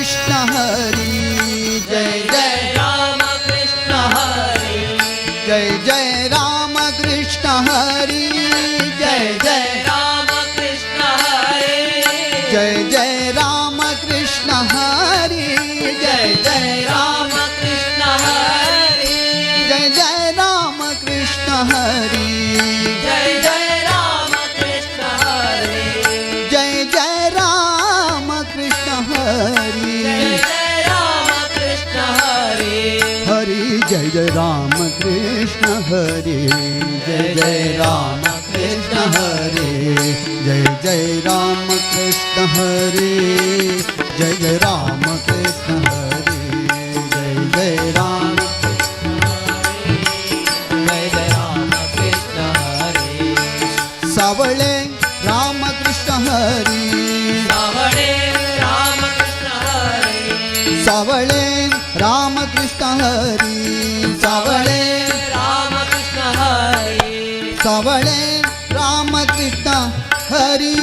कृष्ण हरी जय जय राम कृष्ण हरी जय जय राम कृष्ण हरी जय जय राम कृष्ण हरी जय जय राम कृष्ण हरी जय जय राम कृष्ण हरी जय जय राम कृष्ण हरी जय जय राम कृष्ण हरी जय जय राम कृष्ण हरी जय जय राम कृष्ण हरी हरी जय जय राम कृष्ण हरी जय जय राम कृष्ण हरी जय जय राम कृष्ण हरी जय जय राम कृष्ण हरी जय जय राम जय जय राम कृष्ण हरी सावळे राम कृष्ण हरी सावळे राम कृष्ण हरी सावळे राम कृष्ण हरी सावळे राम कृष्ण हरी सावळे राम कृष्ण हरी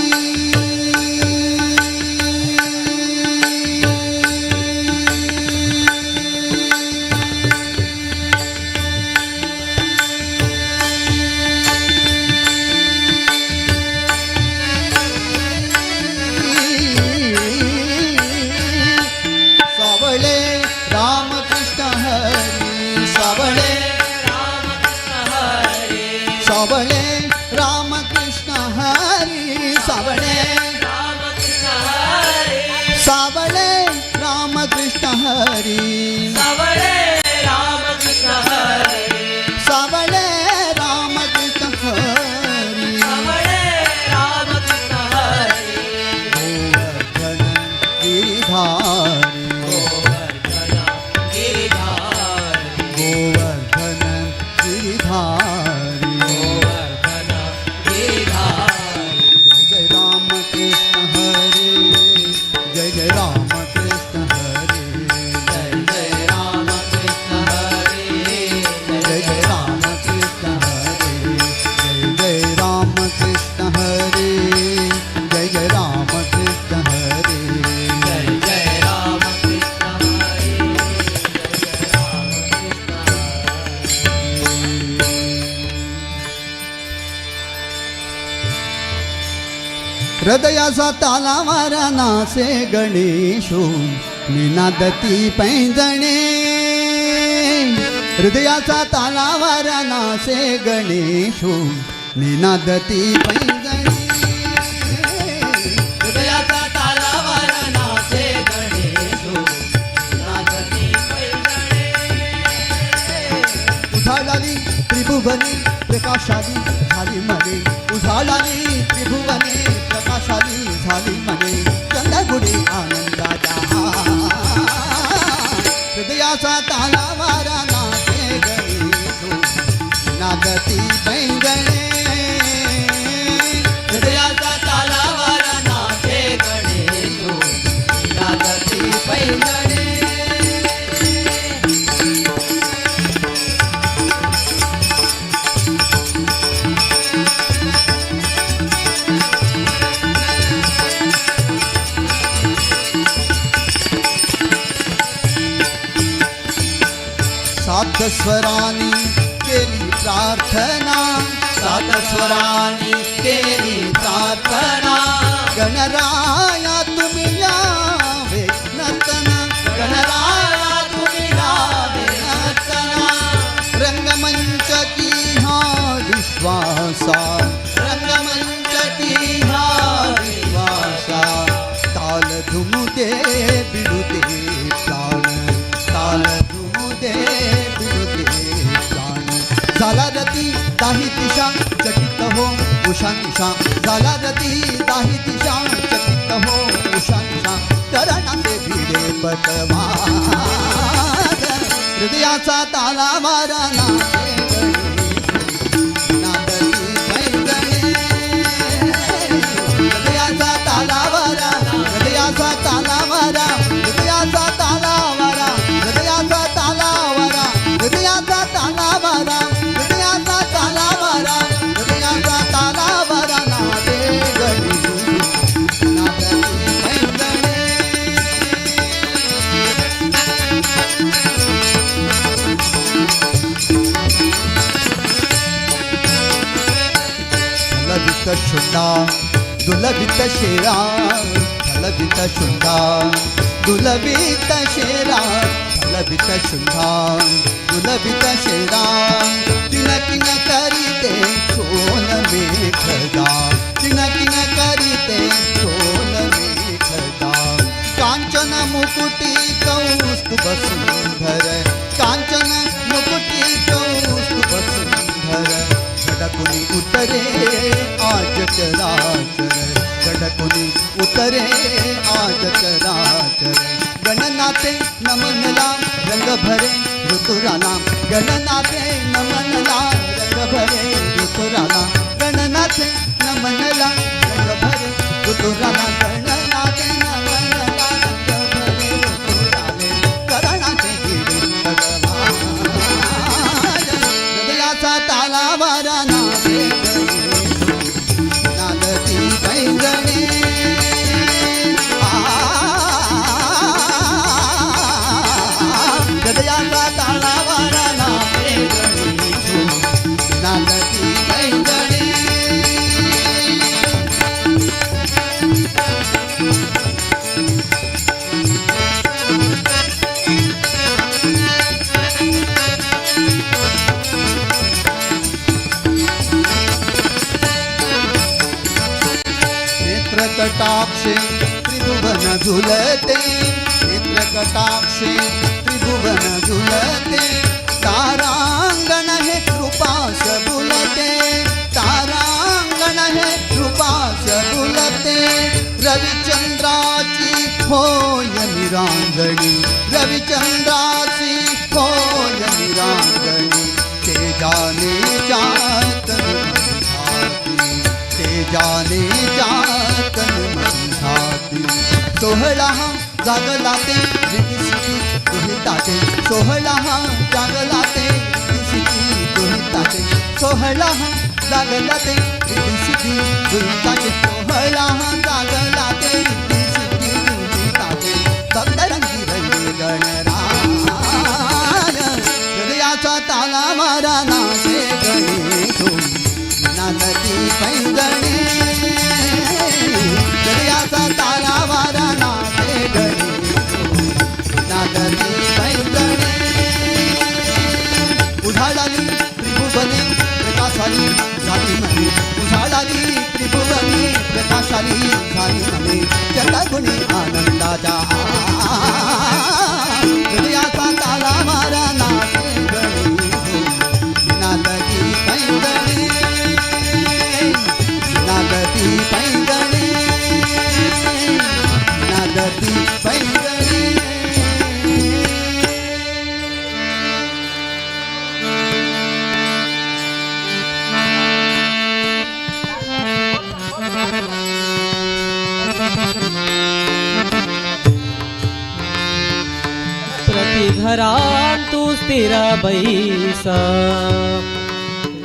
सावळे राम कृष्ण हरी सावळे राम कृष्ण हरी सावळे राम कृष्ण हरी सावळे राम कृष्ण हरी सावळे राम कृष्ण हरी सावळे राम कृष्ण हरी सावळे राम कृष्ण हरी सावळे राम कृष्ण हरी गोवर्धन गिरिधारी गोवर्धन गिरिधारी गोवर्धन गिरिधारी गोवर्धन गिरिधारी जय जय राम कृष्ण हरी जय जय राम कृष्ण हरी जय जय राम कृष्ण हरी जय जय राम कृष्ण हरी जय जय राम कृष्ण हरी जय जय राम कृष्ण हरी जय जय राम कृष्ण हरी हृदयाचा तालावारा नासे गणेशो निनादती पैंजणे हृदयाचा तालावारा नासे गणेशो निनादती पैंजणे हृदयाचा तालावर नाचे गणेशो नाचती पैंजणे उजाळाली त्रिभुवने प्रकाशाली झाली मने उजाळाली त्रिभुवने प्रकाशाली झाली मने चंदगुडी आनंदाचा हृदयाचा तालावारा नाचे गणेशो नादती पैंजणे हृदयाचा तालावर नाचे गणेशो नाचती पैंजणे सात स्वरानी केली प्रार्थना सात स्वरानी केली प्रार्थना गणराया तुम्ही यावे नर्तना गणराया तुम्ही लावे नर्तना रंगमंच की हा विश्वासा रंगमंच की हा विश्वासा ताल धुमुदे बिडुदे प्राण ताल धुमुदे बिडुदे प्राण झाला रती दाही दिशा चकित हो उषा निशा झाला रती दाही दिशा चकित हो उषा निशा करणाचे भिडे पटवाद हृदयाचा तालावारा नाचे नादती पैंजणे हृदयाचा तालावारा हृदयाचा तालावारा हृदयाचा तालावारा हृदयाचा तालावारा हृदयाचा तालावारा हृदयाचा तालावारा हृदयाचा तालावारा नादे गणेश नादती पैंजणे शुंडा दुलभित शेरा फलभित शुंडा दुलभित शेरा फलभित शुंडा दुलभित शेरा तिन किन करीते सोन मेघदा तिन किन करीते सोन मेघदा कांचन मुकुटी कौस्तुभ सुंदर कांचन मुकुटी कौस्तुभ सुंदर गडकुनी उतरे आज चराचर गडकुनी उतरे आज चराचर गणनाथे नमनला रंग भरे ऋतुराला गणनाथे नमनला रंग भरे ऋतुराला गणनाथे नमनला रंग भरे ऋतुराला गणनाथे नमनला रंग भरे ऋतुराले करणाचे गिरी भगवान हृदयाचा ताला वारा नाचे नादती पैंजणे हृदयाचा ताला वारा नाचे नादती पैंजणे नेत्रकटाक्षे त्रिभुवन झुलते नेत्रकटाक्षे त्रिभुवन झुलते तारांगण हे कृपास बुलते तारांगण हे कृपास बुलते रविचंद्राची होय निरांगणी रविचंद्राची होय निरांगणी तेजाने जातन तेजाने जातन मंधाती सोहळा हा जागला ते रीतिसिती दुहिताचे सोहळा हा जागला ते रीतिसिती दुहिताचे सोहळा हा जागला ते रीतिसिती दुहिताचे सोहळा हा जागला ते रीतिसिती दुहिताचे भक्तरंगी रंगी गणराय हृदयाचा ताला मारा नाचे गणेशो नादती पैंजणे हृदयाचा ताला वारा नाचे गणेशो नादती पैंजणे उझाडाली त्रिभुवने प्रकाशाली झाली म्हणे उझाडाली त्रिभुवने प्रकाशाली झाली म्हणे चतगुणी आनंदाच्या हृदयाचा ताला वारा नाचे गणेशो नादती पैंजणे नादती पैंजणे नादती पैंजणे प्रति घरात तू स्थिर बैसा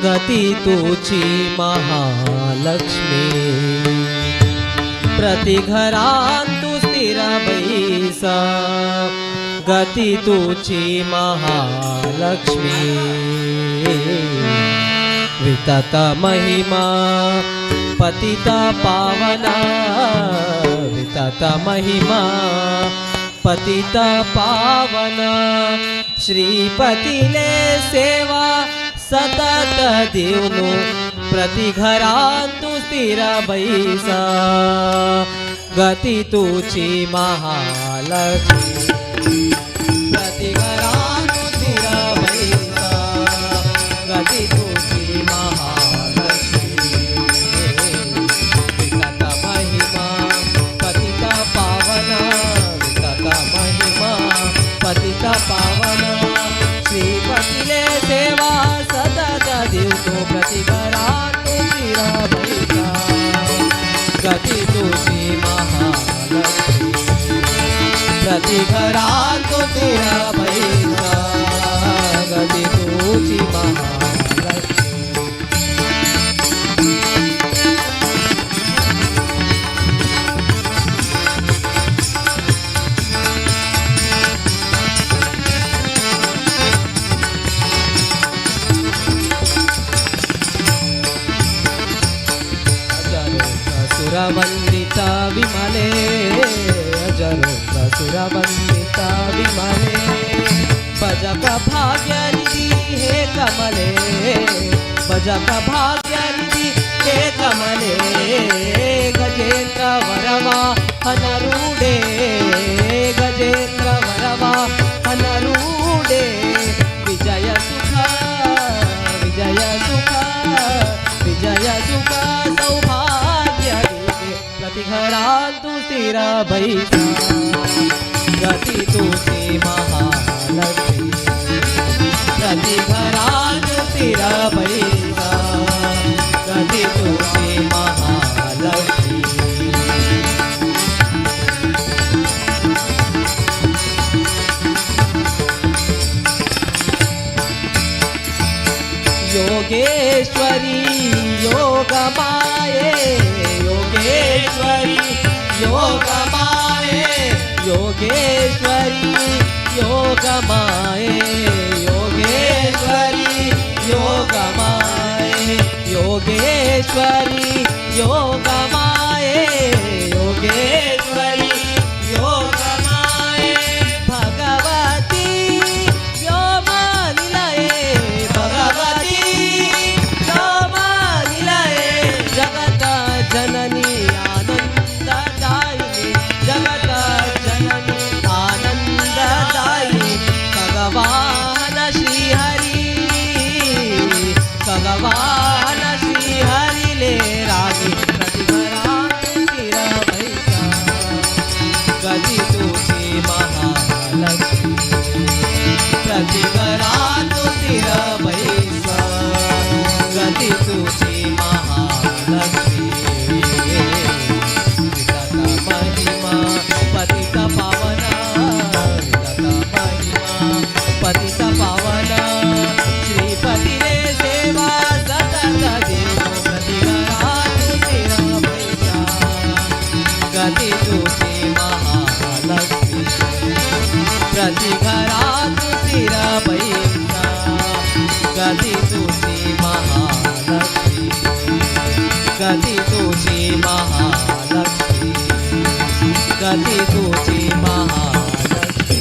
गती तुची महालक्ष्मी प्रति घरात तू स्थिर बैसा गती तुची महालक्ष्मी वितत महिमा पतिता पावना वितत महिमा पतिता पावना श्रीपतीले सेवा सतत देवनो प्रति घरात तू स्थिर बैसा गती तुची महालक्ष्मी प्रति घरात तू स्थिर बैसा गती तुची महालक्ष्मी वितत महिमा पतिता पावना वितत महिमा पतिता पावना श्रीपतीले सेवा सतत देवतो प्रति घरात तू स्थिर बैसा गती तुची महालक्ष्मी प्रति घरात तू स्थिर बैसा विमले अजर सुरवंदिता विमले भजक भाग्यनिधि हे कमले भजक भाग्यनिधि हे कमले गजेंद्र वरवा हनरूडे गजेंद्र वरवा हनरूडे विजय सुख विजय सुख विजय सुख सौभाग्य प्रतिघरांतु स्थिर बैसा गती तुझी महालक्ष्मी प्रतिघरांतु स्थिर बैसा गती तुझी महालक्ष्मी योगेश्वरी योगमाये योगेश्वरी योगमाये योगेश्वरी योगमाये योगेश्वरी योगमाये योगेश्वरी योगमाये योगेश्वरी योगमाये भगवती व्योमनिलये भगवती जगत जननी आनंददायिनी जगत जननी आनंददायिनी भगवान श्री हरि भगवान श्री हरि ले रागी प्रतिघरांतु स्थिर बैसा गती तुझी महालक्ष्मी प्रतिघरांतु स्थिर बैसा गती तुझी महालक्ष्मी वितत महिमा पतित पावना वितत महिमा पतित पावना श्रीपती रे सेवा सतत देव प्रतिघरांतु स्थिर बैसा गती तुझी महालक्ष्मी प्रतिघरांतु स्थिर बैसा गती तुझी महालक्ष्मी गती तुझी महालक्ष्मी गती तुझी महालक्ष्मी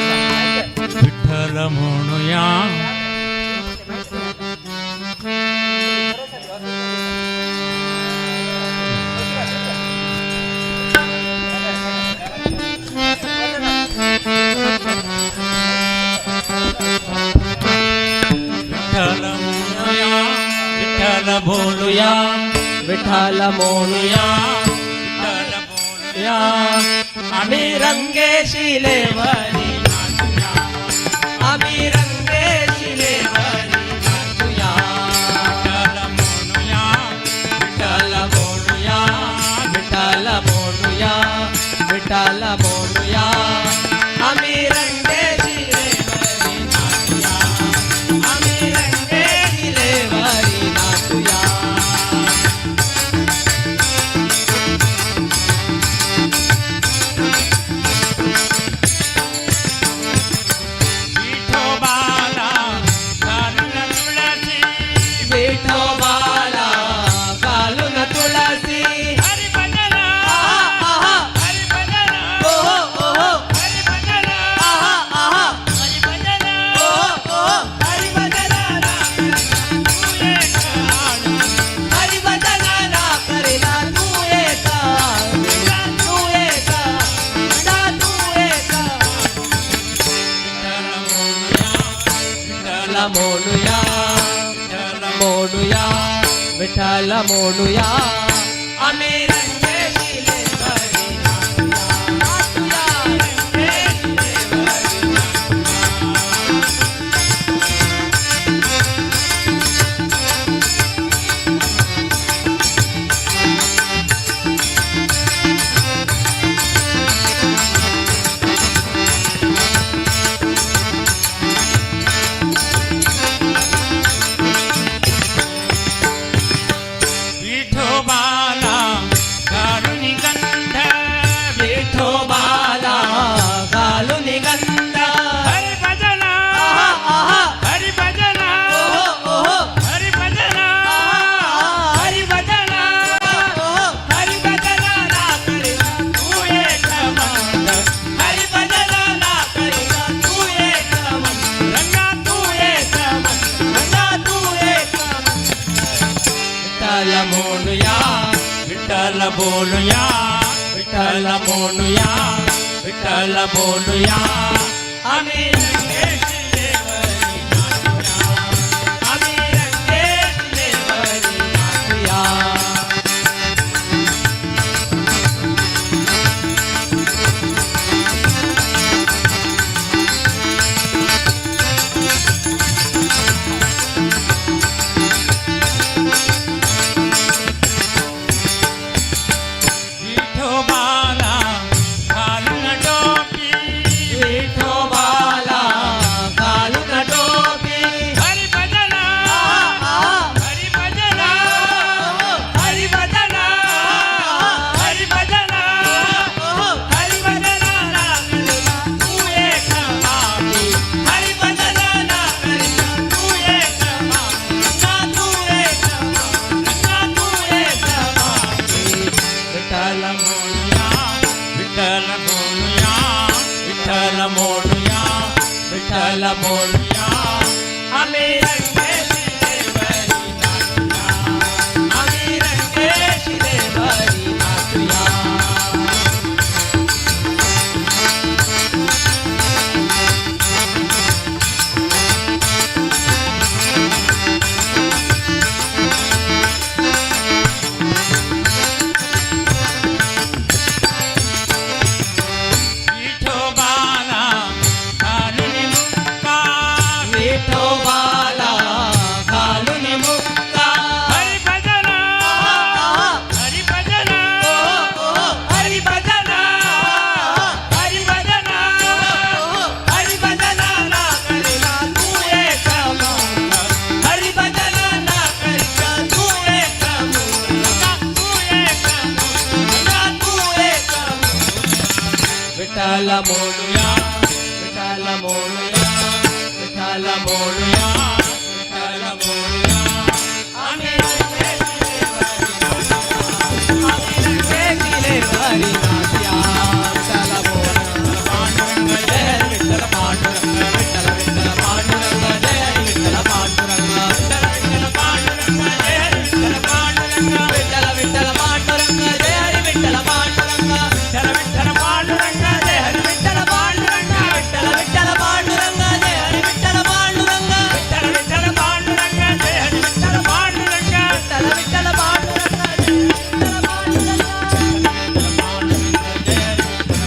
विठ्ठल म्हणूया विठ्ठल बोलूया विठ्ठल मोनुया विठ्ठल बोलूया आम्ही रंगेशी लेवरी नाचूया आम्ही रंगेशी लेवरी नाचूया विठ्ठल बोलूया विठ्ठल मोनुया विठ्ठल मोनुया आम्ही रंगेशी लेवरी नाचूया आम्ही रंगेशी लेवरी नाचूया विठोबाला घालून तुळसी विठोबाला घालून तुळसी हरिभजन आहा हरिभजन ओहो ओहो हरिभजन आहा आहा हरिभजन ओहो हरिभजनाला हरिभजनाला करेला तू एका तू एका तू एका विठ्ठल मोनुया मोनुया विठ्ठल मोनुया आम्ही रंगेशी लेवरी नाचूया रंगेशी लेवरी विठोबाला बोलूया विठ्ठल बोलूया विठ्ठल बोलूया आम्ही रंगेशिलेवरी नाचूया आम्ही रंगेशिलेवरी नाचूया विठोबाला घालून टोपी विठोबाला घालून टोपी हरी भजना हरी भजना हरी भजना हरी भजना हरी भजना लागलेला तू एक मागे हरी भजना लागलेला तू एक मागे ना तू एक मागे ना तू एक मागे विठ्ठल बोलूया विठ्ठल बोलूया विठ्ठल बोलूया विठ्ठल बोलूया आम्ही रंगेशिलेवरी नाचूया आम्ही रंगेशिलेवरी नाचूया विठोबाला घालून मुक्का विठोबाला घालून मुक्का हरी भजना हरी भजना हरी भजना हरी भजना हरी भजना लागलेला तू एक मूर्ख हरी भजना लागलेला तू एक मूर्ख तू एक मूर्ख तू एक मूर्ख विठ्ठल बोलूया विठ्ठल बोलूया विठ्ठल बोलूया विठ्ठल बोलूया आम्ही रंगेशिलेवरी नाचूया आम्ही रंगेशिलेवरी नाचूया विठ्ठल बोलूया पांडुरंग जय हरी विठ्ठल पांडुरंग विठ्ठल विठ्ठल पांडुरंग जय हरी विठ्ठल पांडुरंग विठ्ठल विठ्ठल पांडुरंग जय हरी विठ्ठल पांडुरंग विठ्ठल विठ्ठल पांडुरंग जय हरी विठ्ठल पांडुरंग विठ्ठल विठ्ठल पांडुरंग जय हरी विठ्ठल पांडुरंग विठ्ठल विठ्ठल पांडुरंग जय हरी विठ्ठल पांडुरंग विठ्ठल विठ्ठल पांडुरंग जय हरी विठ्ठल पांडुरंग विठ्ठल विठ्ठल पांडुरंग जय हरी विठ्ठल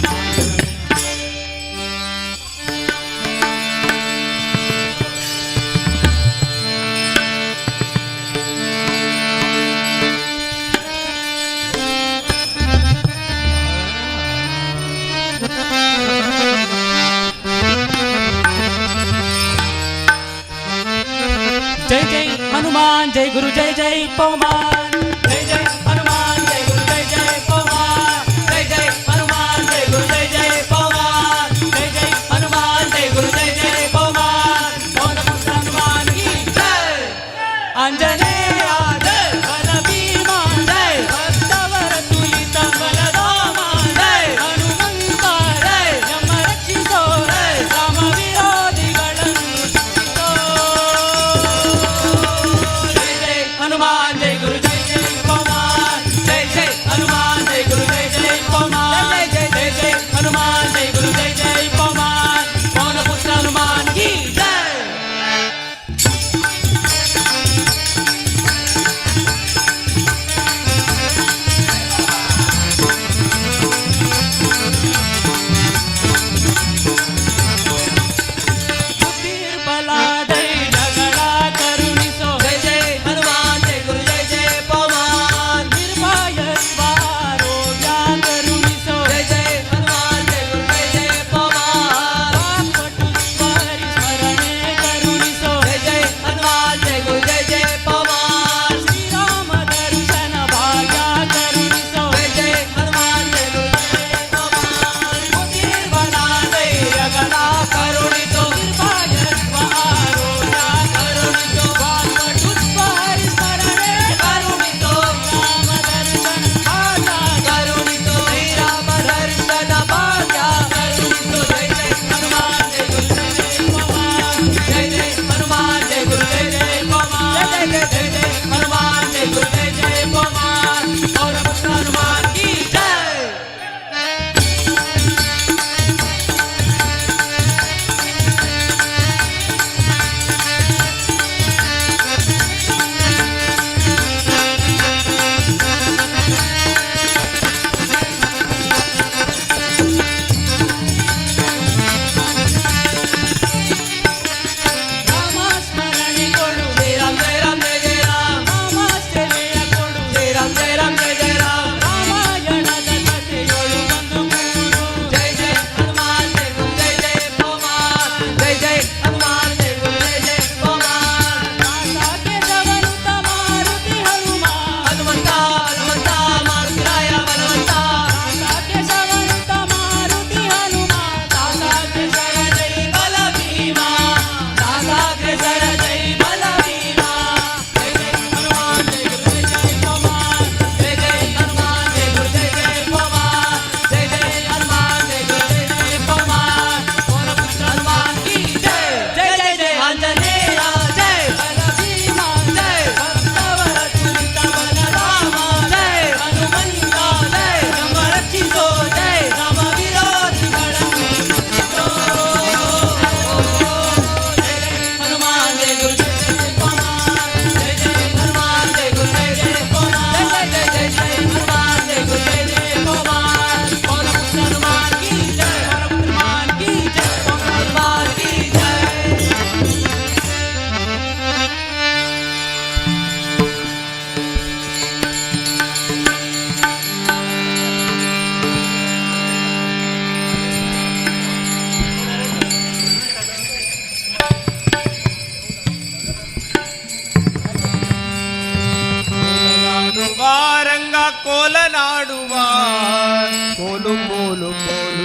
जय जय हनुमान जय गुरु जय जय पवमान जय जय हनुमान जय गुरु जय जय पवमान जय जय हनुमान जय गुरु जय जय पवमान जय जय हनुमान जय गुरु जय जय पवमान पवन हनुमान की जय अंजनेया जय बल भीमा जय भक्तवर तुलित बलधामा जय हनुमंता जय यम रक्षितो जय राम विरोधिಗಳನ್ನು जय जय हनुमान जय गुरु जय जय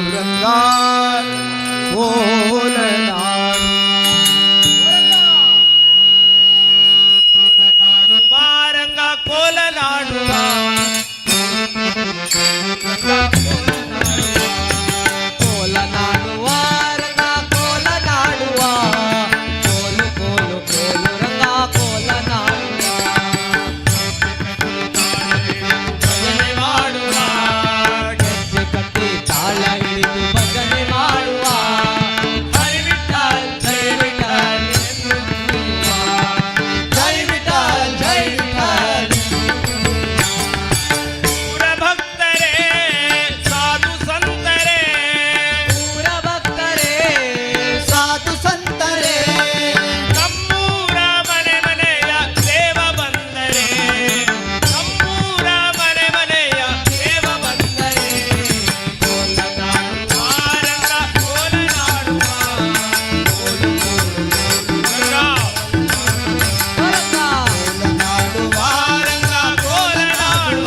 ರಂಗ ಕೋಲನಾಡು ಬಾರಂಗ ಕೋಲನಾಡುವ ಕೋಲನಾಡುವ ರಂಗ ಕೋಲನಾಡುವ ಕೋಲು ಕೋಲು ಕೋಲು ರಂಗ ಕೋಲನಾಡುವ ಭಜನೆ ಮಾಡುವ ಗೆಜ್ಜೆ ಕಟ್ಟಿ ತಾಳ ಹಿಡಿದು ಭಜನೆ ಮಾಡುವ ಹರಿ ವಿಠಲ್ ಜೈ ವಿಠಲ್ ಎಂದು ನುಡಿಯುವ. ಜೈ ವಿಠಲ್ ಜೈ ವಿಠಲ್ ಪುರ ಭಕ್ತರೇ ಸಾಧು ಸಂತರೇ ಊರ ಭಕ್ತರೇ ಸಾಧು ಸಂತರೇ ನಮ್ಮೂರ ಮನೆ ಮನೆಯ ದೇವ ಬಂದರೆ ನಮ್ಮೂರ ಮನೆ ಮನೆಯ ದೇವ ಬಂದರೆ ಕೋಲನಾಡುವ ರಂಗ ಕೋಲನಾಡುವ ಕೋಲು ಹೊರಗ ರಂಗ ಕೋಲನಾಡುವ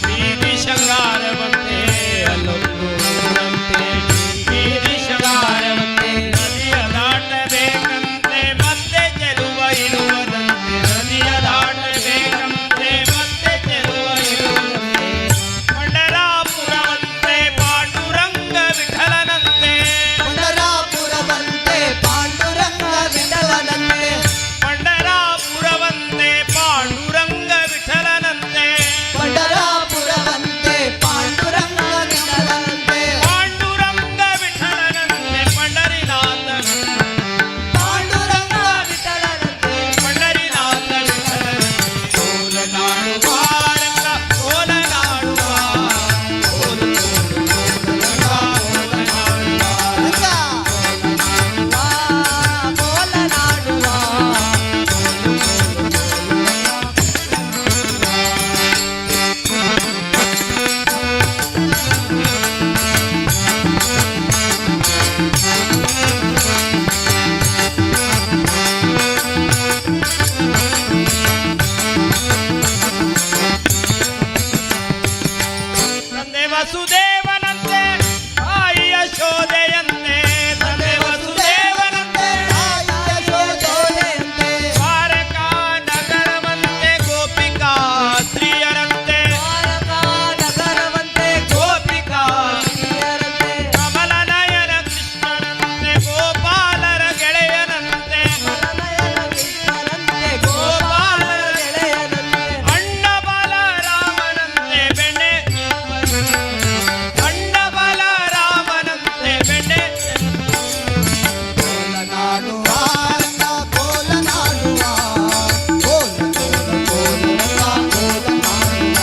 ಬೀದಿ ಶೃಂಗಾರವಂತೆ ಅಲ್ಲೊಂದು ಊರಂತೆ ಬೀದಿ ಶೃಂಗಾರವಂತೆ ನದಿಯ ದಾಟಬೇಕಂತೆ ಮತ್ತೆ ಚೆಲುವ ಇರುವುದಂತೆ ನದಿಯ ದಾಟಬೇಕಂತೆ ಮತ್ತೆ ಚೆಲುವ ಇರುವುದಂತೆ ಪಂಡರಾಪುರವಂತೆ ಪಾಂಡುರಂಗ ವಿಠಲನಂತೆ ಪಂಡರಾಪುರವಂತೆ ಪಾಂಡುರಂಗ ವಿಠಲನಂತೆ ಪಂಡರಾಪುರವಂತೆ ಪಾಂಡುರಂಗ ವಿಠಲನಂತೆ ಪಂಡರಾಪುರವಂತೆ ಪಾಂಡುರಂಗ ವಿಠಲನಂತೆ ಪಾಂಡುರಂಗ ವಿಠಲನಂತೆ ಪಂಡರಿನಾಥ ಪಾಂಡುರಂಗ ವಿಠಲನಂತೆ ಪಂಡರಿನಾಥ ವಿಠಲನಂತೆ ಕೋಲನಾಡುವ ರಂಗ ಕೋಲನಾಡುವ ಕೋಲು ರಂಗ ಕೋಲನಾಡುವ ತಂದೆ ವಸುದೇವನಂತೆ ತಾಯಿ ಯಶೋದೆಯಂತೆ ತಂದೆ ವಸುದೇವನಂತೆ ಯಶೋದೆಯಂತೆ ದ್ವಾರಕ ನಗರವಂತೆ ಗೋಪಿಕಾ ಸ್ತ್ರೀಯರಂತೆ ದ್ವಾರಕಾ ನಗರವಂತೆ ಗೋಪಿಕಾ ಗೋಪಿಯರಂತೆ ಕಮಲ ನಯನ ಕೃಷ್ಣನಂತೆ ಗೋಪಾಲರ ಗೆಳೆಯನಂತೆ ಮಲನಯನ ಕೃಷ್ಣನಂತೆ ಗೋಪಾಲರ ಗೆಳೆಯನಂತೆ ಅಣ್ಣ ಬಲರಾಮನಂತೆ ಬೆಣ್ಣೆ ಅಣ್ಣ ಬಲರಾಮನಂತೆ ಬೆಣ್ಣೆ ಕೋಲನಾಡುವ ರಂಗ ಕೋಲನಾಡುವ ಕೋಲ ಕೋಲ ಕೋಲ ರಂಗ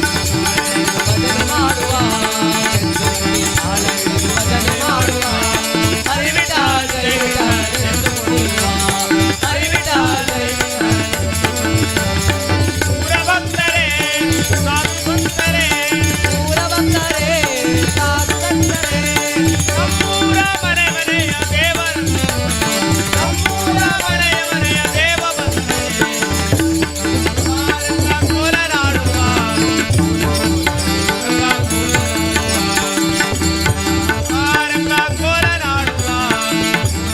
ಭಜನೆ ಮಾಡುವ ತಾಳ ಹಿಡಿದು ಭಜನೆ ಮಾಡುವ ಹರಿ ವಿಠಲ್ ಜೈ ವಿಠಲ್ ಎಂದು ನುಡಿಯುವ ಹರಿ ವಿಠಲ್ ಜೈ ವಿಠಲ್ ಪುರ ಭಕ್ತರೇ ಸಾಧು ಸಂತರೇ ಊರ ಭಕ್ತರೇ ಸಾಧು ಸಂತರೇ ನಮ್ಮೂರ ಮನೆ ಮನೆಯ ದೇವರಂತೆ ನಮ್ಮೂರ ಮನೆಯ ಮನೆಯ ದೇವ ಬಂದರೆ ರಂಗ ಕೋಲನಾಡುವ ರಂಗ ಕೋಲನಾಡುವ ರಂಗ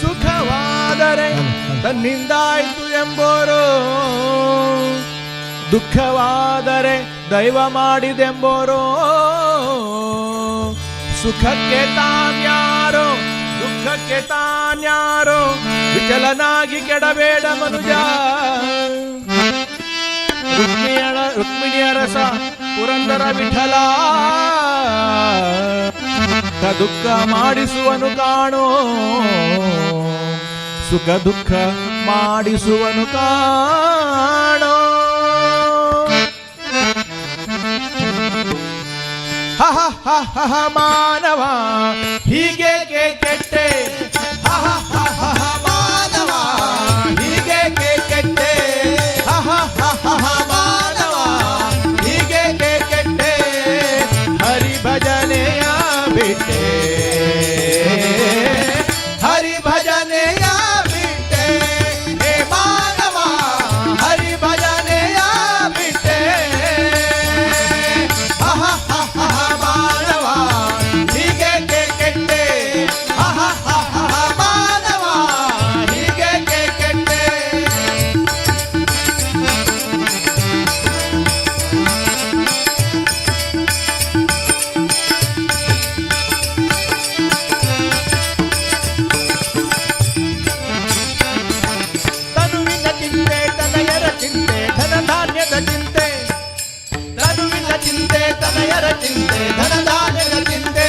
ಸುಖವಾದರೆ ತನ್ನಿಂದಾಯ್ತು ಎಂಬೋರು, ದುಃಖವಾದರೆ ದೈವ ಮಾಡಿದೆಂಬೋರು. ಸುಖಕ್ಕೆ ತಾನ್ಯಾರೋ ದುಃಖಕ್ಕೆ ತಾನ್ಯಾರೋ, ವಿಚಲನಾಗಿ ಕೆಡಬೇಡ ಮನುಜ. ರುಕ್ಮಿಣಿಯ ರಸ ಪುರಂದರ ವಿಠಲ ದುಃಖ ಮಾಡಿಸುವನು ಕಾಣೋ, ಸುಖ ದುಃಖ ಮಾಡಿಸುವನು ಕಾಣೋ. ಹಹ ಹಹ ಹಹ ಮಾನವ ಹೀಗೇಕೆ ಕೆಟ್ಟೆ, ಹಹ ಹಹ ಹಹ ಮಾನವ ಹೀಗೇಕೆ ಕೆಟ್ಟೆ, ಹಹ ಹಹ ಹಹ ಮಾನವ ಹೀಗೇಕೆ ಕೆಟ್ಟೆ, ಹರಿ ಭಜನೆಯ ಬಿಟ್ಟೆ, ಹರಿ ಭಜನೆಯ ಬಿಟ್ಟೆ, ಹೇ ಮಾನವ ಹರಿ ಭಜನೆಯ ಬಿಟ್ಟೆ, ಹಹ ಹಹ ಹಹ ಮಾನವ ಹೀಗೇಕೆ ಕೆಟ್ಟೆ, ಹಹ ಹಹ ಹಹ ಮಾನವ ಹೀಗೇಕೆ ಕೆಟ್ಟೆ. ತನುವಿನ ಚಿಂತೆ ತನಯರ ಚಿಂತೆ ಧನಧಾನ್ಯದ ಚಿಂತೆ, ತನುವಿನ ಚಿಂತೆ ತನಯರ ಚಿಂತೆ ಧನಧಾನ್ಯದ ಚಿಂತೆ,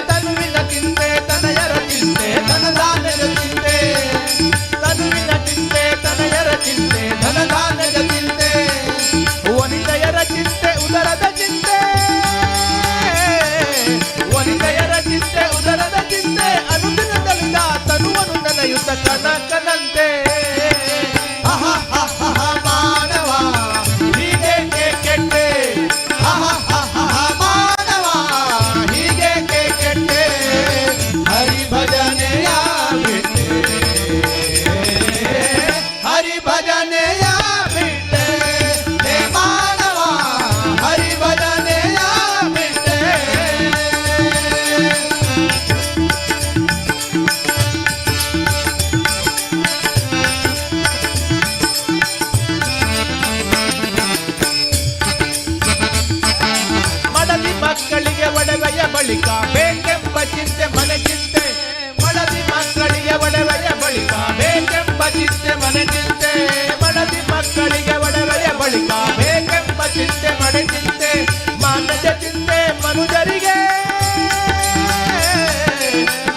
ತನುವಿನ ಚಿಂತೆ ತನಯರ ಚಿಂತೆ ಧನಧಾನ್ಯದ ಚಿಂತೆ, ತನುವಿನ ಚಿಂತೆ ತನಯರ ಚಿಂತೆ ಧನಧಾನ್ಯದ ಚಿಂತೆ, ವನಿತೆಯರ ಚಿಂತೆ ಉದರದ ಚಿಂತೆ, ವನಿತೆಯರ ಚಿಂತೆ ಉದರದ ಚಿಂತೆ, ಅನುದಿನದಲ್ಲಿನ ತನುವನ್ನು ನೆನೆಯುತ್ತ ಕನಕನಂತೆ, ಹಹ ಹಹ ಹಹ ಮಾನವ ಹೀಗೇಕೆ ಕೆಟ್ಟೆ, ಹಹ ಹಹ ಹಹ ಮಾನವ ಹೀಗೇಕೆ ಕೆಟ್ಟೆ, ಹರಿ ಭಜನೆಯ ಬಿಟ್ಟೆ, ಹರಿ ಭಜನೆಯ ಬಿಟ್ಟೆ, ಹೇ ಮಾನವ ಹರಿ ಭಜನೆಯ ಬಿಟ್ಟೆ. ಮಡದಿ ಮಕ್ಕಳಿಗೆ ಒಡವೆಯ ಬಳಿಕ ಬೇಕೆಂಬ ಚಿಂತೆ ಮನೆ ಚಿಂತೆ, ಮಡದಿ ಮಕ್ಕಳಿಗೆ ಒಡವೆಯ ಬಳಿಕ ಬೇಕೆಂಬ ಚಿಂತೆ ಮನೆ ಚಿಂತೆ, ಮಡದಿ ಮಕ್ಕಳಿಗೆ ಒಡವೆಯ ಬಳಿಕ ಬೇಕೆಂಬ ಚಿಂತೆ ಮನೆ ಚಿಂತೆ, ಮಾನದ ಚಿಂತೆ ಮನುಜರಿಗೆ,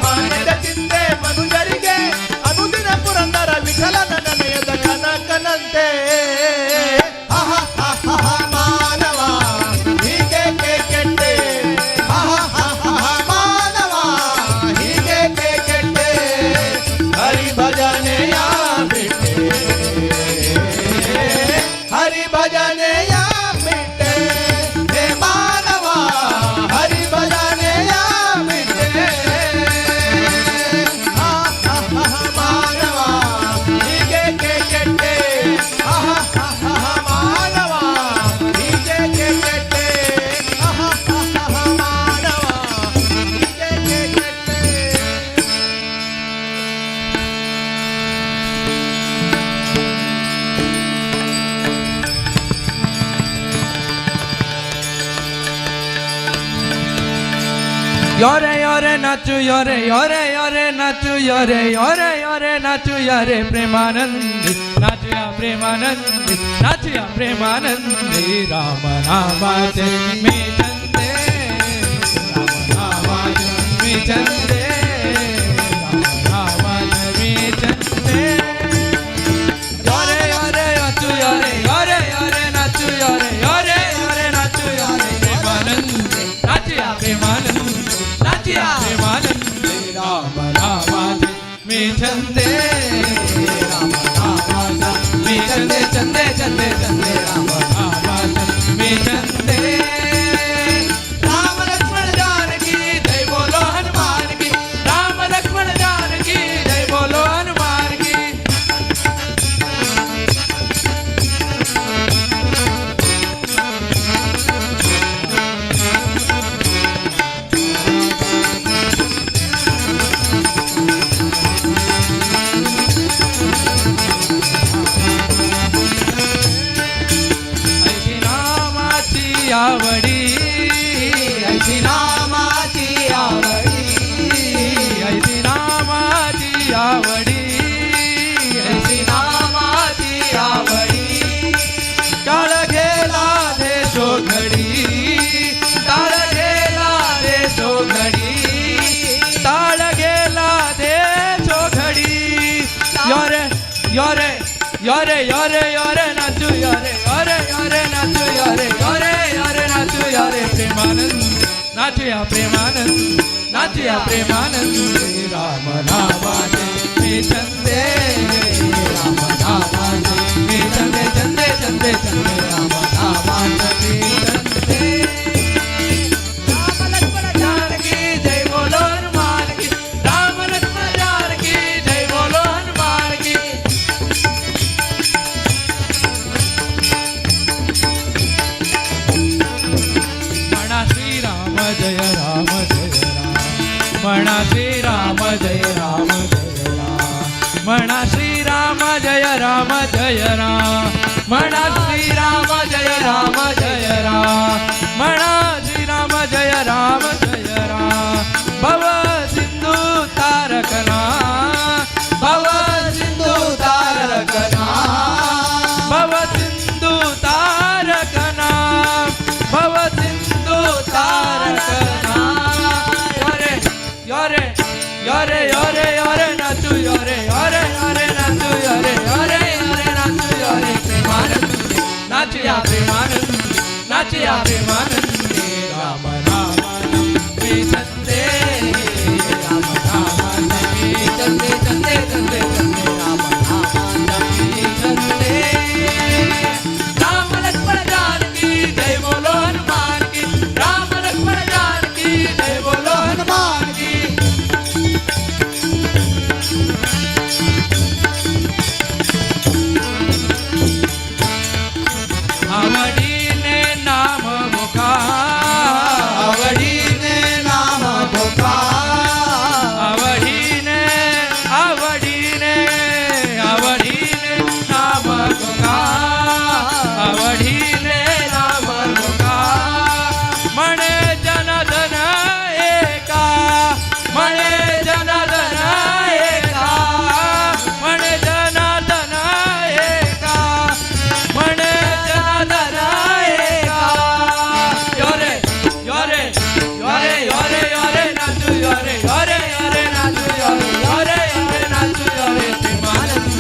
ಮಾನದ ಚಿಂತೆ ಮನುಜರಿಗೆ, ಅನುದಿನ ಪುರಂದರ ವಿಠಲನ ನೆನೆಯದ ಕನಕನಂತೆ, ಹಹ ಹಹ ಹಹ ಮಾನವ ಹೀಗೇಕೆ ಕೆಟ್ಟೆ, ಹಹ ಹಹ ಹಹ ಮಾನವ ಹೀಗೇಕೆ ಕೆಟ್ಟೆ, ಹರಿ ಭಜನೆಯ ಬಿಟ್ಟೆ, ಹರಿ ಭಜನೆಯ ಬಿಟ್ಟೆ, ಹೇ ಮಾನವ ಹರಿ ಭಜನೆಯ ಬಿಟ್ಟೆ, ಹಹ ಹಹ ಹಹ ಮಾನವ ಹೀಗೇಕೆ ಕೆಟ್ಟೆ, ಹಹ ಹಹ ಹಹ ಮಾನವ ಹೀಗೇಕೆ ಕೆಟ್ಟೆ, ಹಹ ಹಹ ಹಹ ಮಾನವ ಹೀಗೇಕೆ ಕೆಟ್ಟೆ. Yore yore nachu yore yore yore nachu yore yore yore nachu yore Premanandi nachu ya Premanandi nachu ya Premanandi Rama Rama me chande Rama Rama me chande Rama Rama me chande Yore yore nachu yore yore yore nachu yore yore yore nachu yore Premanandi nachu ya Premanandi Premanandi Rama Rama me chande Rama Rama me chande chande chande chande Rama Rama me chande Rama Lakshman Janaki jai bolo Hanuman ki Rama Lakshman Janaki jai bolo Hanuman ki यारे यारे यारे नाचू यारे यारे यारे नाचू यारे यारे यारे नाचू यारे प्रेमानंद नाचूया प्रेमानंद नाचूया प्रेमानंद राम नामाचे मी चंदे राम नामाचे मी चंदे चंदे चंदे चंदे राम नामाचे मी चंदे राम लक्ष्मण जानकी जय बोलो हनुमान की राम लक्ष्मण जानकी जय बोलो हनुमान की म्हणा श्रीराम जय राम जय राम म्हणा श्रीराम जय राम जय राम म्हणा श्रीराम जय राम जय राम म्हणा श्रीराम जय राम जय राम म्हणा श्रीराम जय राम जय राम भव सिंधू तारकना भव सिंधू तारकना भव सिंधू तारकना भव सिंधू तारकना यारे यारे यारे यारे यारे नाचू यारे यारे यारे नाचू यारे यारे यारे नाचू यारे प्रेमानंद नाचूया प्रेमानंद नाचूया प्रेमानंद राम नामाचे मी चंदे राम नामाचे मी चंदे चंदे चंदे चंदे राम नामाचे मी चंदे राम लक्ष्मण जानकी जय बोलो हनुमान की राम लक्ष्मण जानकी जय बोलो हनुमान की आवडीने नाम मुखा आवडीने नाम भोका आवडीने आवडीने आवडीने नाम मुखा आवडीने नाम मुखा म्हणे जनधन एका म्हणे जनधन एका म्हणे जनधन एका म्हणे जनधन एका यारे यारे यारे यारे यारे नाचू यारे यारे यारे नाचू यारे यारे यारे नाचू यारे प्रेमानंद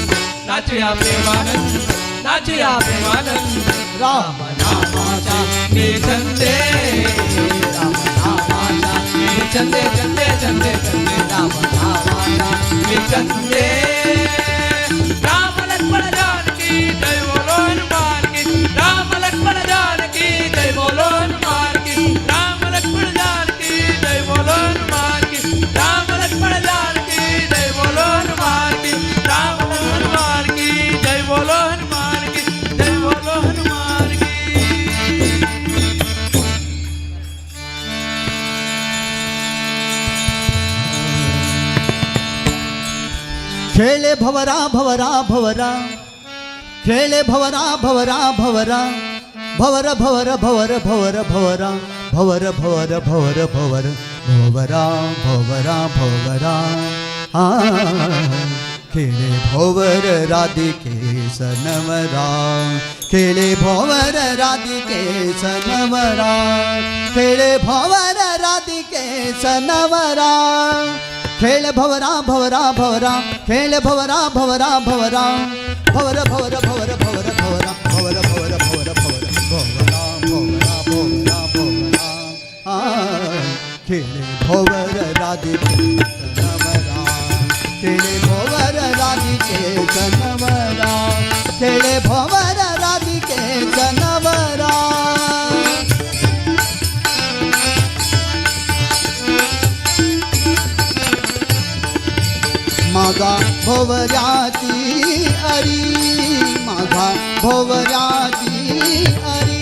नाचूया प्रेमानंद नाचूया प्रेमानंद राम नामाचा मी चंदे राम नामाचा मी चंदे चंदे चंदे चंदे राम नामाचा मी चंदे राम लक्ष्मण जानकी जय बोलो हनुमान की राम लक्ष्मण जानकी जय बोलो हनुमान की राम लक्ष्मण जानकी जय बोलो हनुमान की राम लक्ष्मण जानकी जय बोलो हनुमान की राम हनुमान की जय बोलो हनुमान की जय बोलो हनुमान की खेळे भवरा भवरा भवरा खेळे भवरा भवरा भवरा भवर भवर भवर भवर भवरा भवर भवर भवर भवर भवरा भवरा भवरा खेळे भवर राधिके सनवरा खेळे भवर राधिके सनवरा खेळे भवर राधिके सनवरा खेळ भवरा भवरा भवरा खेळ भवरा भवरा भवरा भवर भवर भवर भवर भवरा भवर भवर भवर भवर भवरा भवरा भवरा भवरा खेळ भवर राधिके सनवरा खेळ भवर राधिके सनवरा खेळ भवर राधिके सनवरा मागा भोवऱ्याची अरी मागा भोवऱ्याची अरी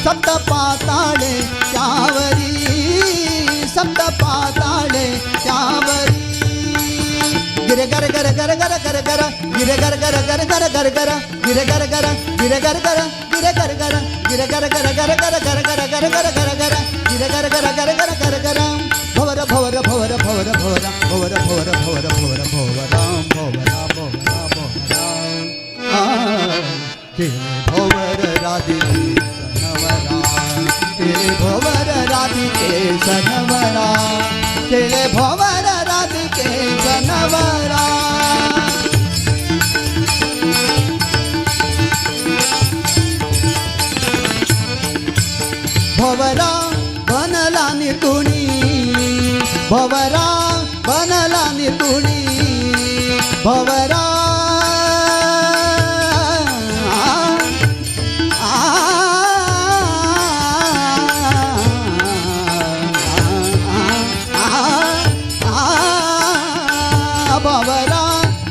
सप्त पाताळे त्यावरी सप्त पाताळे त्यावरी गिरे गर गर गर गर गर गर गिरे गर गर गर गर गर गर गिरे गर गर गिरे गर गर गिरे गर गर गिरे गर गर गर गर गर गर गर गर गर गर गिरे गर गर गर गर गर गर भवर भवर भवर भवर भवर भवर भवर भवर भवर भवरा भवरा भवरा भवरा भवर राधिके सनवरा तेरे भवर राधिके सनवरा तेरे भवर राधिके सनवरा भवरा बनला नितुणी भवरा भवरा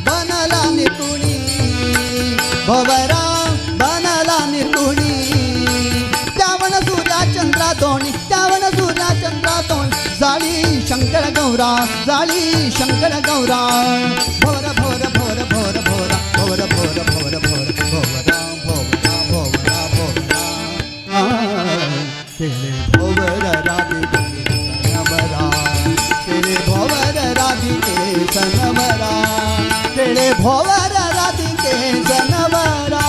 बनला नितुणी भवरा बनला नितुणी त्यावन सूर्या चंद्रा तोणी त्यावन सूर्या चंद्रा तोणी जाळी शंकर गौरा जाळी शंकर गौरा भोर भोर भोर भोर भोर भोर भोर भोर भोर भोवरा भोवरा भोवरा भोवरा केले भोवर राधिके सनवरा केले भोवर राधिके सनवरा केले भोवर राधिके सनवरा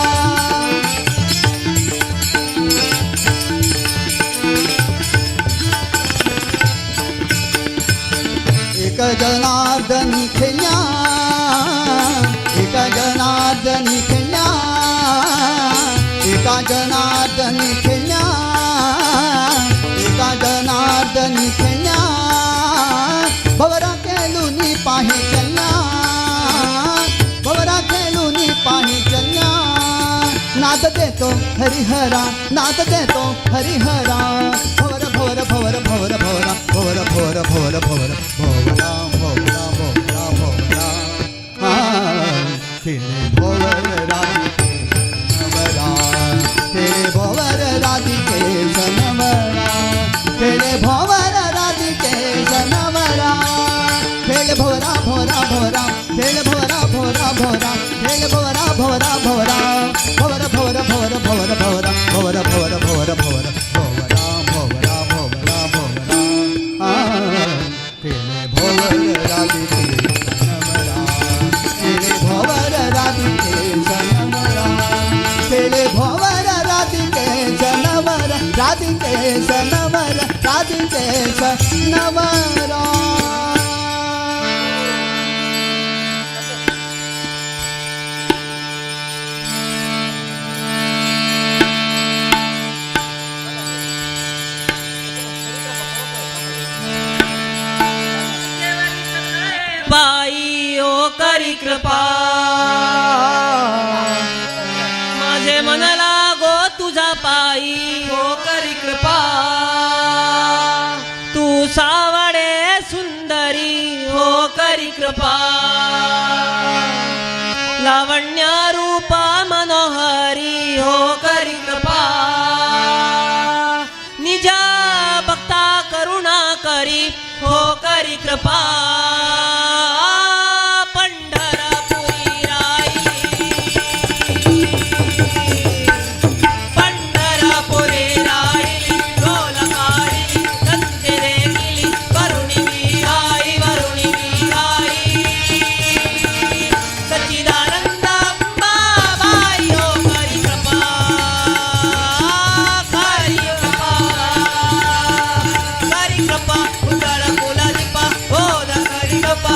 एक जनार्दनी खेळ्या एका जनार्दनी खेळ्या एका जनार्दनी खेळ्या एका जनार्दनी खेळ्या भवरा खेळूनी पाहे चल्या भवरा खेळूनी पाहे चल्या नाद देतो हरिहरा नाद देतो हरिहरा भवर भवर भवर भवर भवर भवर भवर भवर भवर भोवरा भोवरा भोवरा भोवरा खेळे भोवर राधिके सनवरा खेळे भोवर राधिके सनवरा खेळे भोवर राधिके सनवरा खेळ भोरा भोरा भोरा खेळ भोरा भोरा भोरा खेळ भोरा भोरा भोरा भवर भवर भवर भवर भवर भवर भवर भवर भवर भोवरा भोवरा भोवरा भोवरा खेळे भोवर राधिके सनवरा खेळे भोवर राधिके सनवरा खेळे भोवर राधिके सनवरा राधिके सनवरा राधिके सनवरा बाई ओ करी कृपा माझे मन लागो तुझा पायी ओ करी कृपा तू सावडे सुंदरी हो करी कृपा लावण्य रूपा मनोहरी हो करी कृपा निजा भक्ता करुणा करी हो करी कृपा कृपा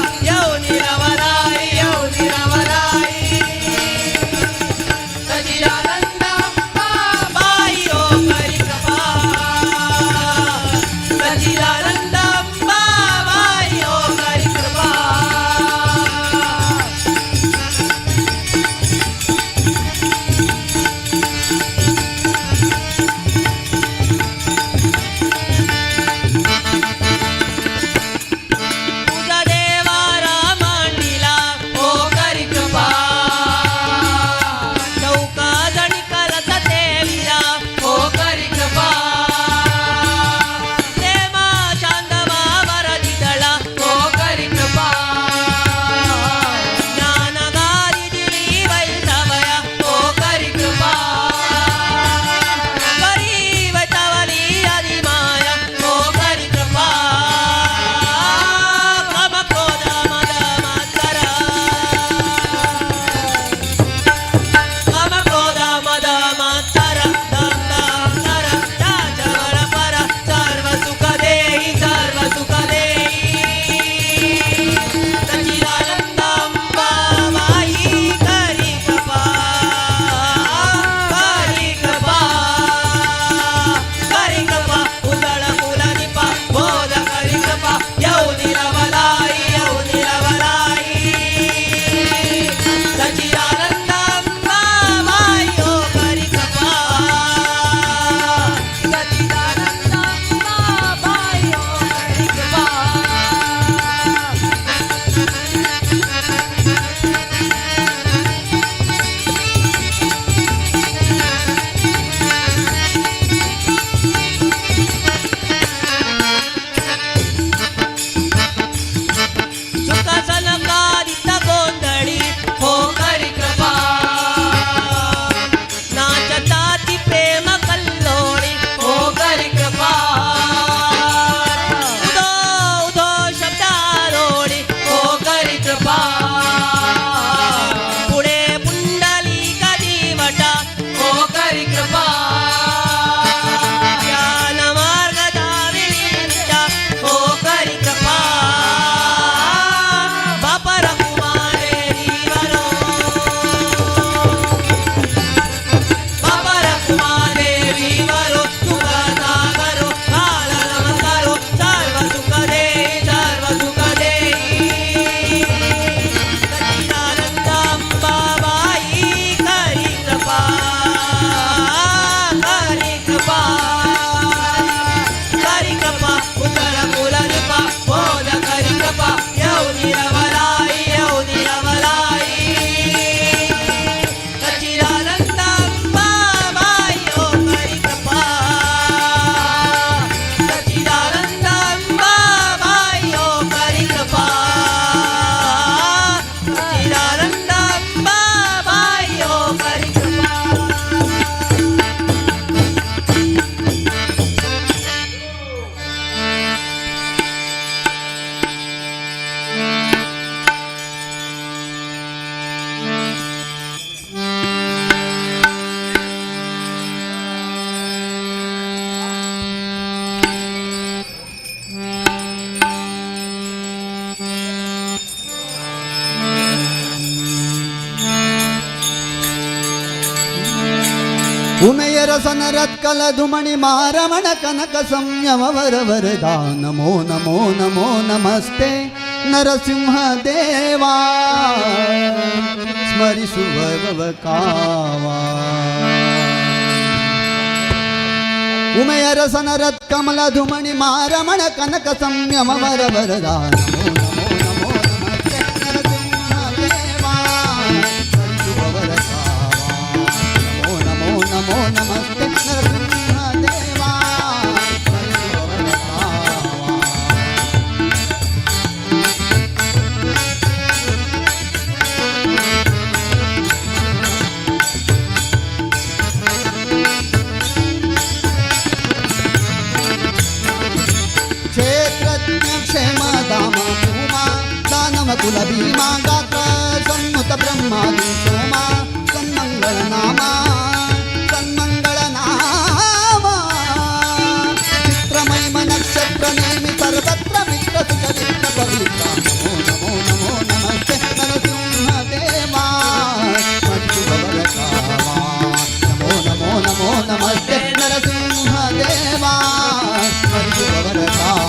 रसन रत्कल धुमणि मारमण कनक संयम वर वरदा नमो नमो नमो नमस्ते नरसिंह देवा स्मरिसु वैभव कावा उमय रसन रत कमल धुमणि मारमण कनक संयम वर वरदा नमो नमो नमो नमस्ते नरसिंह देवा स्मरिसु वैभव कावा नमो नमो नमस्ते नरसिंह देवा स्मरिसु वैभव कावा क्षेत्रज्ञ क्षेम दाम भूमा दानव कुल भीमा गात्र सन्मुत ब्रह्मादि सोमा सन्मंगल नामा चित्रमय नक्षत्र नेमि सर्वत्र मित्र सुचरित्र पवित्र नमो नमो नमो नमस्ते नरसिंह देवा स्मरिसु वैभव कावा नमो नमो नमो नमस्ते नरसिंह देवा स्मरिसु वैभव कावा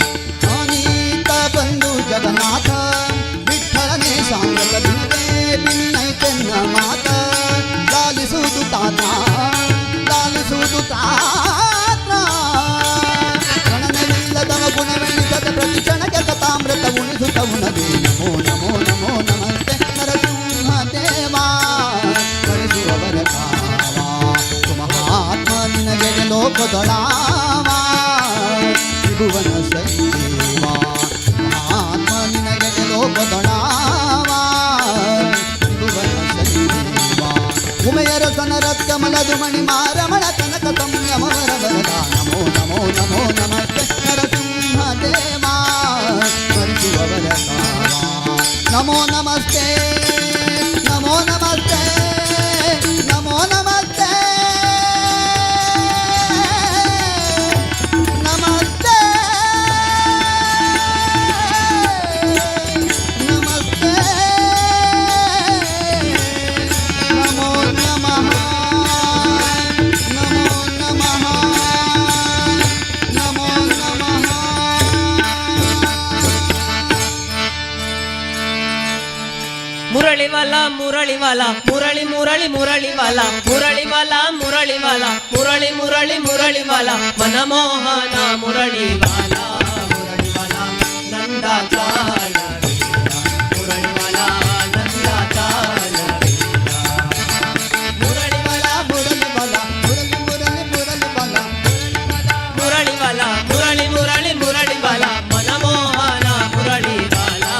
अनीत बंधू जगन्नाथ विठ्ठलने सांगत भिते भिन्नैते न मात लालिसु दुतात्मा गणनविಲ್ಲದವ ಗುಣವೆಣಿಸದ ಪ್ರತಿ ಕ್ಷಣಕ್ಕೆ ಸತಾಮೃತ ಉಣಿಸುತ್ತ ಉಣದೆ ನಮೋ ನಮೋ ನಮೋ ನಮಸ್ತೆ ನರಸಿಂಹ ದೇವಾ ಸ್ಮರಿಸುವವರ ಕಾವ ಮಹಾತ್ಮ ನಿನಗೆ ಲೋಕದೊಳಾವ ತ್ರಿಭುವನ ಸಂಜೀವ ಮಹಾತ್ಮ ನಿನಗೆ ಲೋಕದೊಳಾವ ತ್ರಿಭುವನ ಸಂಜೀವ ಉಮಯ ರಸನ ರತ್ ಕಮಲ ಧುಮಣಿ ಮಾರಮಣ ಕನಕ ಸಂಯಮ ವರ ವರದ ನಮೋ ನಮೋ ನಮೋ ನಮಸ್ತೆ ನರಸಿಂಹ ದೇವಾ ಸ್ಮರಿಸುವವರ ಕಾವ ನಮೋ ನಮಸ್ತೆ ನಮೋ ನಮಸ್ತೆ ನಮೋ ನಮಸ್ತೆ ನಮಸ್ತೆ ನಮಸ್ತೆ ನಮೋ ನಮಃ ನಮೋ ನಮಃ ನಮೋ ನಮಃ मुरळीवाला मुरळीवाला मुरळी मुरळी मुरळीवाला मुरळीवाला मुरळीवाला मुरळी मुरळी मुरळीवाला मनमोहन मुरळीवाला मुरळीवाला नंदाचा मुरळीवाला नंदाचा मुरळीवाला मुरळीवाला मुरळी मुरळी मुरळीवाला मुरळीवाला मुरळी मुरळी मुरळीवाला मनमोहन मुरळीवाला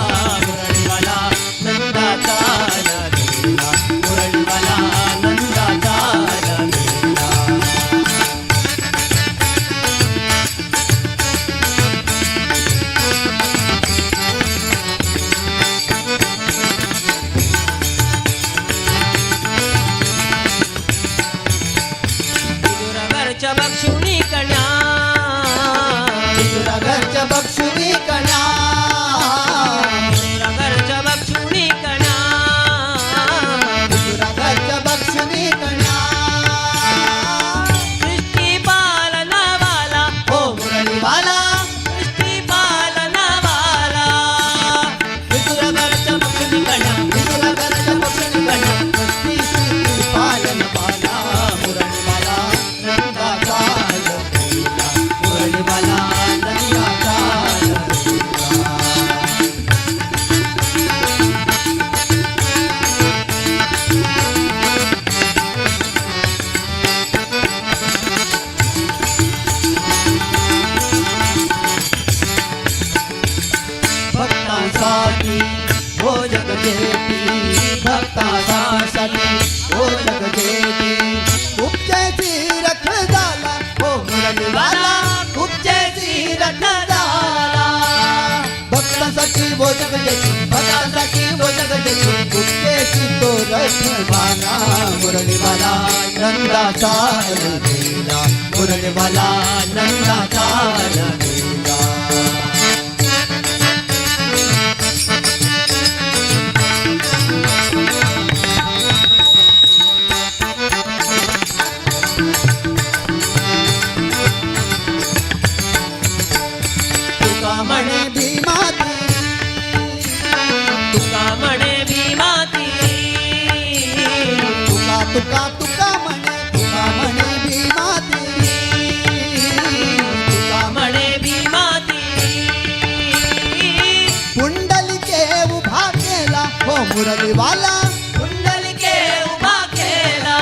मुरळीवाला नंदाचा मुरळीवाला नंदाचा घरच्या बक्षुनी कण्या तुझ्या घरच्या बक्षुनी कण्या घरच्या बक्षुनी कण्या तुझ्या घरच्या बक्षुनी कण्या सृष्टी पालनावाला हो मुरळीवाला सृष्टी पालनावाला तुझ्या घरच्या बक्षुनी कण्या तुझ्या घरच्या बक्षुनी कण्या सृष्टी स्थिती पालन पाला मुरळीवाला नंदाचा मुरळीवाला नंदाचा भक्तांसाठी हो जगजेती भक्तांसाठी हो जगजेती उपजेची रख झाला हो मुरळीवाला उपजेची रख झाला भक्तांसाठी हो जगजेती भक्तांसाठी हो जगजेती उपजेची तो रख झाला मुरळीवाला नंदाचा मुरलीवाला नंदाचा ललीला. तुका म्हणे भीमाती, तुका म्हणे भीमाती, तुका तुका तुका म्हणे भीमाती, तुका म्हणे भीमाती. पुंडलिके उभा केला हो मुरलीवाला, कुंडलिके उभा केला.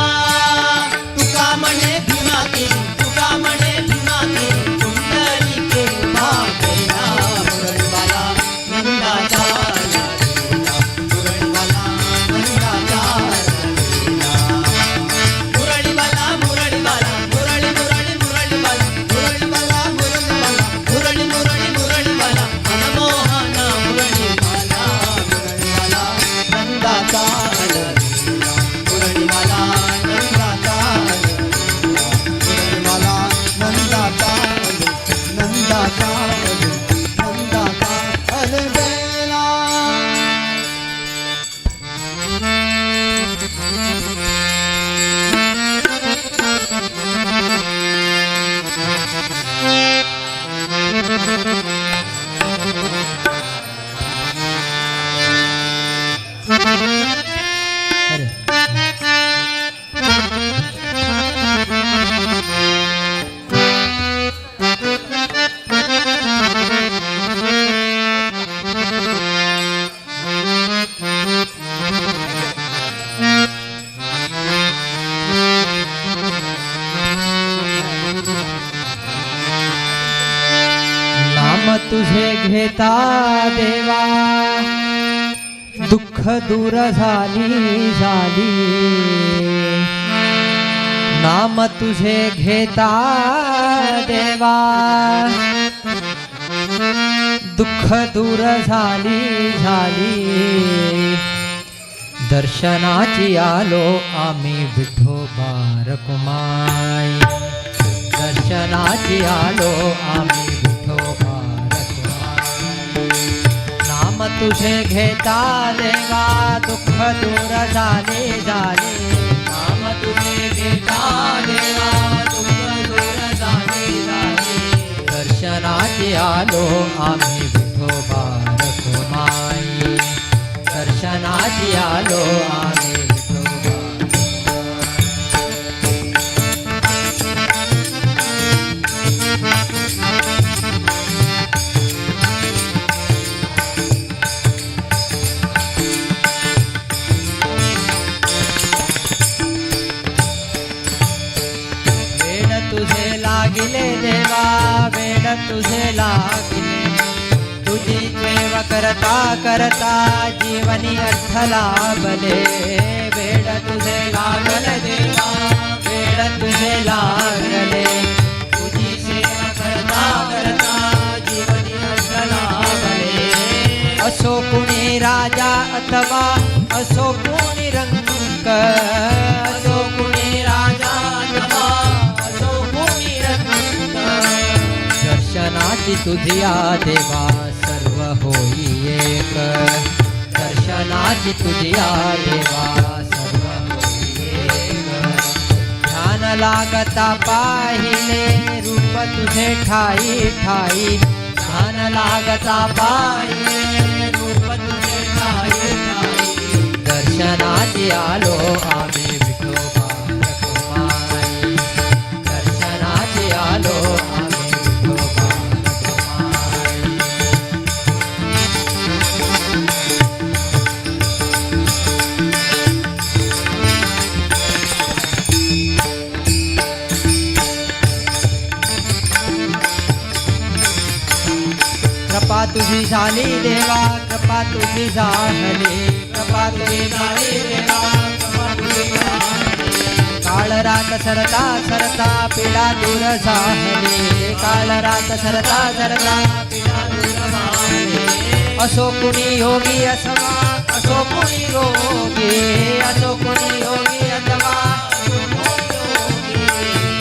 तुका म्हणे भीमाती, तुका म्हणे भीमाती. कुंडलिके उभा केला. मुरलीवाला नंदाचा ललीला. मुरलीवाला नंदाचा ललीला. मुरळीवाला, मुरळीवाला, मुरळी, मुरळी, मुरळीवाला. मुरलीवाला मुरलीवाला मुरळी, मुरळी, मुरळीवाला. मनमोहन मुरळीवाला. मुरलीवाला नंदाचा ललीला. मुरलीवाला नंदाचा ललीला. मुरलीवाला नंदाचा नंदाचा नंदाचा अलबेला. नाम तुझे घेता देवा दुःख दूर झाली झाली. नाम तुझे घेता देवा दुःख दूर झाली झाली. दर्शनाची आलो आम्ही विठोबा रखुमाई. दर्शनाची आलो आम्ही विठोबा रखुमाई. नाम तुझे घेता देवा दुःख दूर झाले झाले. नाम तुझे घेता देवा दुःख दूर झाले झाले. दर्शनाची आलो आम्ही विठोबा रखुमाई. दर्शनाची आलो आम्ही विठोबा. वेड तुझे लागिले देवा वेड तुझे लागिले. तुझी सेवा करता करता जीवनी अर्थ लाभले. वेड तुझे लागले देवा वेड तुझे लागले. तुझी सेवा करता करता जीवनी अर्थ लाभले. असो कुणी राजा अथवा असो कुणी रंक. असो कुणी राजा अथवा असो कुणी रंक. दर्शनाची तुझिया देवा सर्व होई एक. दर्शनाची तुझिया देवा सर्व होई एक. ध्यान लागता पाहिले रूप तुझे ठाई ठाई. ध्यान लागता पाहिले रूप तुझे ठाई ठाई. दर्शनाची आलो आम्ही विठोबा रखुमाई. दर्शनाची आलो आम्ही विठोबा रखुमाई. कृपा तुझी झाली देवा कृपा तुझी झाली. कृपा तुझी झाली देवा कृपा तुझी झाली. काळ रात सरता सरता पीडा दूर झाली. काळ रात सरता सरता पीडा दूर झाली. असो कुणी योगी असवा असो कुणी रोगी. असो कुणी योगी अथवा असो कुणी रोगी.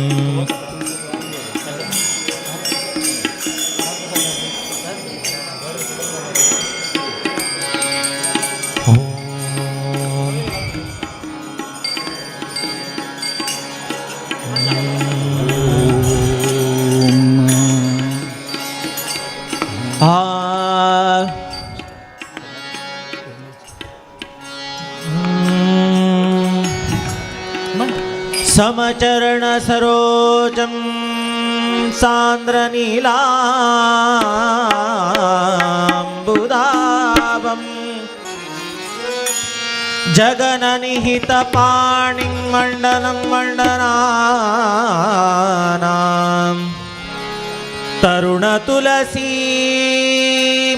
समचरण सरोजं सान्द्रनीलाम्बुदाभं जगननिहितपाणिं मण्डनं मण्डनानां तरुणतुलसी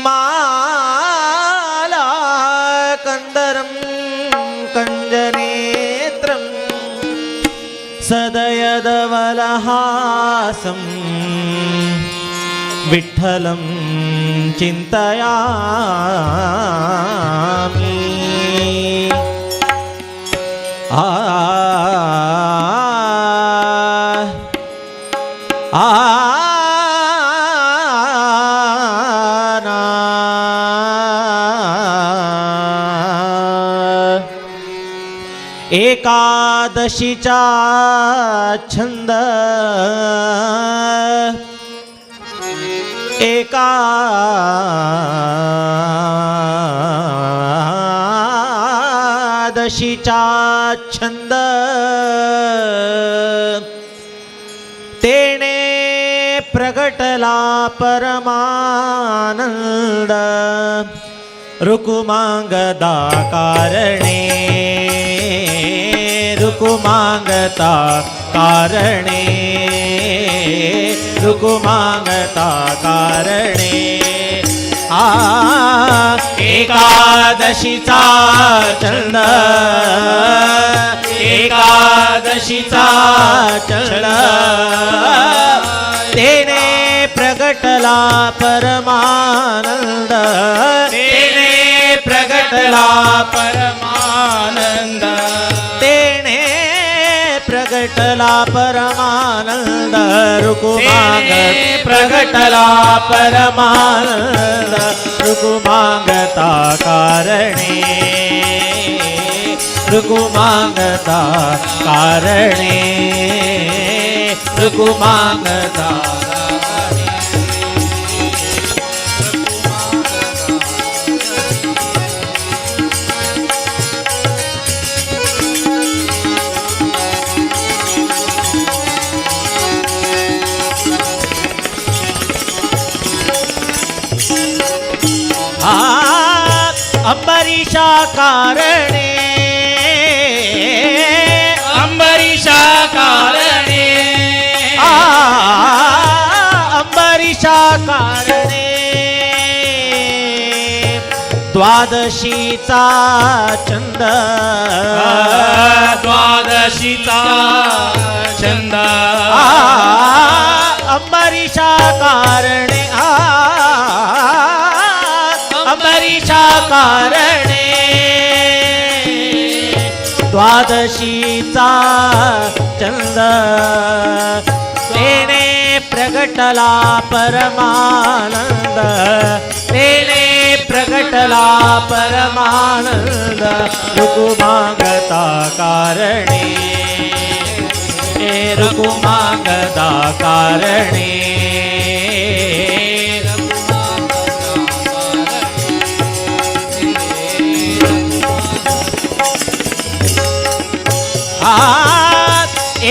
माला कन्दरं कञ्जनेत्रं सदयदवलहासं विठ्ठलं चिन्तयामि। एकादशीचा छंद एकादशीचा छंद तेने प्रगटला परमानंद रुकुमांगदा कारणे रुकुमांगता कारणे रुकुमांगता कारणे एकादशीचा चंद एकादशीचा चंद तेने प्रगटला परमानंद तेने प्रगटला परमानंद तेने प्रगटला परमानंद रुकुमांग प्रगटला परमानंद रुकुमांगता कारणे रुकुमांगता कारणे रुकुमांगता अंबरीशा कारणे अंबरीशा कारणे अंबरीशा कारणे द्वादशीचा चंद द्वादशीचा छंद अंबरीशा कारणे अंबरीशा कारणे द्वादशीचा चंद तेने प्रगटला परमानंद तेने प्रगटला परमानंद रुकुमांगता कारणे रुकुमांगता कारणे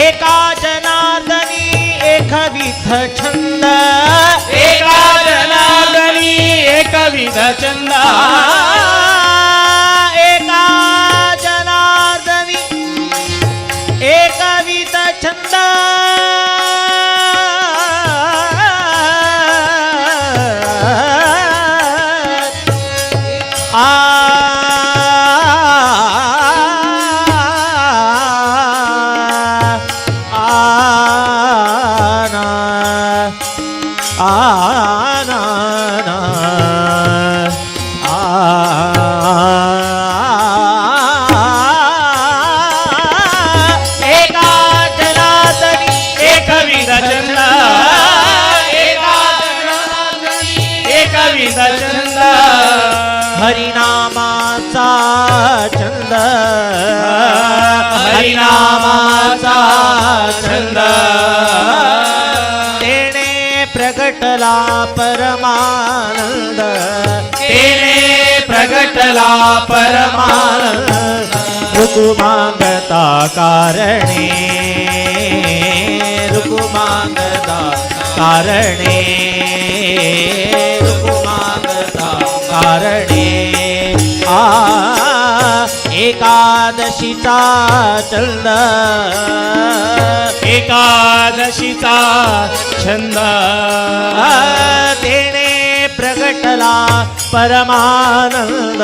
एका जनार्दनी एकविध छंद एका जनार्दनी एकविध छंद एका जनार्दनी एकविध छंद हरिनामा हरिनामाचा छंद हरिनामाचा छंद तेने प्रगटला परमानंद तेने प्रगटला परमानंद रुकुमांगता कारणे रुकुमांगता कारणे रुकुमांगता कारणे एकादशीचा छंद एकादशीचा छंद तेने प्रगटला परमानंद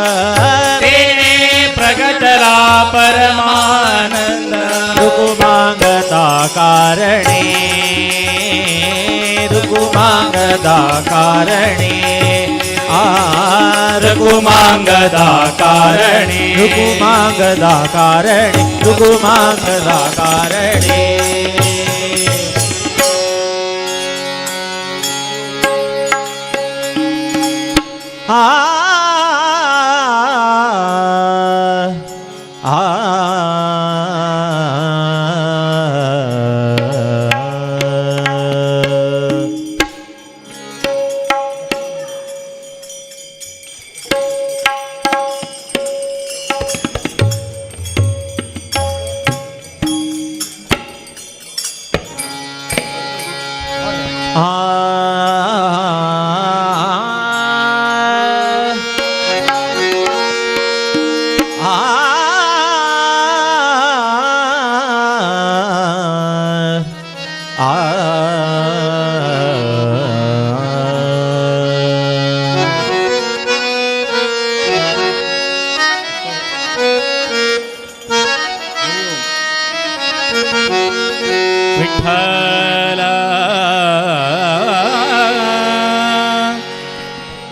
तेने प्रगटला परमानंद रुकुमांगता कारणे रुकुमांगता कारणे रुकुमांगदा कारणे रुकुमांगदा कारणे रुकुमांगदा कारणे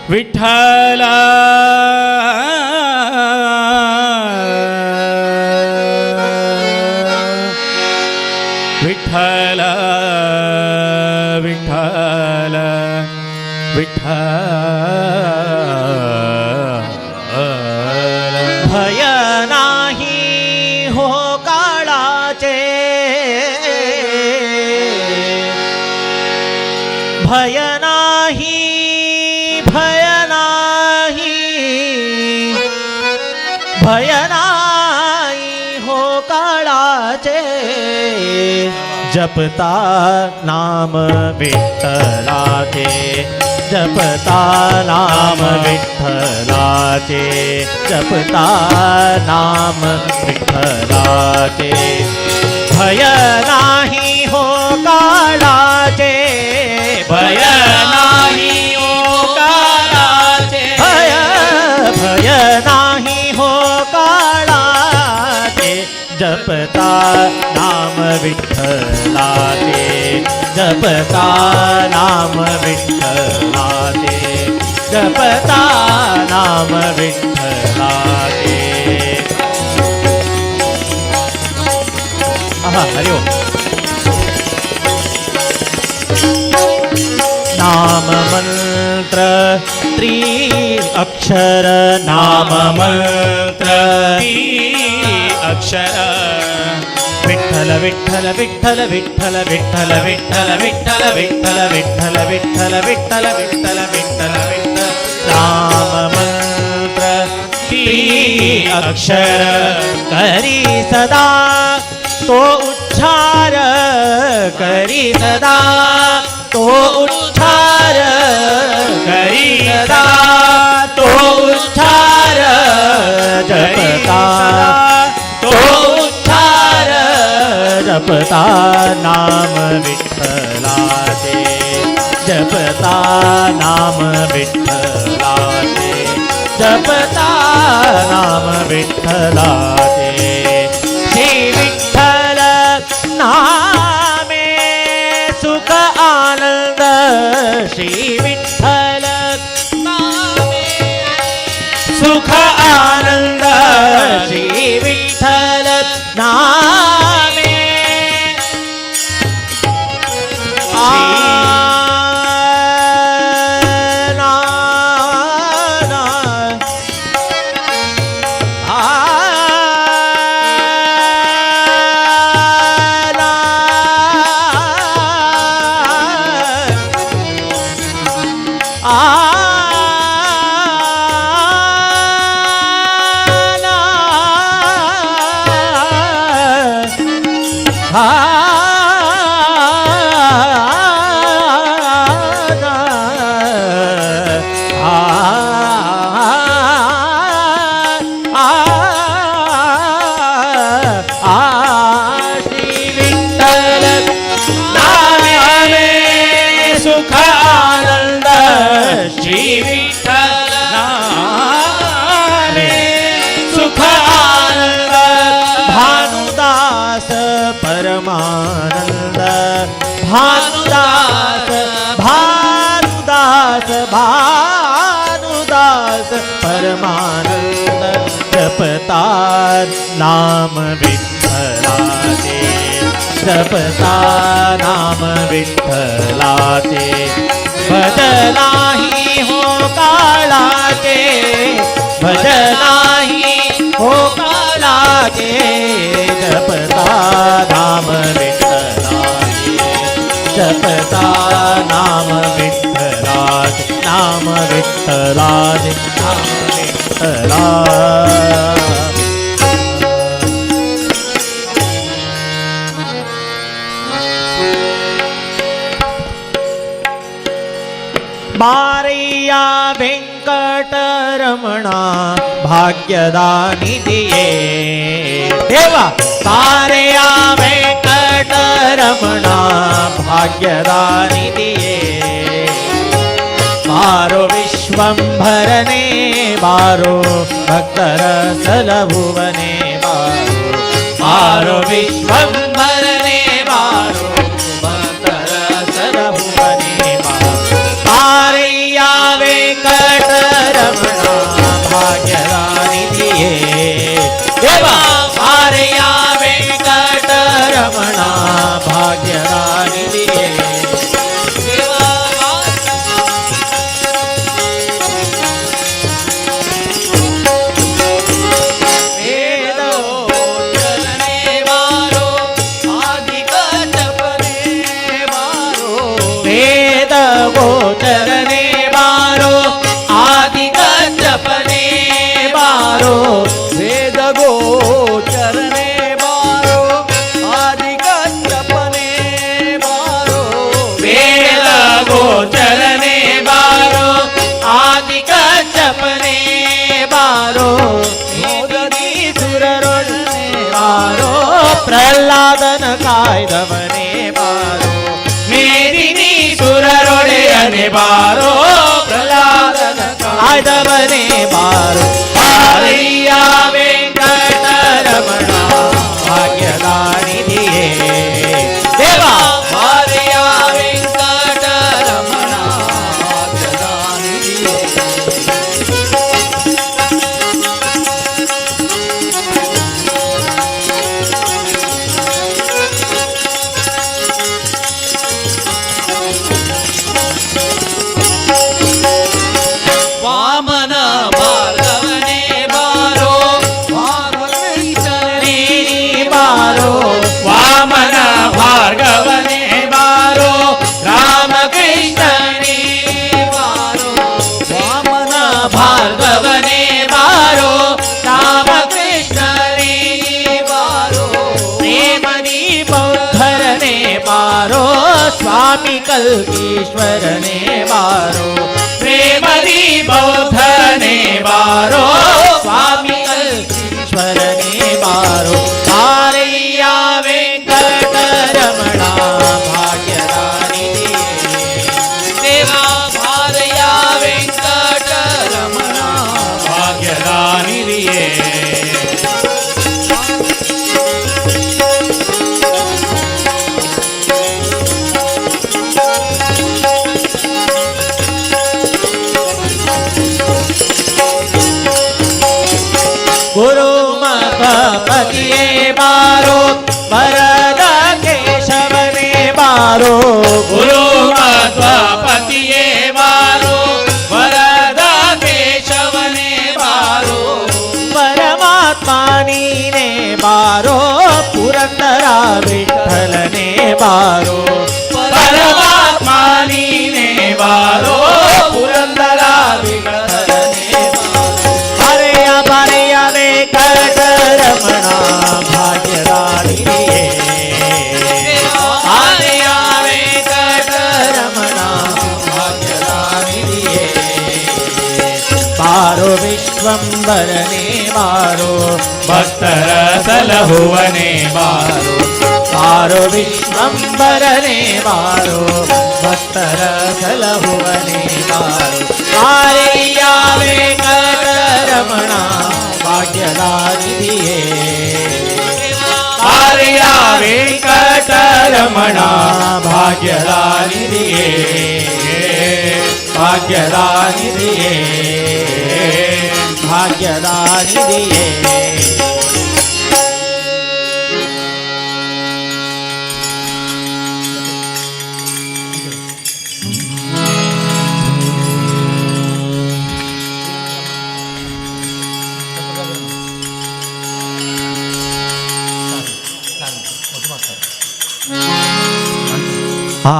विठ्ठल विठ्ठल विठ्ठल विठ्ठल भय नाही हो काळाचे भय नाही भय नाही भय नाही हो काळाचे जपता नाम विठ्ठलाचे जपता नाम विठ्ठलाचे जपता नाम विठ्ठलाचे भय नाही हो काळाचे भय नाही ओ काळाचे भय भय नाही हो काळाचे जपता नाम विठ्ठलाचे जपता नाम विठ्ठलाचे जपता नाम विठ्ठलाचे हरि ओम नाम मंत्र त्रि अक्षर नाम मंत्र अक्षर विठ्ठल विठ्ठल विठ्ठल विठ्ठल विठ्ठल विठ्ठल विठ्ठल विठ्ठल विठ्ठल विठ्ठल विठ्ठल विठ्ठल विठ्ठल विठ्ठल नाम मंत्र त्रि अक्षर करी सदा तो उच्चार करी सदा तो उच्चार करी सदा तो उच्चार जपता तो उच्चार जपता नाम विठ्ठलाचे जपता नाम विठ्ठलाचे जपता नाम विठ्ठलाचे श्री विठ्ठल नामे सुख आनंद श्री विठ्ठल नामे सुख आनंद श्री विठ्ठल नामे भानुदास भानुदास भानुदास परमानंद जपता नाम विठ्ठलाचे जपता नाम विठ्ठलाचे भजनाही हो काळाचे भजनाही हो काळाचे जपता नाम विठ्ठलाचे जपता नाम विठ्ठलाचे नाम विठ्ठलाचे नाम विठ्ठलाचे बारैया वेंकटरमणा भाग्यदानी दिये देवा बारैया वेंकटरमणा भाग्यदानी दिये बारो विश्वंभरने बारो भक्तरसल भुवने बारो विश्वंभरने बारो भक्तरसल भुवने बारैया वेंकटरमणा भाग्यदानी दिये देवा बारैया वेंकटरमणा भाग्यदानी दिये गोचरने बारो आदि जपने बारो वेद गोचरने बारो आदि जपने बारो वेद गोचरने बारो आदि जपने बारो मोदनी सुररोडने बारो प्रह्लादन कायदवने बारो मेदिनी सुररोडे अने बारो प्रह्लादन कायदवने बारो बारैया वेंकटरमणा भाग्यदानी दिये देवा बारैया वेंकटरमणा भाग्यदानी दिये वामन भार्गवने बारो वामकृष्णने बारो वामन भार्गवने बारो रामकृष्णने बारो वामन भार्गवने बारो रामकृष्णने बारो प्रेमनी बौद्धरने बारो स्वामी कल्कीश्वरने बारो प्रेमनी बौद्धने बारो स्वामी कल्कीश्वरने बारो बारैया वेंकटरमणा भाग्यदानी देवा बारैया वेंकटरमणा भाग्यदानी दिये गुरुमखपतिये बारो वरद केशवने बारो गुरुमखपतिये बारो वरद केशवने बारो परमात्मानी ने बारो पुरंदरा विठ्ठलने बारो परमात्मानी ने बारो पुरंदरा विठ्ठलने बारैया बारैया वेंकटरमणा भाग्यदानी दिये बारैया वेंकटरमणा भाग्यदानी दिये बारो विश्वंभरने बारो भक्तरसल भुवने बारो बारो विश्वंभरने बारो भक्तरसल भुवने बारो बारैया वेंकटरमणा भाग्यदानी दिये ಒಡೆಯ ವೆಂಕಟರಮಣ ಭಾಗ್ಯದಾನಿಧಿಯೇ ಭಾಗ್ಯದಾನಿಧಿಯೇ ಭಾಗ್ಯದಾನಿಧಿಯೇ ಆ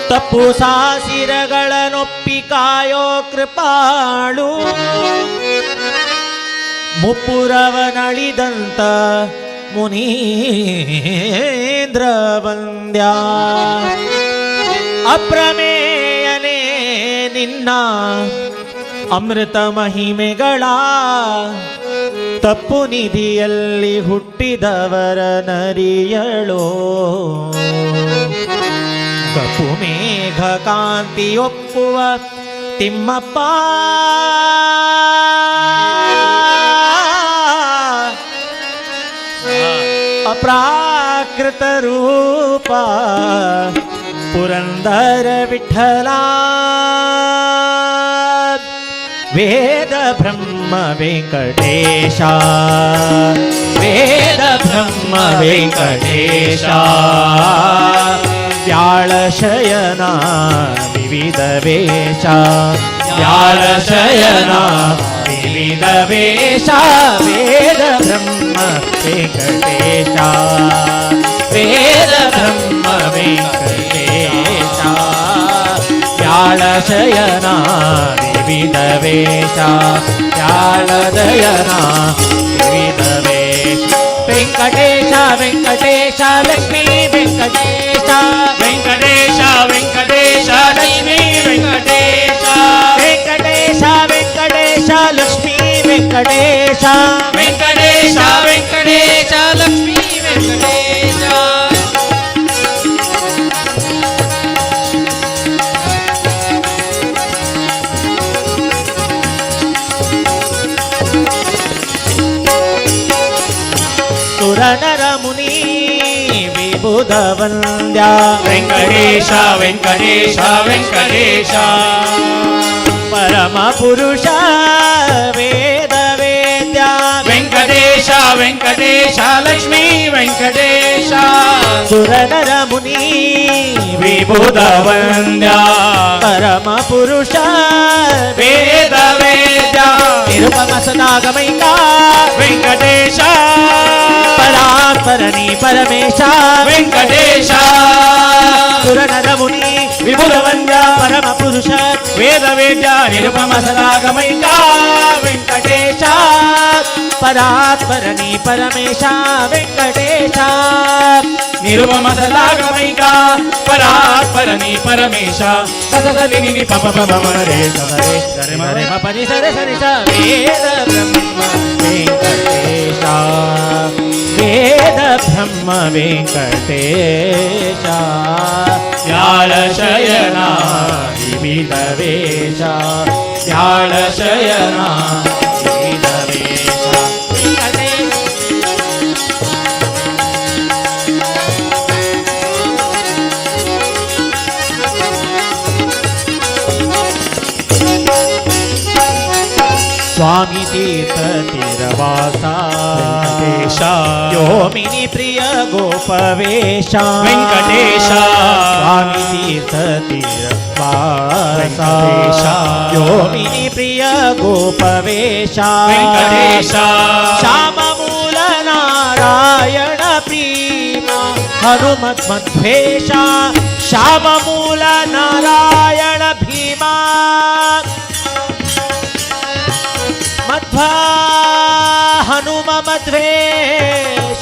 ತಪ್ಪು ಸಾಸಿರಗಳನೊಪ್ಪಿ ಕಾಯೋ ಕೃಪಾಳು ಮುಪ್ಪುರವನಳಿದಂತ ಮುನೀಂದ್ರ ವಂದ್ಯ ಅಪ್ರಮೇಯನೇ ನಿನ್ನ ಅಮೃತ ಮಹಿಮೆಗಳ ತಪ್ಪು ನಿಧಿಯಲ್ಲಿ ಹುಟ್ಟಿದವರ ನರಿಯಳೋ ಕಪ್ಪು ಮೇಘ ಕಾಂತಿ ಒಪ್ಪುವ ತಿಮ್ಮಪ್ಪ ಅಪ್ರಾಕೃತ ರೂಪ ಪುರಂದರ ವಿಠಲ ವೇದ ಬ್ರಹ್ಮ ವೆಂಕಟೇಶ ವೇದ ಬ್ರಹ್ಮ ವೆಂಕಟೇಶ ವ್ಯಾಳಶಯನ ವಿವಿಧ ವೇಷ ವ್ಯಾಳಶಯನ ವಿವಿಧ ವೇಷ ವೇದ ಬ್ರಹ್ಮ ವೆಂಕಟೇಶ ವೇದ ಬ್ರಹ್ಮ ವೆಂಕಟೇಶ ವ್ಯಾಳಶಯನ ವಿವಿಧ ವೇಷ ವ್ಯಾಳದಯನ ವಿವಿಧ ವೇಷ ವೆಂಕಟೇಶ ವೆಂಕಟೇಶ ಲಕ್ಷ್ಮೀ ವೆಂಕಟೇಶ ವೆಂಕಟೇಶ ವೆಂಕಟೇಶ ಲಕ್ಷ್ಮೀ ವೆಂಕಟೇಶ ವೆಂಕಟೇಶ ವೆಂಕಟೇಶ ಲಕ್ಷ್ಮೀ ವೆಂಕಟೇಶ ವೆಂಕಟೇಶ ವೆಂಕಟೇಶ ಲಕ್ಷ್ಮೀ ವೆಂಕಟೇಶ ಸುರನರ ಮುನಿ ವಿಬುಧ ವಂದ್ಯ ವೆಂಕಟೇಶ ವೆಂಕಟೇಶ ವೆಂಕಟೇಶ ಪರಮ ಪುರುಷ ವೇದ ವೇದ್ಯ ವೆಂಕಟೇಶ ವೆಂಕಟೇಶ ಲಕ್ಷ್ಮೀ ವೆಂಕಟೇಶ ಸುರನರ ಮುನಿ ವಿಭುಧ ವಂದ್ಯ ಪರಮ ಪುರುಷ ವೇದ ವೇದ್ಯ ನಿರುಪಮ ಸದಾಗಮೈಕ ವೆಂಕಟೇಶ ಪರಾತ್ಪರಣಿ ಪರಮೇಶ ವೆಂಕಟೇಶ ಸುರನರ ಮುನಿ ವಿಭುಧ ವಂದ್ಯ ಪರಮ ಪುರುಷ ವೇದ ವೇದ್ಯ ನಿರುಪಮ ಸದಾಗಮೈಕ ವೆಂಕಟೇಶ ಪರಾತ್ಪರಣಿ ಪರಮೇಶ ವೆಂಕಟೇಶ ನಿರುಪಮ ಸದಾಗಮೈಕ ಪರಾತ್ಪರನಿ ಪರಮೇಶ ಸಸಸಲಿ ನಿನಿ ಪಪ ಪಪ ಮರೆ ಸಸರೆ ಸರೆ ಮರೆ ಮ ಪರಿ ಸರೆ ಸರಿ ಸ ವೇದ ಬ್ರಹ್ಮ ವೆಂಕಟೇಶ ವೇದ ಬ್ರಹ್ಮ ವೆಂಕಟೇಶ ವ್ಯಾಳಶಯನ ವಿವಿಧ ವೇಷ ವ್ಯಾಳಶಯನ ವಿವಿಧ ವೇಷ ಸ್ವಾಮಿ ತೀರ್ಥ ತಿರವಾಸ ವೆಂಕಟೇಶ ಯೋಮಿನಿ ಪ್ರಿಯ ಗೋಪವೇಶ ವೆಂಕಟೇಶ ಸ್ವಾಮಿ ತೀರ್ಥ ತಿರವಾಸ ವೆಂಕಟೇಶ ಯೋಮಿನಿ ಪ್ರಿಯ ಗೋಪವೇಶ ವೆಂಕಟೇಶ ಶ್ಯಾಮ ಮೂಲ ನಾರಾಯಣ ಪ್ರೀಮ ಹನುಮತ್ ಮಧ್ವೇಶ ಶ್ಯಾಮ ಮೂಲ ನಾರಾಯಣ ಭೀಮ ಮಧ್ವ ಹನುಮ ಮಧ್ವೇಶ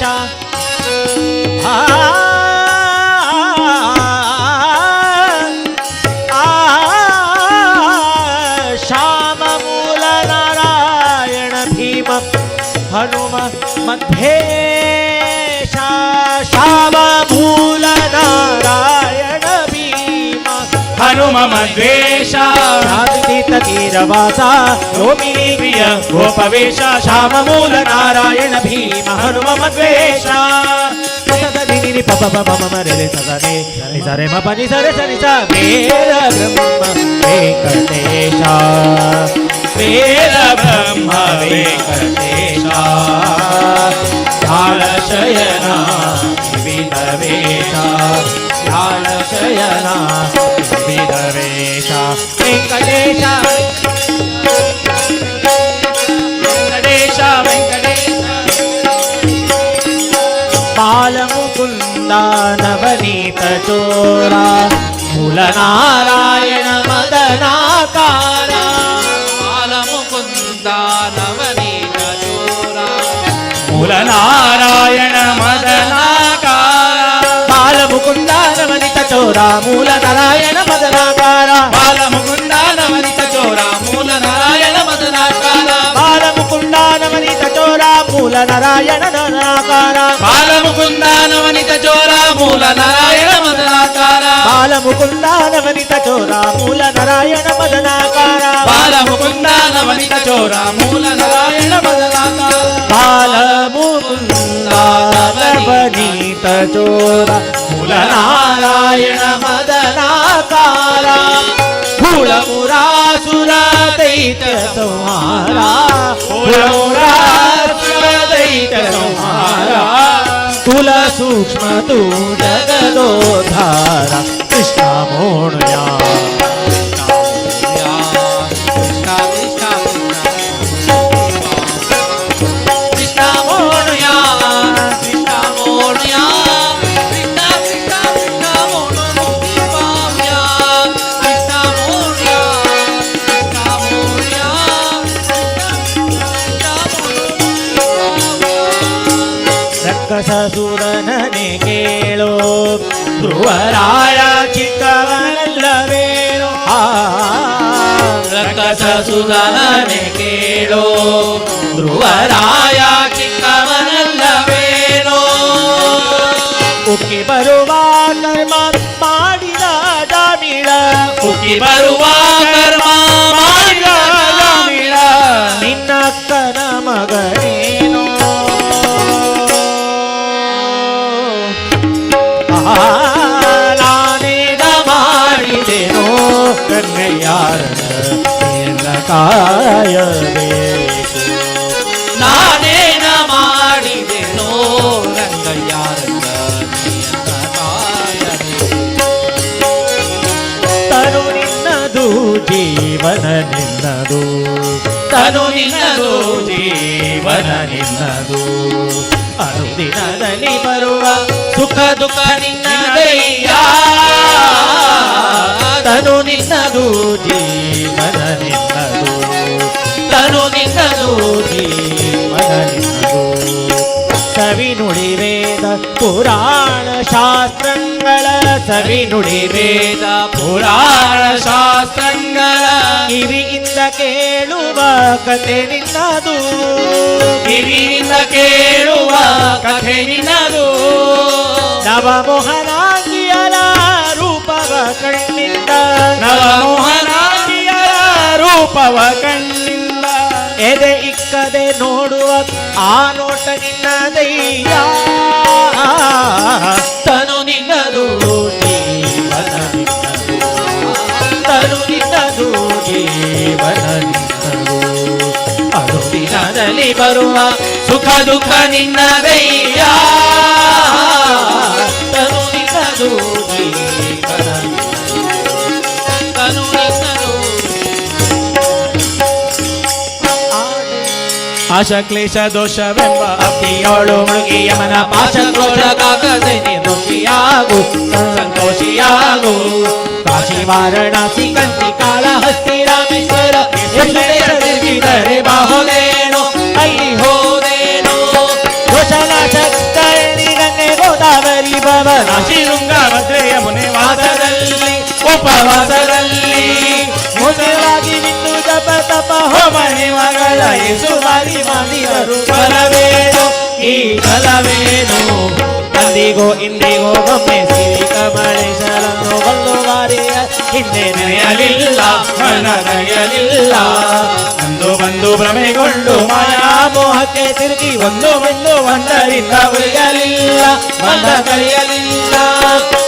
ಶ್ಯಾಮ ಮೂಲ ನಾರಾಯಣ ಭೀಮ ಹನುಮ ಮಧ್ವೇಶ ಶ್ಯಾಮ ಮೂಲ ನಾರಾಯಣ ಭೀಮ ಹನುಮ ಮದ್ವೇಷ ರಾಧಿತ ತೀರವಾಸ ಗೋಮಿನಿ ಪ್ರಿಯ ಗೋಪವೇಶ ಶ್ಯಾಮ ಮೂಲ ನಾರಾಯಣ ಭೀಮ ಹನುಮ ಮಧ್ವೇಶ ಸದನಿ ಪಪ ಪಮ ಮರೆ ಸದನೆ ಸರೆ ಮ ಪನಿ ಸರೆ ಸರಿ ಸ ವೇದ ಬ್ರಹ್ಮ ವೆಂಕಟೇಶ ವೇದ ಬ್ರಹ್ಮ ವೆಂಕಟೇಶ ಧ್ಯಾನ ಶಯನ ವಿವಿಧ ವೇಷ ಧ್ಯಾನ ಶಯನ ವಿವಿಧ ವೇಷ ವೆಂಕಟೇಶ ವೆಂಕಟೇಶ ವೆಂಕಟೇಶ ಬಾಲಮುಕುಂದ ನವನೀತ ಚೋರ ಮೂಲ ನಾರಾಯಣ ಮದನಾಕಾರ ಬಾಲಮುಕುಂದ ನವನೀತ ಚೋರ ಮೂಲ ನಾರಾಯಣ ಮದನಾಕಾರ ಬಾಲಮುಕುಂದ ನವನಿತ ಚೋರ ಮೂಲ ನಾರಾಯಣ ಮದನಾಕಾರ ಬಾಲಮುಕುಂದ ನವನೀತ ಚೋರ ಮೂಲ ನಾರಾಯಣ ಮದನಾಕಾರ ಬಾಲಮುಕುಂದ ನವನಿತ ಚೋರ ಮೂಲ ನಾರಾಯಣ ಮದನಾಕಾರ ಬಾಲಮುಕುಂದ ನವನೀತ ಚೋರ ಮೂಲ ನಾರಾಯಣ ಮದನಾಕಾರ ಬಾಲಮುಕುಂದ ನವನಿತ ಚೋರ ಮೂಲ ನಾರಾಯಣ ಮದನಾಕಾರ ಬಾಲಮುಕುಂದ ನವನೀತ ಚೋರ ಮೂಲ ನಾರಾಯಣ ಮದನಾಕಾರ ಬಾಲಮುಕುಂದ ನವನೀತ ಚೋರ ಮೂಲ ನಾರಾಯಣ ಮದನಾಕಾರ ಭೂಳಮುರಾಸುರ ದೈತ್ಯ ಸಂಹಾರ ಭೂಳಮುರಾಸುರ ದೈತ್ಯ ಸಂಹಾರ ಸ್ಥೂಲ ಸೂಕ್ಷ್ಮ ತು ಜಗದೋದ್ಧಾರ ಕೃಷ್ಣ ಮೋಣಯ ಕೃಷ್ಣ ಮೋಣಯ ಕೃಷ್ಣ ಮೋಣಯ ಕೃಷ್ಣ ಕೃಷ್ಣ ಕೃಷ್ಣ ಮೋಣ ಮುಕ್ತಿ ಪಾಮ್ಯ ಕೃಷ್ಣ ಮೋಣಯ ಕೃಷ್ಣ ಮೋಣಯ ರಕ್ಕಸಸುರನನೆ ಕೇಳೋ ಧ್ರುವರಾಯ ಚಿಕ್ಕವನಲ್ಲವೇನೋ ರಕ್ಕಸಸುರನನೆ ಕೇಳೋ ಧ್ರುವರಾಯ ಚಿಕ್ಕವನಲ್ಲವೇನೋ ಉಕ್ಕಿ ಬರುವ ಕರ್ಮ ಮಾಡಿದ ಜಾಮಿಳ ಉಕ್ಕಿ ಬರುವ ಕರ್ಮ ಮಾಡಿದ ಜಾಮಿಳ ನಿನ್ನಕ್ಕನ ಮಗನೇನೋ ನಾನೇನ ಮಾಡಿದೆನೋ ಕನ್ನಯ್ಯಾರನ ಕಾಯಬೇಕು ನಾನೇನ ಮಾಡಿದೆನೋ ರಂಗಯ್ಯಾರಂಗ ತನು ನಿನ್ನದು ಜೀವನ ನಿನ್ನದು ತನು ನಿನ್ನದು ಜೀವನ ನಿನ್ನದು ಅನುದಿನದಲ್ಲಿ ಬರುವ ಸುಖ ದುಃಖ ನಿನ್ನದಯ್ಯ ತನು ನಿನ್ನದು ಜೀವನ ನಿನ್ನದು ತನು ನಿನ್ನದು ಜೀವನ ನಿನ್ನದು ಸವಿ ನುಡಿ ವೇದ ಪುರಾಣ ಶಾಸ್ತ್ರಗಳ ಸವಿ ನುಡಿ ವೇದ ಪುರಾಣ ಶಾಸ್ತ್ರಗಳ ಕಿವಿಯಿಂದ ಕೇಳುವ ಕತೆ ನಿನ್ನದು ಕಿವಿಯಿಂದ ಕೇಳುವ ಕಥೆ ನಿನ್ನದು ನವಮೋಹನಾಂಗಿಯರ ರೂಪವ ಕಣ್ಣಿಂದ ನವಮೋಹನಾಂಗಿಯರ ರೂಪವ ಕಣ್ಣಿಂದ ಎದೆ ಇಕ್ಕದೆ ನೋಡುವ ಆ ನೋಟ ನಿನ್ನದಯ್ಯ ತನು ನಿನ್ನದು ಜೀವನ ನಿನ್ನದು ತನು ನಿನ್ನದು ಜೀವನ ನಿನ್ನದು ಅನುದಿನದಲ್ಲಿ ಬರುವ ಸುಖ ದುಃಖ ನಿನ್ನದಯ್ಯ ತನು ನಿನ್ನದು ಜೀವನ ನಿನ್ನದು ತನು ನಿನ್ನದು ಆಶ ಕ್ಲೇಶ ದೋಷವೆಂಬ ಅಪ್ಪಿಯೋಳು ಮುಳುಗಿ ಯಮನ ಪಾಶ ಕ್ರೋಧ ಕಾಕದೆ ನಿರ್ದೋಷಿಯಾಗು ಸಂತೋಷಿಯಾಗು ಕಾಶಿ ವಾರಣಾಸಿ ಕಂಚಿ ಕಾಳಹಸ್ತಿ ರಾಮೇಶ್ವರ ತಿರುಗಿದರೆ ಬಾಹುದೇನೋ ಅಲ್ಲಿ ಹೋದೇನೋ ದೋಷನಾಶ ಕರ್ಣಿ ಗಂಗೆ ಗೋದಾವರಿ ಕಾಶಿಶೃಂಗ ಭದ್ರೆಯ ಮುನೆ ವಾಸದಲ್ಲಿ ಉಪವಾಸದಲ್ಲಿ ಮುಗಿಲಾಗಿ ಬಿಟ್ಟು ಜಪ ತಪ ಹೋಮನೆ ಮಗಳ ಯೇಸು ಬಾರಿ ಮಾಡಿದರು ಫಲವೇನು ಈ ಫಲವೇನು ಅಂದಿಗೋ ಇಂದಿಗೋ ಒಮ್ಮೆ ಸಿರಿ ಕಮಲೇಶರನ್ನು ಬಲ್ಲು ಬಾರಿಯ ಹಿಂದೆ ನೆನೆಯಲಿಲ್ಲ ಮನ ನಡೆಯಲಿಲ್ಲ ಬಂದು ಭ್ರಮೆಗೊಂಡು ಮಾಯಾ ಮೋಹಕ್ಕೆ ತಿರುಗಿ ಒಂದು ಒಂದರಿಂದ ಉಳಿಯಲಿಲ್ಲ ಬಂದ ಕಳಿಯಲಿಲ್ಲ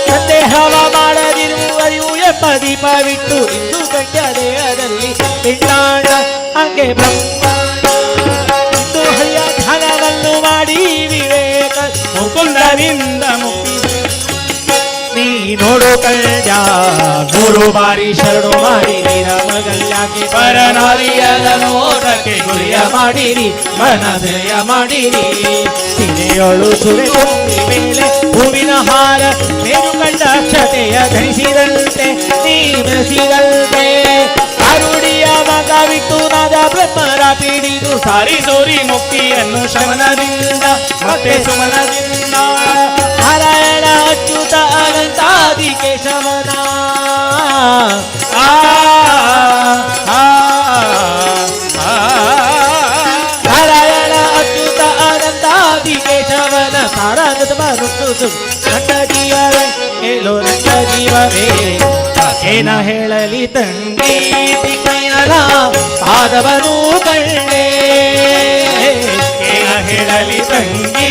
ಸಂದೇಹವ ಮಾಡದಿರುವರಿಯು ಎಂಬ ದೀಪವಿಟ್ಟು ಇಂದು ಗಂಡ ದೇಹದಲ್ಲಿ ಪಿಂಡಾಂಡ ಹಂಗೆ ಬ್ರಹ್ಮಾಂಡ ಇಂದು ಹರಿಯ ಧ್ಯಾನವನ್ನು ಮಾಡಿ ವಿವೇಕ ಮುಕುಂದರಿಂದ ಮುಕ್ತಿ ನೀ ನೋಡು ಕಳ್ಳ 3 ಬಾರಿ ಶರಣು ಮಾಡಿರಿ ರಾಮಗಲ್ಯಾಕೆ ಪರನಾರಿಯದ ನೋಟಕ್ಕೆ ಗುರಿಯ ಮಾಡಿರಿ ಮನದಯ ಮಾಡಿರಿ ಸಿನೆಯೊಳು ಸುರೆ ತುಂಬಿ ಮೇಲೆ ಹೂವಿನ ಹಾರ ಮೇರು ಕಂಡ ಅಕ್ಷತೆಯ ಧರಿಸಿದಂತೆ ನೀ ಬೆಳೆಸಿದಂತೆ ಅರುಡಿಯ ಮಗ ಬಿಟ್ಟು ನಾದ ಬ್ರಹ್ಮರ ಪೀಡಿದು ಸಾರಿ ಸೋರಿ ಮುಕ್ತಿಯನ್ನು ಶಮನದಿಂದ ಮತ್ತೆ ಸುಮನದಿಂದ ನಾರಾಯಣ ಅಚ್ಯುತ ಅನಂತಾದಿ ಕೇಶವನ ನಾರಾಯಣ ಅಚ್ಯುತ ಅನಂತಾದಿ ಕೇಶವನ ಸಾರಾಗತವನುಟ್ಟು ನನ್ನ ಜೀವವೇ ಹೇಳೋ ನನ್ನ ಜೀವವೇ ಏನ ಹೇಳಲಿ ತಂಗಿ ತಿಮ್ಮಯ್ಯನ ಪಾದವನು ಕಂಡೆ ಏನ ಹೇಳಲಿ ತಂಗಿ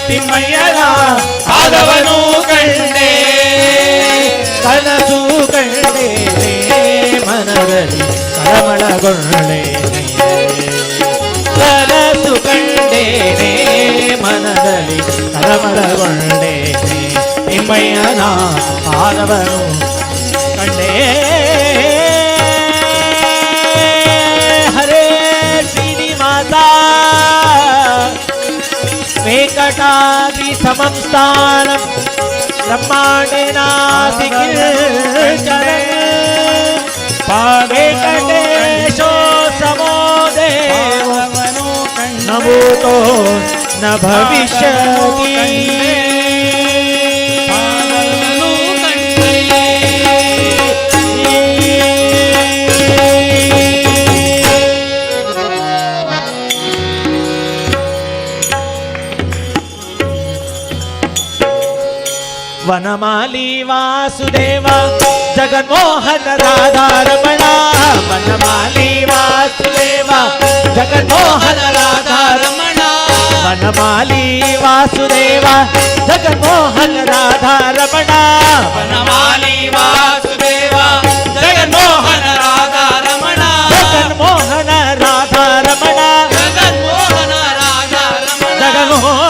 ತಿಮ್ಮಯ್ಯನ ಪಾದವನು ಕಂಡೆ ಕನಸು ಕಂಡೆ ಮನದಲ್ಲಿ ಕಳವಳಗೊಂಡೆ ಕನಸು ಕಂಡೇನೆ ಮನದಲ್ಲಿ ಕಳವಳಗೊಂಡೆ ತಿಮ್ಮಯ್ಯನ ಪಾದವನು ಕಂಡೆ ಹರೇ ಶ್ರೀನಿವಾಸ ವೆಂಕಟಾದ್ರಿ ಸಮಂ ಸ್ಥಾನಂ ಬ್ರಹ್ಮಾಂಡೇ ನಾಸ್ತಿ ಕಿಂಚನ ವೆಂಕಟೇಶೋ ಸಮೋ ದೇವೋ ನ ಭೂತೋ ನ ಭವಿಷ್ಯತಿ ವನಮಾಲಿ ವಾಸುದೇವ ಜಗನ್ಮೋಹನ ರಾಧಾರಮಣ ವನಮಾಲಿ ವಾಸುದೇವ ಜಗನ್ಮೋಹನ ರಾಧಾರಮಣ ವನಮಾಲಿ ವಾಸುದೇವ ಜಗನ್ಮೋಹನ ರಾಧಾರಮಣ ವನಮಾಲಿ ವಾಸುದೇವ ಜಗನ್ಮೋಹನ ರಾಧಾರಮಣ ಜಗನ್ಮೋಹನ ರಾಧಾರಮಣ ಜಗನ್ಮೋಹನ ರಾಧಾರಮಣ ಜಗನ್ಮೋಹನ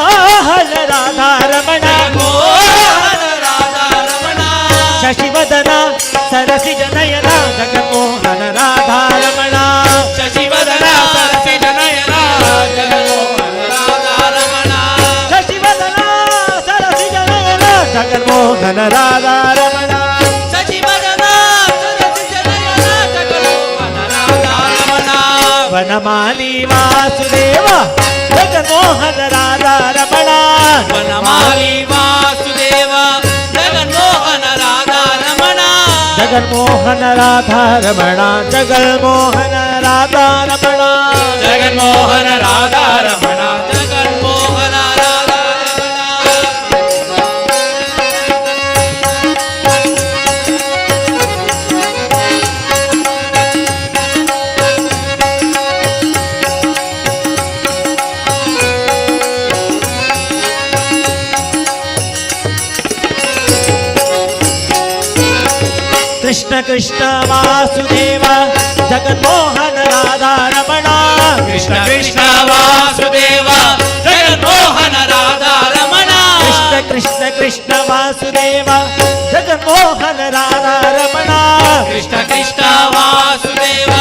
ರಾಧಾರಮಣ ಶಶಿವದನ ಸರಸಿ ಜನಯನ ಜಗನ್ಮೋಹನ ರಾಧಾರಮಣ ಶಶಿವದನ ಸರಸಿ ಜನಯನ ಜಗನ್ಮೋಹನ ರಾಧಾರಮಣ ಶಶಿವದನ ಸರಸಿ ಜನಯನ ಜಗನ್ಮೋಹನ ರಾಧಾರಮಣ ಶಶಿವದನ ಸರಸಿ ಜನಯನ ಜಗನ್ಮೋಹನ ರಾಧಾರಮಣ ವನಮಾಲಿ ವಾಸುದೇವ ಜಗನ್ಮೋಹನ ರಾಧಾರಮಣ ವನಮಾಲಿ ವಾಸುದೇವ ಜಗನ್ಮೋಹನ ರಾಧಾರಮಣ ಜಗನ್ಮೋಹನ ರಾಧಾರಮಣ ಜಗನ್ಮೋಹನ ರಾಧಾರಮಣ ಜಗನ್ಮೋಹನ ರಾಧಾರಮಣ ಜಗನ್ಮೋಹನ ರಾಧಾರಮಣ ಕೃಷ್ಣ ಕೃಷ್ಣ ವಾಸುದೇವ ಜಗನ್ಮೋಹನ ರಾಧಾರಮಣ ಕೃಷ್ಣ ಕೃಷ್ಣ ವಾಸುದೇವ ಜಗನ್ಮೋಹನ ರಾಧಾರಮಣ ಕೃಷ್ಣ ಕೃಷ್ಣ ಕೃಷ್ಣ ವಾಸುದೇವ ಜಗನ್ಮೋಹನ ರಾಧಾರಮಣ ಕೃಷ್ಣ ಕೃಷ್ಣ ವಾಸುದೇವ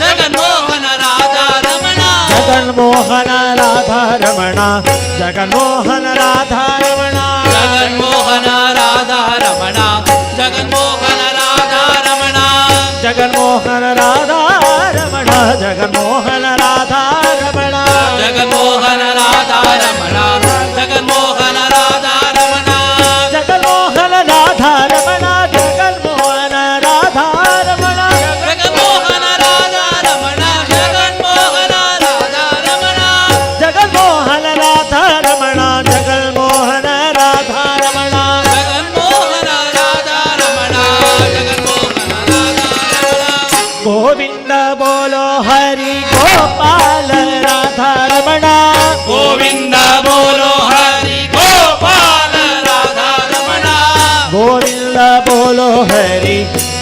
ಜಗನ್ಮೋಹನ ರಾಧಾರಮಣ ಜಗನ್ಮೋಹನ ರಾಧಾರಮಣ ಜಗನ್ಮೋಹನ ರಾಧಾರಮಣ ಜಗನ್ಮೋಹನ ರಾಧಾರಮಣ ಜಗನ್ಮೋಹನ ರಾಧಾರಮಣ ಜಗನ್ಮೋಹನ ರಾಧಾರಮಣ ಜಗನ್ಮೋಹನ ರಾಧಾರಮಣ ಜಗನ್ಮೋಹನ ರಾಧಾರಮಣ ಜಗನ್ಮೋಹನ ರಾಧಾರಮಣ ಜಗನ್ಮೋಹನ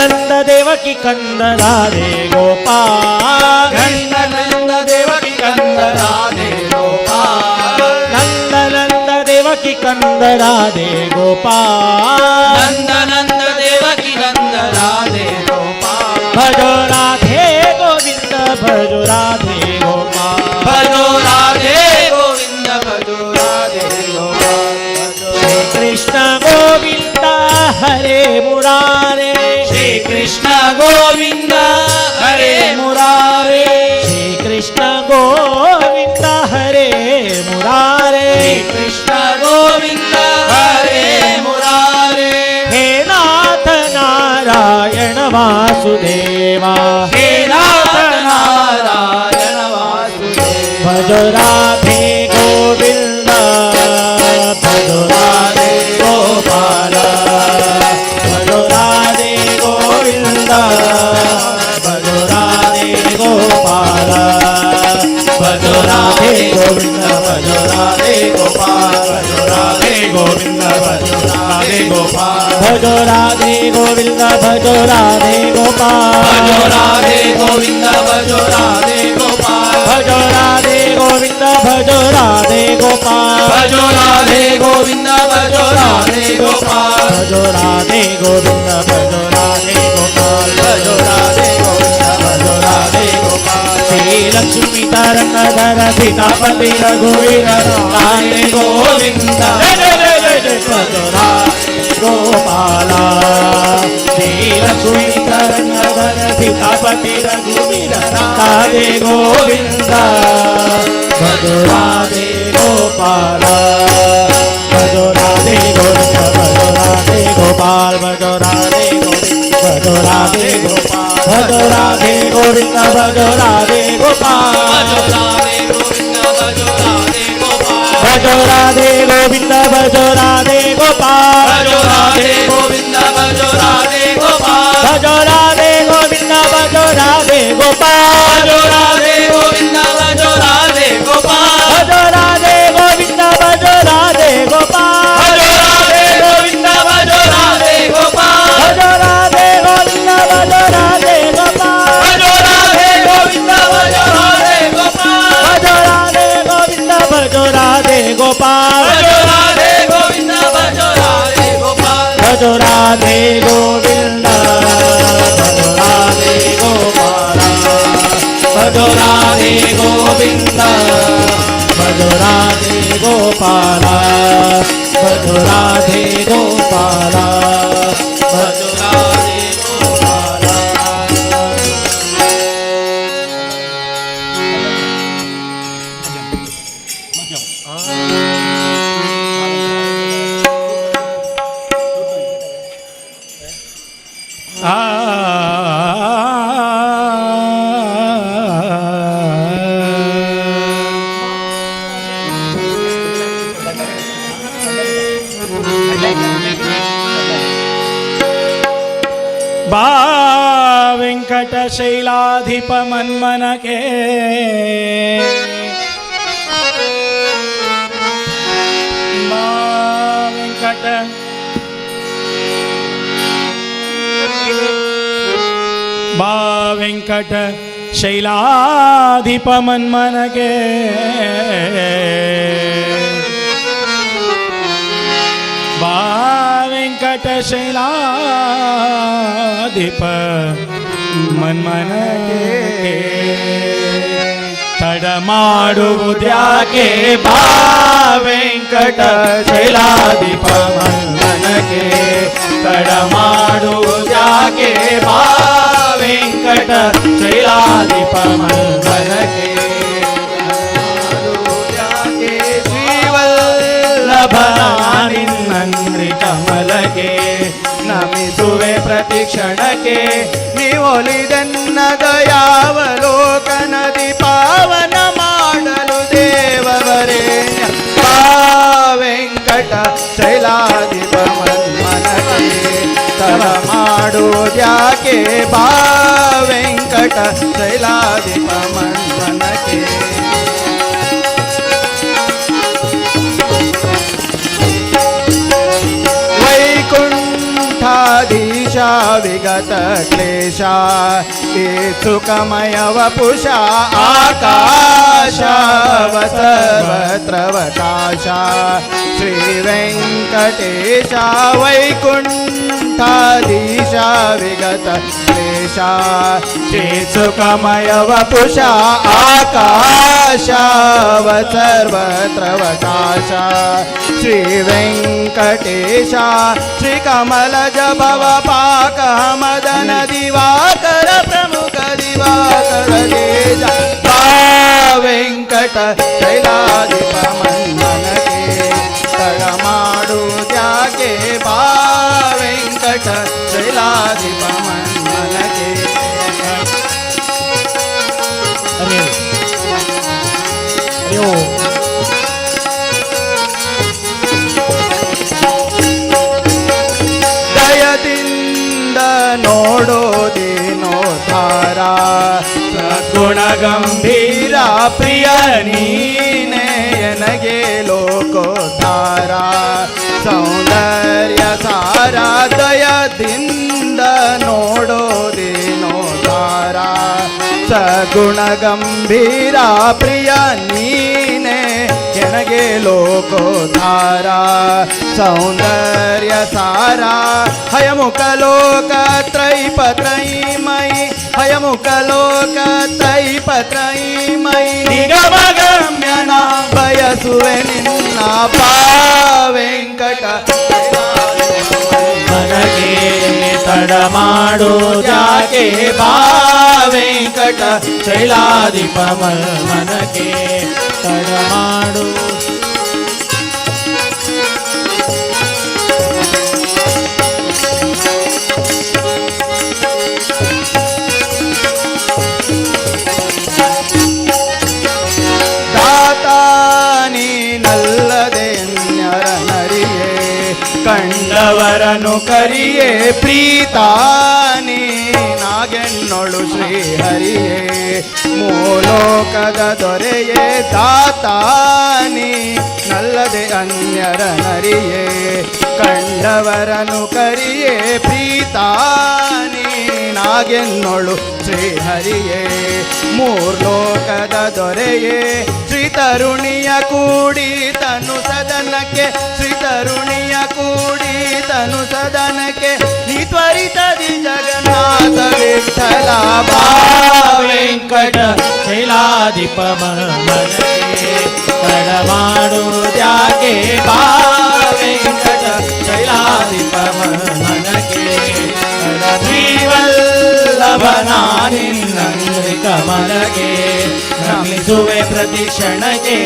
नंद देवकी कंद राधे गोपाल नंद देवकी कंद राधे गोपाल नंद देवकी कंद राधे गोपाल नंद देवकी कंद राधे गोपाल भजो राधे गोविंद भजो राधे गोपाल भजो राधे गोविंद भजो राधे गोपाल श्री कृष्ण गोविंद हरे मुरारे श्री कृष्ण गोविंद हरे मुरारे श्री कृष्ण गोविंद हरे मुरारे कृष्ण गोविंद हरे मुरारे हे नाथ नारायण वासुदेवा हे नाथ नारायण वासुदेव भजो राधे गोविंद भजो राधे गोपाल भजो राधे गोविंद भजो राधे गोपाल भजो राधे गोविंद भजो राधे गोपाल भजो राधे गोविंद भजो राधे गोपाल भजो राधे गोविंद भजो राधे गोपाल भजो राधे गोविंद भजो राधे गोपाल भजो राधे गोविंद भजो राधे गोपाल भजो राधे गोविंद भजो राधे गोपाल भजो राधे गोविंद भजो राधे गोपाल भजो राधे गोविंद भजो राधे गोपाल श्री लक्ष्मी तरंगधर सीतापति रघुवीर राधे गोविंद जय जय जय जय भजो राधे गोपाला श्री लक्ष्मी तरंगधर सीतापति रघुवीर राधे गोविंद भजो राधे गोपाला भजो राधे गोविंद भजो राधे गोपाल भजो राधे गोविंद भजो राधे गोपाल भजो राधे गोविंद भजो राधे गोपाल भजो राधे गोविंद भजो राधे गोपाल भजो राधे गोविंद भजो राधे गोपाल भजो राधे गोविंद भजो राधे गोपाल भजो राधे गोविंद भजो राधे गोपाल भजो राधे गोविंद भजो राधे गोपाल भजो राधे गोविंद भजो राधे गोपाल भजो राधे गोविंद भजो राधे गोपाल भजो राधे गोविंद भजो राधे गोपाल भजो राधे गोविंद भजो राधे गोपाल भजो राधे गोविंद भजो राधे गोपाल भजो राधे गोविंद भजो राधे गोपाल भजो राधे गोविंद भजो राधे गोपाल भजो राधे गोविंद भजो राधे गोपाल भजो राधे गोपाल भजो राधे गोपाल बा वेंकट शैलाधिप मन्मन के बा वेंकट बा वेंकट शैलाधिप मन्मन के बा वेंकट शैलाधिप मन्मन के तडमाडुವುದ್ಯಾಕೆ ಬಾ ವೆಂಕಟ ಶೈಲಾಧಿಪ ಮನ್ನನಗೆ ತಡಮಾಡುವುದ್ಯಾಕೆ ಬಾ ವೆಂಕಟ ಶೈಲಾಧಿಪ ಮನ್ನನಗೆ ಶ್ರೀವಲ್ಲಭನಿನ್ನಂದ್ರಿ ಕಮಲಗೆ ನಮಿಸುವೆ ಪ್ರತಿ ಕ್ಷಣಕ್ಕೆ ನೀವೊಲಿದನ್ನ ದಯಾವಲೋಕನದಿ ಪಾವನ ಮಾಡಲು ದೇವವರೇಣ್ಯ ಬಾ ವೆಂಕಟ ಶೈಲಾಧಿಪ ಮನ್ಮನಗೆ ತಡ ಮಾಡುವುದ್ಯಾಕೆ ಬಾ ವೆಂಕಟ ಶೈಲಾಧಿಪ ಮನ್ಮನಗೆ वैकुंठाधीशा विगत क्लेशा सुखमय वपुषा आकाशाव सर्वत्रवकाशा श्रीवेङ्कटेशा वैकुण्ठाधीशा विगत क्लेशा श्रीसुखमय वपुषा आकाशाव सर्वत्रवकाशा श्रीवेङ्कटेशा श्रीकमलज भवपाक मदन दिवाकर प्रमुख दिवाकर तेजा वेंकट शैलाधिप मन्मनके तडमाडुद्याके बा वेंकट शैलाधिप मन्मनके अरे अरे ओ ದಯದಿಂದ ನೋಡೋದೇನೋದ್ಧಾರ ಸದ್ಗುಣ ಗಂಭೀರ ಪ್ರಿಯ ನೀನೇ ನನಗೆ ಲೋಕೋದ್ಧಾರ ಸೌಂದರ್ಯ ಸಾರ ದಯದಿಂದ ನೋಡೋದೇನೋದ್ಧಾರ ಸಗುಣ ಗಂಭೀರ ಪ್ರಿಯ ನೀನೇ ನನಗೆ ಲೋಕೋದ್ಧಾರ ಸೌಂದರ್ಯ ಸಾರ ಹಯಮುಖ ಲೋಕ ತ್ರೈಪತ್ರೈಮಯಿ ಹಯಮುಖ ಲೋಕ ತ್ರೈಪತ್ರೈಮಯಿ ನಿಗಮಗಮ್ಯನ ಬಯಸುವೆ ನಿನ್ನ ವೆಂಕಟ ಮನಗೆ ತಡ ಮಾಡು ಜಾಗೆ ಬಾ ವೆಂಕಟ ಶೈಲಾಧಿಪ ಮನಗೆ ತಡ ಮಾಡು ಕಂಡವರನು ಕರಿಯೇ ಪ್ರೀತಾನಿ ನಾಗೆನ್ನೊಳು ಶ್ರೀಹರಿಯೇ ಮೂಲೋಕದ ದೊರೆಯೇ ದಾತಾನಿ ನಲ್ಲದೆ ಅನ್ಯರ ನರಿಯೇ ಕಂಡವರನು ಕರಿಯೇ ಪ್ರೀತಾನಿ ನಾಗೆನ್ನೊಳು ಶ್ರೀಹರಿಯೇ ಮೂರ್ಲೋಕದ ದೊರೆಯೇ ಶ್ರೀತರುಣಿಯ ಕೂಡಿ ತನು ಸದನಕ್ಕೆ ಶ್ರೀತರುಣಿಯ ಕೂಡಿ ತನು ಸದನಕ್ಕೆ ನೀ ತ್ವರಿತದಿ ಜಗನ್ನಾಥ ವಿಠಲ ಬಾ ವೆಂಕಟ ಶೈಲಾಧಿಪ ಮನಗೆ ತಡ ಮಾಡು ಜಾಗೆ ಬಾ ವೆಂಕಟ ಶೈಲಾಧಿಪ ಮನಗೆ ಶ್ರೀವಲ್ಲಭನಾನಿನ್ನಂದ್ರಿ ಕಮಲಗೆ ನಮಿಸುವೆ ಪ್ರತಿ ಕ್ಷಣಕ್ಕೆ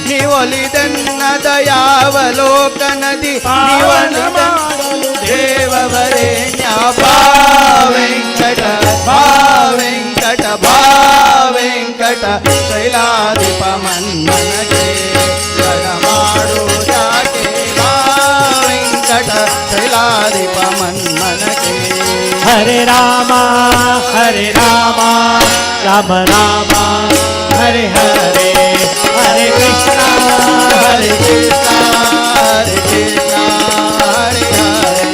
ನೀವೊಲಿದನ್ನ ದಯಾವಲೋಕನದಿ ನೀವನ ಮಾಡಲು ದೇವವರೇಣ್ಯ ಬಾ ವೆಂಕಟ ಬಾ ವೆಂಕಟ ಬಾ ವೆಂಕಟ ಶೈಲಾಧಿಪ ಮನ್ಮನಗೆ ತಡ ಮಾಡು ಜಾಗೆ ಬಾ ವೆಂಕಟ ಶೈಲಾಧಿಪ ಮನ್ಮನಗೆ ಹರೆ ರಾಮ ರಾಮ ರಾಮ ಹರೆ ಹರೆ ಹರೆ ಕೃಷ್ಣ ಹರೆ ಕೃಷ್ಣ ಹರೆ ಕೃಷ್ಣ ಹರೆ ಹರೆ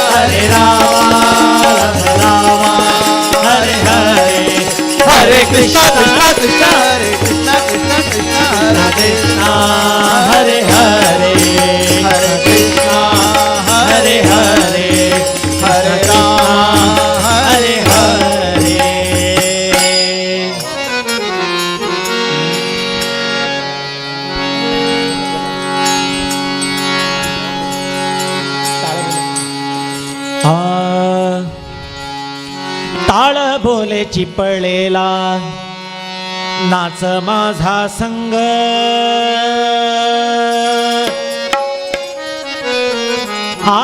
ಹರೆ ರಾಮ ರಾಮ ರಾಮ ಹರೆ ಹರೆ ಹರೆ ಕೃಷ್ಣ ಕೃಷ್ಣ ಕೃಷ್ಣ ಹರೆ ಕೃಷ್ಣ ಕೃಷ್ಣ ಕೃಷ್ಣ ಹರೆ ಕೃಷ್ಣ ಹರೆ ಹರೆ ಹರೆ ಕೃಷ್ಣ ಹರೆ ಹರೆ ಹರೆ ರಾಮ ಹರೆ ಹರೆ ताळ बोले चिपळेला नाच माझा संग आ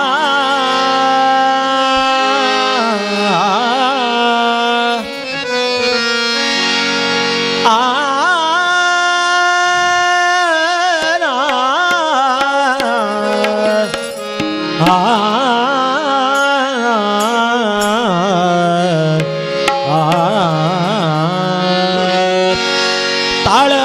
ताळ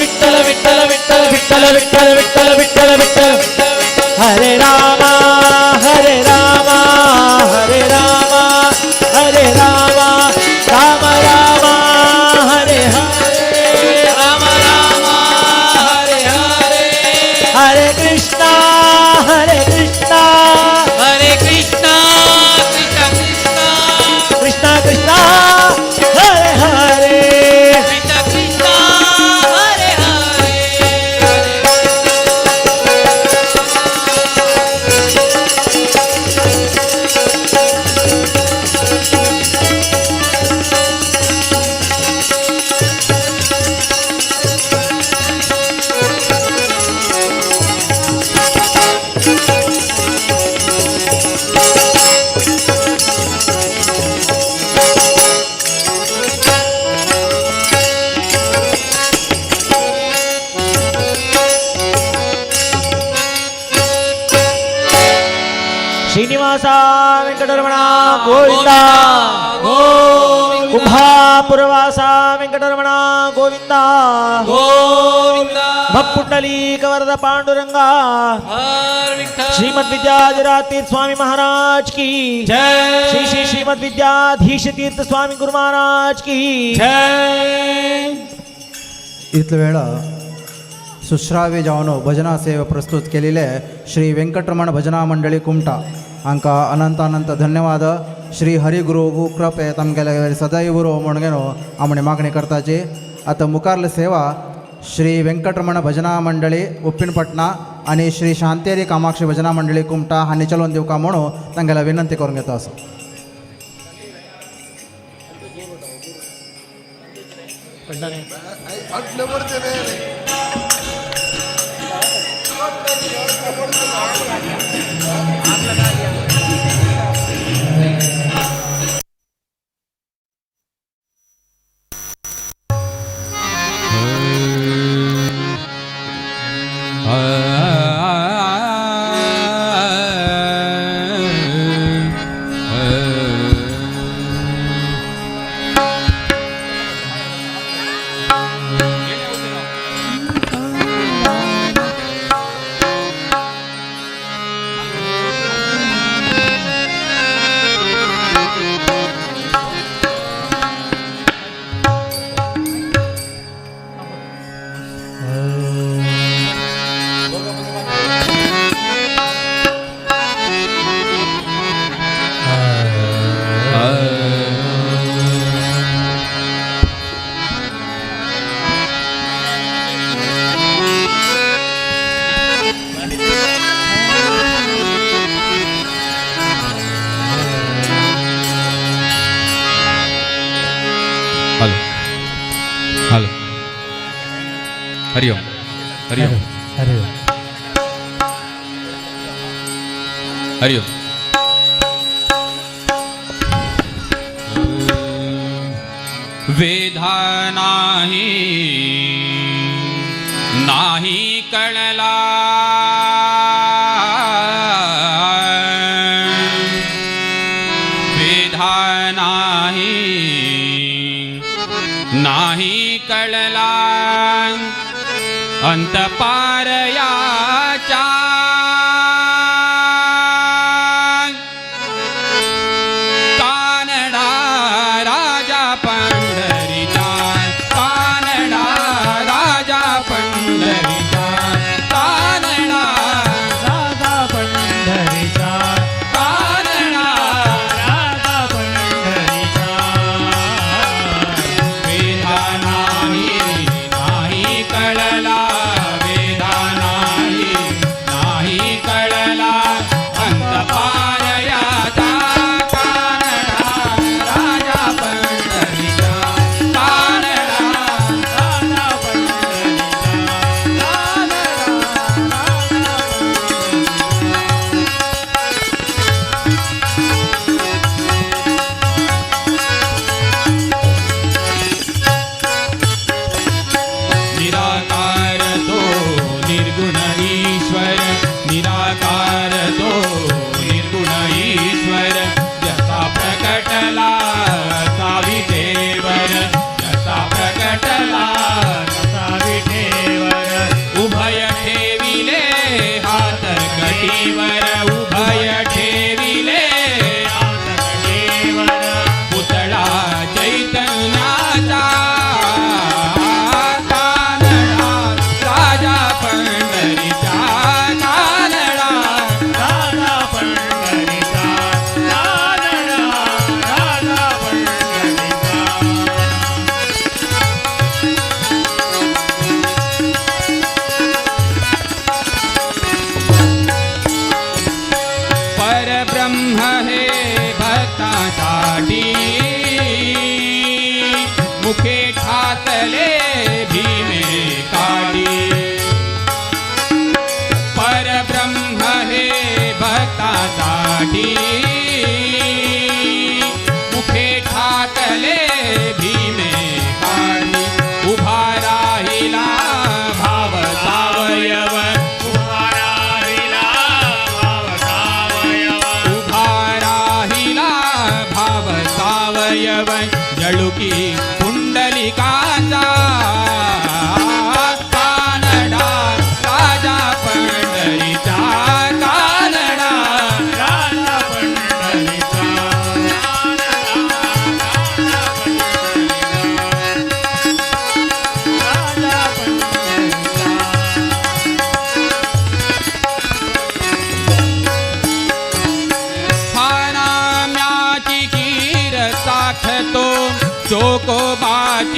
विठ्ठल विठ्ठल विठ्ठल विठ्ठल विठ्ठल विठ्ठल विठ्ठल विठ्ठल हरे रामा हरे रामा हरे रामा हरे रामा राम राम हरे हरे राम राम हरे हरे हरे कृष्णा हरे कृष्णा हरे कृष्णा कृष्ण कृष्ण कृष्णा कृष्णा हरे हरे कृष्ण कृष्ण हरे हरे श्रीनिवासा वेंकटरमणा गोविंदा गोविंदा कुंभापुरवासा वेंकटरमणा गोविंदा गोविंदा भक्पुंडलीक वरद पांडुरंगा हर विठ्ठल श्रीमद विद्याधीरातीर्थ स्वामी महाराज की जय श्री श्री श्रीमद विद्याधीश तीर्थ स्वामी गुरु महाराज की जय इतल्या वेळा सुश्राव्य जावन भजना सेवा प्रस्तुत केलेले श्री वेंकटरमण भजना मंडळी कुमटा हांकां अनंत अनंत धन्यवाद. श्री हरिगुरू कृपे तांगेले सदैव उरो म्हणून आमणे मागणी करताची. आता मुखारली सेवा श्री वेंकटरमण भजना मंडळी उप्पिनपटना आणि श्री शांतेरी कामाक्षी भजना मंडळी कुमटा हांणी चलोवन दिवका म्हणून तांगेला विनंती करून घेता असो. हॅलो हॅलो हरिओम हरिओम हरिओम वेधा नाही कळला वेधा नाही कळला अंत पारयाचा कानडा राजा पंढरीचा कानडा राजा पंढरीचा कानडा राधा पंढरीचा कानडा राधा पंढरीचा वेदा नाही कळला वेदा नाही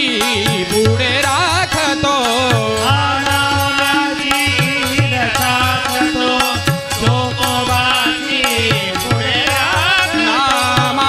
चोकोबाची पुढे राखतो आनाम्याची रसाखतो चोकोबाची पुढे राखतो नामा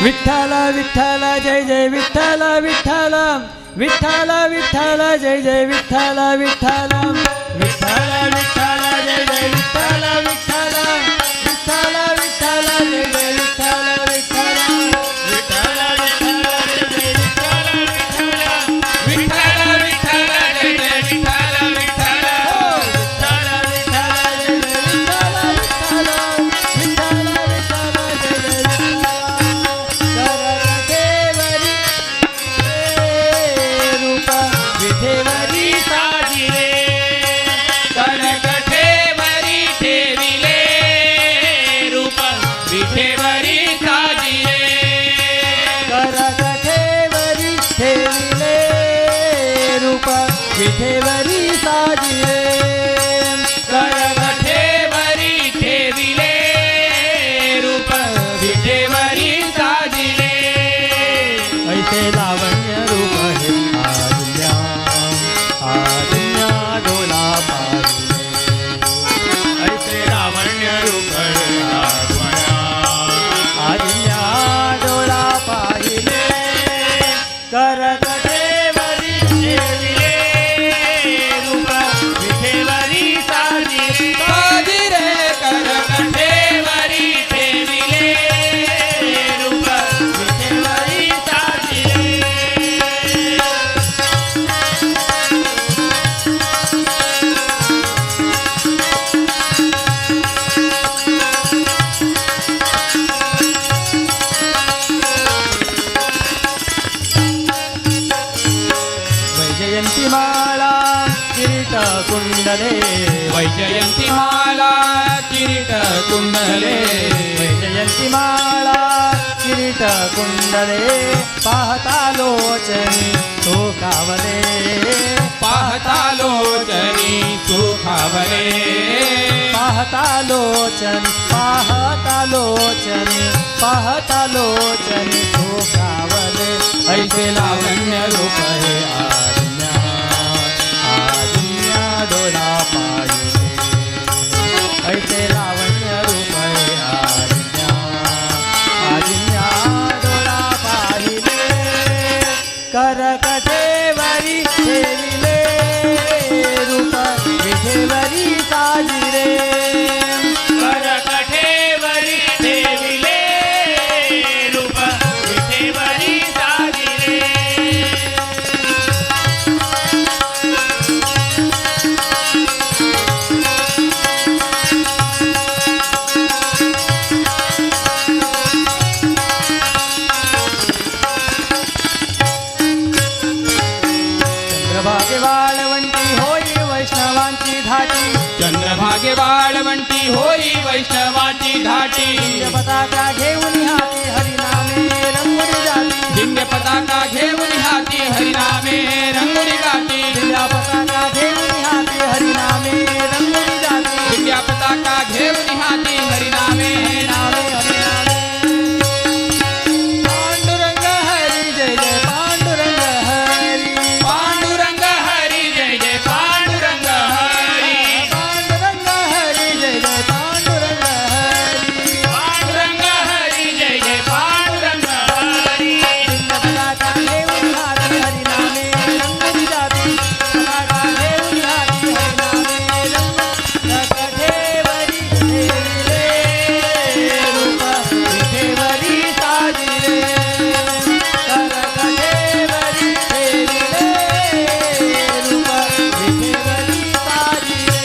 विठ्ठल विठ्ठल जय जय विठ्ठल विठ्ठल विठ्ठल विठ्ठल जय जय विठ्ठल विठ्ठल विठ्ठल विठ्ठल जय जय विठ्ठल विठ्ठल विठ्ठल विठ्ठल जय जय विठ्ठल विठ्ठल विठ्ठल विठ्ठल जय जय विठ्ठल विठ्ठल विठ्ठल विठ्ठल जय जय विठ्ठल विठ्ठल विठ्ठल विठ्ठल जय जय विठ्ठल विठ्ठल विठ्ठल विठ्ठल जय जय कनकठेवरी ठेविले रूप विठेवरी साजिले कनकठेवरी ठेविले रूप विठेवरी साजिले कनकठेवरी ठेविले रूप विठेवरी साजिले ऐसे लावण्य रूप हे आदिन्या डोला पाहिले ऐसे लावण्य रूप आदिन्या डोला करकटेवरी ठेविले रूप विठेवरी साजिरे साजिरे करकटेवरी ठेविले रूप विठेवरी साजिरे वैजयंती माळा किरीट कुंडले वैजयंती माला किरीट कुंडले वैजयंती माळा किरीट कुंडले पाहता लोचनी शोकावले पाहता लोचनी सुखावले पाहता लोचनी पाहता लोचनी पाहता लोचनी शोकावले ऐसे लावण्य रूप हे आज्ञा आज्ञा डोळा पाहिले ऐसे लावण्य रूप हे आज्ञा आज्ञा डोळा पाहिले करकटेवरी ठेविले रूप विठेवरी साजिरे करकटेवरी ठेविले रूप विठेवरी साजिरे चंद्रभागे वाळवंटी होई वैष्णवांची धाटी चंद्रभागे वाळवंटी होई वैष्णवाची धाटी पताका घेऊन हाती हरिनामे रंगुरी जाती दिव्य पताका घेऊन हाती हरिनामे रंगुरी गाती पताका घेऊन हाती हरिनामे रंगुरी जाती दिव्य पताका घेऊन हाती हरिनामे नामे हरिनामे पांडुरंग हरी जय जय पांडुरंग हरी पांडुरंग हरी जय जय पांडुरंग हरी पांडुरंग हरी जय जय पांडुरंग हरी पांडुरंग हरी जय जय पांडुरंग हरी पताका घेऊन हाती हरिनामे रंगुरी जाती पताका घेऊन हाती हरिनामे करकटेवरी ठेविले रूप विठेवरी साजिरे करकटेवरी ठेविले रूप विठेवरी साजिरे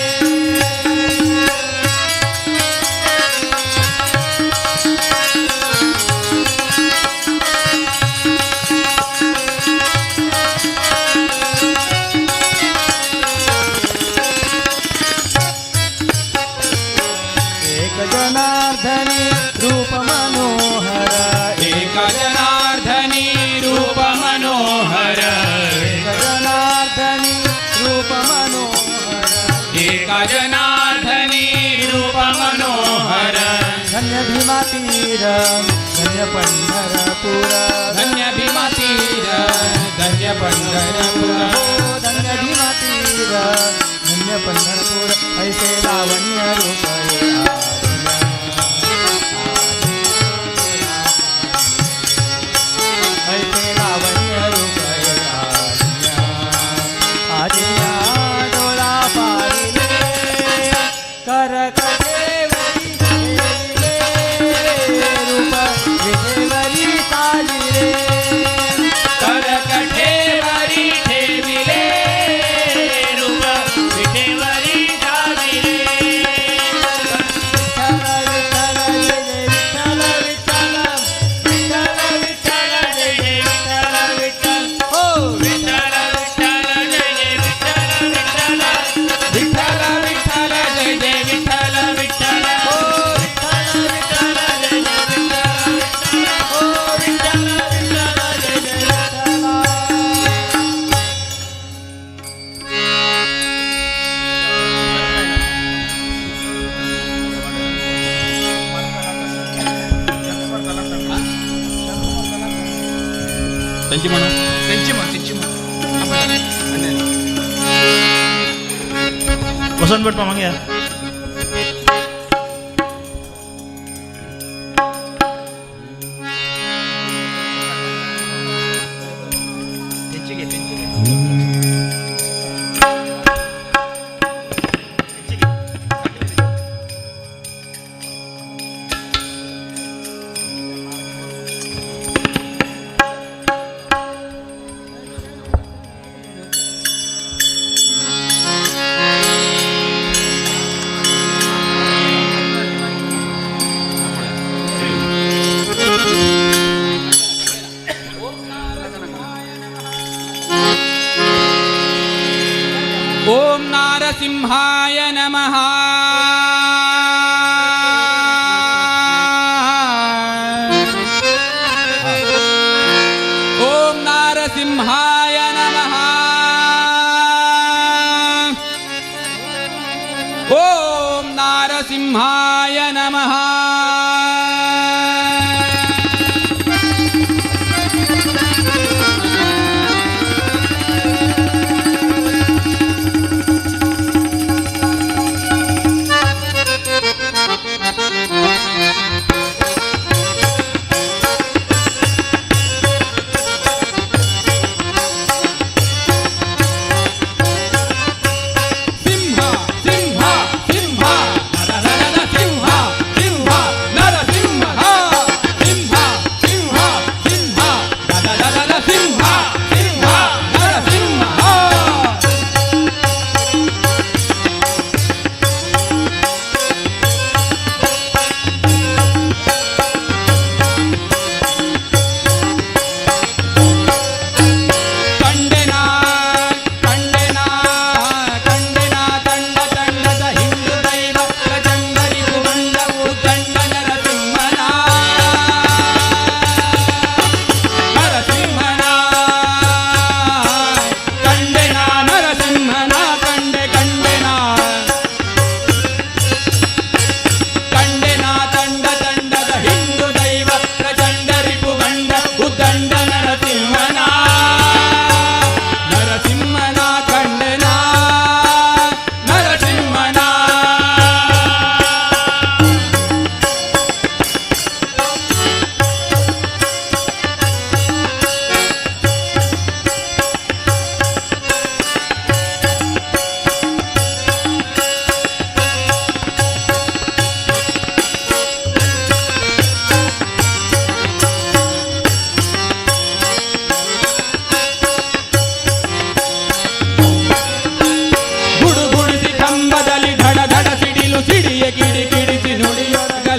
एक जनार्दनी रूप मनोहर एक जनार्दनी रूप मनोहर एक जनार्दनी रूप मनोहर एक जनार्दनी रूप मनोहर धन्य भीमा तीर धन्य पंढरपूर धन्य भीमा तीर धन्य पंढरपूर हो धन्य भीमा तीर धन्य पंढरपूर ऐसे लावण्य रूप हे आज्ञा. ऐसे लावण्य रूप हे आज्ञा. आज्ञा डोळा पाहिले करकटेवरी ठेविले रूप विठेवरी साजिरे करकटेवरी ठेविले रूप विठेवरी साजिरे त्यांची म्हणा त्यांची म्हण वसंत भेट मागे या ಓಂ ನಾರಸಿಂಹಾಯ ನಮಃ. ಓಂ ನಾರಸಿಂಹಾಯ ನಮಃ. ಓಂ ನಾರಸಿಂಹಾಯ ನಮಃ.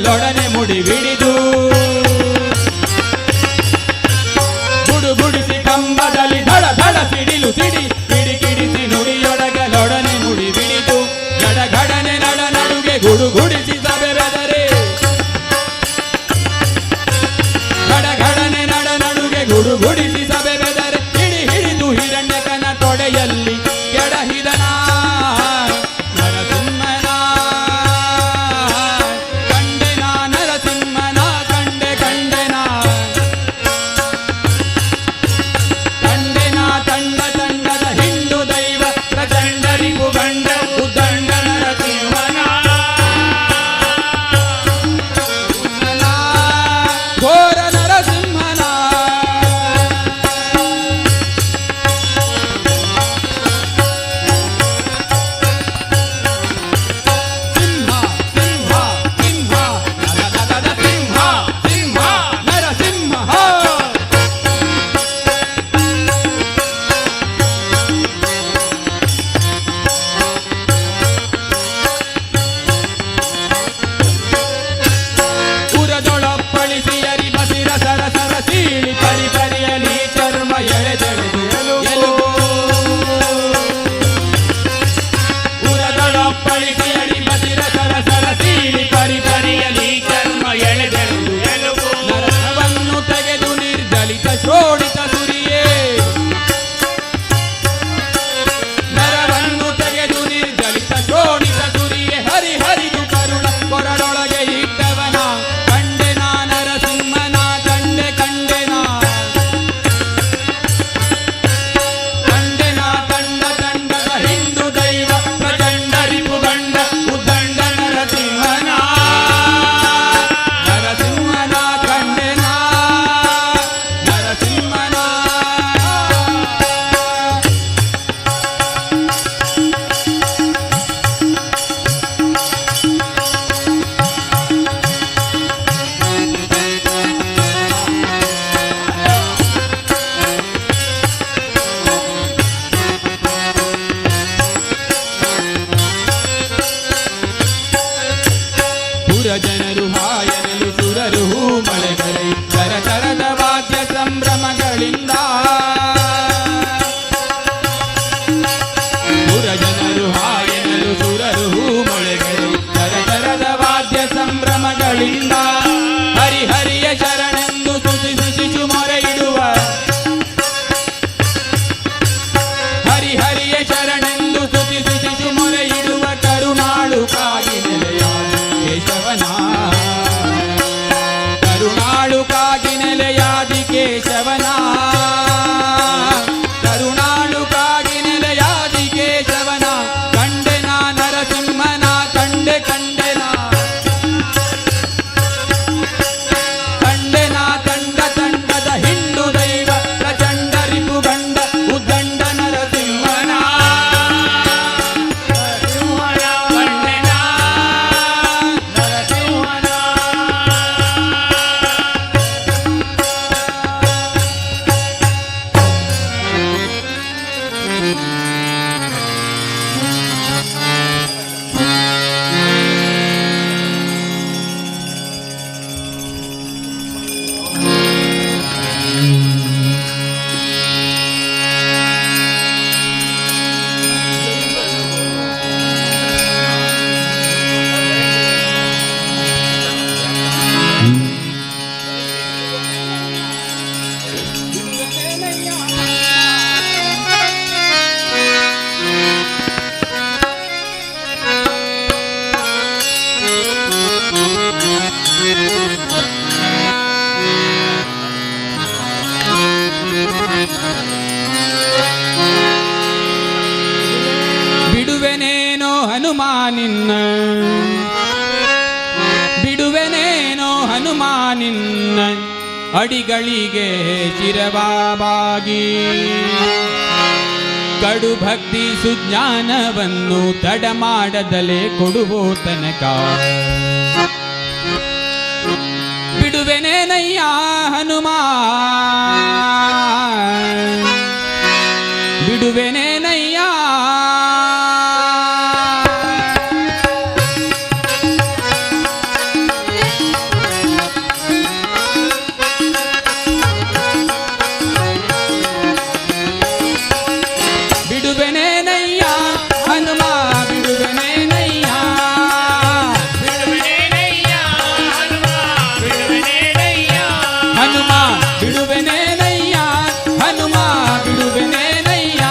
ಲೊಡನೆ ಮುಡಿ ಬಿಡಿದು ಗುಡುಗುಡಿಸಿ ಕಂಬದಲ್ಲಿ ಧಡ ಧಡ ಸಿಡಿಲು ಸಿಡಿ ಕಿಡಿ ಕಿಡಿಸಿ ನುಡಿಯೊಡಗಲೊಡನೆ ಮುಡಿ ಬಿಡಿದು ಗಡಗಡನೆ ನಡ ನಡುಗೆ ಗುಡುಗುಡಿಸಿ ಸಭೆ ಬೆದರೆ ಗಡಗಡನೆ ನಡ ನಡುಗೆ ಗುಡುಗುಡಿಸಿ ಸಭೆ ಬೆದರೆ ಹಿಡಿ ಹಿಡಿದು ಹಿರಣ್ಯಕನ ತೊಡೆಯಲ್ಲಿ ಕೆಡಹಿದನ ನರಸಿಂಹನ ಹನುಮಾನಿನ್ನ ಬಿಡುವೆನೇನೋ ಹನುಮಾನಿನ್ನ ಅಡಿಗಳಿಗೆ ಶಿರವಾಬಾಗಿ ಕಡು ಭಕ್ತಿ ಸುಜ್ಞಾನವನ್ನು ತಡ ಮಾಡದಲೇ ಕೊಡುವೋ ತನಕ ಬಿಡುವೆನೇನಯ್ಯ ಹನುಮ ಬಿಡುವೆನೇನಯ್ಯ ಬಿಡುವೆನೇನಯ್ಯ ಹನುಮ ಬಿಡುವೆನೇನಯ್ಯ ಹನುಮ ಬಿಡುವೆನೇನಯ್ಯ ಹನುಮ ಬಿಡುವೆನೇನಯ್ಯ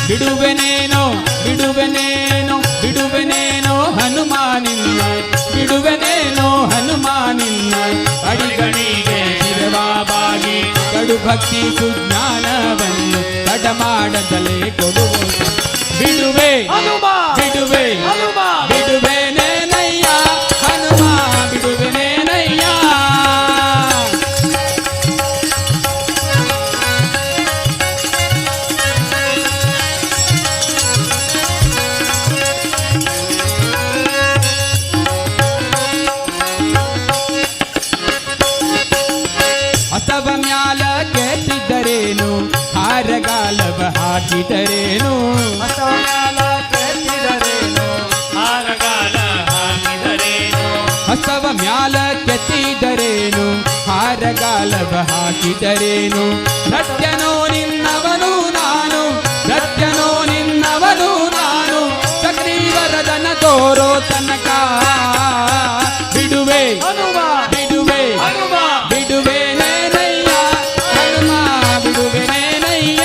ಬಿಡುವೆನೇನೋ ಬಿಡುವೆನೇನೋ ಬಿಡುವೆನೇನೋ ಹನುಮಾನಿನ್ನ ಬಿಡುವೆನೇನೋ ಹನುಮಾನಿನ್ನ ಅಡಿಗಳಿಗೆ ಶಿರವಾಬಾಗಿ ಕಡು ಭಕ್ತಿ ಸುಜ್ಞಾನವನ್ನು ತಡ ಮಾಡದಲೇ ಕೊಡುವುದು ಬಿಡುವೆ ಬಿಡುವೆ ಬಿಡುವೆನೇನಯ್ಯ ಹನುಮ ಬಿಡುವೆನೇನಯ್ಯ ಹಸವ ಮ್ಯಾಲ ಕೆತ್ತಿದರೇನು ಹಾರಗಾಲವ ಹಾಕಿದರೇನು ಹಸವ ಮ್ಯಾಲ ಕೆತ್ತಿದರೇನು ಹಾರಗಾಲವ ಹಾಕಿದರೇನು ಸತ್ಯನೋ ನಿನ್ನವನು ನಾನು ಸತ್ಯನೋ ನಿನ್ನವನು ನಾನು ಚಕ್ರೀವರದನ ತೋರೋ ತನಕ ಬಿಡುವೆ ಬಿಡುವೆ ಬಿಡುವೆನೇನಯ್ಯ ಹನುಮ ಬಿಡುವೆನೇನಯ್ಯ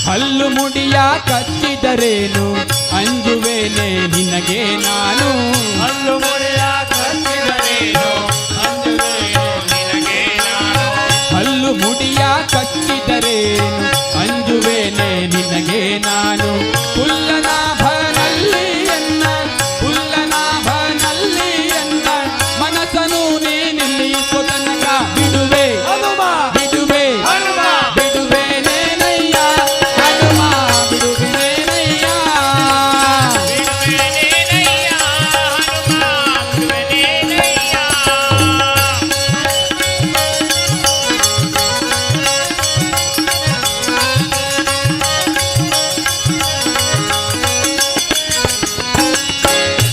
ಹಲ್ಲು ಮುಡಿಯ ಕಚ್ಚಿದರೇನು ಅಂಜುವೆನೆ ನಿನಗೆ ನಾನು ಹಲ್ಲು ಮುರಿಯ ಕಚ್ಚಿದರೇನು ಅಂಜುವೆನು ನಿನಗೆ ನಾನು ಹಲ್ಲು ಮುಡಿಯ ಕಚ್ಚಿದರೇನು ಅಂಜುವೆನೆ ನಿನಗೆ ನಾನು ಹುಲ್ಲನಾಭನಲ್ಲಿ ಎನ್ನ ಹುಲ್ಲನಾಭನಲ್ಲಿ ಎನ್ನ ಮನಸ್ಸನು ನೀನಿಲ್ಲಿಸೋ ತನಕ ಬಿಡುವೆ ಬಿಡುವೆ ಬಿಡುವೆನೇನಯ್ಯ ಹನುಮ ಬಿಡುವೆನೇನಯ್ಯ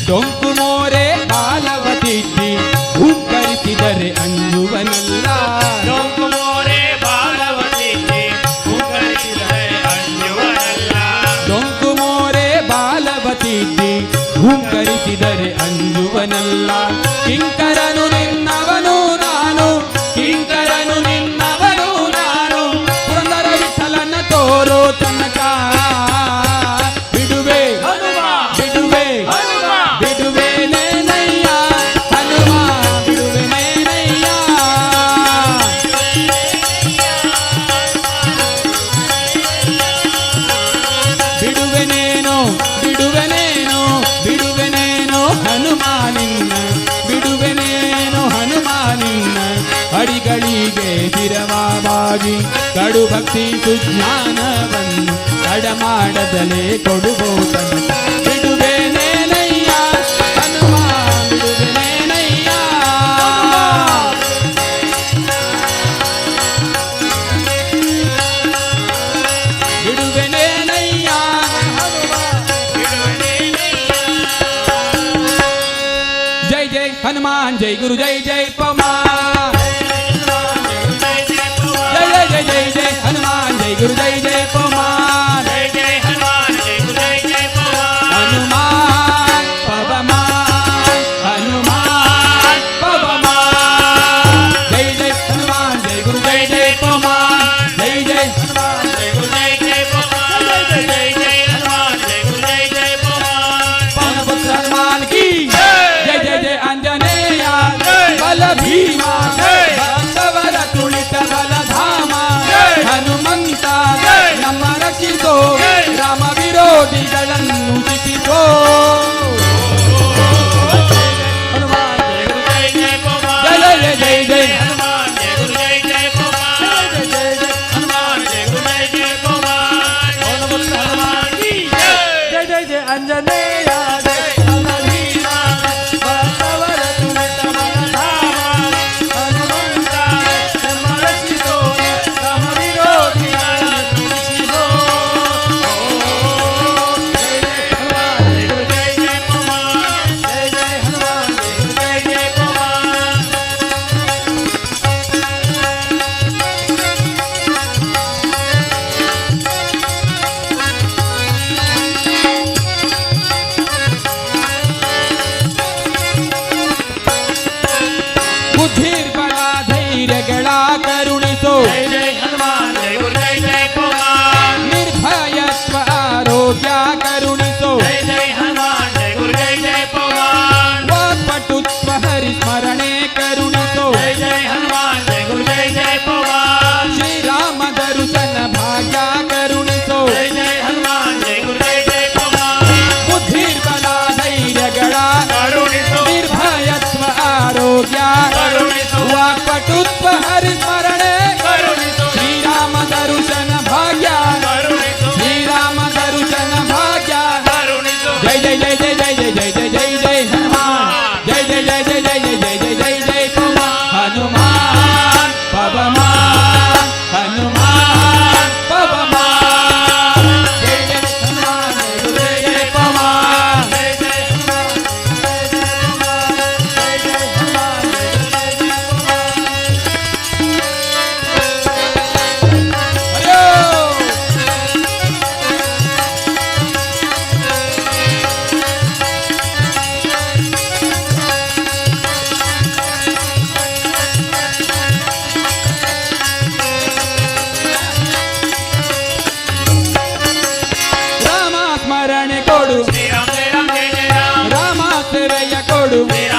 ಡೊಂಕು ಮೋರೆ ಬಾಲವತಿದ್ದಿ ಹುಂಕರಿಸಿದರೆ ಅಂಜುವನಲ್ಲ ಡೊಂಕು ಮೋರೆ ಬಾಲವತಿದ್ದಿ ಹುಂಕರಿಸಿದರೆ ಅಂಜುವನಲ್ಲ ಡೊಂಕು ಮೋರೆ ಬಾಲವತಿದ್ದಿ ಹುಂಕರಿಸಿದರೆ ಅಂಜುವನಲ್ಲ ಕಿಂಕರನು ನಿನ್ನವನು ನಾನು ಕಿಂಕರನು ನಿನ್ನವನು ನಾನು ಪುರಂದರ ವಿಠಲನ ತೋರೋ ತನಕ ಬಿಡುವೆ ಬಿಡುವೆ ಬಿಡುವೆನೇನಯ್ಯ ಹನುಮ ಬಿಡುವೆನೇನಯ್ಯ ಬಿಡುವೆನೇನೋ ಬಿಡುವೆನೇನೋ ಬಿಡುವೆನೇನೋ ಹನುಮಾನಿನ್ನ ಬಿಡುವೆನೇನೋ ಹನುಮಾನಿನ್ನ ಅಡಿಗಳಿಗೆ ಶಿರವಾಬಾಗಿ ಕಡು ಭಕ್ತಿ ಸುಜ್ಞಾನವನ್ನು ತಡ ಮಾಡದಲೇ ಕೊಡುವೋ ತನಕ ಬಿಡುವೆನೇನಯ್ಯ ಹನುಮ ಬಿಡುವೆನೇನಯ್ಯ ಬಿಡುವೆನೇನಯ್ಯ ಜೈ ಜೈ ಹನುಮಾನ್ ಜೈ ಗುರು ಜೈ ಜೈ ಪಮಾನ್ ಜೈ ಜೈ ಜೈ ಜೈ ಜೈ ಹನುಮಾನ್ ಜೈ ಗುರು ಜೈ ಜೈ ಪಮಾನ್ ಹನುಮಾನ್ ಪವಮಾನ್ ಹನುಮಾನ್ ಪವಮಾನ್ ಜೈ ಜೈ ಹನುಮಾನ್ ಜೈ ಗುರು ಜೈ ಜೈ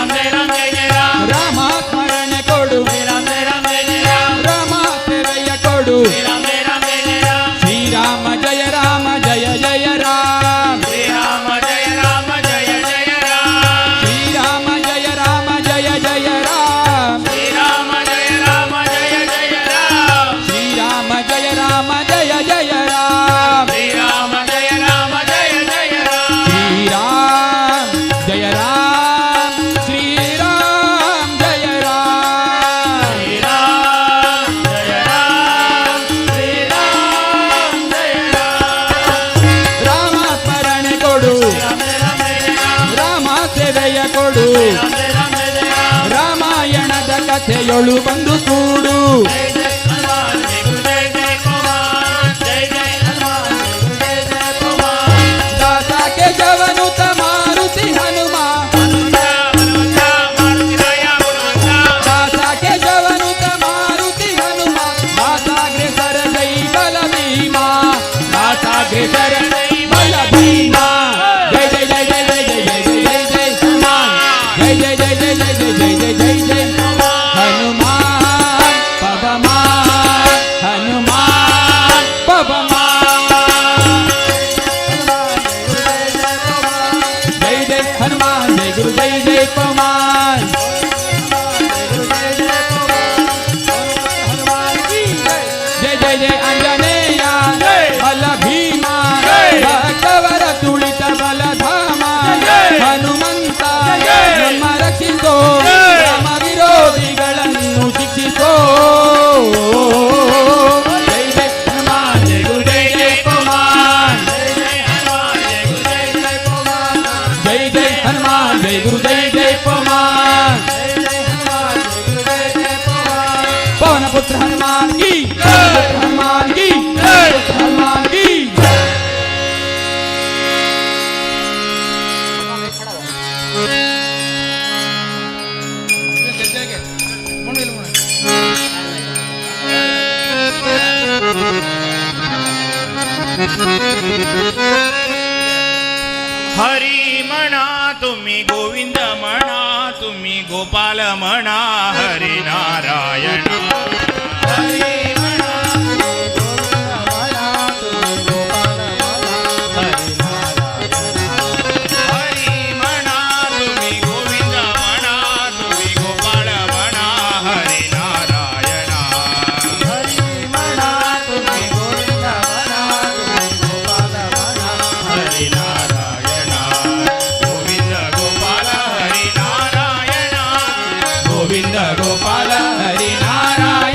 ರಾಮ ರಾಮ ಜಯ ಜಯ ರಾಮ ರಾಮ ಸ್ಮರಣೆ ಕೊಡು ರಾಮ ರಾಮ ಜಯ ಜಯ ರಾಮ ರಾಮ ಸೇವೆಯ ಕೊಡು ರಾಮ ರಾಮ ಜಯ ಜಯ ರಾಮ ಶ್ರೀರಾಮ ಜಯ ರಾಮ ಜಯ ಜಯ ರಾಮ ಶ್ರೀರಾಮ ಜಯ ರಾಮ ಜಯ ಜಯ ರಾಮ ಶ್ರೀರಾಮ ಜಯ ರಾಮ ಜಯ ಜಯ ರಾಮ ಶ್ರೀರಾಮ ಜಯ ರಾಮ ಜಯ ಜಯ ರಾಮ ಶ್ರೀರಾಮ ಜಯ ರಾಮ ಜಯ ಜಯ ರಾಮ ಶ್ರೀರಾಮ ಜಯ ರಾಮ ಜಯ ಜಯ ರಾಮ ಶ್ರೀರಾಮ ಜಯ ರಾಮ ಶ್ರೀರಾಮ ಜಯ ರಾಮ ಶ್ರೀರಾಮ ಜಯ ರಾಮ ಶ್ರೀರಾಮ ಜಯ ರಾಮ ರಾಮ ಸ್ಮರಣೆ ಕೊಡು ರಾಮ ರಾಮ ಜಯ ರಾಮ ರಾಮ ಸೇವೆಯ ಕೊಡು ರಾಮ ರಾಮ ಜಯ ರಾಮ ರಾಮಾಯಣದ ಕಥೆಯೊಳು ಬಂದು ಕೂಡು ಜಯ ಜಯ ಹನುಮಾನ್ ಜಯ ಗುರು ಜಯ ಜಯ ಕುಮಾರ್ ಜಯ ಜಯ ಹನುಮಾನ್ ಜಯ ಗುರು ಜಯ ಜಯ ಕುಮಾರ್ ದಾಸ ಕೇಶವನುತ ಮಾರುತಿ ಹನುಮ ಮನುಜ ಮಾರುತಿರಾಯ ಗುರುವಂತ ದಾಸ ಕೇಶವನುತ ಮಾರುತಿ ಹನುಮ ದಾಸಾಗ್ರೇಸರ ಜೈ ಬಲ ಭೀಮ ದಾಸಾಗ್ರೇಸರ ಜೈ ಬಲ ಭೀಮ ಜೈ ಜೈ ಜೈ ಜೈ ಜೈ ಜೈ ಜೈ ಜೈ ಜೈ ಜೈ ಹನುಮಾನ್ ಜೈ ಜೈ ಜೈ ಜೈ ಜೈ ಜೈ ಜೈ ಜೈ ಜೈ ಜೈ ಹನುಮಾನ್ ಪವಮಾನ್ ಹನುಮಾನ್ ಪವಮಾನ್ ಜೈ ಜೈ ಹನುಮಾನ್ ಜೈ ಗುರು ಜೈ ಜೈ ಪವಮಾನ್ ಜಯ ಜಯ ಜಯ ಅಂಜನೇಯ ಬಲ ಭೀಮ ಭಕ್ತವರ ತುಳಿತ ಬಲಧಾಮ ಹನುಮಂತ ನಮ್ಮ ರಕ್ಷಿಸೋ ನಮ್ಮ ವಿರೋಧಿಗಳನ್ನು ಶಿಕ್ಷಿಸೋ ಜಯ ಜಯ ಹನುಮಾನ್ ಜಯ ಗುರು ಜಯ ಜಯ ಪವಮಾನ್ ಜಯ ಜಯ ಹನುಮಾನ್ ಜಯ ಗುರು ಜಯ ಜೈ ಜೈ ಹನುಮಾನ್ ಜೈ ಗುರು ಜೈ ಜಯ ಜೈ ಪವಮಾನ್ पवन पुत्र हनुमान की हनुमान की हनुमान की हरी म्हणा तुम्ही गोविंद म्हणा तुम्ही गोपाल म्हणा हरी नारायण हरी म्हणा तुम्ही गोविंद म्हणा तुम्ही गोपाल म्हणा हरी नारायण हरी म्हणा तुम्ही गोविंद म्हणा तुम्ही गोपाल म्हणा हरी नारायण हरी म्हणा तुम्ही गोविंद म्हणा तुम्ही गोपाल म्हणा हरी नारायण गोविंद गोपाल हरी नारायण गोविंद गोपाल हरि नारायण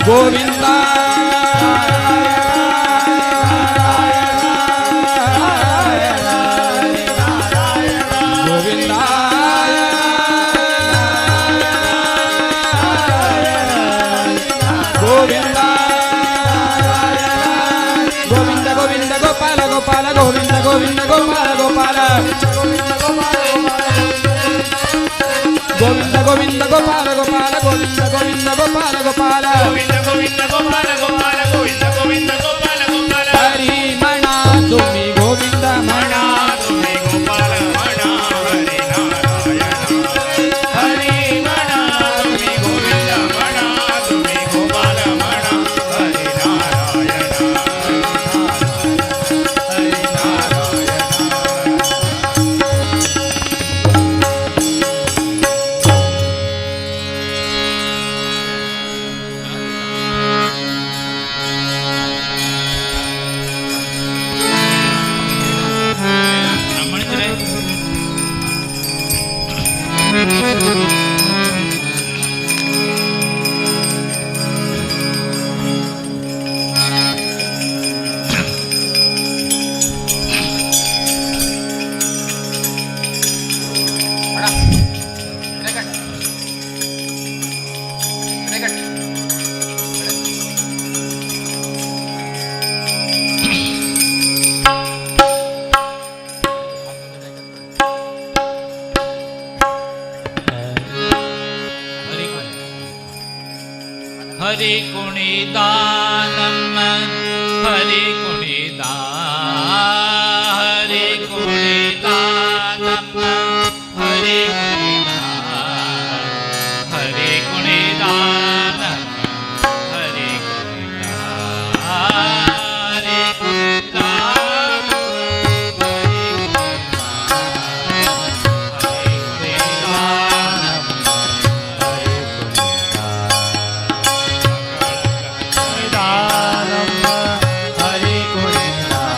ಗೋವಿಂದ ಗೋವಿಂದ ಗೋವಿಂದ ಗೋವಿಂದ ಗೋವಿಂದ ಗೋಪಾಲ ಗೋಪಾಲ ಗೋವಿಂದ ಗೋವಿಂದ ಗೋಪಾಲ ಗೋಪಾಲ ಗೋವಿಂದ ಗೋವಿಂದ ಗೋಪಾಲ ಗೋಪಾಲ ಗೋವಿಂದ ಗೋವಿಂದ ಗೋಪಾಲ ಗೋಪಾಲ ಗೋವಿಂದ ಗೋವಿಂದ ಗೋಪಾಲ ಗೋಪಾಲ ಗೋವಿಂದ ಗೋವಿಂದ ಗೋಪಾಲ ಗೋಪಾಲ ಹರಿ ಮಣ ತುಮಿ ಗೋವಿಂದ ಮಣ ತುಮಿ ಗೋಪಾಲ ಮಣ ಹರಿ ನಾರಾಯಣ ಹರಿ ಮಣ ತುಮಿ ಗೋವಿಂದ ಮಣ ತುಮಿ ಗೋಪಾಲ ಮಣ ಹರಿ ನಾರಾಯಣ ಹರಿ ನಾರಾಯಣ ಹರಿ ಕುಣಿದಾನಮ್ಮ ಹರಿ ಕುಣಿದಾ ಹರಿ ಕುಣಿದಾನಮ್ಮ ಹರಿ ಕುಣಿದಾ ಹರಿ ಕುಣಿದಾನಮ್ಮ ಹರಿ ಕುಣಿದಾ ಹರಿ ಕುಣಿದಾ ಹರಿ ಕುಣಿದಾ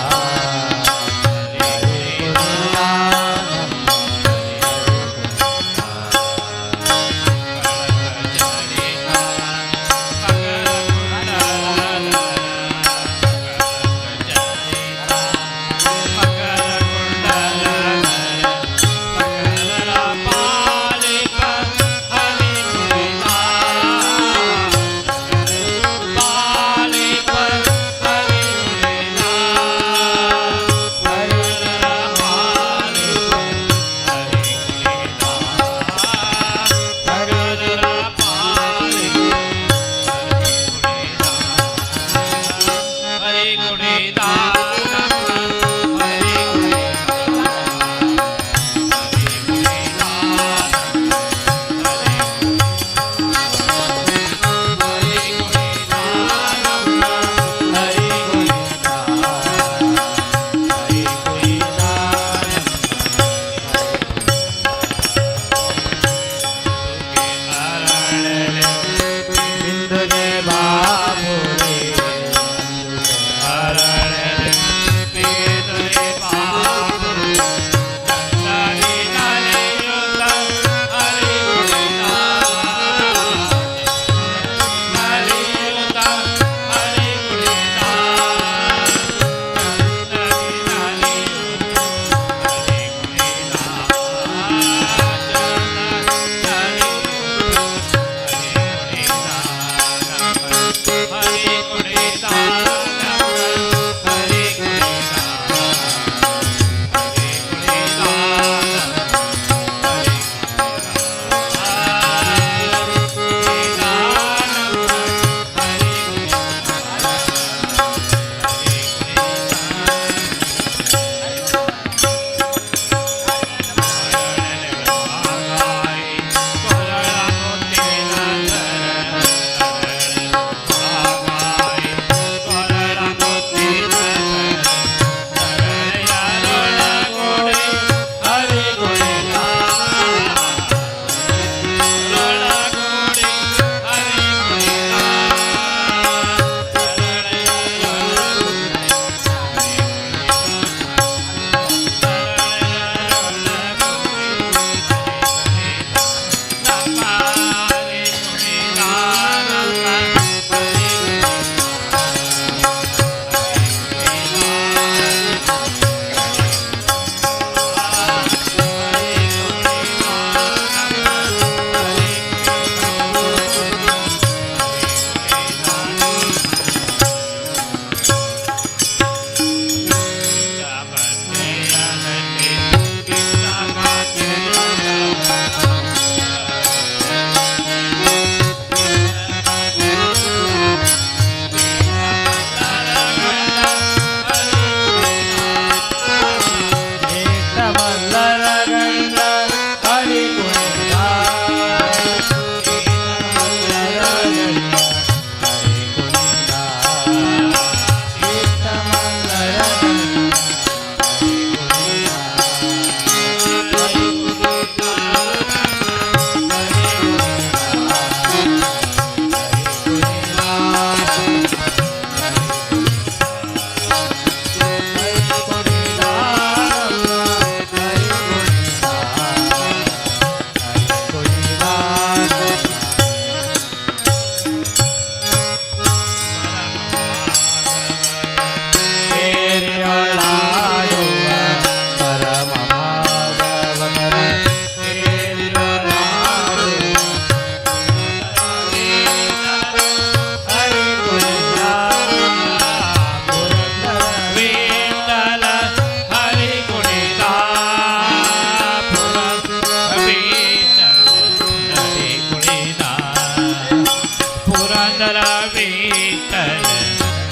चांदल विठ्ठल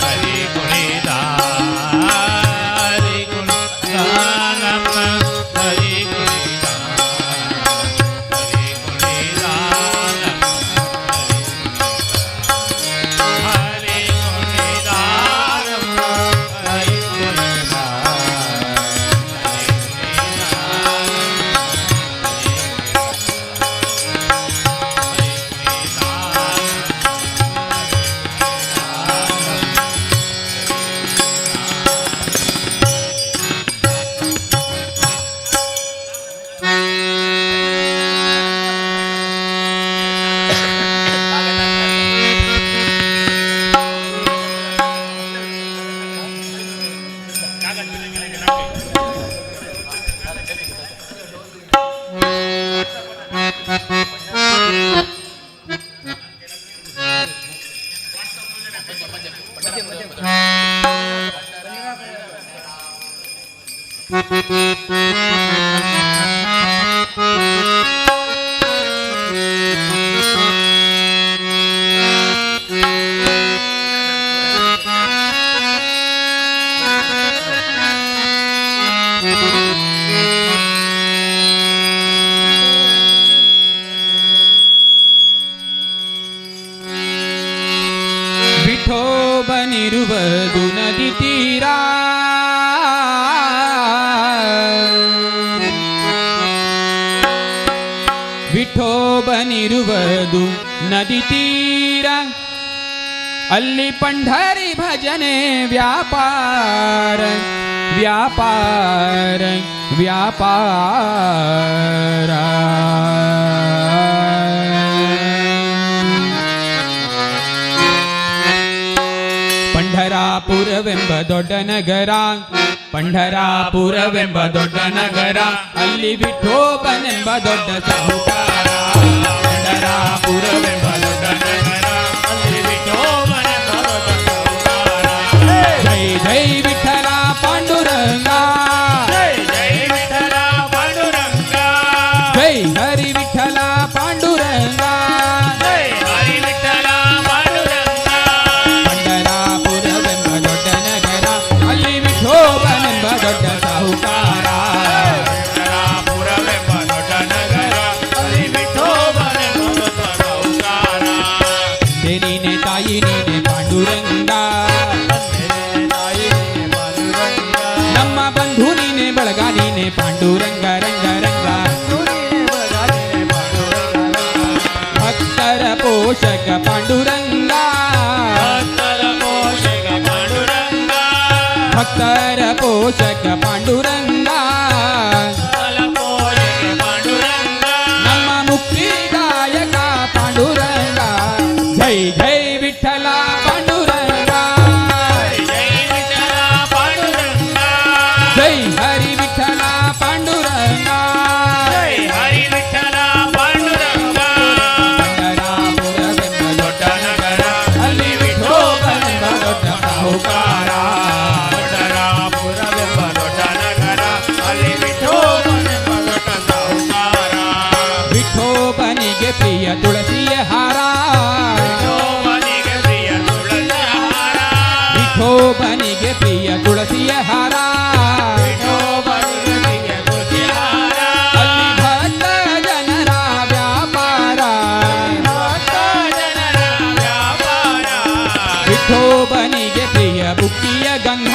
हरी कुणीदा हरी कुणीदा हरी कुणीदा हरी कुणीदा हरी कुणीदा हरी कुणीदा ವಿಠೋಬನಿರುವುದು ನದಿ ತೀರ ವಿಠೋಬನಿರುವುದು ನದಿ ತೀರ ಅಲ್ಲಿ ಪಂಢರಿ ಭಜನೆ ವ್ಯಾಪಾರ ವ್ಯಾಪಾರ ವ್ಯಾಪಾರ ಪಂಢರಾಪುರವೆಂಬ ದೊಡ್ಡ ನಗರ ಪಂಢರಾಪುರವೆಂಬ ದೊಡ್ಡ ನಗರ ಅಲ್ಲಿ ವಿಠೋಬನೆಂಬ ದೊಡ್ಡ ಸಾಹುಕಾರ ಪಂಢರಾಪುರವೆಂಬ ದೊಡ್ಡ ನಗರ ಅಲ್ಲಿ ವಿಠೋಬನೆಂಬ ದೊಡ್ಡ ಸಾಹುಕಾರ ಜೈ ಜೈ ವಿಠಲ ಪಾಂಡುರಂಗ ಜೈ ಜೈ ವಿಠಲ ಪಾಂಡುರಂಗ ಜೈ ಹರಿ ವಿಠಲ ಪಾಂಡುರಂಗ ಜೈ ಹರಿ ವಿಠಲ ಪಾಂಡುರಂಗ ಪಂಢರಾಪುರವೆಂಬ ದೊಡ್ಡ ನಗರ ಅಲ್ಲಿ ವಿಠೋಬನೆಂಬ ದೊಡ್ಡ ಸಾಹುಕಾರ ಪಂಢರಾಪುರವೆಂಬ ದೊಡ್ಡ ನಗರ ಅಲ್ಲಿ ವಿಠೋಬನೆಂಬ ದೊಡ್ಡ ಸಾಹುಕಾರ ನೀನೆ ತಾಯಿ ನೀನೆ ಪಾಂಡುರಂಗ ನಮ್ಮ ಬಂಧು ನೀನೆ ಬಳಗ ನೀನೆ ಪಾಂಡುರಂಗ ರಂಗ ರಂಗ ಭಕ್ತರ ಪೋಷಕ ಪಾಂಡುರಂಗ ಭಕ್ತರ ಪೋಷಕ ಪಾಂಡುರಂಗ ಭಕ್ತರ ಪೋಷಕ ಪಾಂಡುರಂಗ ಭಕ್ತರ ಪೋಷಕ ಪಾಂಡುರಂಗ ನಮ್ಮ ಮುಕ್ತಿದಾಯಕ ಪಾಂಡುರಂಗ ಜೈ ಜೈ ವಿಠಲ ಪಾಂಡುರಂಗ ಜೈ ವಿಠಲ ಪಾಂಡುರಂಗ ಜೈ ಹರಿ ವಿಠಲ ಪಾಂಡುರಂಗ ಜೈ ಹರಿ ವಿಠಲ ಪಾಂಡುರಂಗ ಪಂಢರಾಪುರವೆಂಬ ದೊಡ್ಡ ನಗರ ಅಲ್ಲಿ ವಿಠೋಬನೆಂಬ ದೊಡ್ಡ ಸಾಹುಕಾರ ಪಂಢರಾಪುರವೆಂಬ ದೊಡ್ಡ ನಗರ ಅಲ್ಲಿ ವಿಠೋಬನೆಂಬ ದೊಡ್ಡ ಸಾಹುಕಾರ ವಿಠೋಬನಿಗೆ ಪ್ರಿಯ ತುಳಸಿಯ ಹಾರ ವಿಠೋಬನಿಗೆ ಪ್ರಿಯ ತುಳಸಿ ಹಾರ ವಿಠೋಬನಿಗೆ ಪ್ರಿಯ ತುಳಸಿಯ ಹಾರ ವಿಠೋಬನಿಗೆ ಪ್ರಿಯ ತುಳಸಿ ಹಾರ ಅಲ್ಲಿ ಭಕ್ತ ಜನರ ವ್ಯಾಪಾರ ಭಕ್ತ ಜನರ ವ್ಯಾಪಾರ ವಿಠೋಬನಿಗೆ ಪ್ರಿಯ ಬುಕ್ಕಿಯ ಗಂಧ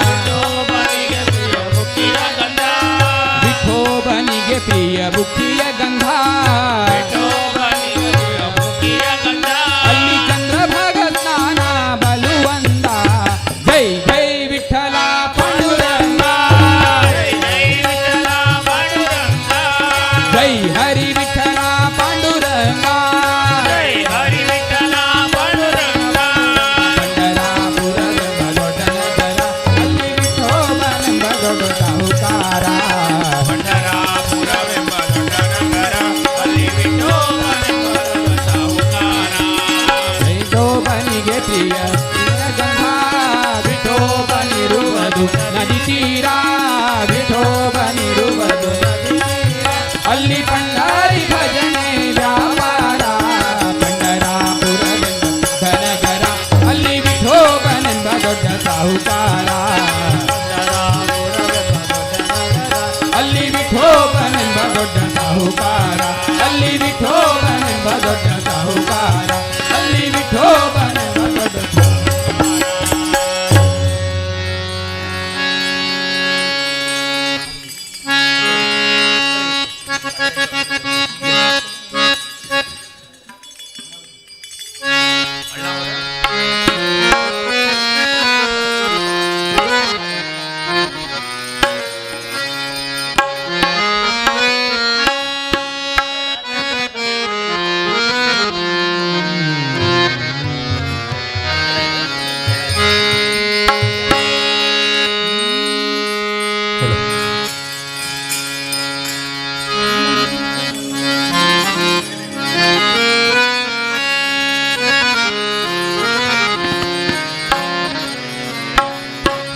ವಿಠೋಬನಿಗೆ ಪ್ರಿಯ ಮುಕ್ತಿಯ ಗಂಧ ವಿಠೋಬನಿಗೆ ಪ್ರಿಯ ಬುಕ್ಕಿಯ ಗಂಧ ವಿಠೋಬನಿಗೆ ಪ್ರಿಯ ಮುಕ್ತಿಯ ಗಂಧ ಅಲ್ಲಿ ಚಂದ್ರಭಾಗ ಸ್ನಾನ ಬಲುವಂದ ಜೈ ಜೈ ವಿಠಲ ಪಾಂಡುರಂಗ ಜೈ ಜೈ ವಿಠಲ ಪಾಂಡುರಂಗ ಜೈ ಹರಿ ವಿಠಲ ಪಾಂಡುರಂಗ ಜೈ ಹರಿ ವಿಠಲ ಪಾಂಡುರಂಗ ಪಂಢರಾಪುರವೆಂಬ ದೊಡ್ಡ ನಗರ ಅಲ್ಲಿ ವಿಠೋಬನೆಂಬ ದೊಡ್ಡ ಸಾಹುಕಾರ ಪಂಢರಾಪುರವೆಂಬ ದೊಡ್ಡ ನಗರ ಅಲ್ಲಿ ವಿಠೋಬನೆಂಬ ದೊಡ್ಡ ಸಾಹುಕಾರ ವಿಠೋಬನಿಗೆ ಪ್ರಿಯ ಗಂಧ ವಿಠೋಬನಿರುವುದು ನದಿ ತೀರ ವಿಠೋಬನಿರುವುದು ನದಿ ತೀರ ಅಲ್ಲಿ ಪಂಢರಿ ಭಜನೆ ವ್ಯಾಪಾರ ಪಂಢರಾಪುರವೆಂಬ ಸಾಹುಕಾರ ಅಲ್ಲಿ ವಿಠೋಬನೆಂಬ ದೊಡ್ಡ ಸಾಹುಕಾರ ಅಲ್ಲಿ ವಿಠೋಬನೆಂಬ ದೊಡ್ಡ ಸಾಹುಕಾರ ಅಲ್ಲಿ ವಿಠೋಬನೆಂಬ ದೊಡ್ಡ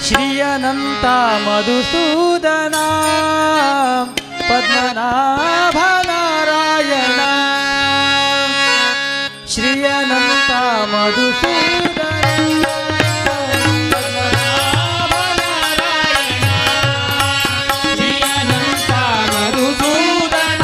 ಶ್ರೀಯನಂತ ಮಧುಸೂದನ ಪದ್ಮನಾಭ ನಾರಾಯಣ ಶ್ರೀಯನಂತ ಮಧುಸೂದನ ಪದ್ಮನಾಭ ನಾರಾಯಣ ಶ್ರೀಯನಂತ ಮಧುಸೂದನ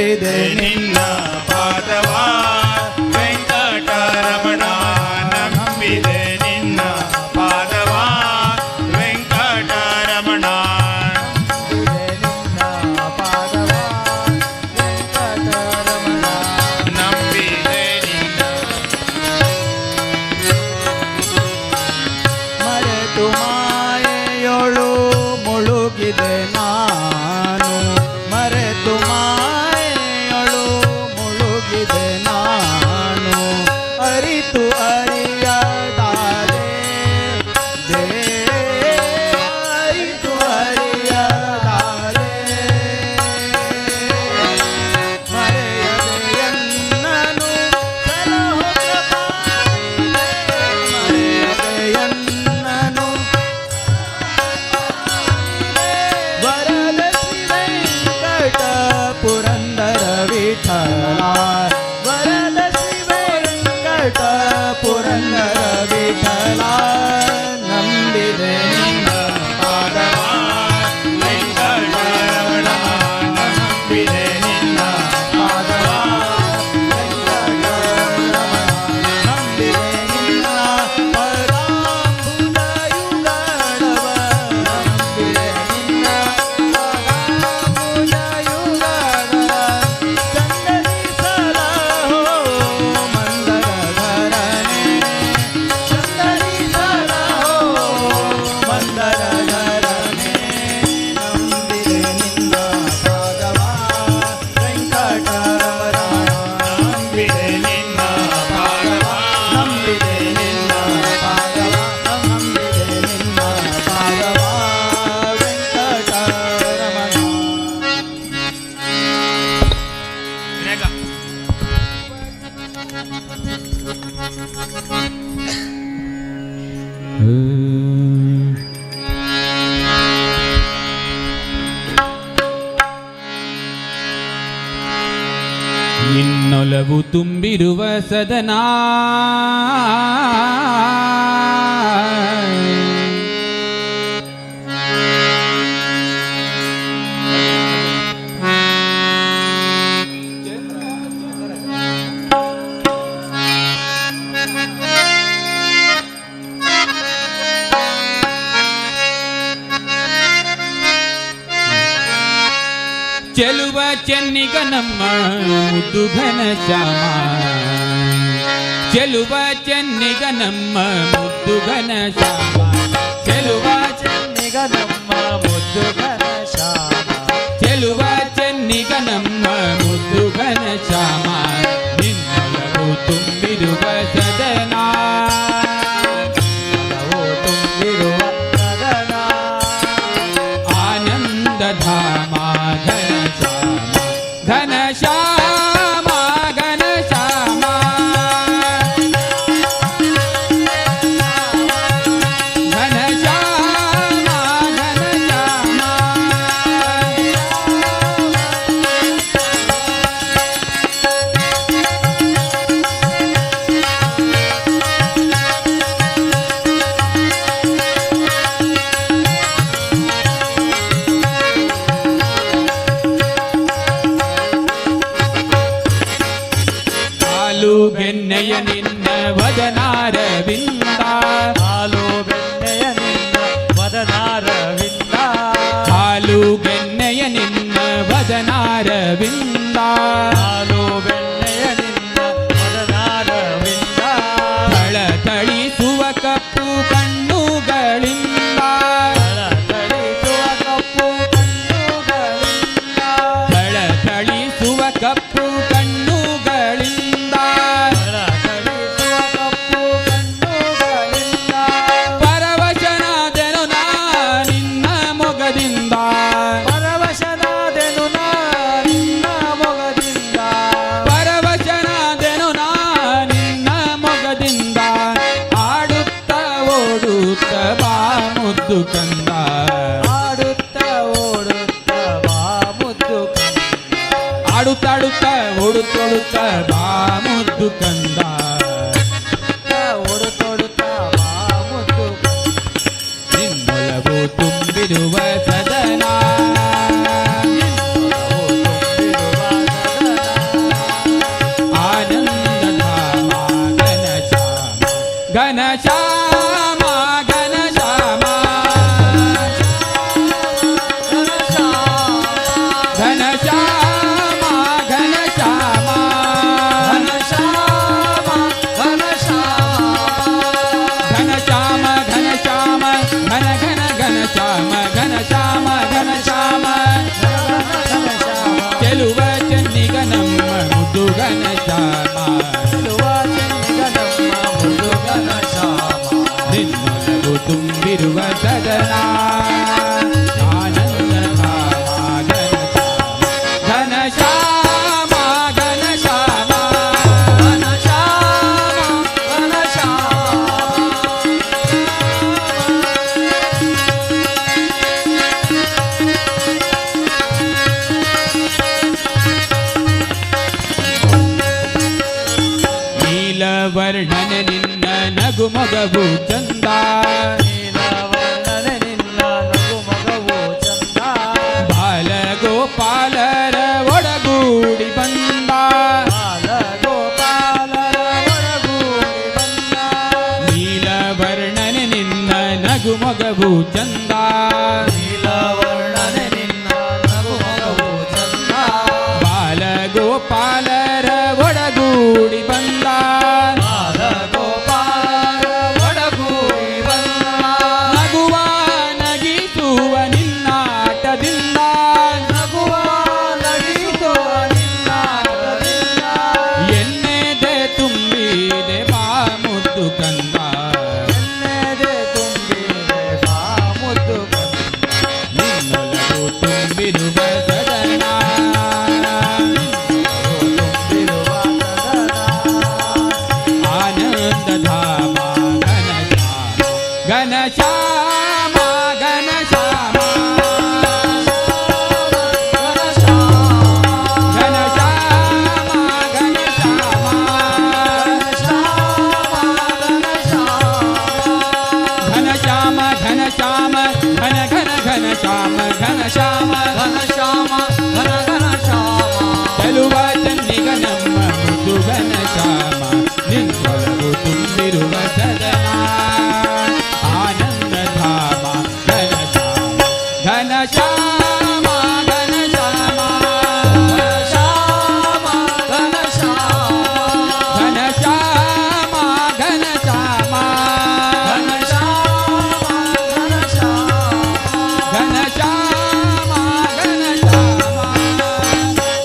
ನಂಬಿದೆ ನಿನ್ನ ಪಾದವ ವೆಂಕಟರಮಣ ನಂಬಿದೆ ನಿನ್ನ ಪಾದವ ವೆಂಕಟರಮಣ ನಂಬಿದೆ ನಿನ್ನ ಮರೆತು ಮಾಯೆಯೊಳು ಮುಳುಗಿದೆ ನಾನು ಮರೆತು ಮಾಯೆಯೊಳು ಮುಳುಗಿದೆ ನಾನು ಅರಿತು ಅರಿಯದಾದೆ ಅರಿತು ಅರಿಯದಾದೆ ಮರೆಯದೆ ಎನ್ನನು ಸಲಹು ಕೃಪಾನಿಧೆ ಮರೆಯದೆ ಎನ್ನನು ವರದ ಶ್ರೀ ವೆಂಕಟ ಪುರಂದರ ವಿಠಲ ವರದ ಶ್ರೀ ವೆಂಕಟ ಪುರಂದರ ವಿಠಲ ನಂಬಿದೆ ನಿನ್ನ ಪಾದವ ವೆಂಕಟರಮಣ ನಂಬಿದೆ ನಿನ್ನ ಪಾದವ ವೆಂಕಟರಮಣ ನಂಬಿದೆ ನಿನ್ನ ಪದಾಂಬುಜ ಯುಗಳವ ನಂಬಿದೆ ನಿನ್ನ ಪದಾಂಬುಜ ಯುಗಳವ ಚಂದದಿ ಸಲಹೋ ಮಂದರಧರನೆ ಚಂದದಿ ಸಲಹೋ ಮಂದರಧರನೆ ನಂಬಿದೆ ನಿನ್ನ ಪಾದವ ವೆಂಕಟರಮಣ ನಂಬಿದೆ ನಿನ್ನ ಪಾದವ ನಂಬಿದೆ ನಿನ್ನ ಪಾದವ ನಂಬಿದೆ ನಿನ್ನ ಪಾದವ ವೆಂಕಟರಮಣ ವಿನಾಯಕ ನಿನ್ನೊಲವು ತುಂಬಿರುವ ಸದನ ಚೆಲುವ ಚೆನ್ನಿಗ ನಮ್ಮ ಮುದ್ದು ಘನ ಶ್ಯಾಮ ಚೆಲುವ ಚೆನ್ನಿಗ ನಮ್ಮ ಮುದ್ದು ಘನ ಶ್ಯಾಮ ಚೆಲುವ ಚೆನ್ನಿಗ ನಮ್ಮ ಮುದ್ದು ಘನ ಶ್ಯಾಮ ಚೆಲುವ ಚೆನ್ನಿಗ ನಮ್ಮ ಮುದ್ದು ಘನ ಶ್ಯಾಮ ನಿನ್ನೊಲವು ತುಂಬಿರುವ ಸದನ ಒಲವು ತುಂಬಿರುವ ಸದನ ಆನಂದ ಧಾಮ ಘನ ಶ್ಯಾಮ ಘನ ಶ್ಯಾಮ ಘನ ಶ್ಯಾಮ ಘನ ಶ್ಯಾಮ ಹಾಲು ಬೆಣ್ಣೆಯ ನಿನ್ನ ವದನಾರವಿಂದ ಹಾಲು ಬೆಣ್ಣೆಯ ನಿನ್ನ ವದನಾರವಿಂದ ಹಾಲು ಬೆಣ್ಣೆಯ ನಿನ್ನ ವದನಾರವಿಂದ ಹಾಲು ಬೆಣ್ಣೆಯ ನಿನ್ನ ವದನಾರವಿಂದ ಥಳಥಳಿಸುವ ಕಪ್ಪು ಕಣ್ಣುಗಳಿಂದ ಥಳಥಳಿಸುವ ಕಪ್ಪು ಕಣ್ಣುಗಳಿಂದ ಥಳಥಳಿಸುವ ಕಪ್ಪು ಕಣ್ಣುಗಳಿಂದ ಥಳಥಳಿಸುವ ಕಪ್ಪು ಕಣ್ಣುಗಳಿಂದ ಪರವಶನಾದೆನು ನಾ ನಿನ್ನ ಮೊಗದಿಂದ ಪರವಶನಾದೆನು ನಾ ನಿನ್ನ ಮೊಗದಿಂದ ಪರವಶನಾದೆನು ನಾ ನಿನ್ನ ಮೊಗದಿಂದ ಆಡುತ್ತ ಓಡುತ್ತ ಬಾ ಮುದ್ದು ಕಂದ ಆಡುತ್ತ ಓಡುತ್ತ ಬಾ ಮುದ್ದು ಆಡುತ್ತಾಡುತ್ತ ಓಡುತ್ತೋಡುತ್ತ ಬಾ ಮುದ್ದು ಕಂದ ಓಡುತ್ತೋಡುತ್ತ ಬಾ ಮುದ್ದು ನಿನ್ನೊಲವು ತುಂಬಿರುವ ಸದನ ಒಲವು ತುಂಬಿರುವ ನಗು ಮಗವು ಚಂದ ನೀಲವರ್ಣನೆ ನಿನ್ನ ನಗು ಮಗವು ಚಂದ ಬಾಲ ಗೋಪಾಲರ ಒಡಗೂಡಿ ಬಂದ ಬಾಲ ಗೋಪಾಲರ ಒಡಗೂಡಿ ಬಂದ ನೀಲವರ್ಣನೆ ನಿನ್ನ ನಗು ಮಗವು ಚಂದ ನೀಲವರ್ಣನೆ ನಿನ್ನ ನಗು ಮಗವು ಚಂದ ಬಾಲ ಗೋಪಾಲರ ಒಡಗೂಡಿ ಬಂದ ಬಾಲ ಗೋಪಾಲರ ಒಡಗೂಡಿ ಬಂದ ನಗುವ ನಗಿಸುವ ನಿನ್ನಾಟದಿಂದ ನಗುವ ನಗಿಸುವ ನಿನ್ನಾಟದಿಂದ ಎನ್ನೆದೆ ತುಂಬಿದೆ ಬಾ ಮುದ್ದು ಕಂದ ಎನ್ನೆದೆ ತುಂಬಿದೆ ಬಾ ಮುದ್ದು ಕಂದ ನಿನ್ನೊಲಗು ತುಂಬಿರುವ ಸದನ ತುಂಬಿರುವ ಸದನ ಆನಂದ ಧಾಮ ಘನ ಶ್ಯಾಮ ಘನ ಶ್ಯಾಮ ಘನ ಶ್ಯಾಮ ಘನ ಶ್ಯಾಮ ಘನ ಶ್ಯಾಮ ಘನ ಘನ ಘನ ಶ್ಯಾಮ ಘನ ಶ್ಯಾಮ ಚೆಲುವ ಚನ್ನಿಗ ನಮ್ಮ ಮುದ್ದು ಘನ ಶ್ಯಾಮ ನಿನ್ನೊಳಗು ತುಂಬಿರುವ ಸದನ ಆನಂದ ಧಾಮ ಘನ ಶ್ಯಾಮ ಘನ ಶ್ಯಾಮ ಘನ ಶ್ಯಾಮ ಘನ ಶ್ಯಾಮ ಘನ ಶ್ಯಾಮ ಘನ ಶ್ಯಾಮ ಘನ ಶ್ಯಾಮ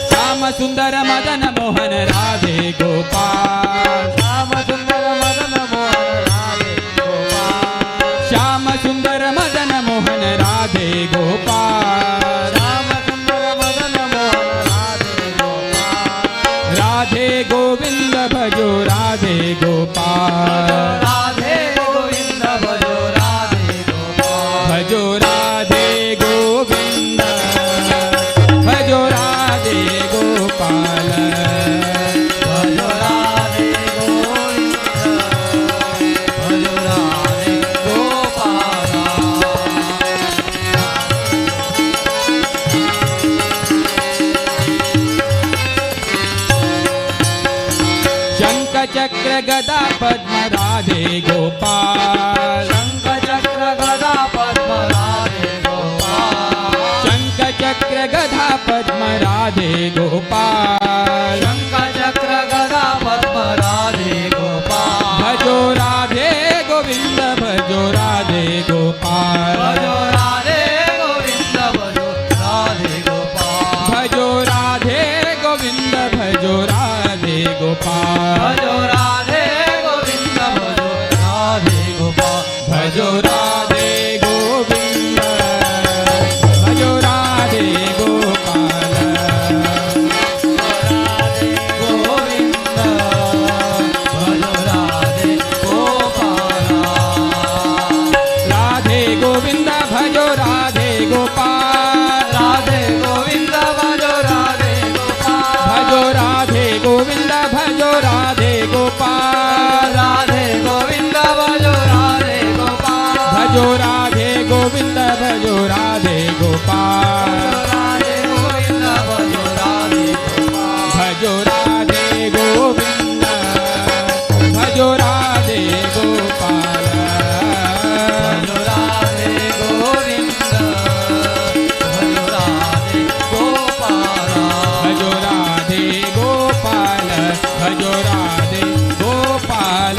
ಶ್ಯಾಮ ಸುಂದರ ಮದನ ಮೋಹನ ರಾಧೆ ಗೋಪಾಲ್ ಶ್ಯಾಮ ಸುಂದರ ಮದನ ಮೋಹನ ರಾಧೆ ಗೋಪಾಲ್ ಶ್ಯಾಮ ಸುಂದರ ಮದನ ಮೋಹನ ರಾಧೆ ಗೋಪಾಲ್ ಶ್ಯಾಮ ಸುಂದರ ಮದನ ಮೋಹನ ರಾಧೆ ಗೋಪಾಲ್ ರಾಧೆ ಗೋವಿಂದ ಭಜೋ ರಾಧೆ ಗೋಪಾಲ್ ರಾಧೆ ಗೋವಿಂದ ಭಜೋ ರಾಧೆ ಗೋಪಾಲ್ ಭಜೋ ರಾಧೆ ಗೋವಿಂದ ಭಜೋ ರಾಧೆ ಗೋಪಾಲ ಭಜೋ ರಾಧೆ ಗೋವಿಂದ ಭಜೋ ರಾಧೆ ಗೋಪಾಲ ಶಂಖ ಚಕ್ರ ಗದಾ ಪದ್ಮ ರಾಧೆ ಗೋಪಾಲ್ ಶಂಖ ಚಕ್ರ ಗದಾ ಪದ್ಮ ರಾಧೆ ಗೋಪಾಲ್ ಶಂಖ ಚಕ್ರ ಗದಾ ಪದ್ಮ ರಾಧೆ ಗೋಪಾಲ್ ಶಂಖ ಚಕ್ರ ಗದಾ ಪದ್ಮ ರಾಧೆ ಗೋಪಾಲ್ ಭಜೋ ರಾಧೆ ಗೋವಿಂದ ಭಜೋ ರಾಧೆ ಗೋಪಾಲ್ ಭಜೋ ರಾಧೆ ಗೋವಿಂದ ಭಜೋ ರಾಧೆ ಗೋಪಾಲ್ ಭಜೋ ರಾಧೆ ಗೋವಿಂದ ಭಜೋ ರಾಧೆ ಗೋಪಾಲ್ ಭಜೋ ರಾಧೆ ಗೋವಿಂದ ಭಜೋ ರಾಧೆ ಗೋಪಾಲ್ ಭಜೋ ರಾಧೆ ಗೋವಿಂದ ಭಜೋ ರಾಧೆ ಗೋಪಾಲ ಗೋವಿಂದ ಭಜೋ ರಾಧೆ ಗೋಪಾಲ ರಾಧೆ ಗೋವಿಂದ ಭಜೋ ರಾಧೆ ಗೋಪಾಲ್ ರಾಧೆ ಗೋವಿಂದ ಭಜೋ ರಾಧೆ ಗೋಪಾಲ್ ಭಜೋ ರಾಧೆ ಗೋವಿಂದ ಭಜೋ ರಾಧೆ ಗೋಪಾಲ್ ರಾಧೆ ಗೋವಿಂದ ಭಜೋ ರಾಧೆ ಗೋಪಾಲ್ ಭಜೋ ರಾಧೆ ಗೋವಿಂದ ಭಜೋ ರಾಧೆ ಗೋಪಾಲ್ ರಾಧೆ ಗೋವಿಂದ ಭಜೋ ರಾಧೆ ಗೋಪಾಲ್ ಭಜೋ ರಾಧೆ ಗೋವಿಂದ ಭಜೋ ರಾಧೆ ಗೋಪಾಲ ಭಜೋ ರಾಧೆ ಗೋವಿಂದ ಭಜೋ ರಾಧೆ ಗೋಪಾಲ ಭಜೋ ರಾಧೆ ಗೋಪಾಲ ಭಜೋ ರಾಧೆ ಗೋಪಾಲ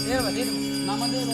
ದೇವ, ನೀನು. ನಾಮದೇವ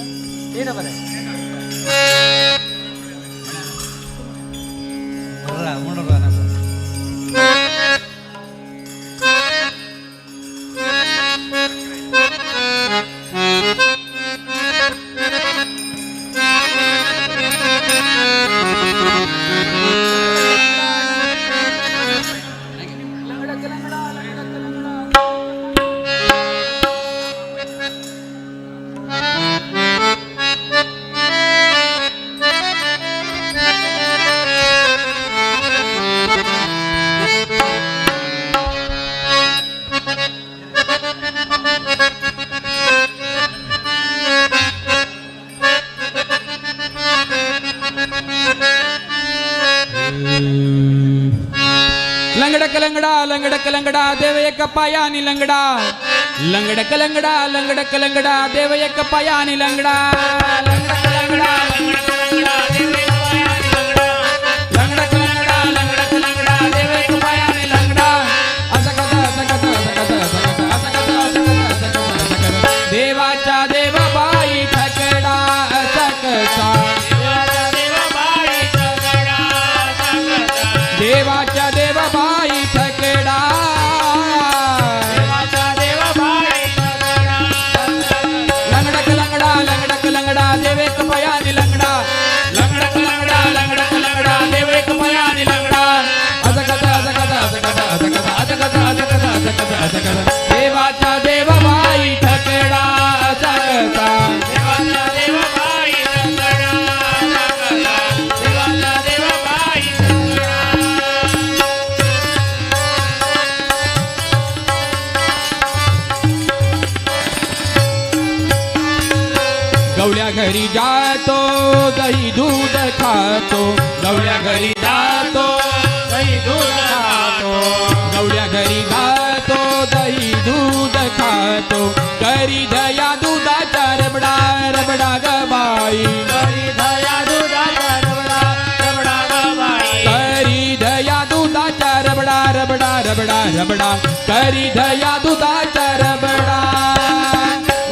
लंगडा लंगडक लंगडा देव एक पायानी लंगडा लंगडक लंगडा लंगडक लंगडा देव एक पायानी लंगडा लंगडक लंगडा लंगडक लंगडा देव एक पायानी लंगडा लंगडक लंगडा लंगडक लंगडा देव एक पायानी लंगडा देवाच्या देव बाई ठकडा सकसा देवाच्या देव बाई ठकडा लंगडक लंगडा लंगडक लंगडा देव एक पायानी लंगडा लंगडक लंगडा लंगडक लंगडा देव एक पायानी लंगडा देवाच्या देव बाई ठकडा सकसा देवाच्या देव बाई ठकडा देवाच्या देव बाई गवळ्या घरी जातो दही दूध खातो गवळ्या घरी जातो दही दूध खातो गवळ्या घरी जातो दही दूध खातो करी दया दुधाचा रबडा रबडा गबाई करी दया दुधाचा रबडा रबडा गबाई करी दया दुधाचा रबडा रबडा रबडा रबडा करी दया दुधाचा रबडा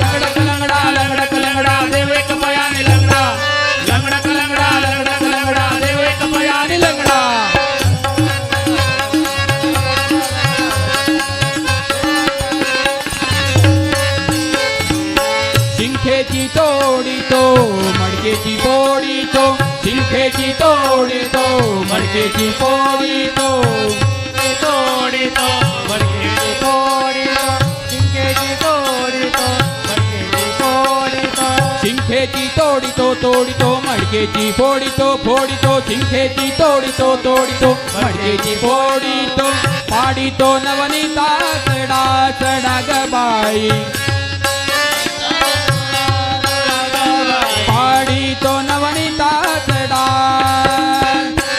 लंगडक लंगडा लंगडक लंगडा देव एक पायानी लंगडा लंगडक लंगडा लंगडक लंगडा देव एक पायानी लंगडा शिंखेची तोडीतो मडकेची पोडीतो शिंखेची तोडीतो मडकेची पोडीतो तोडीतो मडकेची पोडीतो शिंखेची तोडीतो मडकेची पोडीतो शिंखेची तोडीतो तोडीतो मडकेची फोडीतो फोडीतो शिंखेची तोडीतो तोडीतो मडकेची फोडीतो पाडीतो नवनीता चढा चढा गबाई पाडीतो नवनीता चढा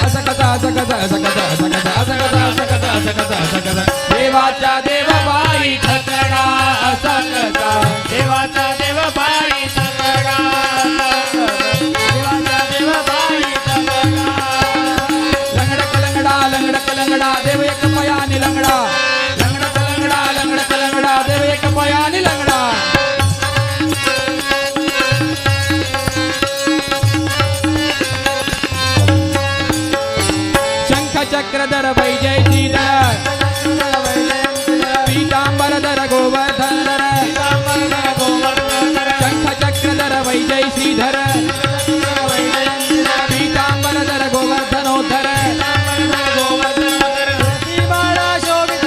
असं कसा असं कसा असं कसा असं कसा असं कसा असं कसा असं कसा असं कसा देवाच्या देव बाई ठकडा असं कसा देवाचा देव बाई ठकडा देवाचा देव बाई ठकडा लंगडक लंगडा लंगडक लंगडा देव एक पायानी लंगडा लंगडक लंगडा लंगडक लंगडा देव एक पायानी लंगडा चक्रधर वैजयश्रीधर पीतांबरधर गोवर्धनधर शंख चक्रधर वैजयश्रीधर पीतांबरधर गोवर्धनोद्धर तुळसी माला शोभित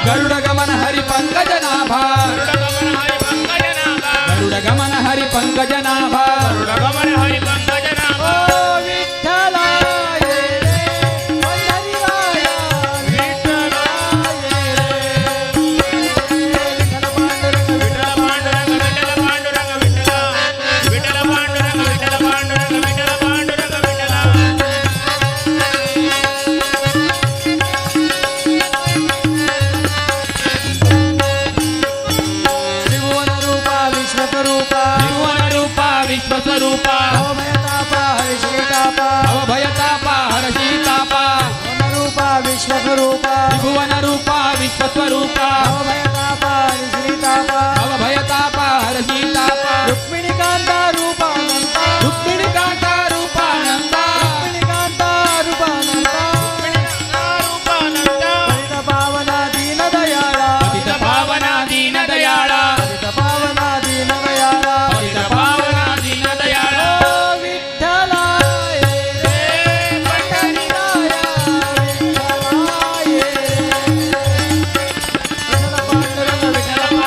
गरुड गमन हरि पंकज नाभा गरुड गमन हरि पंकज नाभा गरुड गमन हरि पंकज नाभा विठ्ठला ये रे पंढरीराया विठ्ठला ये रे विठ्ठल पांडुरंग विठ्ठल पांडुरंग विठ्ठल पांडुरंग विठ्ठला विठ्ठल पांडुरंग विठ्ठल पांडुरंग विठ्ठल पांडुरंग विठ्ठला विश्वस्वरूपा भवभयतापा हरशीतापा भवभयतापा हरशीतापा रूपा विश्वस्वरूपा त्रिभुवन रूपा विश्वस्वरूपा भवभयतापा हरशीतापा भवभयतापा हरशीतापा रुक्मिणीकांता रूपानंता रुक्मिणीकांता रूपानंता रुक्मिणीकांता रूपानंता रूपानंता पतित पावना दीन दयाळा पतित पावना दीन दयाळा पतित पावना दीन दयाळा पतित पावना दीन दयाळा विठ्ठला ये रे पंढरीराया विठ्ठला ये रे विठ्ठल पांडुरंग विठ्ठल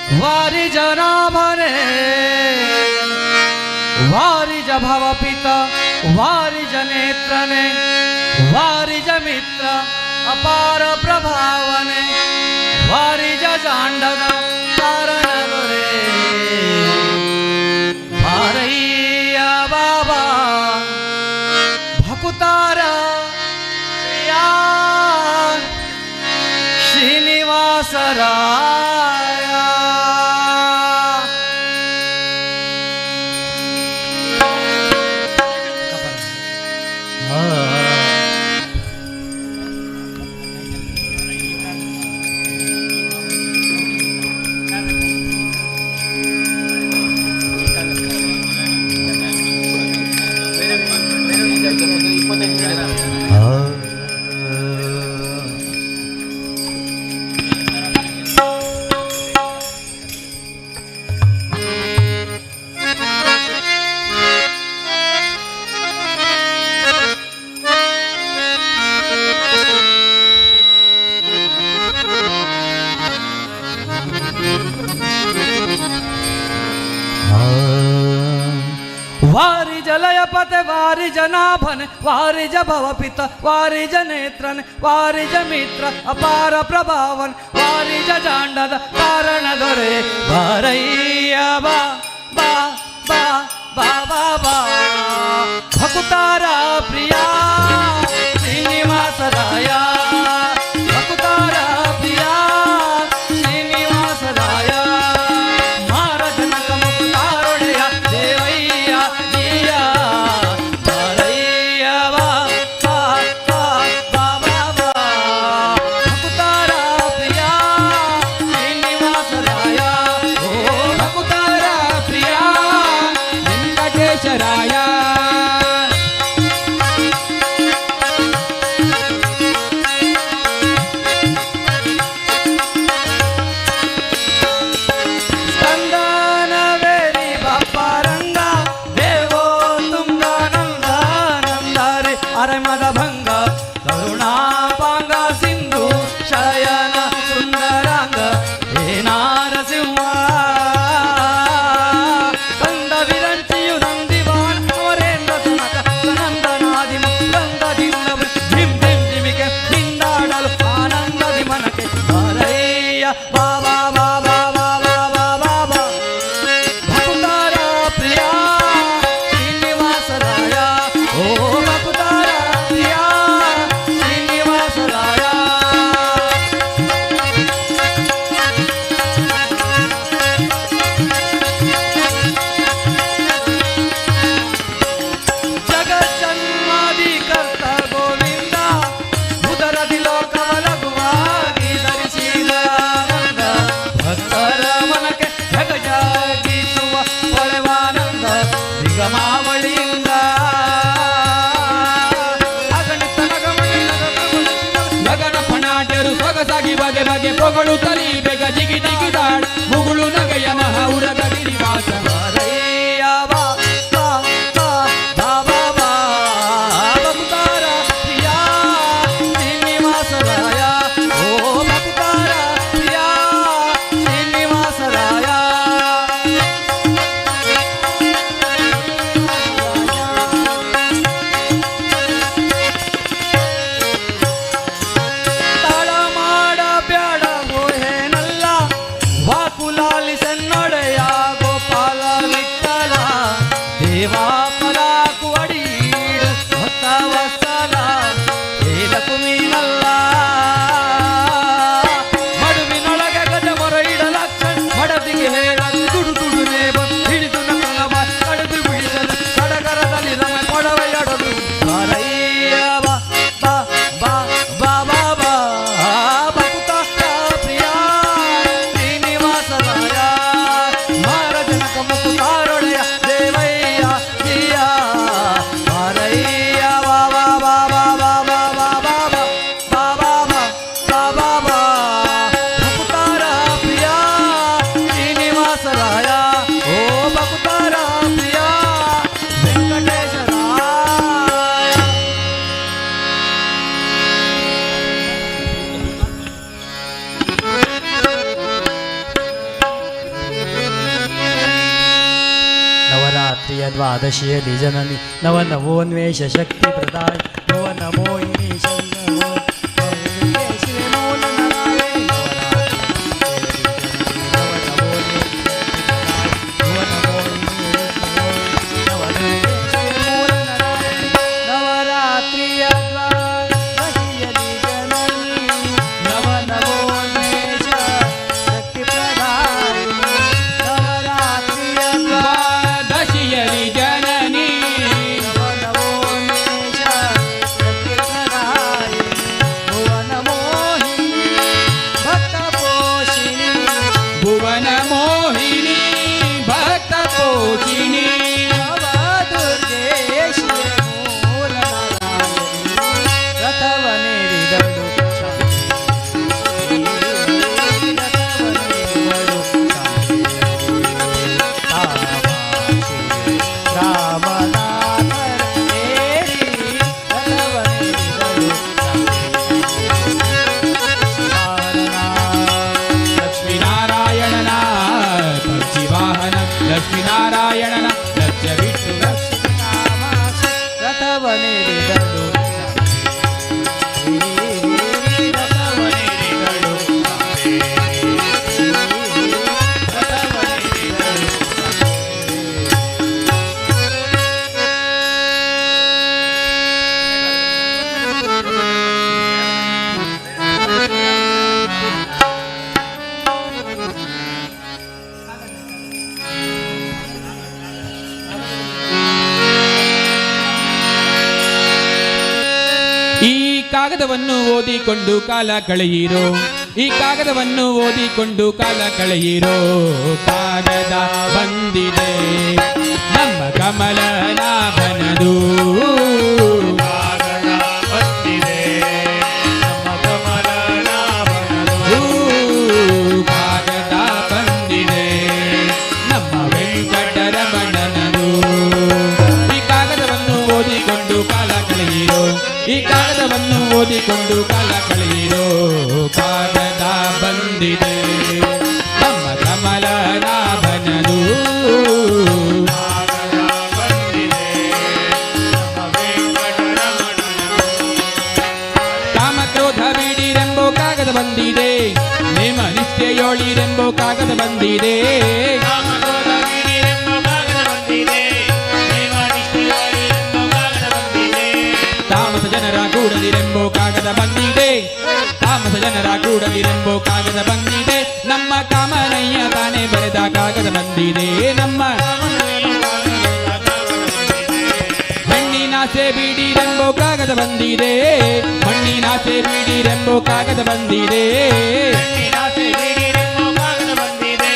वारिज नाभने वारिज भवपित वारिज नेत्रने वारिज मित्र अपार प्रभावने वारिज जांडद कारण रे मारैया बाबा भकुतारा प्रिया श्रीनिवास राया वारिज लयपते वारिज नाभन वारिज भवपित वारिज नेत्रन वारिज मित्र अपार प्रभावन वारिज जांडद कारण दೊರೆ ಬಾರಯ್ಯ ಬಾ ಬಾ ಬಾ ಬಾ ಬಾ ಬಾ ಭಕುತಾರ ಪ್ರಿಯ ಶ್ರೀನಿವಾಸ ರಾಯ ಭಕುತಾರ ಪ್ರಿಯ ಶ್ರೀನಿವಾಸ ರಾಯ ಮಾರಜನಕ ಮುಕ್ತಾರುಡೆಯ ದೇವಯ್ಯ ಜಿಯ ಬಾರಯ್ಯ ಬಾ ಬಾ ಬಾ ಬಾ ಬಾ ಬಾ ಭಕುತಾರ ಪ್ರಿಯ ಶ್ರೀನಿವಾಸ ರಾಯ ಓ ಭಕುತಾರ ಪ್ರಿಯ ವೆಂಕಟೇಶರಾಯ ಸ್ಕಂದನವೇರಿ ಬಾಪಾರಂಗ ದೇವೋ ತುಂಗ ನಂದ ನಂದಾರಿ ಅರೆಮದ ಭಂಗ ಕರುಣಾಪಾಂಗ ಸಿಂಧು ಶಯನ ಸುಂದರಾಂಗ ಹೇ ನಾರಸಿಂಹ ಕಂದ ವಿರಂಚಿಯು ನಂದಿವಾನ್ ಅಮರೇಂದ್ರ ತನಕ ಸನಂದನಾದಿ ಮುಕ್ತಂದದಿಂದ ಧಿಮ್ ಧಿಮ್ ಧಿಮಿಕೆ ಹಿಂದಾಡಲು ಆನಂದದಿ ಮನಕ್ಕೆ ಬಾರಯ್ಯ ಬಾಬಾ ಬಾಬಾ ಬಾಬಾ ಬಾಬಾ ಬಾ ಭಕುತಾರ ಪ್ರಿಯ ಶ್ರೀನಿವಾಸ ರಾಯ ಓ ಭಕುತಾರ ಪ್ರಿಯ ಶ್ರೀನಿವಾಸ ರಾಯ ಜಗಜ್ಜನ್ಮಾದಿ ಕರ್ತ ಗೋವಿಂದ ಉದರದಿ ಲೋಕವ ಲಘುವಾಗಿ ಧರಿಸಿದ ಆನಂದ ಭಕ್ತರ ಮನಕ್ಕೆ ಜಗಜಾಗಿಸುವ ಹೊಳೆವಾನಂದ ನಿಗಮಾವಳಿಯಿಂದ ಅಗಣಿತ ನಗಮಣಿ ಗಗನ ಫಣಾಟ್ಯರು ಸೊಗಸಾಗಿ ಬಗೆ ಬಗೆ ಪೊಗಳುತ್ತಲೀ ಬೇಗ ಜಿಗಿ ಜಿಗಿದಾಡ್ ಮುಗುಳು ನಗೆಯ ಮಹಾವುರದ ಗಿರಿವಾಸ ಬಾರಯ್ಯ ಬಾ ಬಾ ಬಾ ಬಾ ಬಾ ಬಾ ಭಕುತಾರ ಪ್ರಿಯ ಶ್ರೀನಿವಾಸ ರಾಯ ಓ ಭಕುತಾರ ಪ್ರಿಯ ಶ್ರೀನಿವಾಸ ರಾಯ ತಾಳ ಮಾಡ ಬ್ಯಾಡ ಹೋಹೇನಲ್ಲ ವಾಕುಲಾಲಿಸನ್ನೊಡೆಯ ಗೋಪಾಲ ವಿಠಲ ದೇವಾ ಪರಾಕು ಅಡೀಡು ಹೊತ್ತ ವತ್ಸಲ ಹೇಳಕು ಮೀನಲ್ಲ ಮಡುವಿನೊಳಗೆ ಗಜ ಮೊರ ಇಡಲಕ್ಷಣ ಮಡದಿಗೆ ಹೇಳ ತುಡು ತುಡುನೆ ಬಂದು ಹಿಡಿದು ನಕಲ ಕಡಿದು ಬಿಡಿಸಲು ಸಡಗರದಲ್ಲಿ ರಮ ಕೊಡವೆಯಡಲು ಬಾರಯ್ಯ ಬಾ ಬಾ ಬಾ ಬಾ ಬಾ ಬಾ ಭಕುತಾರ ಪ್ರಿಯ ಶ್ರೀನಿವಾಸ ರಾಯ ಮಾರಜನಕ ಮುಕುತಾರೊಡೆಯ ದೇವಯ್ಯ ಜಿಯ ಬಾರಯ್ಯ ಬಾ ಬಾ ಬಾ ಬಾ ಬಾ ಬಾ ಬಾ ಬಾ ಬಾ ಬಾ ಬಾ ಬಾ ಬಾ ಬಾ ಭಕುತಾರ ಪ್ರಿಯ ಶ್ರೀನಿವಾಸ ರಾಯ ನವರಾತ್ರಿಯ ದ್ವಾದಶಿಯಲ್ಲಿ ಜನನಿ ನವ ನವೋನ್ವೇಷ ಶಕ್ತಿ ಪ್ರದಾಯ ನವ ನಮೋಹಿನಿ ಶಂಕರೋ ಲಕ್ಷ್ಮೀನಾರಾಯಣನ ಲಕ್ಷ್ಯ ಬಿಟ್ಟು ರಥವನೇರಿದಳು ಕಾಗದವನ್ನು ಓದಿಕೊಂಡು ಕಾಲ ಕಳೆಯಿರೋ ಈ ಕಾಗದವನ್ನು ಓದಿಕೊಂಡು ಕಾಲ ಕಳೆಯಿರೋ ಕಾಗದ ಬಂದಿದೆ ನಮ್ಮ ಕಮಲನಾಭನದು ಕಾಗದ ಬಂದಿದೆ ನಮ್ಮ ಕಮಲನಾಭನದು ಕಾಗದ ಬಂದಿದೆ ನಮ್ಮ ವೆಂಕಟರಮಣನದು ಈ ಕಾಗದವನ್ನು ಓದಿಕೊಂಡು ಕಾಲ ಕಳೆಯಿರೋ ಈ ಕಾಗದವನ್ನು ಓದಿಕೊಂಡು ಕಾಲ ಕಳೆಯಿರೋ ಕಾಗದ ಬಂದಿದೆ ನಮ್ಮ ಕಮಲನಾಭನದು ಕಾಗದ ಬಂದಿದೆ ನಮ್ಮ ವೆಂಕಟರಮಣನದು ಕಾಮಕ್ರೋಧ ಬಿಡಿರೆಂಬೋ ಕಾಗದ ಬಂದಿದೆ ನೇಮ ನಿಷ್ಠೆಯೋಳಿರೆಂಬೋ ಕಾಗದ ಬಂದಿದೆ ಕಾಮಕ್ರೋಧ ಬಿಡಿರೆಂಬ ಕಾಗದ ಬಂದಿದೆ ನೇಮ ನಿಷ್ಠೆಯೋಳಿರೆಂಬ ಕಾಗದ ಬಂದಿದೆ ತಾಮಸ ಜನರ ಕೂಡಲಿರೆಂಬೋ ಕಾಗದ ಬಂದಿದೆ ತಾಮಸ ಜನರ ಕೂಡಲಿರೆಂಬೋ ಕಾಗದ ಬಂದಿದೆ ನಮ್ಮ ಕಾಮನಯ್ಯ ತಾನೇ ಬರೆದ ಕಾಗದ ಬಂದಿದೆ ನಮ್ಮ ಮಣ್ಣಿನಾಸೆ ಬಿಡಿರೆಂಬೋ ಕಾಗದ ಬಂದಿದೆ ಮಣ್ಣಿನಾಸೆ ಬಿಡಿರೆಂಬೋ ಕಾಗದ ಬಂದಿದೆ ಹಣ್ಣಿನಾಸೆ ಬಿಡಿರೆಂಬ ಕಾಗದ ಬಂದಿದೆ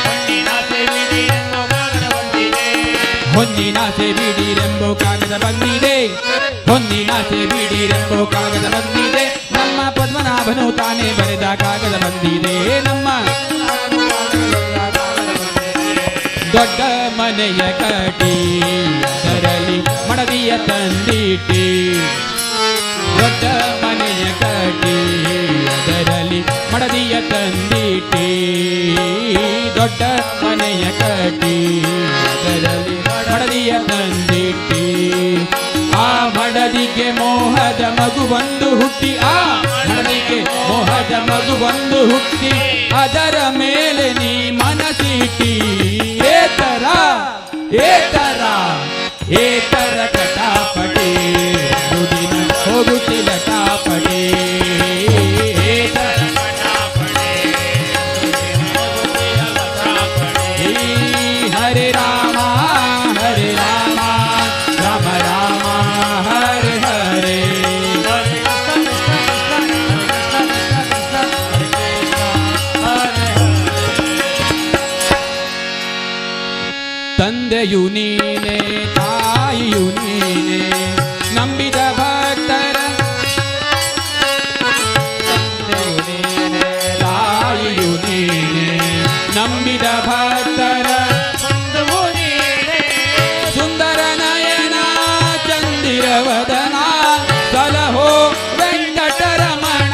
ಹಣ್ಣಿನಾಸೆ ಬಿಡಿರೆಂಬ ಕಾಗದ ಬಂದಿದೆ ಹೊನ್ನಿನಾಸೆ ಬಿಡಿರೆಂಬೋ ಕಾಗದ ಬಂದಿದೆ ಹೊನ್ನಿನಾಸೆ ಬಿಡಿರೆಂಬೋ ಕಾಗದ ಬಂದಿದೆ ನಮ್ಮ ಪದ್ಮನಾಭನು ತಾನೇ ಬರೆದ ಕಾಗದ ಬಂದಿದೆ ನಮ್ಮ ದೊಡ್ಡ ಮನೆಯ ಕಟಿ ಅದರಲ್ಲಿ ಮಡದಿಯ ತಂದಿಟ್ಟಿ ದೊಡ್ಡ ಮನೆಯ ಕಟಿ ಅದರಲ್ಲಿ ಮಡದಿಯ ತಂದಿಟ್ಟಿ ದೊಡ್ಡ ಮನೆಯ ಕಟಿ ಅದರಲ್ಲಿ ಮಡದಿಯ ತಂದಿಟ್ಟಿ ಆ ಮಡದಿಗೆ ಮೋಹದ ಮಗು ಬಂದು ಹುಟ್ಟಿ ಆ ಮಡದಿಗೆ ಮೋಹದ ಮಗು ಬಂದು ಹುಟ್ಟಿ ಅದರ ಮೇಲೆ ನೀ ಮನಸಿಟ್ಟಿ ಏತರ ಏತರ ಏತರ ಕಟಾಪಟಿ ದುದಿನ ಹೋಗುತ್ತಿಲ್ಲ ಟಾಪಟಿ ಏತರ ಈ ಹರೆ ರಾಮ ರಾಮ ರಾಮ ಹರೆ ಹರೆ ತಂದೆಯು ನೀನೆ ತಾಯಿಯು ನೀನೆ ನಂಬಿದ ಭಕ್ತರ ತಾಯಿಯು ನೀನೆ ನಂಬಿದ ಭಕ್ತರ ಸುಂದರ ನಯನ ಚಂದಿರವದನ ಸಲಹೋ ವೆಂಕಟರಮಣ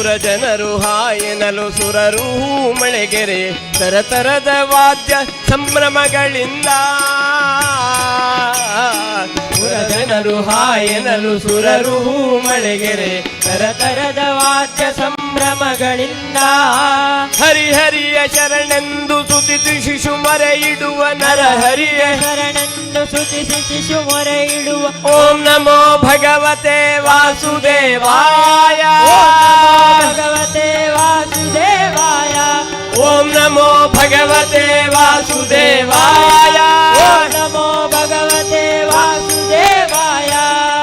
ಸುರಜನರು ಹಾಯನಲು ಸುರರು ಮಳೆಗೆರೆ ತರತರದ ವಾದ್ಯ ಸಂಭ್ರಮಗಳಿಂದ ಸುರಜನರು ಹಾಯನಲು ಸುರರು ಮಳೆಗೆರೆ ತರತರದ ವಾದ್ಯ ಸಂಭ್ರಮಗಳಿಂದ ಹರಿಹರಿಯ ಶರಣೆಂದು ತುತಿತು ಶಿಶು ಮರೆ ಇಡುವ ನರಹರಿಯ ಶರಣೆಂದು ಸ್ತುತಿಸಿ ಶಿಶು ಮೊರೆ ಇಡುವ ಓಂ ನಮೋ ಭಗವತೆ ವಾಸುದೇವಾಯ ಭಗವತೆ ವಾಸುದೇವಾಯ ಓಂ ನಮೋ ಭಗವತೆ ವಾಸುದೇವಾಯ ಓಂ ನಮೋ ಭಗವತೆ ವಾಸುದೇವಾಯ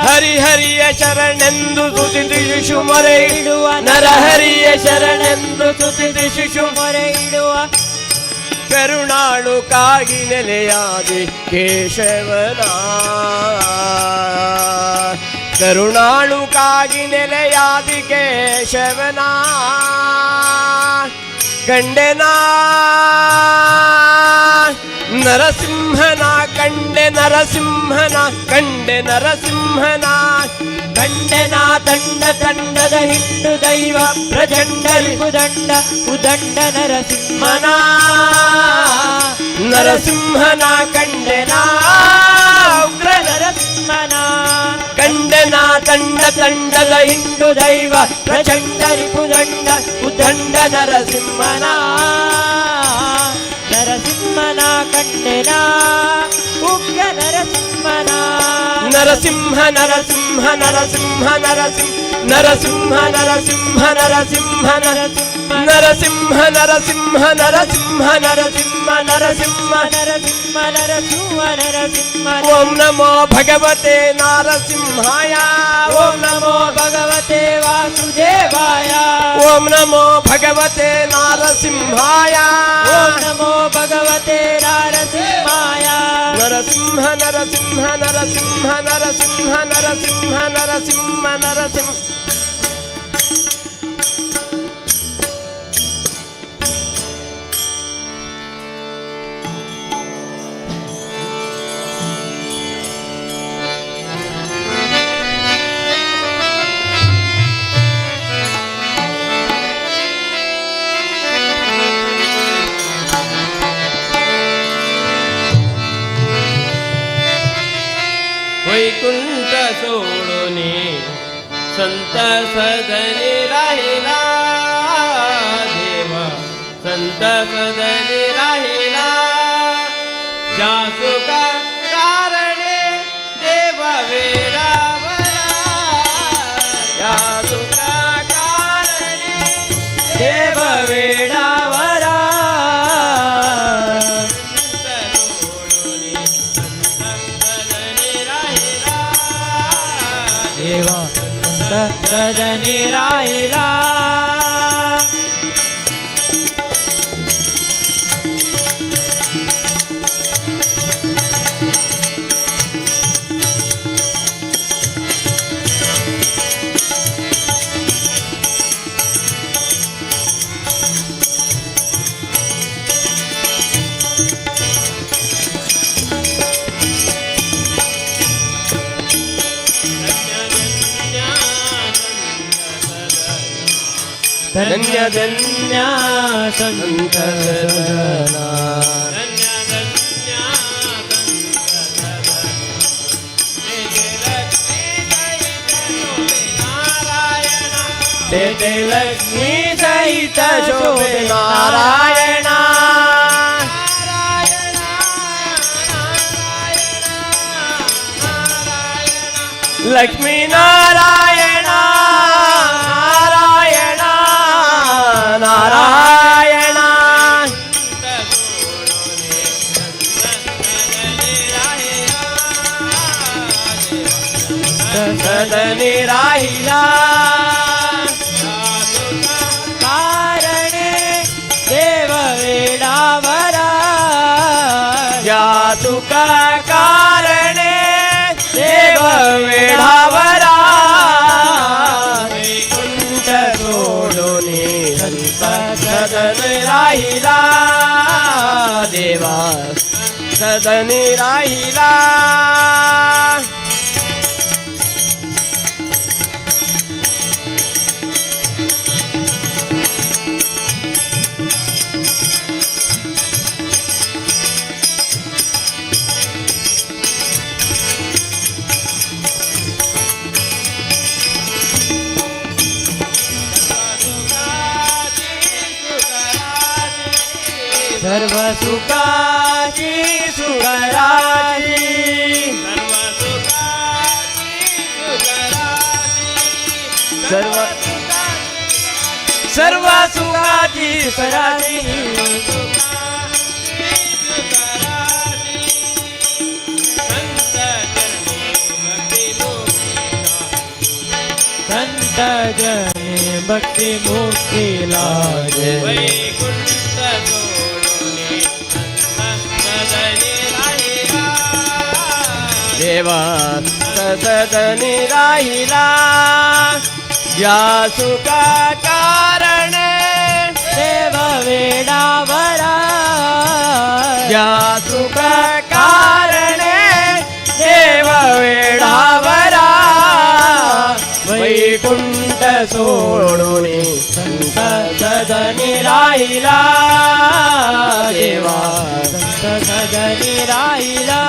ಹರಿಹರಿಯ ಶರಣೆಂದು ತುತಿತು ಶಿಶು ಮೊರೆ ಇಡುವ ನರಹರಿಯ ಶರಣೆಂದು ತುತಿತು ಶಿಶು ಮೊರೆ ಇಡುವ ಕರುಣಾಳು ಕಾಗಿ ನೆಲೆಯಾದಿ ಕೇಶವನ ಕರುಣಾಳು ಕಾಗಿ ನೆಲೆಯಾದಿ ಕೇಶವನ ಕಂಡೆನಾ ನರಸಿಂಹನ ಕಂಡೆ ನರಸಿಂಹನ ಕಂಡೆ ನರಸಿಂಹನ ಗಂಡನ ತಂಡ ತಂಡದ ಹಿಂಡು ದೈವ ಪ್ರಚಂಡ ರಿಪುದಂಡ ಉದಂಡ ನರಸಿಂಹನ ನರಸಿಂಹನ ಕಂಡೆನ ಉಗ್ರ ನರಸಿಂಹನ ಕಂಡೆನ ತಂಡ ತಂಡದ ಹಿಂಡು ದೈವ ಪ್ರಚಂಡ ರಿಪುದಂಡ ಉದಂಡ ನರಸಿಂಹನ ನರಸಿಂಹನ ಕಂಡೆನ ಉಗ್ರ ನರಸಿಂಹನ ನರಸಿಂಹ ನರಸಿಂಹ ನರಸಿಂಹ ನರಸಿಂಹ ನರಸಿಂಹ ನರಸಿಂಹ ನರಸಿಂಹ ನರಸಿಂಹ ನರಸಿಂಹ ನರಸಿಂಹ ನರಸಿಂಹ ನರಸಿಂಹ ನರಸಿಂಹ ನರಸಿಂಹ ನರಸಿಂಹ ಓಂ ನಮೋ ಭಗವತೆ ನಾರಸಿಂಹಾಯ ಓಂ ನಮೋ ಭಗವತೆ ವಾಸುದೇವಾಯ ಓಂ ನಮೋ ಭಗವತೆ ನಾರಸಿಂಹಾಯ ಓಂ ನಮೋ ಭಗವತೆ ನಾರಸಿಂಹಾಯ ನರಸಿಂಹ ನರಸಿಂಹ ನರಸಿಂಹ ನರಸಿಂಹ ನರಸಿಂಹ ನರಸಿಂಹ ನರಸಿಂಹ वैकुंठ सोडून संत सदनी राहिला देव संत सदनी राहिला ज्या सुखा कारणे देव वेडावला ज्या सुखा कारणे देव वेडावला देवा सदनी राहिला धन्य धन्य संत सदना धन्य धन्य संत लक्ष्मी सहित शोभे नारायण लक्ष्मी नारायण नारायण नारायण सदनी राहिला कारणे देव वेडावरा या तुका कारणे देव वेडावरा वैकुंठ सोडून संत सदन राहिला देवा सदनी राहिला सर्व सुखाची सुखराजी सर्व सुखाची सुखराजी संत जने भक्ती मुक्ती लागे वैकुंठ सोडून सदनी राहिला देवा सदनी राहिला या सुखा कारणे देव वेडावरा या सुख कारणे देव वेडावरा वैकुंठ सोडून संत सदनी राहिला देवा संत सदनी राहिला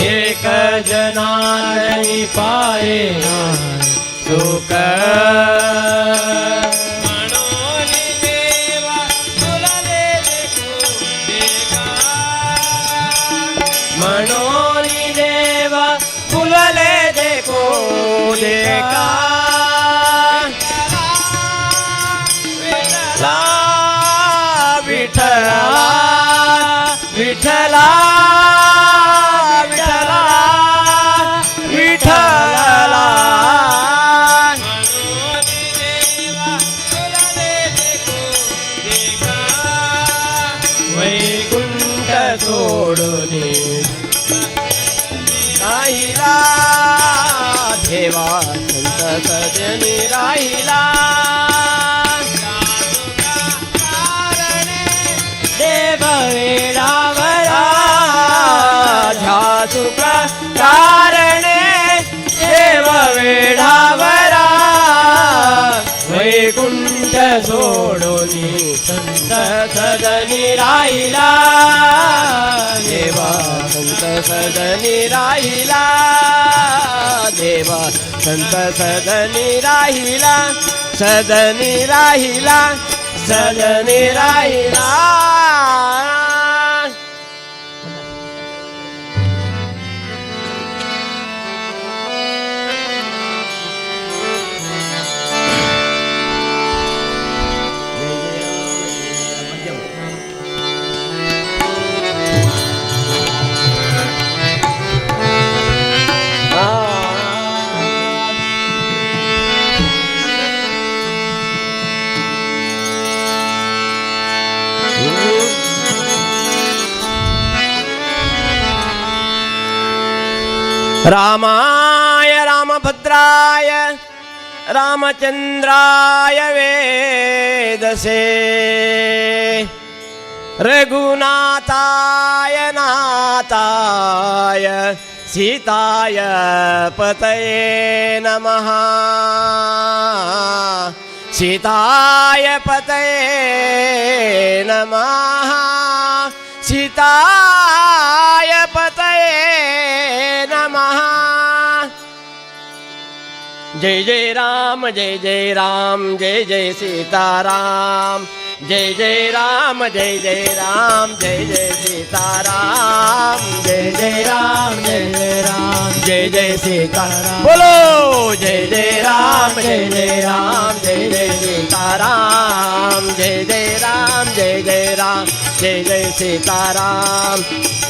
एक जनार्दनी पारे सुख मनोनी देवा फुलले देखो देखा मनोनी देवा फुलले देखो देखा विठला विठला विठला विठला मनोनी देवा फुलले देखो देखा वैकुंठ सोडून राहिला देवा संत सजनी राहिला देव वेडावरा सुख कारणे देव वेढावरा वैकुंठ सोडून संत सदनी राहिला देवा संत सदनी राहिला देवा संत सदनी राहिला सदनी राहिला सदनी राहिला रामाय रामभद्राय रामचंद्राय वेदसे रघुनाथाय नाथाय सीताय पतये नमः सीताय पतये नमः सीताय पतये नमः जय जय राम जय जय राम जय जय सीताराम जय जय राम जय जय राम जय जय सीताराम जय जय राम जय जय राम जय जय सीताराम बोलो जय जय राम जय जय राम जय जय सीताराम जय जय राम जय जय राम जय जय सीताराम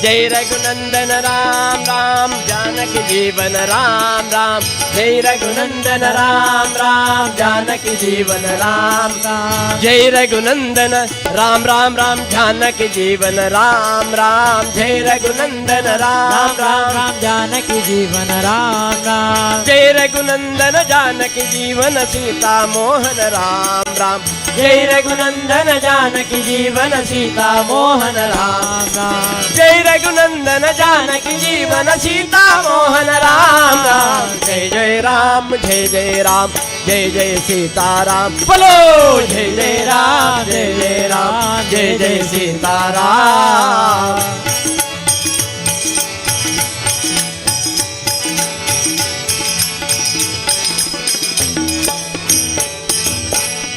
जय रघुनंदन राम राम जानकी जीवन राम राम जय रघुनंदन राम राम जानकी जीवन राम राम जय रघुनंदन राम राम राम जानकी जीवन राम राम जय रघुनंदन राम राम राम जानकी जीवन राम राम जय रघुनंदन जानकी जीवन सीता मोहन राम राम जय रघुनंदन जानकी जीवन सीता मोहन राम राम जय रघुनंदन जानकी जीवन सीता मोहन राम राम जय जय राम जय जय राम जय जय सीताराम बोलो जय जय राम जय जय राम जय जय सीताराम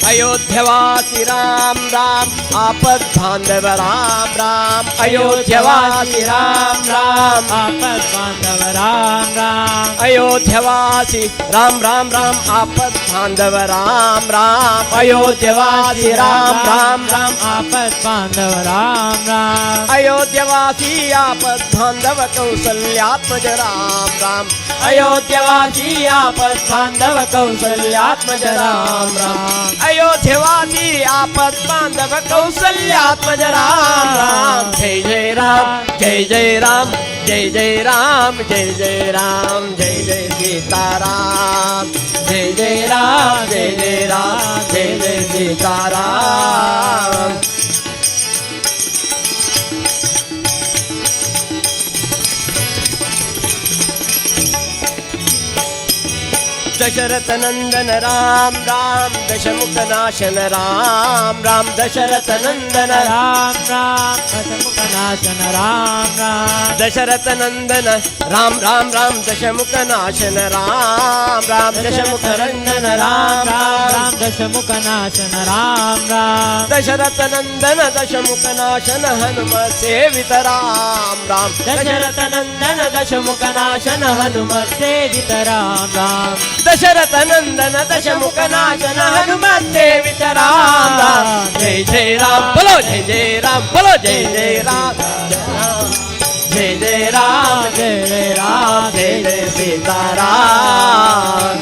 अयोध्यवासी राम राम आपद बांधव राम राम अयोध्यवासी राम राम आपद बांधव राम राम अयोध्यवासी राम राम राम आपद बांधव राम राम अयोध्यवासी राम राम राम आपद बांधव राम राम अयोध्यवासी आपद बांधव कौसल्यात्मज राम राम अयोध्यवासी आपद बांधव कौसल्यात्मज राम राम अयोध्यवासी आपद बांधव कौसल्यात्मज राम राम जय जय राम जय जय राम जय जय राम जय जय राम जय जय सीताराम जय जय राम जय जय राम जय जय सीताराम दशरथ नंदन राम राम दशमुख नाशन राम राम दशरथ नंदन राम राम दशमुख नाशन राम राम दशरथ नंदन राम राम राम दशमुख नाशन राम राम दशमुख नंदन राम राम दशमुख नाशन राम राम दशरथ नंदन दशमुख नाशन हनुमत सेवित राम राम दशरथ नंदन दशमुख नाशन हनुमत सेवित राम राम दशरथ नंदन दशमुख नाशन हनुमत सेवित राम राम जय जय राम बोलो जय जय राम बोलो जय जय राम जय जय राम जय जय राम जय जय सीताराम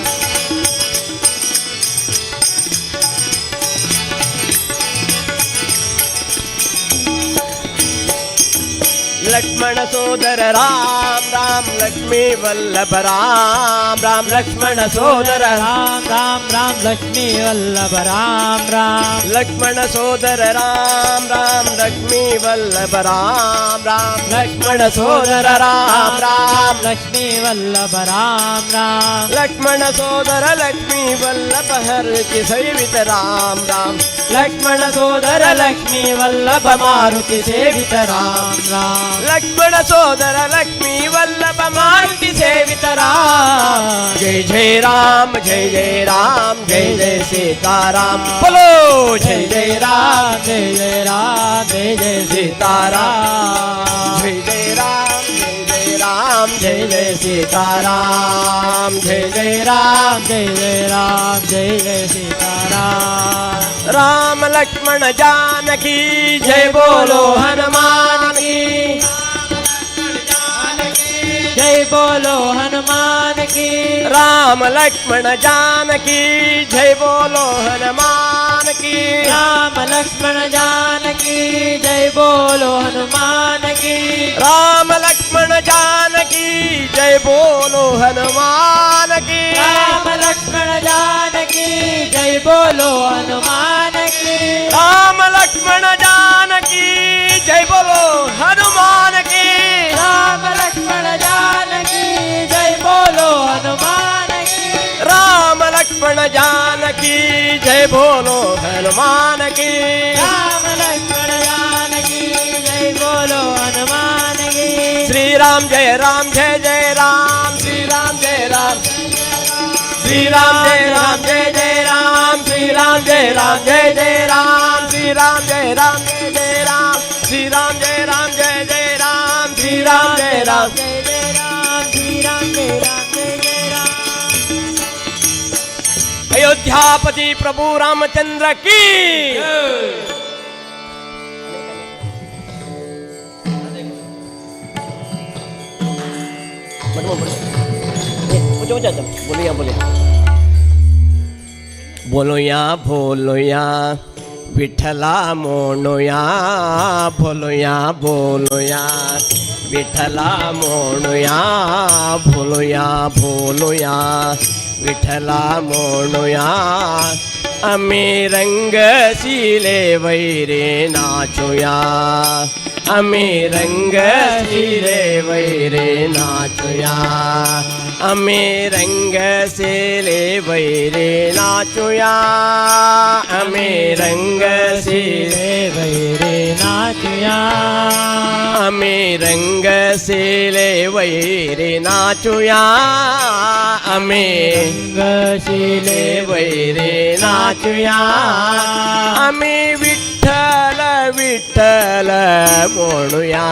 लक्ष्मण सोदर राम राम लक्ष्मी वल्लभ राम राम लक्ष्मण सोदर राम राम राम लक्ष्मी वल्लभ राम राम लक्ष्मण सोदर राम राम लक्ष्मी वल्लभ राम राम लक्ष्मण सोदर राम राम लक्ष्मी वल्लभ राम राम लक्ष्मण सोदर लक्ष्मी वल्लभ हर की सेवित राम राम लक्ष्मण सोदर लक्ष्मी वल्लभ मारुति सेवित राम राम लक्ष्मण सोदर लक्ष्मी वल्लभ मारुति सेवित राम जय जय राम जय जय राम जय जय सीताराम बोलो जय जय राम जय जय राम जय जय सीताराम जय जय राम जय जय राम जय जय सीताराम जय जय राम जय जय राम जय जय सीताराम राम लक्ष्मण जानकी जय बोलो हनुमान की जय बोलो हनुमान की राम लक्ष्मण जानकी जय बोलो हनुमान की राम लक्ष्मण जानकी जय बोलो हनुमान की राम लक्ष्मण जानकी जय बोलो हनुमान की राम लक्ष्मण जानकी जय बोलो हनुमान की राम लक्ष्मण जानकी जय बोलो हनुमान की राम लक्ष्मण जानकी जय बोलो हनुमान की राम लक्ष्मण जानकी जय बोलो हनुमान की राम लक्ष्मण जानकी जय बोलो हनुमान की श्री राम जय जय राम श्री राम जय राम श्री राम जय जय राम श्री राम जय जय राम श्री राम जय जय राम श्री राम जय जय राम श्री राम जय राम जय जय राम श्री राम जय जय राम अयोध्यापति प्रभु रामचंद्र की बोलूया बोलूया बोलूया विठ्ठला म्हणूया बोलूया बोलूया विठ्ठला म्हणूया बोलूया बोलूया विठ्ठला म्हणूया आम्ही रंगशिले वैरे नाचूया आम्ही रंगशिले वैरे नाचूया आम्ही रंगशिले वैरे नाचूया आम्ही रंगशिले वैरे नाचूया आम्ही रंगशिले वैरे नाचूया आम्ही रंगशिले वैरे नाचूया आम्ही विठ्ठल विठ्ठल म्हणूया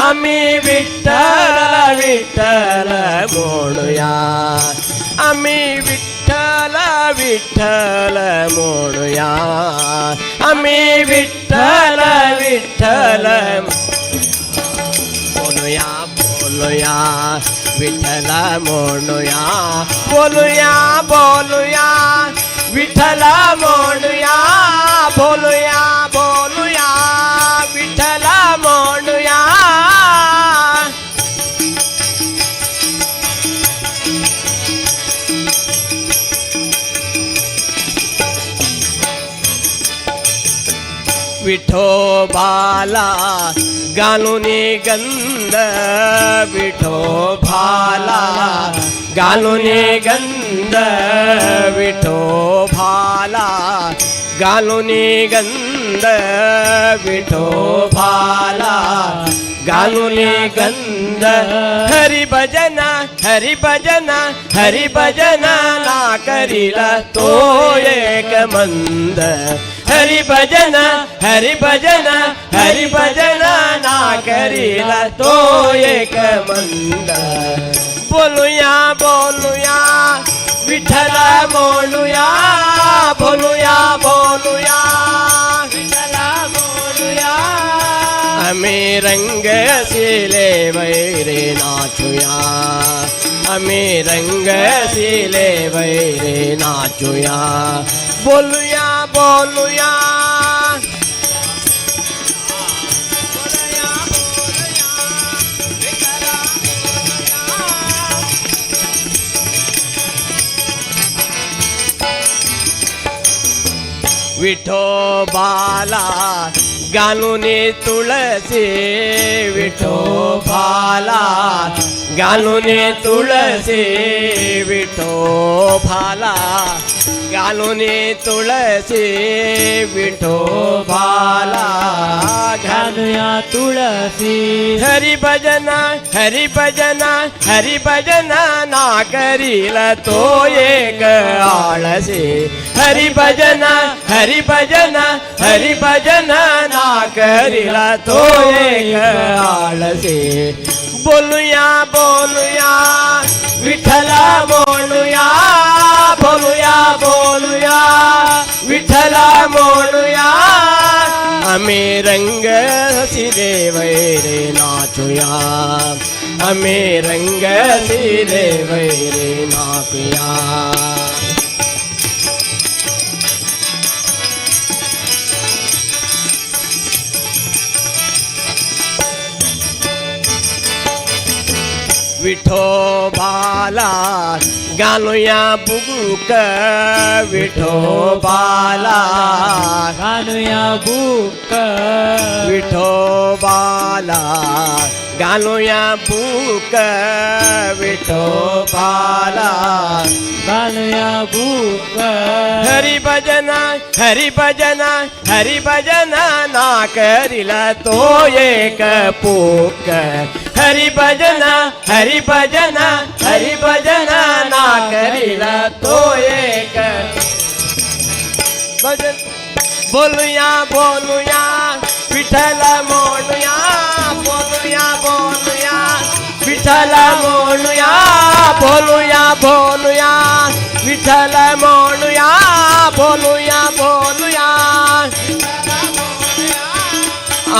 आम्ही विठ्ठल विठ्ठल म्हणूया आम्ही विठ्ठल विठ्ठल म्हणूया आम्ही विठ्ठल विठ्ठल बोलूया बोलूया विठ्ठल म्हणूया बोलूया बोलूया विठ्ठल म्हणूया बोलूया बोलूया विठ्ठल म्हणूया विठोबाला घालून गंध विठोबाला घालून गंध विठोबाला घालून गंध विठोबाला घालून गंध हरिभजन हरिभजन हरिभजन ना करीला तो एक मंद हरिभजन हरिभजन हरिभजन ना करीला तो एक मंद बोलूया बोलूया विठ्ठल बोलूया बोलूया बोलूया विठ्ठल बोलूया आम्ही रंगशिले वैरे नाचूया आम्ही रंगशिले वैरे नाचूया बोलूया बोलूया विठोबाला घालून तुळसी विठोबाला घालून तुळसी विठोबाला घालून तुळसी विठोबाला घालूया तुळसी हरिभजन हरिभजन हरिभजन ना करीला तो एक आळसी हरिभजन हरिभजन हरिभजन ना करीला तो एक आळसी बोलूया बोलूया विठ्ठल म्हणूया बोलूया बोलूया विठ्ठल म्हणूया आम्ही रंगशिले वैरे नाचूया आम्ही रंगशिले वैरे नाचूया विठोबाला घालूया बुक विठोबाला घालूया बुक विठोबाला घालूया बुक विठोबाला घालूया बुक हरिभजन हरिभजन हरिभजन ना करीला तो एक पूक हरिभजन हरिभजन हरिभजन ना करीला तो एक भजन बोलूया बोलूया विठ्ठल म्हणूया बोलूया बोलूया विठ्ठल म्हणूया बोलूया बोलूया विठ्ठल म्हणूया बोलूया बोलूया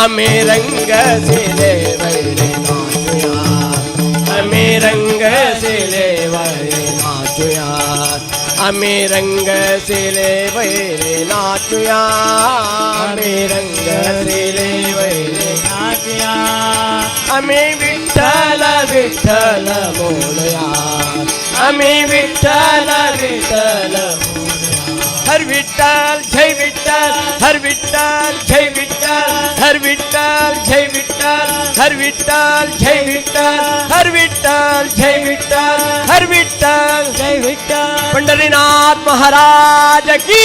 आम्ही रंगशिले वैरे नाचूया आम्ही रंगसिले वैरे नाचूया आम्ही रंगसिले वैरे नाचूया आम्ही रंगसिले वैरे नाचूया आम्ही विठ्ठल विठ्ठल बोलूया आम्ही विठ्ठल विठ्ठल हर विठ्ठल जय विठ्ठल हर विठ्ठल जय विठ्ठल हर विठ्ठल जय विठ्ठल हर विठ्ठल जय विठ्ठल हर विठ्ठल जय विठ्ठल हर विठ्ठल जय विठ्ठल पंढरीनाथ महाराज की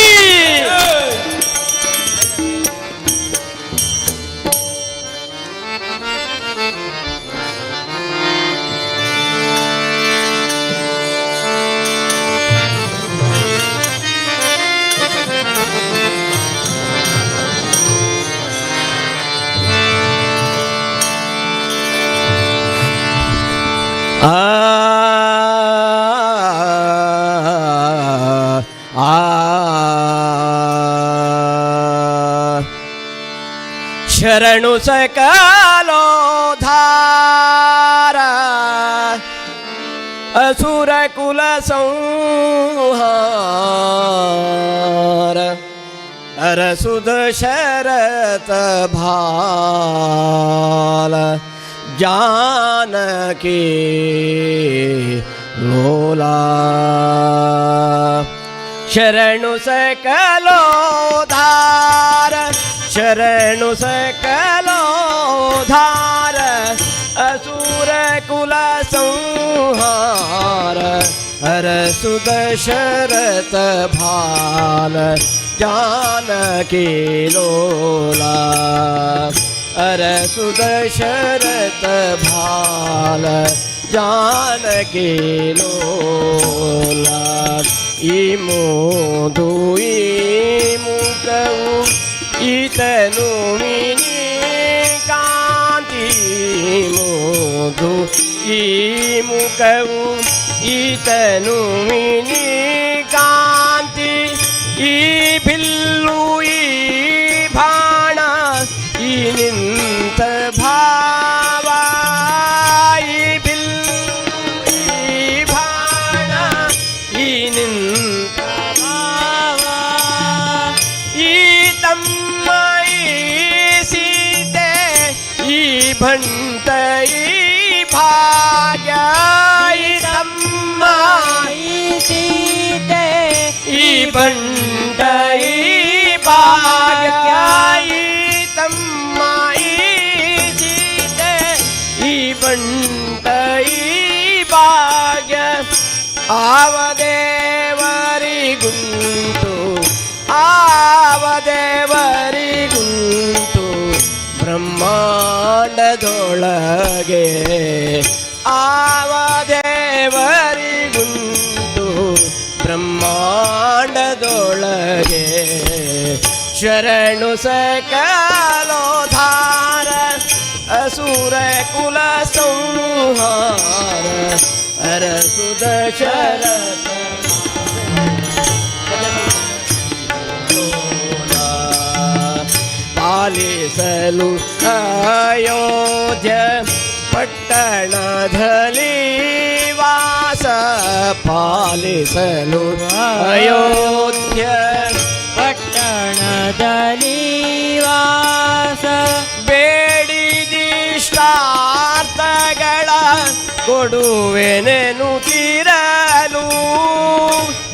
शरणु सकलो धार असुर कुल संहार अरसुद शरत भाल जानकी लोला शरणु सकलो धार शरणु सकलो धार असुर कुल संहार हर सुद शरत भाल जानकी लोला हर सुद शरत भाल जानकी लोला इमो दुई मुकऊ इतनु मिनी कांति मोदु इमुकऊ इतनु मिनी कांति ई भिल्लु ई भाणा ई निंत भावा ई भिल्लु ई भाणा ई निंत भावा ई भंटई भाग्याई तम्माई सीते ई भंटई भाग्याई तम्माई सीते ई भंटई भाग्य आवदेवरी गुंटू आवदेवरी गुंटू ಬ್ರಹ್ಮಾಂಡದೊಳಗೆ ಆವದೇವರಿಗುಂಟು ಬ್ರಹ್ಮಾಂಡದೊಳಗೆ ಶರಣು ಸಕಲೋಧಾರ ಅಸುರ ಕುಲ ಸಂಹಾರ ಅರಸುದ ಶರತ ಪಾಲಿಸಲು ಅಯೋಧ್ಯ ಪಟ್ಟಣದಲ್ಲಿ ವಾಸ ಪಾಲಿಸಲು ಅಯೋಧ್ಯ ಪಟ್ಟಣದಲ್ಲಿ ವಾಸ ಬೇಡಿದಿಷ್ಟಾರ್ಥಗಳ ಕೊಡುವೆನೆನುತ್ತಿರಲು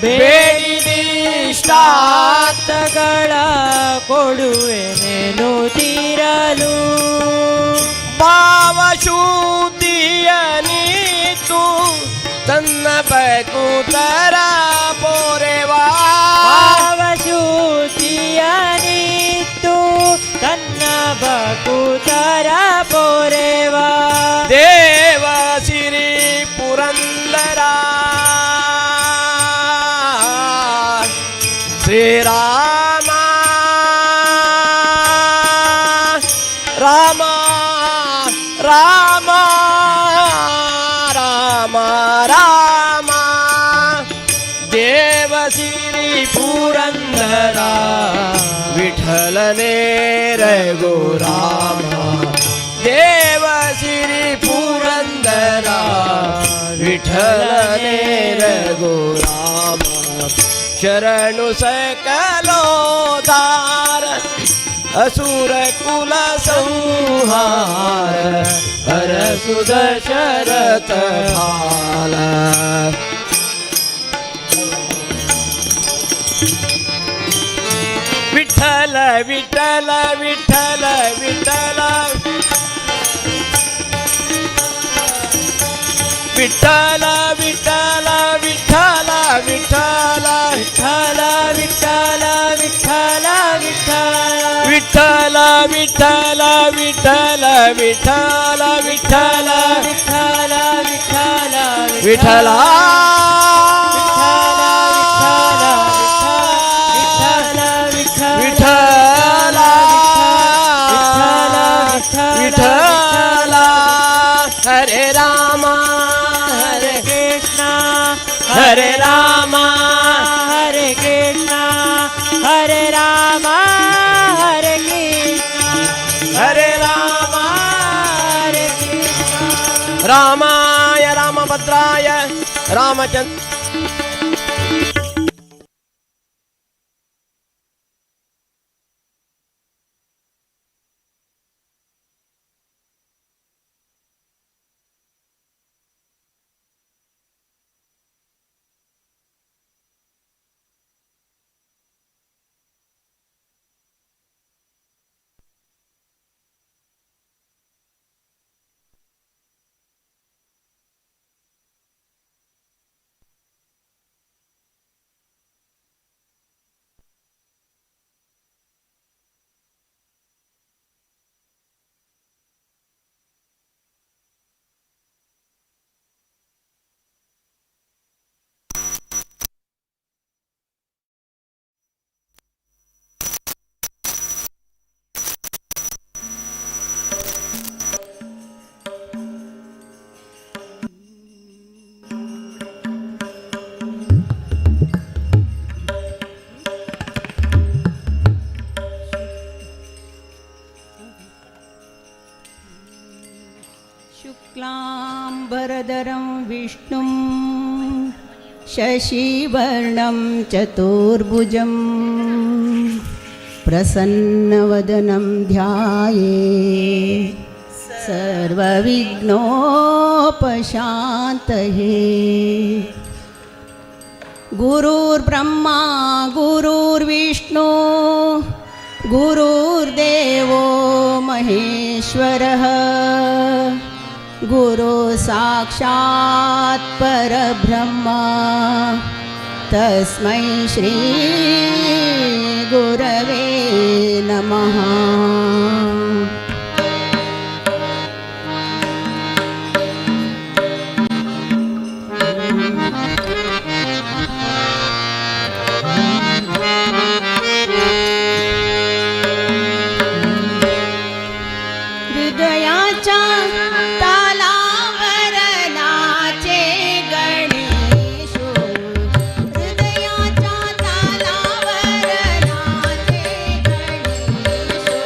ಬೇಡಿದಿಷ್ಟಾರ್ಥಗಳ ಕೊಡುವೆನೆನುತ್ತಿರಲು ಭಾವಶುದ್ಧಿಯ ನೀತು ತನ್ನ ಬಕುತರ ಪೋರೆವಾ ಭಾವಶುದ್ಧಿಯ ನೀತು ತನ್ನ ಬಕುತರ ಪೋರೆವಾ ದೇವ ಸಿರಿ ಪುರಂದರ ಶ್ರೀರಾಮ ರಾಮ ರಾಮ ರಾಮ ರಾಮ ದೇವ ಸಿರಿ ಪುರಂದರ ವಿಠಲನೇ ರಘುರಾಮ ದೇವ ಸಿರಿ ಪುರಂದರ विठ्ठलने रघुराम शरणु सकलोद्धार असुर कुल संहार हर सुद शरत भाल विठ्ठल विठ्ठल विठ्ठल विठ्ठल विठ्ठल विठ्ठल विठ्ठल विठ्ठल विठ्ठल विठ्ठल विठ्ठल विठ्ठल विठ्ठल विठ्ठल विठ्ठल विठ्ठल विठ्ठल विठ्ठल विठ्ठल हरे रामा हरे कृष्णा हरे रामा हरे कृष्णा हरे रामा हरे कृष्णा हरे रामा हरे कृष्णा रामाय रामभद्राय रामचंद्र शुक्लांबरधरं विष्णुं शशिवर्णं चतुर्भुजं प्रसन्नवदनं ध्यायेत् सर्वविघ्नोपशान्तये गुरुर्ब्रह्मा गुरुर्विष्णु गुरुर्देवो महेश्वरः गुरु साक्षात् परब्रह्म तस्मै श्री गुरवे नमः। हृदयाच्या तालावर नाचे गणेशो हृदयाच्या तालावर नाचे गणेशो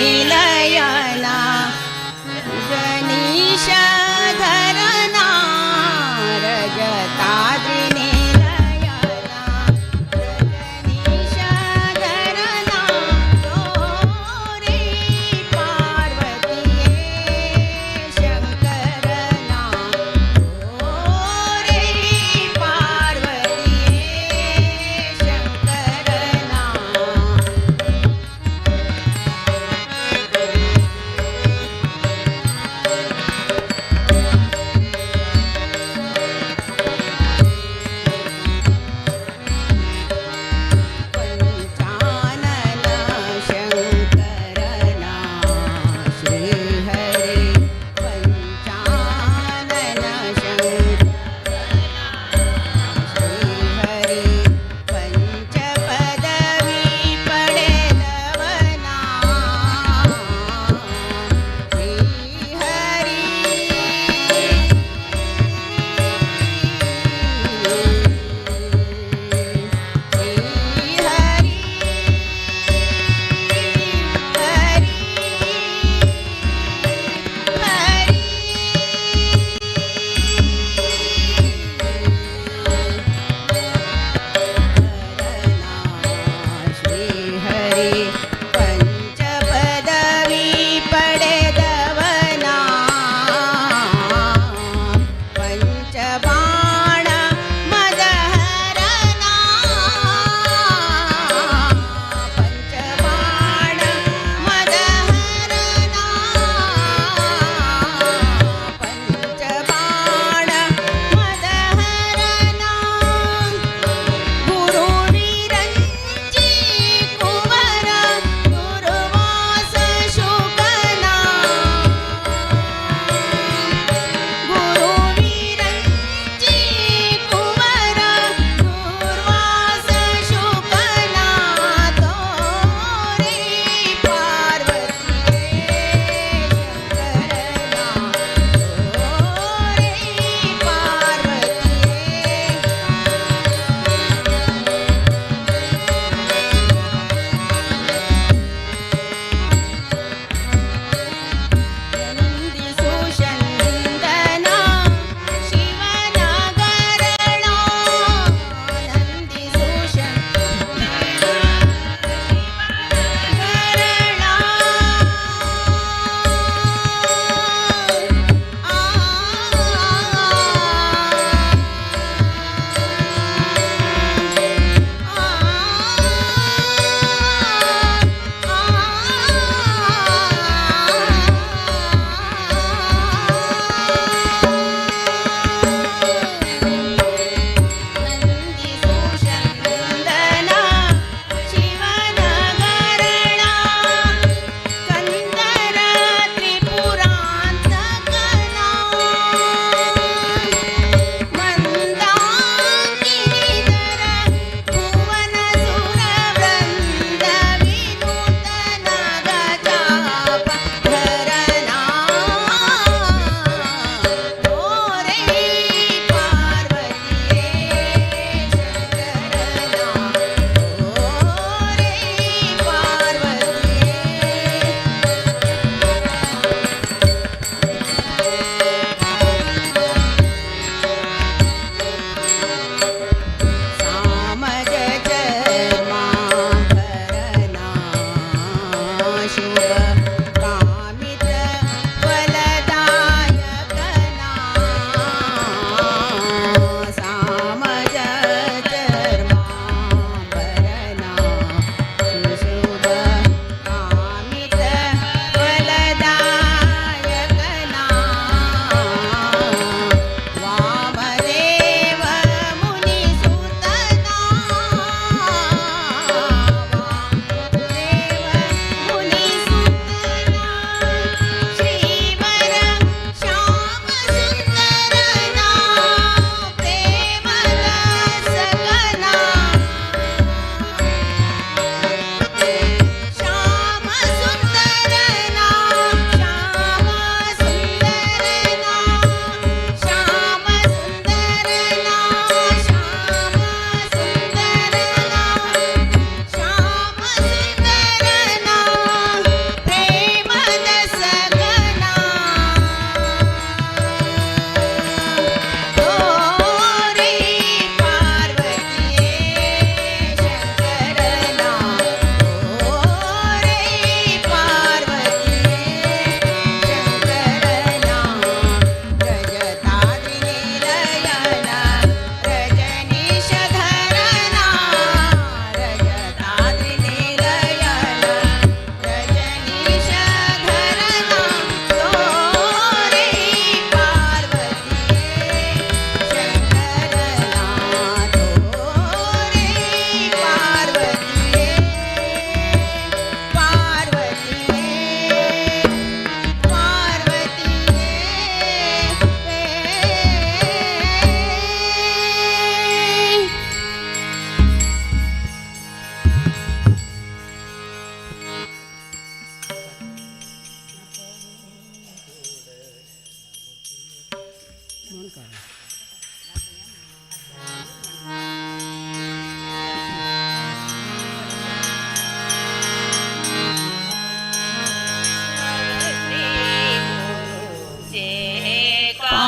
रजताद्रिनीलयना जनीशधरना रजताद्रिनीलयना जनीशधरना रे पार्वतीये शङ्करना रे पार्वतीये शङ्करना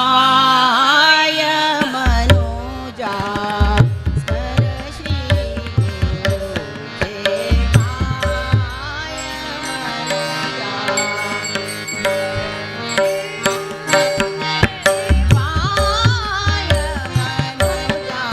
पाय मनोजा स्मर श्री गुरुचे पाय मनोजा पाय मनोजा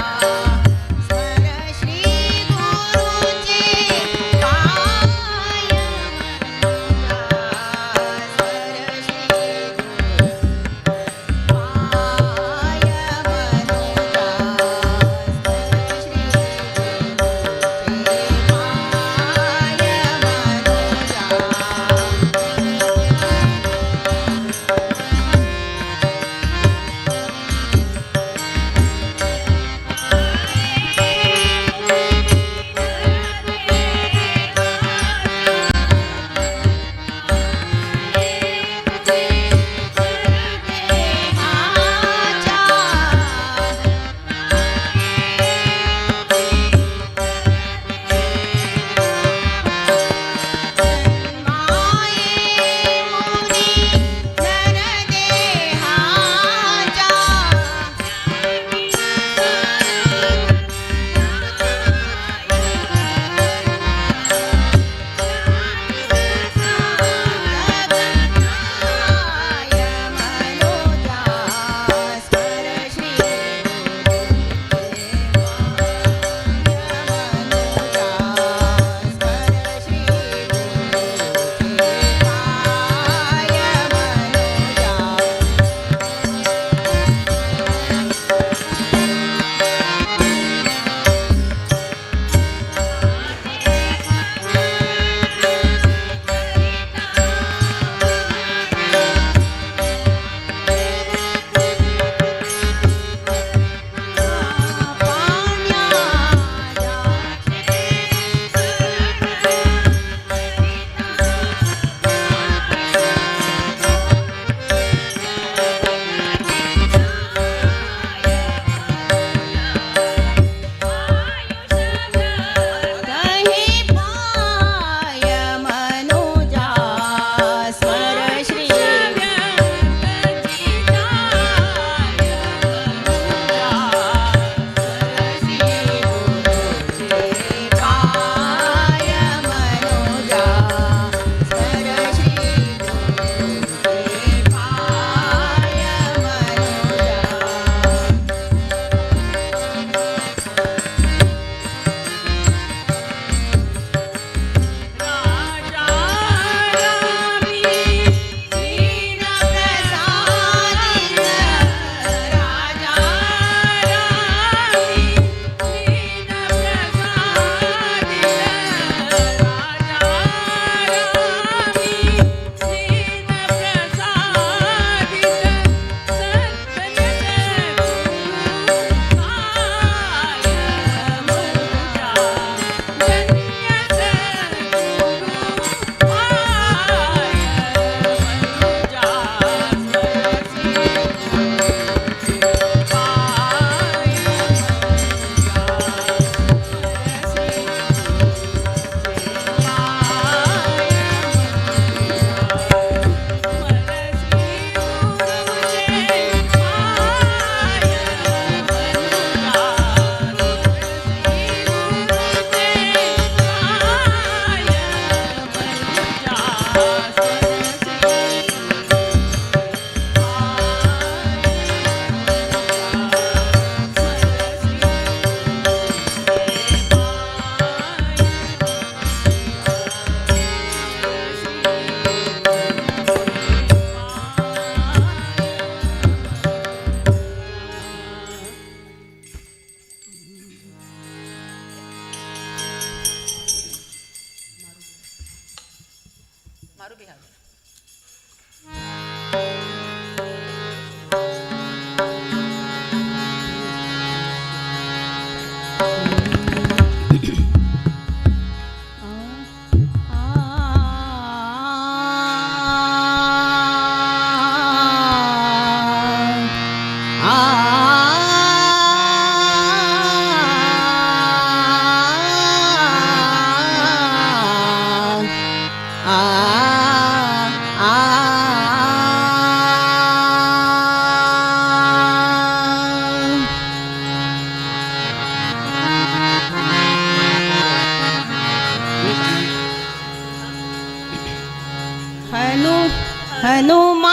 ಹನುಮಾ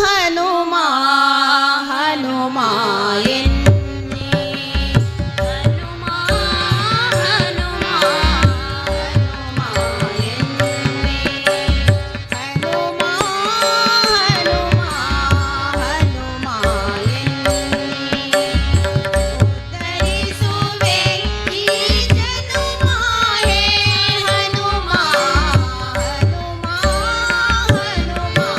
ಹನುಮಾ ಹನುಮಾ ಎನ್ನಿ ಹನುಮಾ ಹನುಮಾ ಹನುಮಾ ಎನ್ನಿ ಹನುಮಾ ಹನುಮಾ ಹನುಮಾ ಎನ್ನಿ ಉದ್ಧರಿಸುವೆ ಈ ಜನುಮ ಹೇ ಹನುಮಾ ಹನುಮಾ ಹನುಮಾ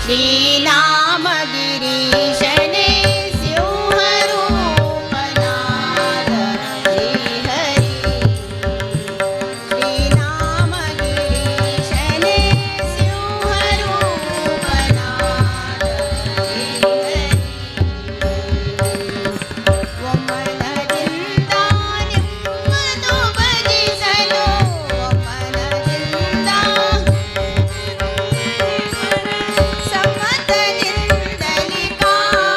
श्रीनाम गिरीशने सिंहरूपनाद श्रीहरि श्रीनाम गिरीशने सिंहरूपनाद श्रीहरि ಒಮ್ಮನದಿಂದ ನಿಮ್ಮದು ಭಜಿಸಲು ಒಮ್ಮನದಿಂದ ಸಮ್ಮತದಿಂದಲಿ ಕಾಣಲು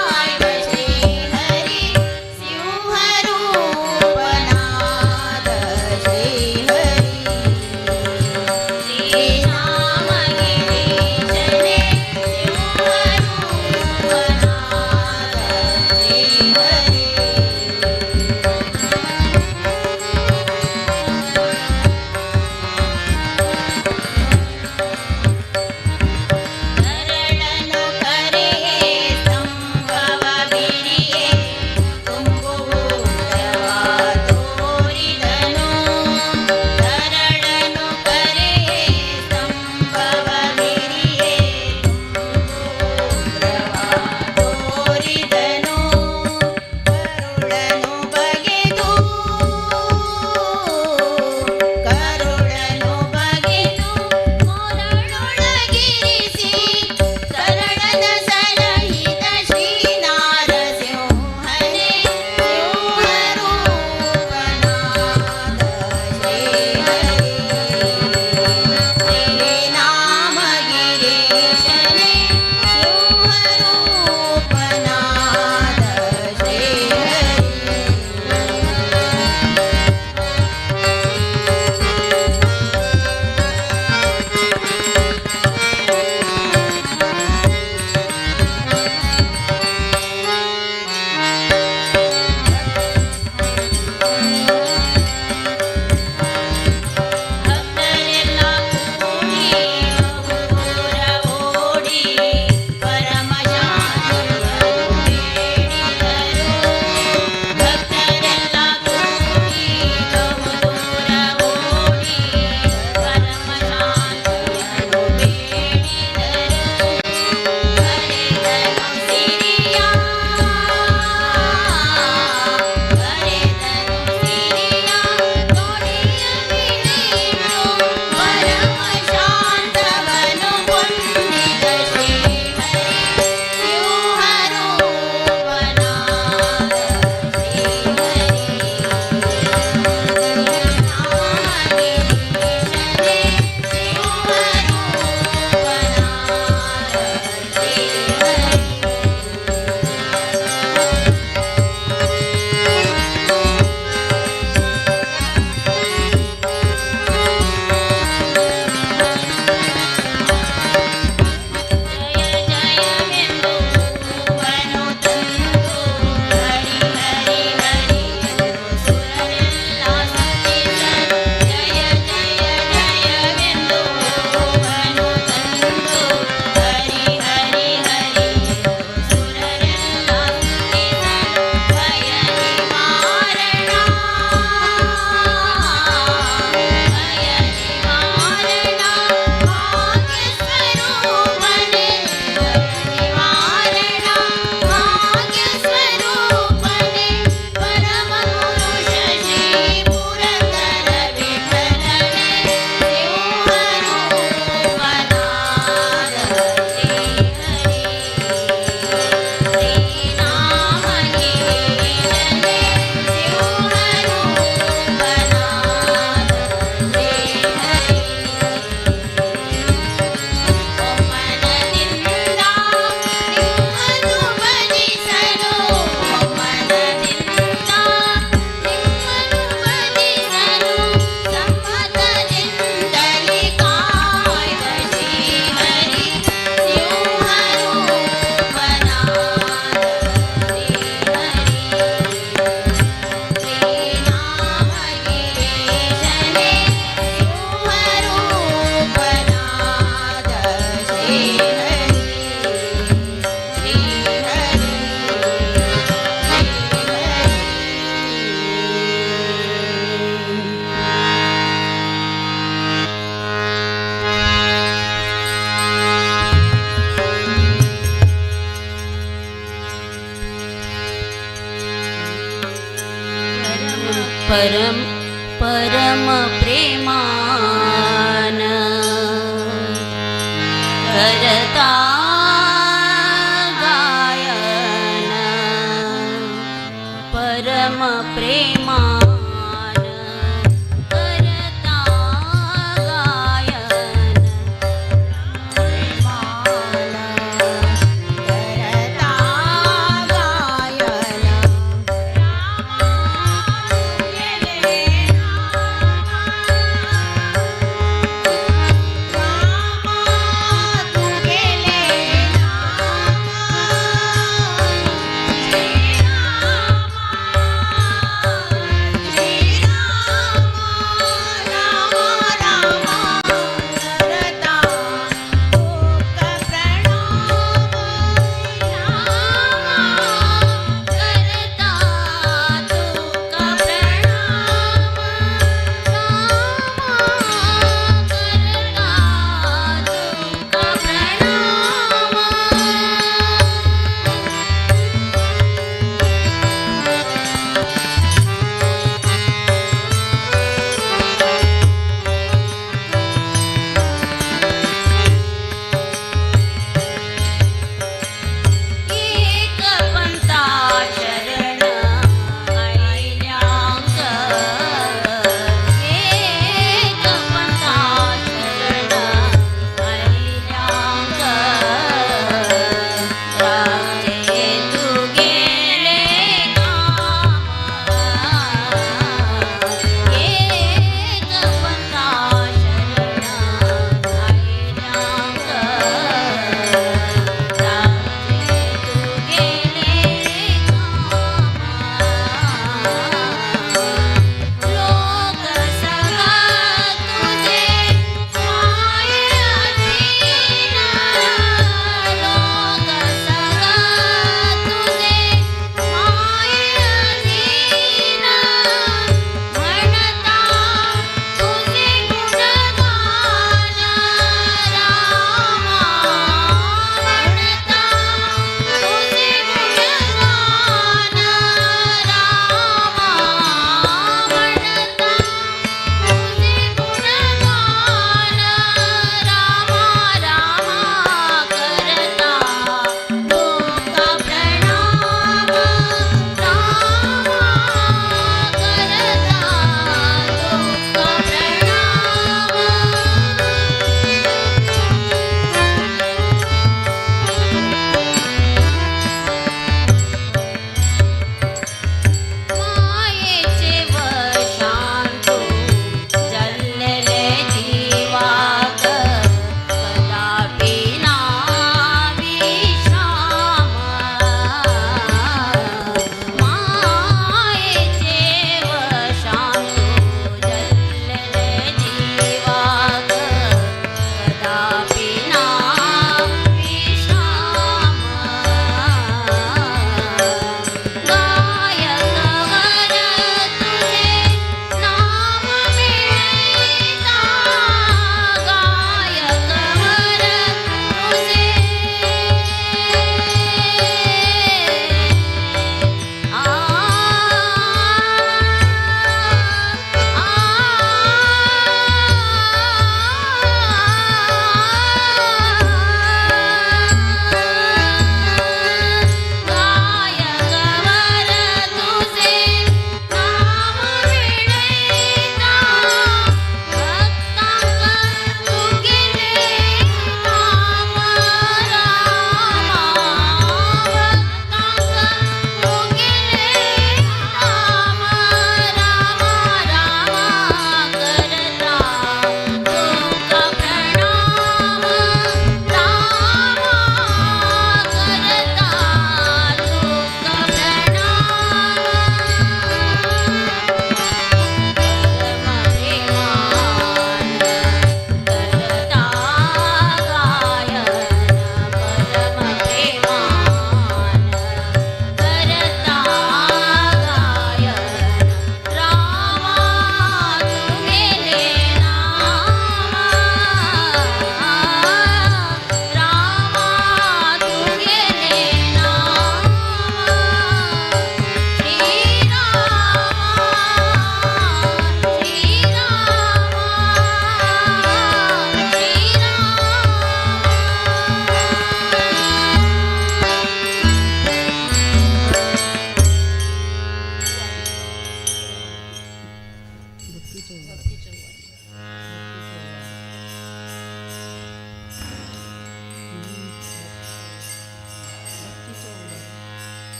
परम परम प्रेमान करता गायन परम प्रेमान करता गायन प्रेमान करता गायन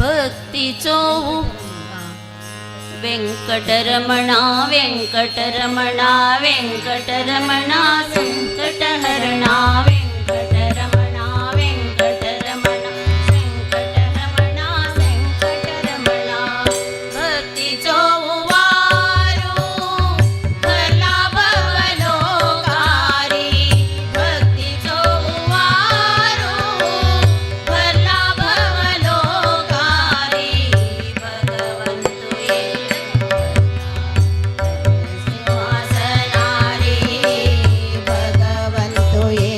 भक्तीचो वेंकटरमणा वेंकटरमणा वेंकटरमणा संकटहरणा वेंकटरमणा वेंकटरमणा संकटहरणा संकटरमणा भक्तीचो वारो भरला भवलोकारी भक्तीचो वारो भरला भवलोकारी भगवंतुये सिंहासनारी भगवंतुये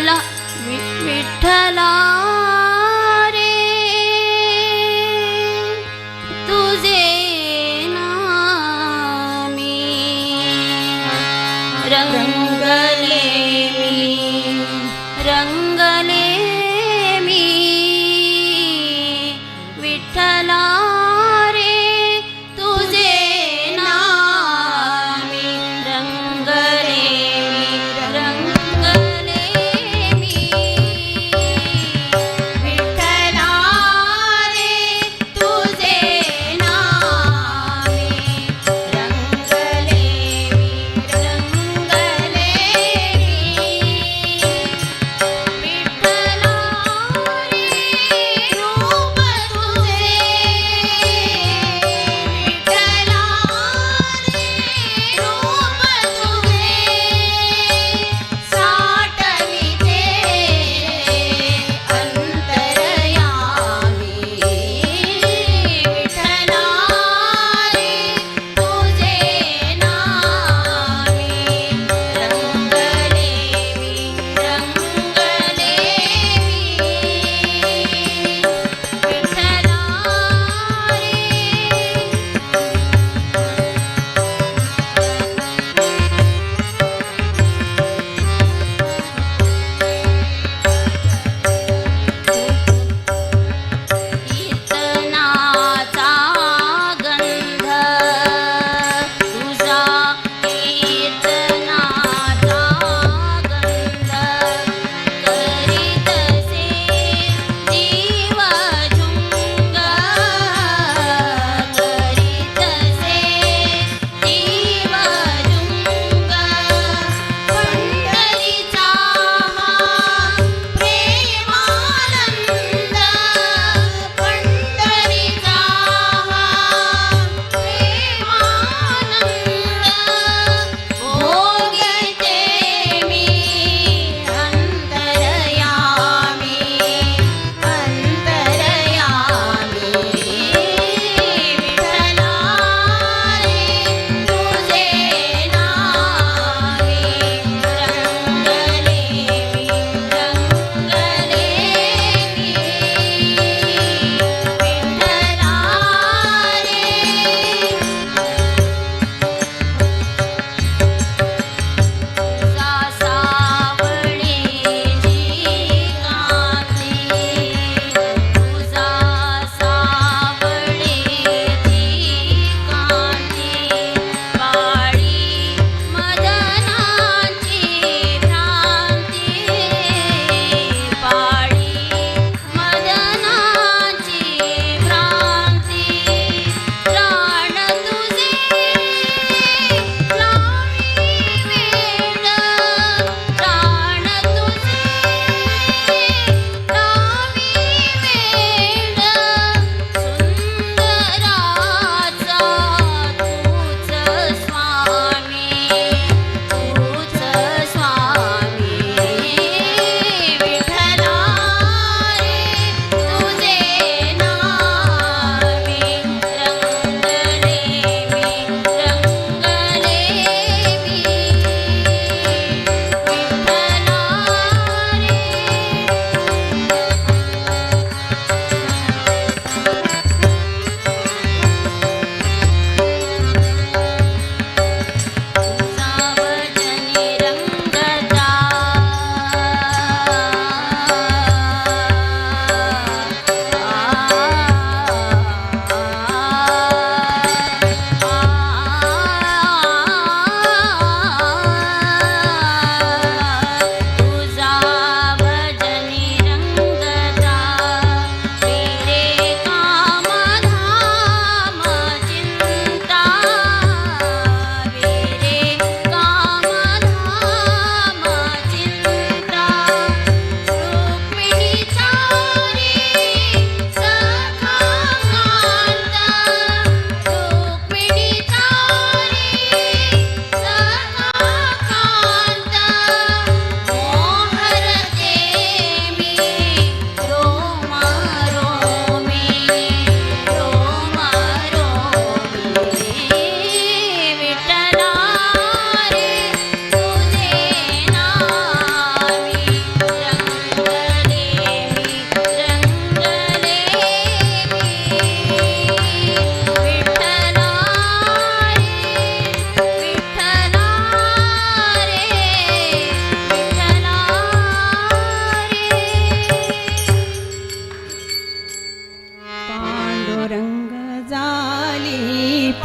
विठ्ठला विठ्ठला रे तुझे नामी रंगले मी विठ्ठला रे तुझे नामी रंगले मी विठ्ठला रे तुझे नामी रंगले विठ्ठला रे रूप तुझे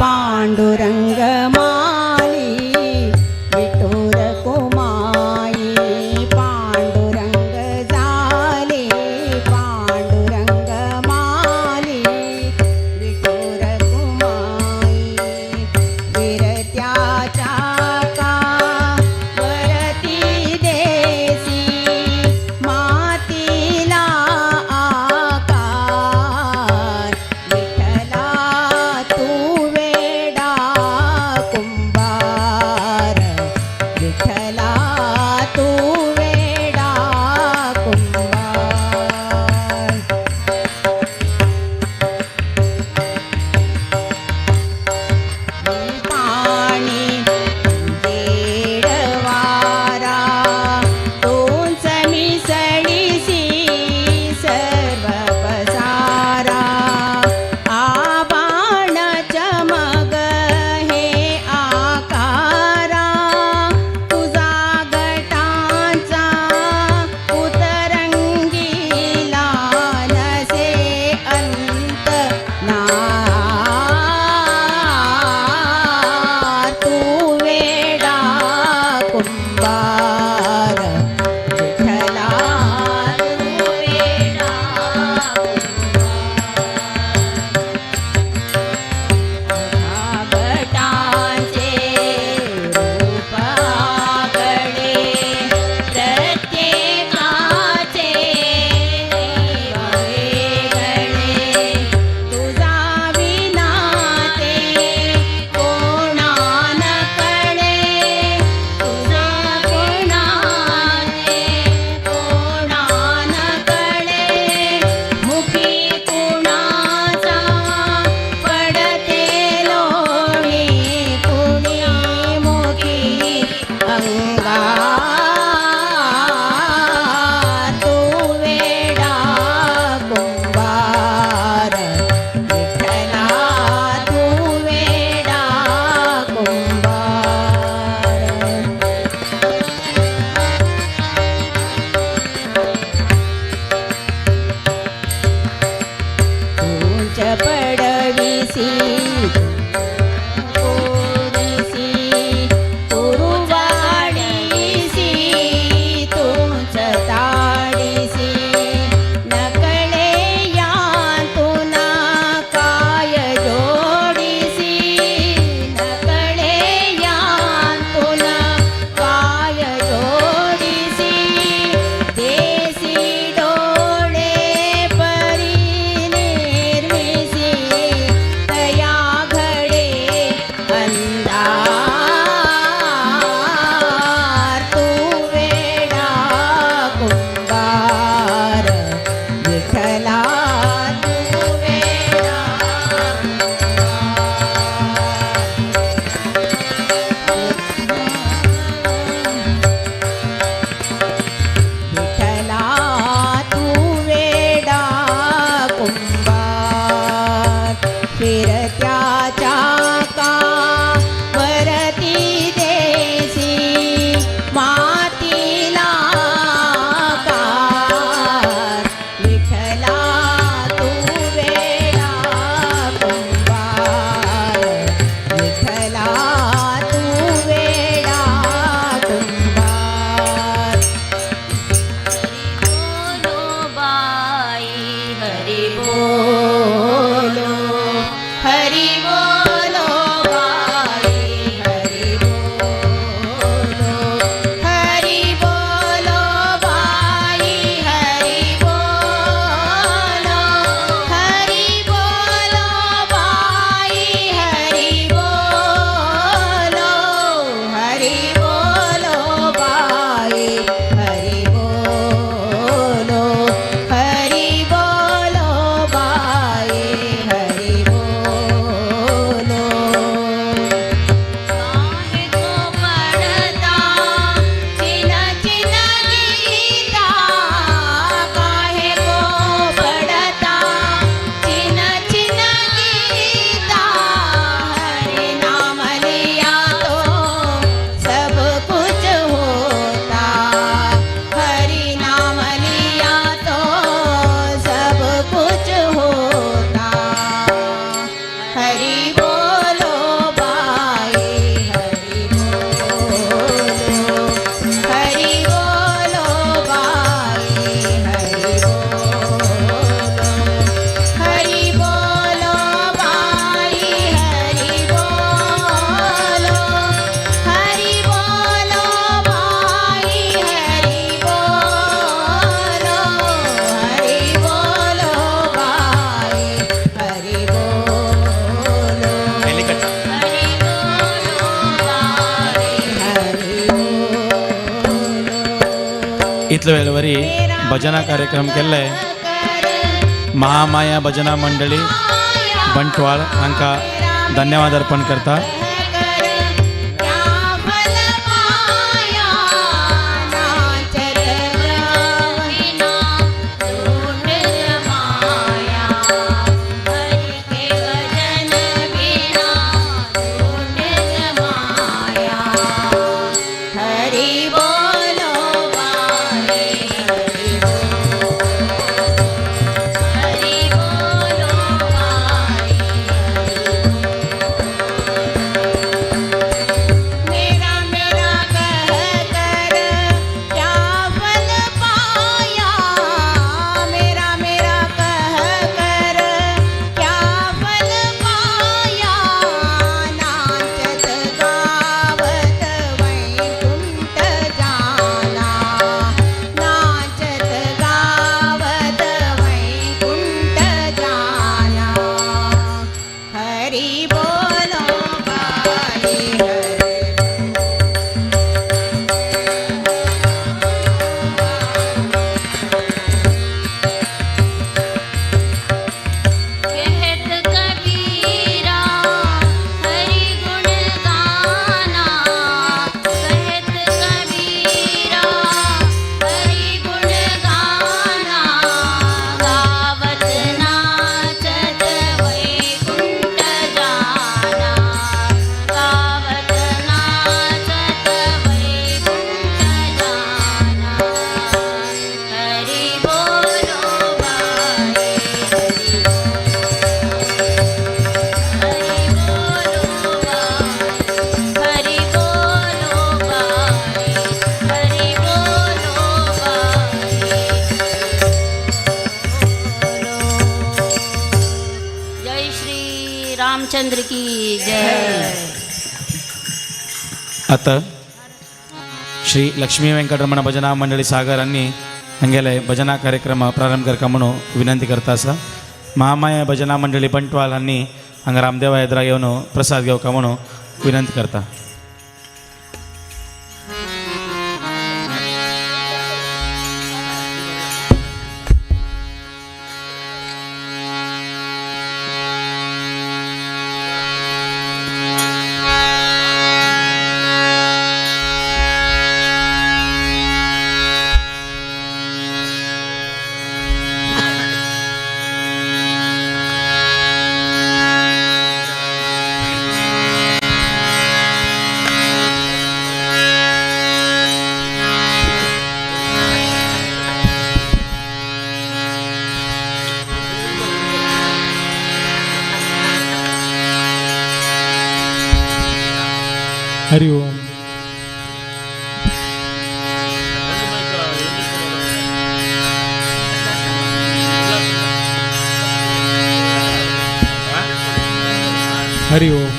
पांडुरंग माली विठुर कुमाई पांडुरंग झाले पांडुरंग माली विठुर कुमाई विरत्याच्या का वरती देसी मातीला आकार विठ्ठला तू वेडा कुंभार विठ्ठला तू वेडा कुंभार पाणी जेडवारा तोंच मिसळीसी सर्व पसारा आबाण चमग हे आकारा तुझा गटांचा उतरंगीला नसे अंत ना तू वेडा कुंभार विठ्ठला तू वेडा गटांचे रूपाकडे प्रत्येकाचे वेगळे तुझा विना ते कोणान कळे तुझा कोणान कळे मुखी कुणाचा पडते लोणी कुणी मुखी अंगार तू वेडा कुंभार विठ्ठला तू वेडा कुंभार तुंच पडविसी ओरिसी उरुवाडीसी तुंच ताडीसी नकळे यांतुना काय जोडीसी नकळे यांतुना काय जोडीसी देसी डोळे परी निर्मिसी तया घडे अंधार तू वेडा कुंभार विठ्ठला तू वेडा विठ्ठला तू वेडा कुंभार फिरत्याच्या का वरती देसी मातीला आकार विठ्ठला तू वेडा कुंभार विठ्ठला तू वेडा कुंभार बोलो बाई हरि बोलो हरि बोलो बाई हरि बोलो हरि बोलो बाई हरि बोलो हरि बोलो बाई हरि बोलो हरि बोलो बाई हरि बोलो हरि बोलो बाई हरि बोलो इतल्या वेळेवरी भजना कार्यक्रम केल्ले महामाया भजना मंडळी बंटवाळ हांकां धन्यवाद अर्पण करता. रामचंद्र की जय. आता श्री लक्ष्मी वेंकटरमण भजना मंडळी सागरांनी हंगेले भजना कार्यक्रम प्रारंभ करता म्हणून विनंती करता असा. महामाया भजना मंडळी बंटवाल हांनी हांगा रामदेवा येद्रा येवन प्रसाद घेवका म्हणून विनंती करता. हरि ओम. हरि ओम.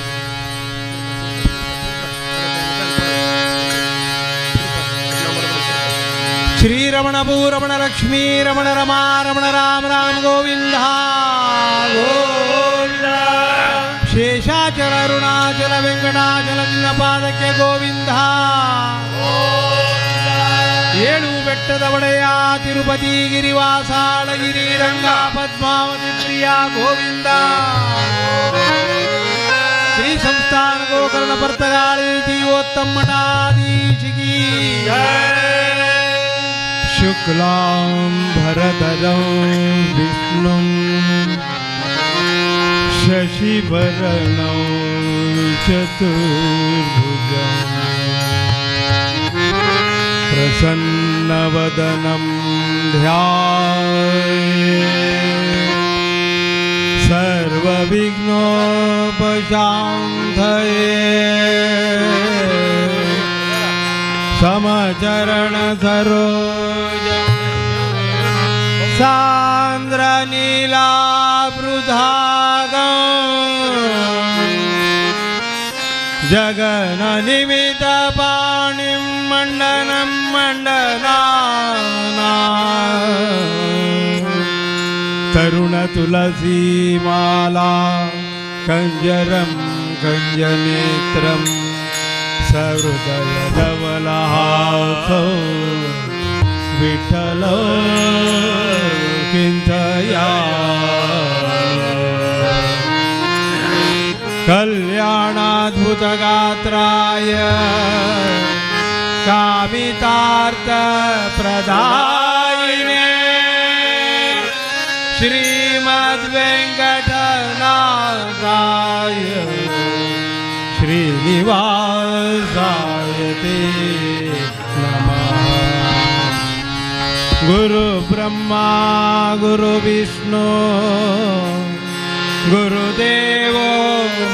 श्री रमण भू रमण लक्ष्मी रमण रमा रमण राम राम गोविंदा गोविंदा. शेषाचल अरुणाचल वेंकटाचल पादಕ್ಕೆ ಗೋವಿಂದ. ಏಳು ಬೆಟ್ಟದ ಒಡೆಯ ತಿರುಪತಿ ಗಿರಿವಾಸಾಳಗಿರಿ ರಂಗ ಪದ್ಮಾವತಿ ಪ್ರಿಯ ಗೋವಿಂದ. ಶ್ರೀ ಸಂಸ್ಥಾನ ಗೋಕರ್ಣ ಪರ್ತಗಾಳಿ ಜೀವೋತ್ತಮ ಮಠಾಧೀಶಿಕಿ ಶುಕ್ಲಾಂ ಭರಧರಂ ವಿಷ್ಣುಂ शशिवरणौ चतुर्भुजं प्रसन्नवदनं ध्यायेत् सर्वविघ्नोपशान्तये. समचरणसरोजं सान्द्रनीलावृधागं जगन्निमितपाणिं मण्डनं मण्डनाना तरुणतुलसीमाला कञ्जरं कञ्जनेत्रं सहृदयधवलहासौ विठ्ठल चिंतया कल्याणाद्भुतगात्राय कामितार्थप्रदायिने श्रीमद्वेङ्कटनाथाय श्रीनिवासाय ते नमः। गुरु ब्रह्मा गुरु विष्णु गुरुदेवो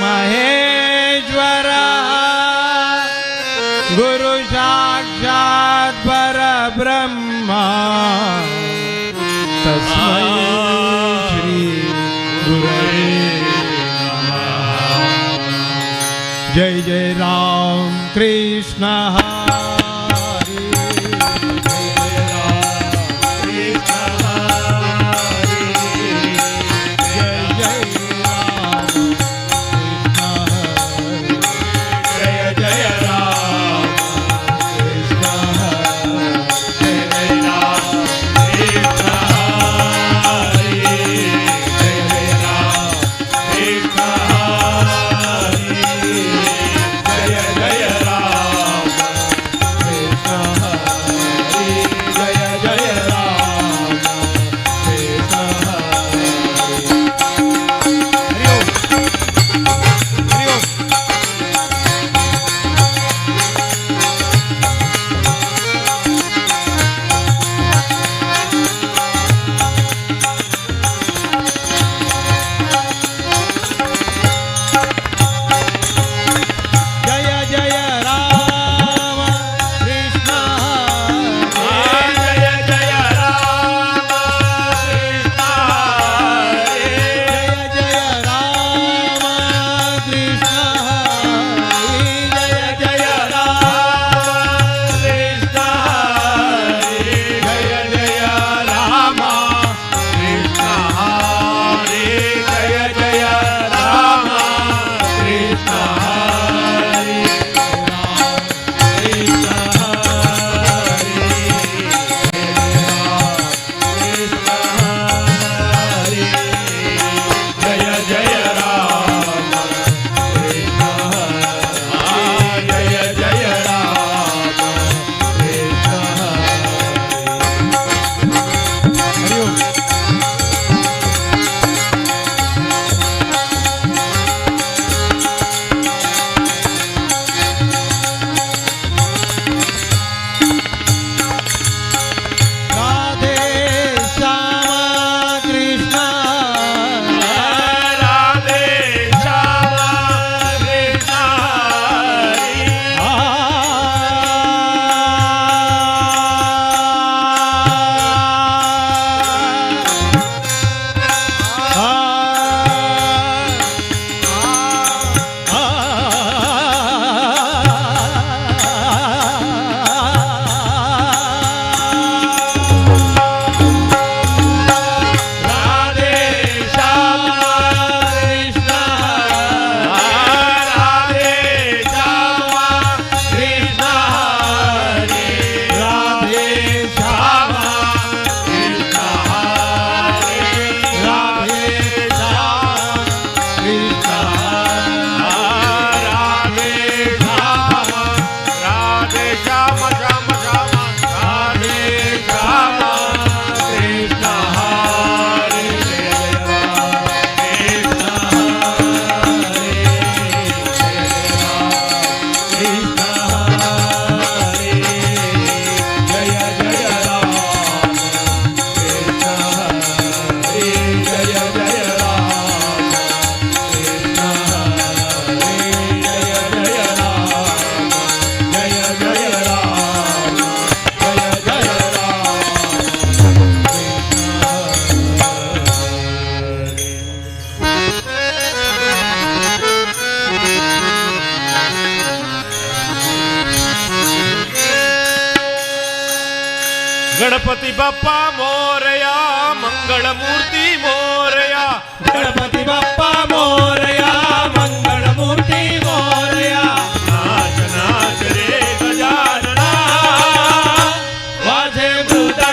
महेश्वर गुरु साक्षात् परब्रह्मा तस्मै श्री गुरवे नमः। जय जय राम कृष्ण हरे जय राम कृष्ण हरे जय जय राम कृष्ण हरे जय जय राम कृष्ण हरे जय राम कृष्ण हरे जय जय राम कृष्ण हरे जय जय राम कृष्ण हरे जय जय राम कृष्ण हरे। हरि ओम जय जय राम कृष्ण जय जय राम कृष्ण जय जय राम कृष्ण जय जय राम कृष्ण जय जय राम कृष्ण हरे जय जय राम कृष्ण हरे जय जय राम कृष्ण जय जय राम कृष्ण हरि ओम। राधे श्याम कृष्ण राधे श्याम कृष्ण राधे श्याम कृष्ण राधे श्याम कृष्ण हरे राधे श्याम कृष्ण हरे राधे श्याम कृष्ण राधे श्याम राधे श्याम श्याम श्याम राधे श्याम कृष्ण हरे जय जय राम कृष्ण हरे जय जय राम कृष्ण हरे जय जय राम जय जय राम जय जय गणपती बाप्पा मोरया मंगळमूर्ती मोरया गणपती बाप्पा मोरया मंगळमूर्ती मोरया नाच नाच रे गजानना वाजे मृदा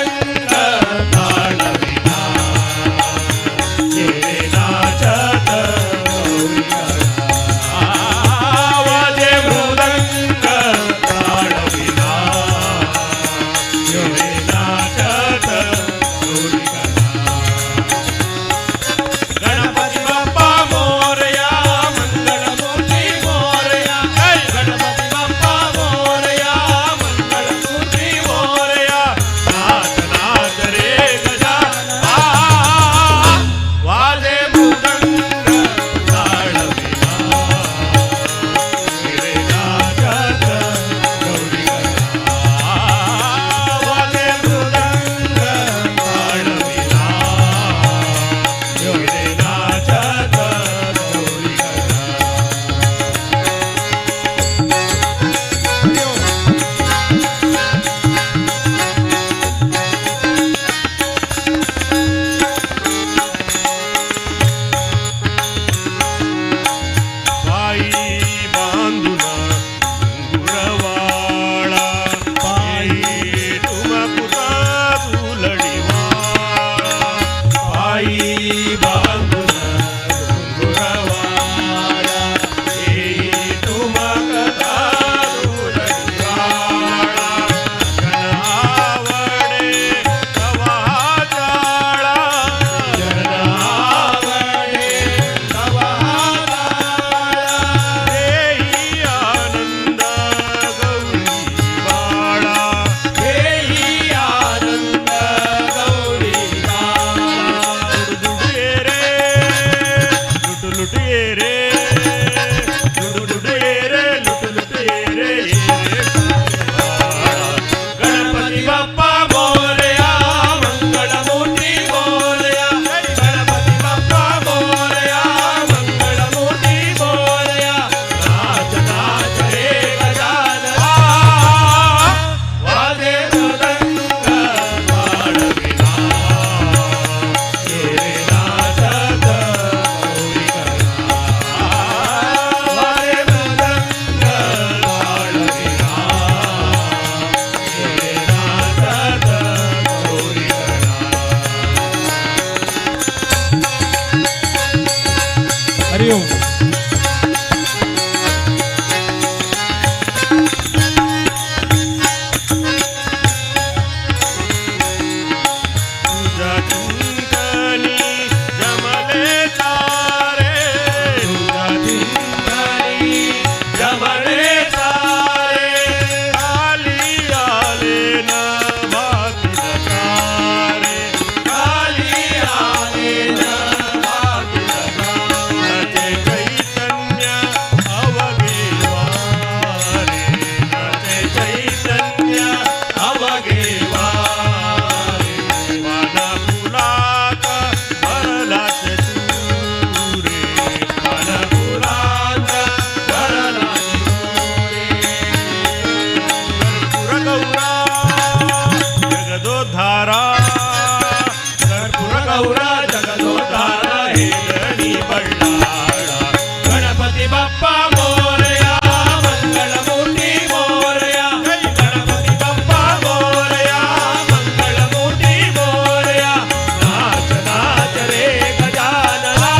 ये रे लुटू लुटू ये रे लुटू लुटू ये रे गणपती बाप्पा मोरया मंगलमूर्ती मोरया गणपती बाप्पा मोरया मंगलमूर्ती मोरया नाच नाच रे गजानना वाजे मृदंग वाळविना ये रे नाचत गौरी गणा वाजे मृदंग वाळविना ये रे नाचत गौरी गणा हरिओम. तुझ्या चिंतनी जमले तारे तुझ्या चिंतनी जमले तारे खाली आले न भाती तारे खाली आले न भाती नचे चैतन्य अवघे वारे नचे चैतन्य अवघे वारे वाना फुलात भरलाच चुरे वाना फुलात भरलाच चुरे कर्पूर गौरा जगदोद्धारा हे धरणी बल्लाळा गणपती बाप्पा मोरया मंगलमूर्ती मोरया गणपती बाप्पा मोरया मंगलमूर्ती मोरया नाच नाच रे गजानना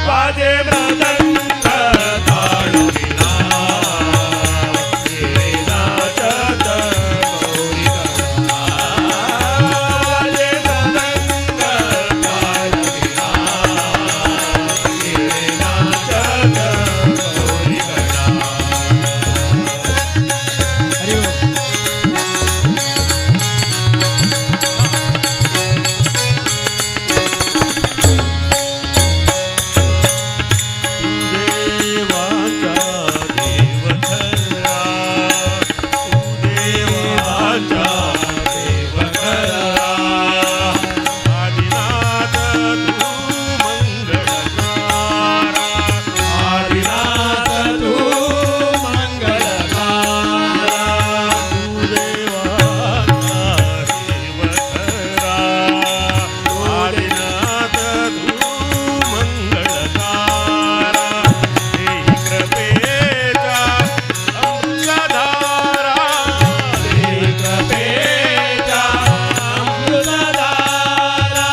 वाजे मृदंग ताळविना ये नाचत गौरी गणा वाजे मृदंग ताळविना ये नाचत गौरी गणा देवाचा देव खरा देवाचा देव खरा आदिनाथ तू मंगळकारा आदिनाथ तू मंगळकारा देवाचा देव खरा आदिनाथ तू मंगळकारा देही कृपेचा अमृतधारा देही कृपेचा अमृतधारा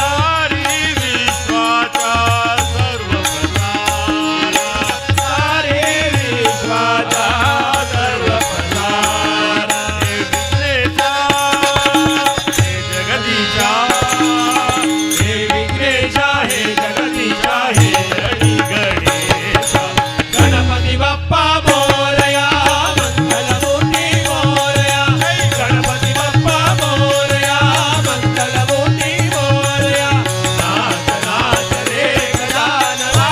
हरी विश्वाचा सर्व प्रसारा हरी विश्वाचा सर्व प्रसारा हे विघ्नेशा हे जगदीशा हे विघ्नेशा हे जगदीशा हे धरणी गणेशा गणपती बाप्पा मोरया मंगलमूर्ती मोरया गणपती बाप्पा मोरया मंगलमूर्ती मोरया नाच नाच रे गजानना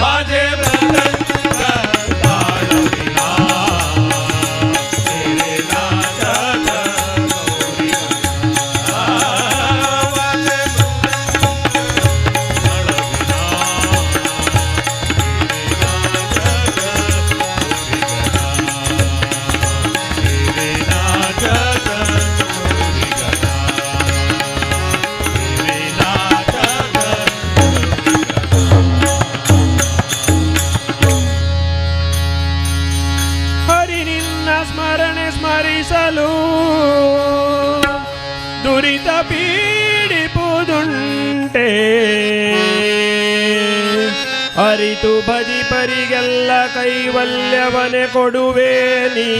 वाजे मृदंग ताळविना ये रे नाचत गौरी गणा वाजे ಹರಿ ನಿನ್ನ ಸ್ಮರಣೆ ಸ್ಮರಿಸಲು ದುರಿತ ಪೀಡಿಪುದುಂಟೆ ಅರಿತು ಭಜಿಪರಿಗೆಲ್ಲ ಕೈವಲ್ಯವನೆ ಕೊಡುವೆ ನೀ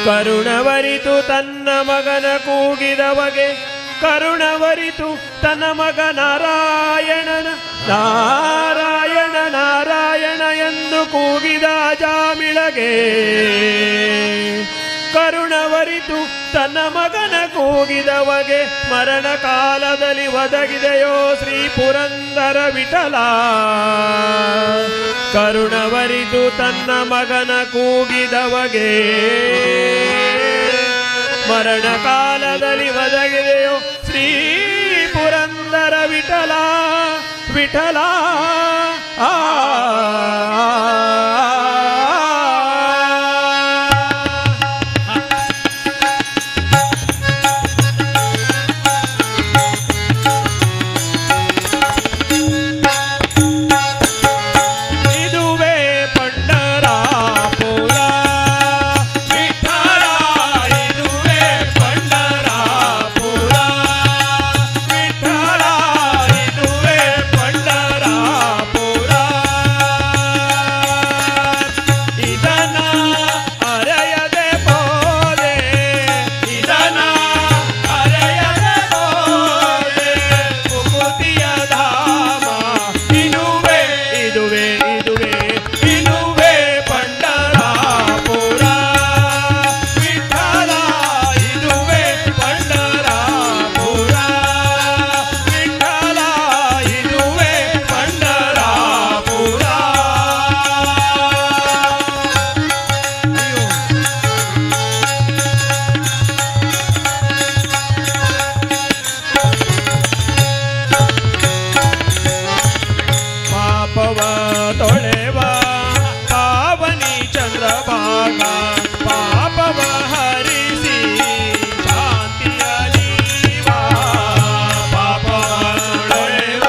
ಕರುಣವರಿತು ತನ್ನ ಮಗನ ಕೂಗಿದವಗೆ ಕರುಣವರಿತು ತನ್ನ ಮಗ ನಾರಾಯಣನ ನಾರಾಯಣ ನಾರಾಯಣ ಎಂದು ಕೂಗಿದ ಜಾಮಿಳಗೆ ಕರುಣವರಿತು ತನ್ನ ಮಗನ ಕೂಗಿದವಗೆ ಮರಣ ಕಾಲದಲ್ಲಿ ಒದಗಿದೆಯೋ ಶ್ರೀ ಪುರಂದರ ವಿಠಲ. ಕರುಣವರಿತು ತನ್ನ ಮಗನ ಕೂಗಿದವಗೆ ಮರಣ ಕಾಲದಲ್ಲಿ ಒದಗಿದೆಯೋ ಶ್ರೀ ಪುರಂದರ ವಿಠಲ ವಿಠಲ. ಇದುವೇ ಪಂಡರಾಪುರ ವಿಠಲ, ಇದುವೇ ಪಂಡರಾಪುರ ವಿಠಲ, ಇದುವೇ ಪಂಡರಾಪುರ. ಇದನ ಅರೆಯದೆ ಹೋದೆ, ಇದನ ಅರೆಯದೆ ಹೋದೆ ಮುಕುತಿಯ ಧಾಮ. ಇದುವೇ ಇದುವೇ ಇದುವೇ ಇದುವೇ ಪಂಡರಾಪುರ ವಿಠಲ, ಇದುವೇ ಪಂಡರಾಪುರ ವಿಠಲ, ಇದುವೇ ಪಂಡರಾಪುರ. ಪಾಪವ ತೊಳೆವ ಪಾವನಿ ಚಂದ್ರಭಾಗ, ಪಾಪವ ಹರಿಸಿ ಶಾಂತಿಯ ಜೀವ. ಪಾಪವ ತೊಳೆವ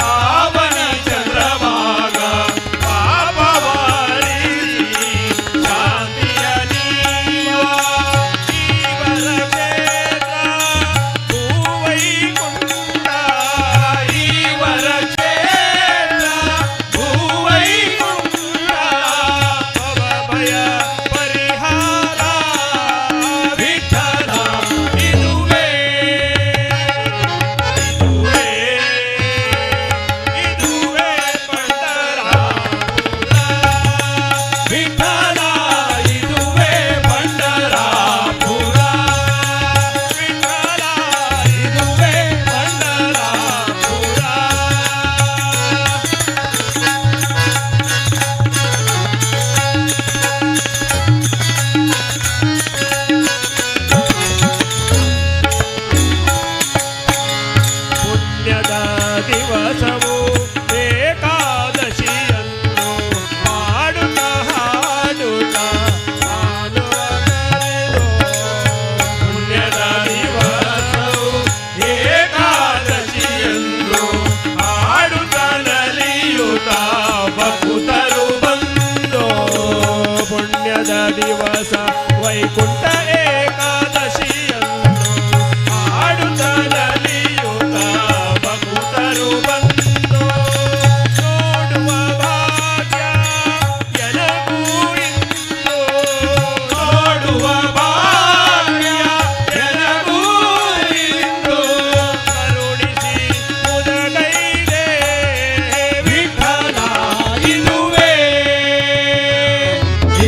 ಪಾವನಿ ಚಂದ್ರಭಾಗ, ಪಾಪವ ಹರಿಸಿ ಶಾಂತಿಯ ಜೀವ. ಈವರ ಕ್ಷೇತ್ರ ಭೂವೈಕುಂಠ, ಈವರ ಕ್ಷೇತ್ರ ಭೂವೈಕುಂಠ. ಭವ ಭಯ ಪರಿಹಾರ ವಿಠಲ, ಇದುವೇ ಇದುವೇ ಇದುವೇ ಪಂಡರಾಪುರ ವಿಠಲ, ಇದುವೇ ಪಂಡರಾಪುರ ವಿಠಲ, ಇದುವೇ ಪಂಡರಾಪುರ. ಪುಣ್ಯದ ದಿವಸವು ಏಕಾದಶಿಯನ್ನು ಹಾಡುತ್ತ ಹಾಡುತ್ತ ಹಾಡುವ ಕರೆದೋ. ಪುಣ್ಯದ ದಿವಸವು ಏಕಾದಶಿಯನ್ನು ಹಾಡುತ್ತ ನಲಿಯುತ್ತ ಭಕ್ತರು ಬಂದೋ. ಪುಣ್ಯದ ದಿವಸ ವೈಕುಂಠ ಏಕಾದಶಿಯನ್ನು ಹಾಡುತ್ತ ನಲಿಯುತ್ತ ಭಕ್ತರು ಬಂದೋ. ನೋಡುವ ಭಾಗ್ಯ ಎನಗೂ ಇಂದು, ನೋಡುವ ಭಾಗ್ಯ ಎನಗೂ ಇಂದು. ಕರುಣಿಸಿ ಮುದಗೈದೆ ವಿಠಲ, ಇದುವೇ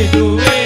ಇದುವೇ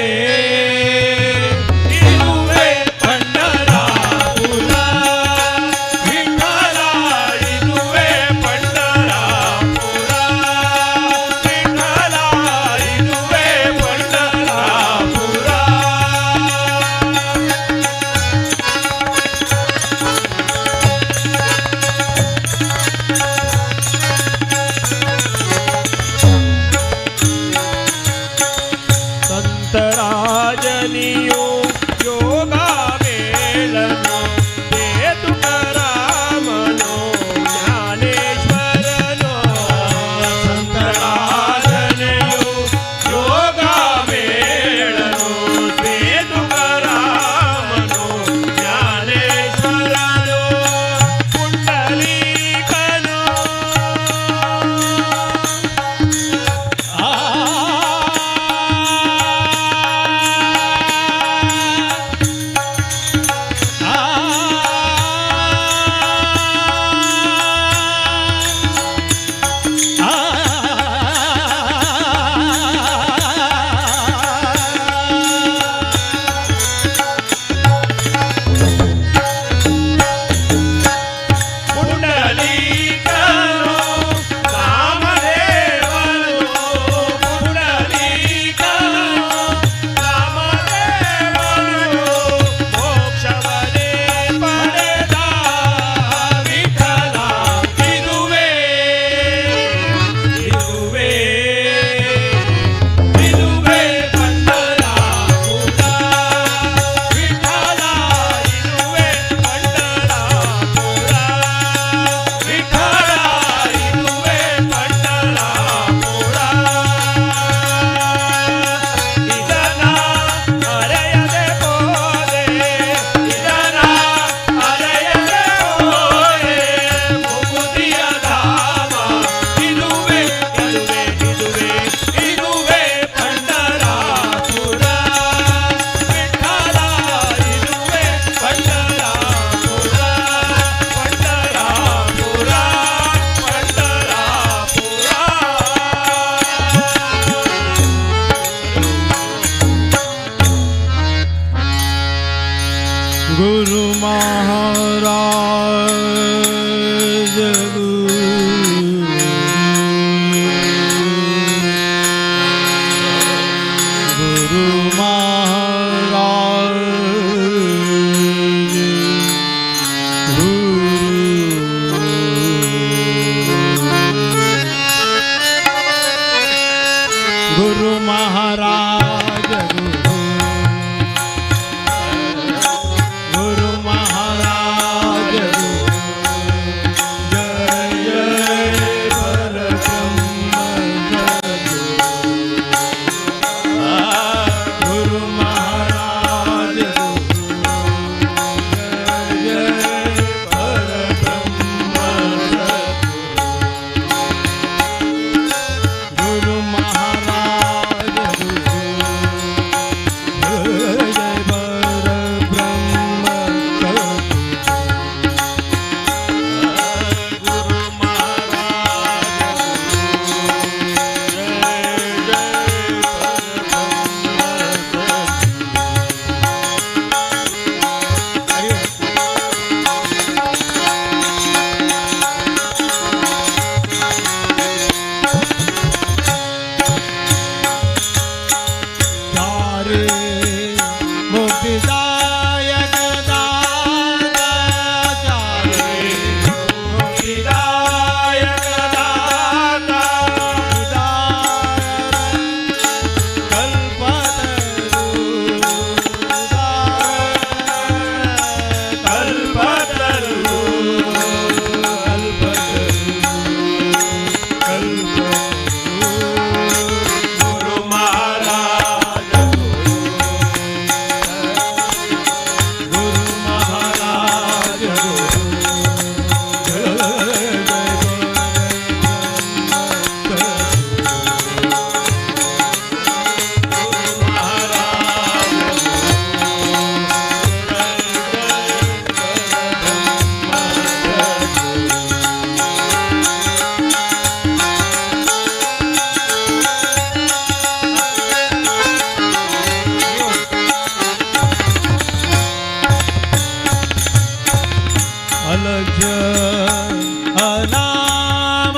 अनाम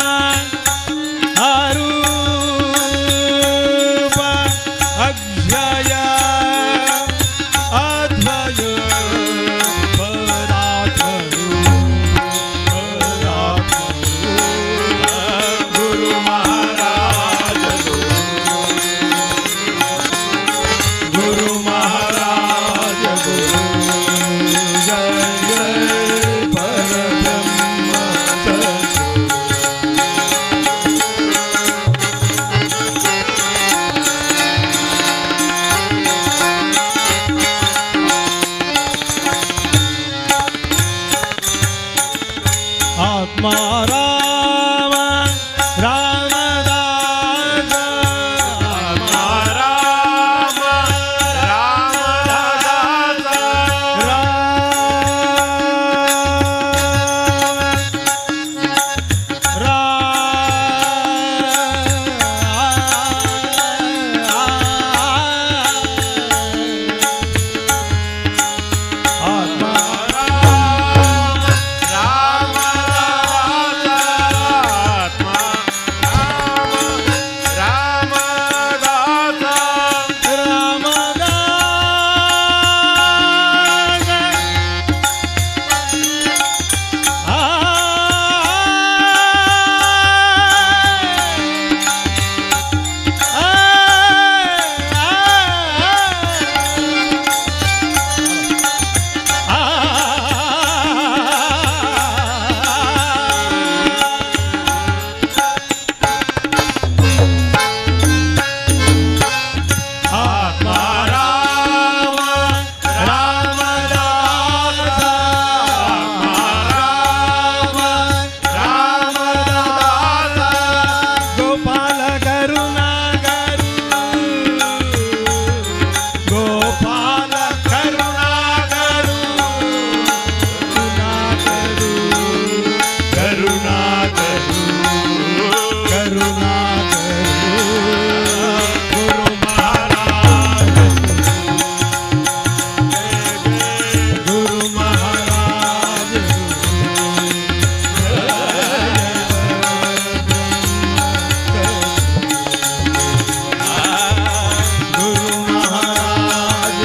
अरूप अक्षय अद्वय गुरु महाराज गुरु महाराज गुरु जय जय परब्रह्म आत्मा राम रामदास आत्मा राम रामदास आत्मा गोपाल करुणा गोपाल करुणा करुणा करुणा गुरु महाराज गुरु महाराज गुरु महाराज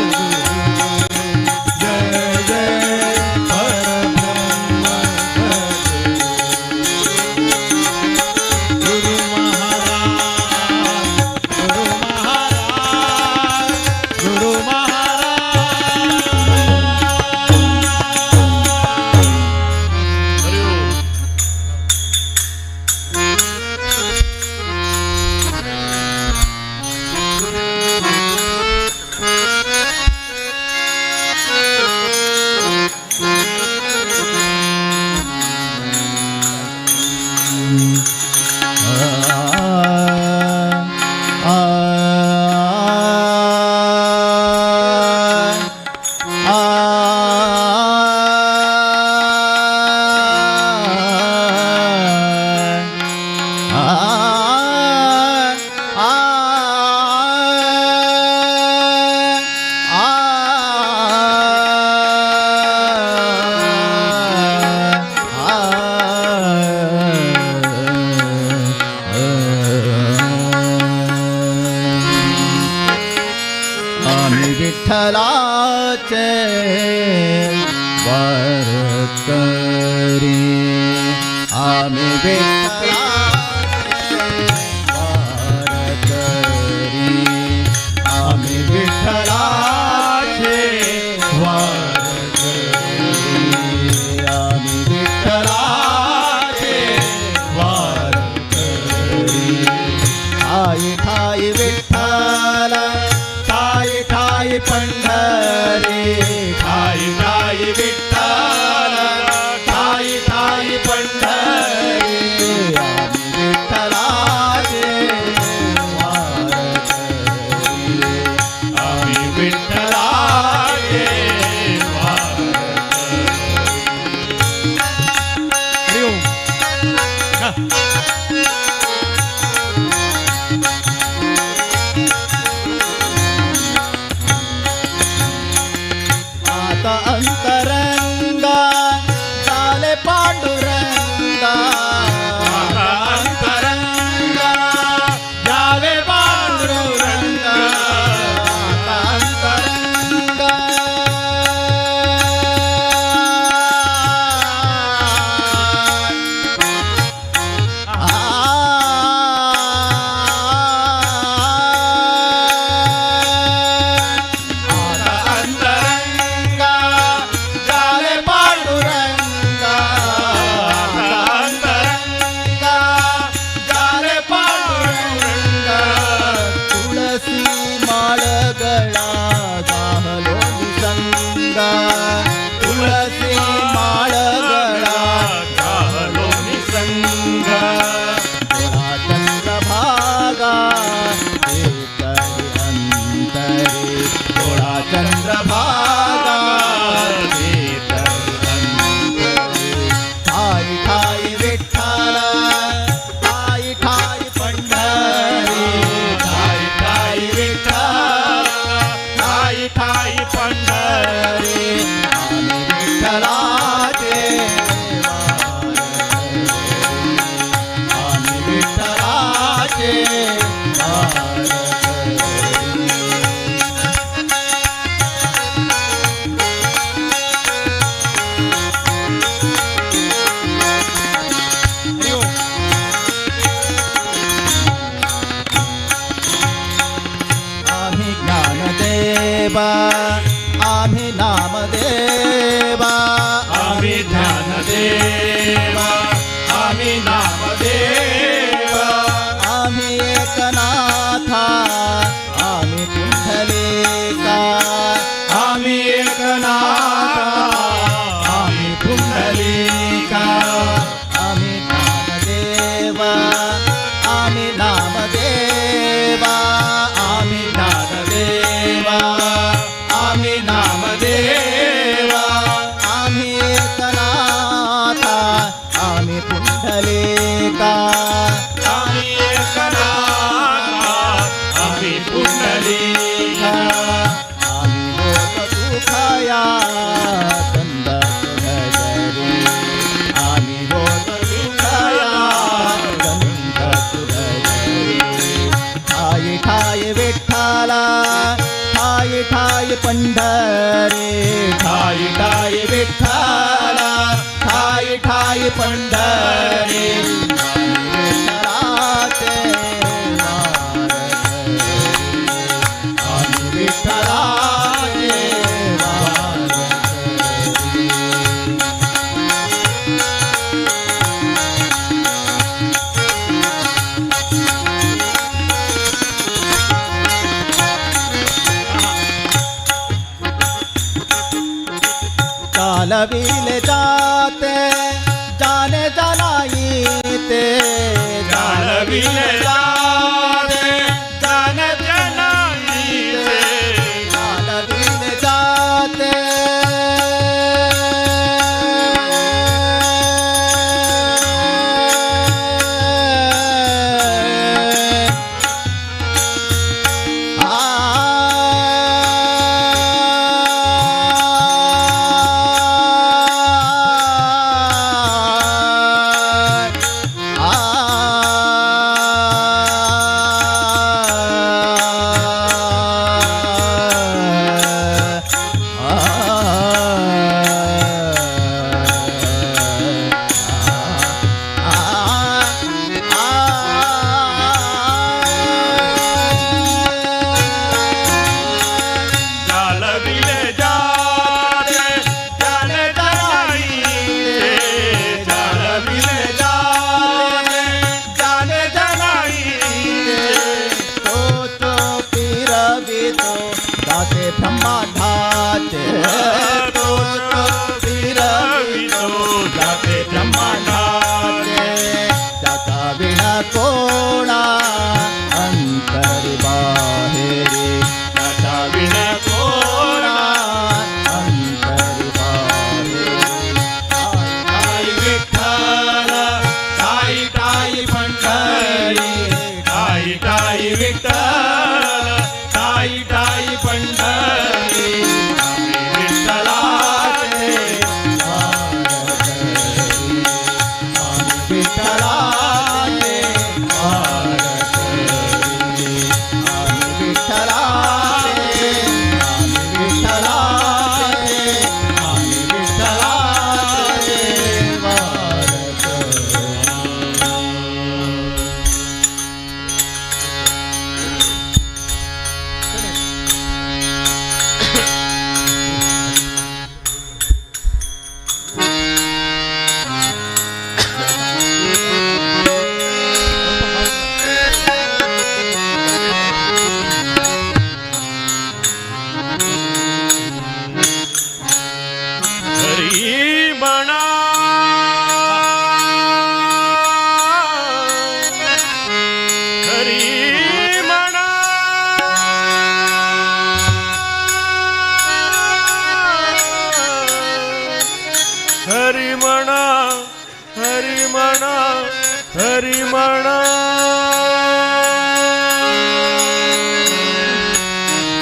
जय जय परब्रह्म गुरु महाराज गुरु महाराज आम्ही विठ्ठलाचे वारकरी आम्ही विठ्ठलाचे वारकरी आम्ही विठ्ठलाचे वारकरी आम्ही विठ्ठलाचे वारकरी ठाई ठाई विठ्ठल ठाई ठाई पंढरी ठाई ठाई विठ्ठल ठाई ठाई पंढरी देवा आम्ही नामदेवा आम्ही ज्ञानदेवा आम्ही नामदेवा आम्ही एकनाथा आम्ही पुंडलिका आम्ही एकनाथा आम्ही पुंडलिका आम्ही नामदेवा आम्ही नामदेवा आम्ही ज्ञानदेवा आम्ही नामदेवा आम्ही एकनाथा आम्ही पुंडलिका आम्ही एकनाथा आम्ही पुंडलिका आम्ही होत दुखाया कंद तुझरी आम्ही होत दुखाया कंद तुझरी ठाई ठाई विठ्ठला ठाई ठाई पंढरी ठाई ठाई विठ्ठला ठाई ठाई पंढरी विठ्ठलाचे वारकरी विठ्ठलाचे वारकरी चालविले जाते जाने जानाईते चालविले जाते जान जनाईचे चालविले जाते चालविले जाते जान जनाईचे चालविले जाते जान जनाईचे तो फिरवितो जाते ब्रह्मांडाचे तो फिरवितो जाते ब्रह्मांडाचे त्याचा विना कोणा अंतरी बाहेरी त्याचा विना कोणा अंतरी बाहेरी आई विठ्ठल ताई ताई पंढरी ताई ताई विठ्ठल ताई ताई पंढरी आम्ही विठ्ठलाचे वारकरी आम्ही विठ्ठलाचे वारकरी आम्ही विठ्ठलाचे आम्ही विठ्ठलाचे आम्ही विठ्ठलाचे वारकरी हरी म्हणा हरी म्हणा हरी म्हणा हरी म्हणा हरी म्हणा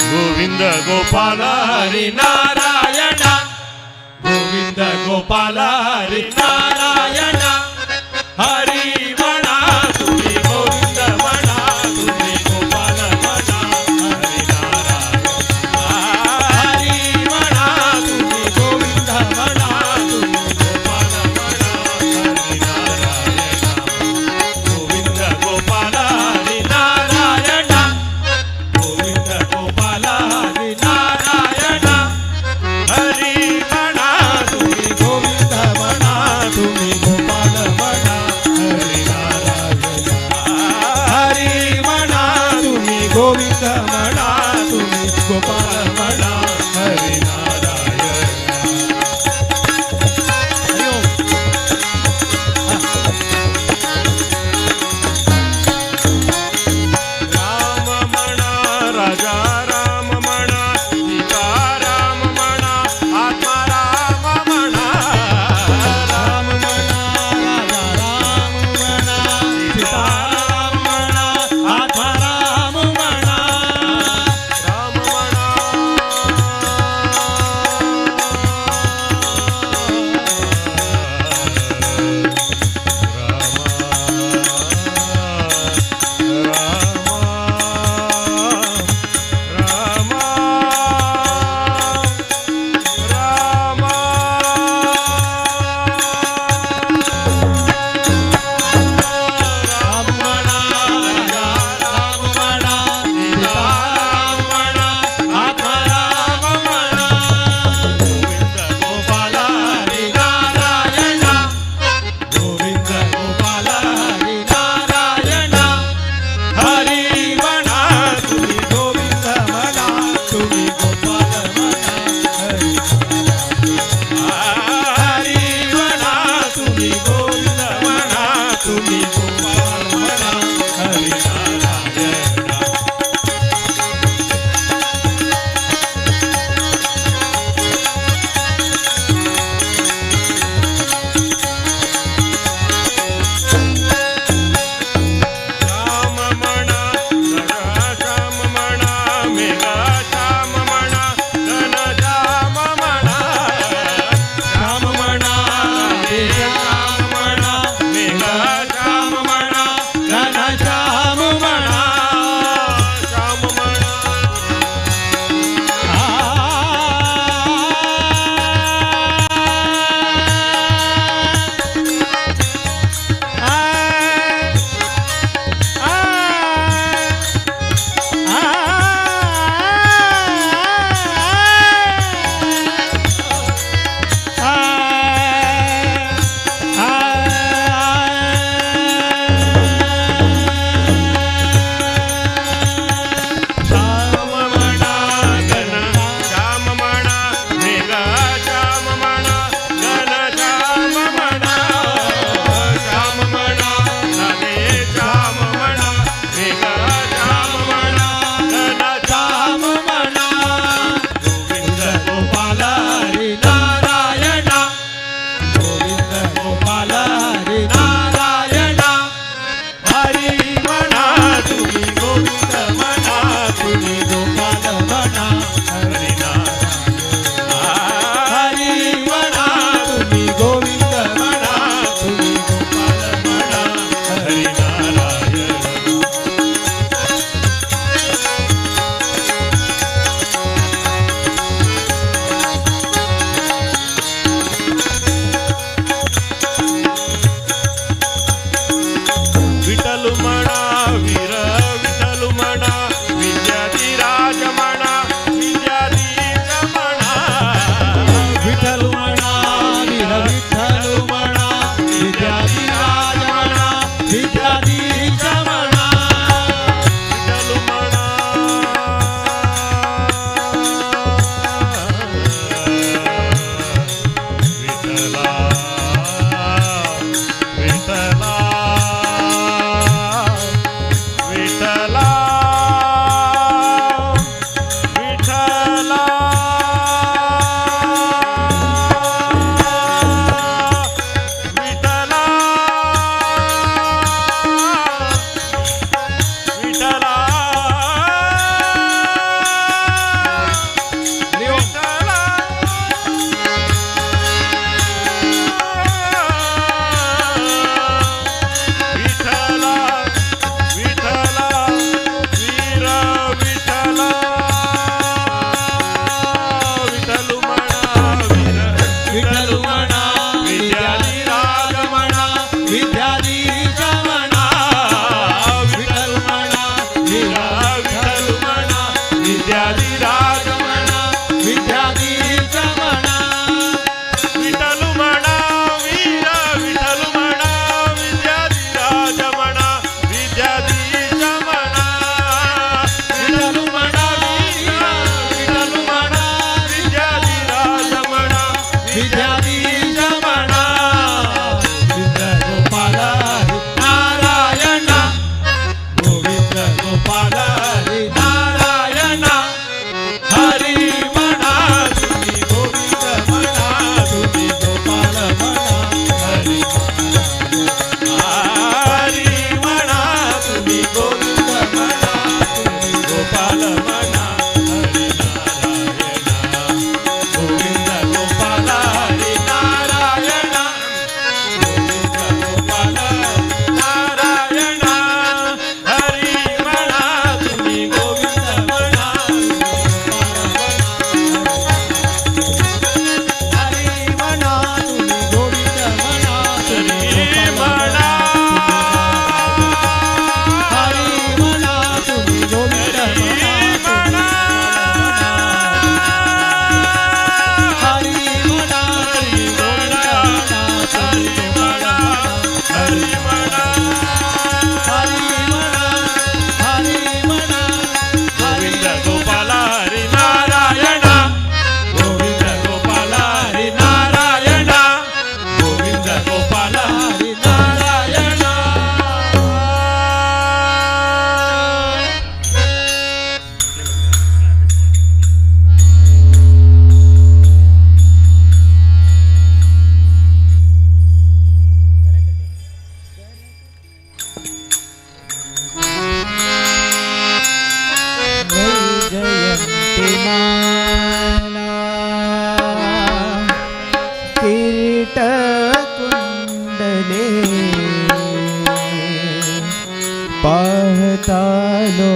गोविंद गोपाल हरी नारायणा गोविंद गोपाल हरी नारायणा हरी म्हणा तुम्ही गोविंद म्हणा तुम्ही गोपाल म्हणा हरी नारायण हरी म्हणा तुम्ही गोविंद म्हणा तुम्ही गोपाल म्हणा हरी नारायण गोविंद गोपाल हरी नारायण गोविंद गोपाल हरी नारायण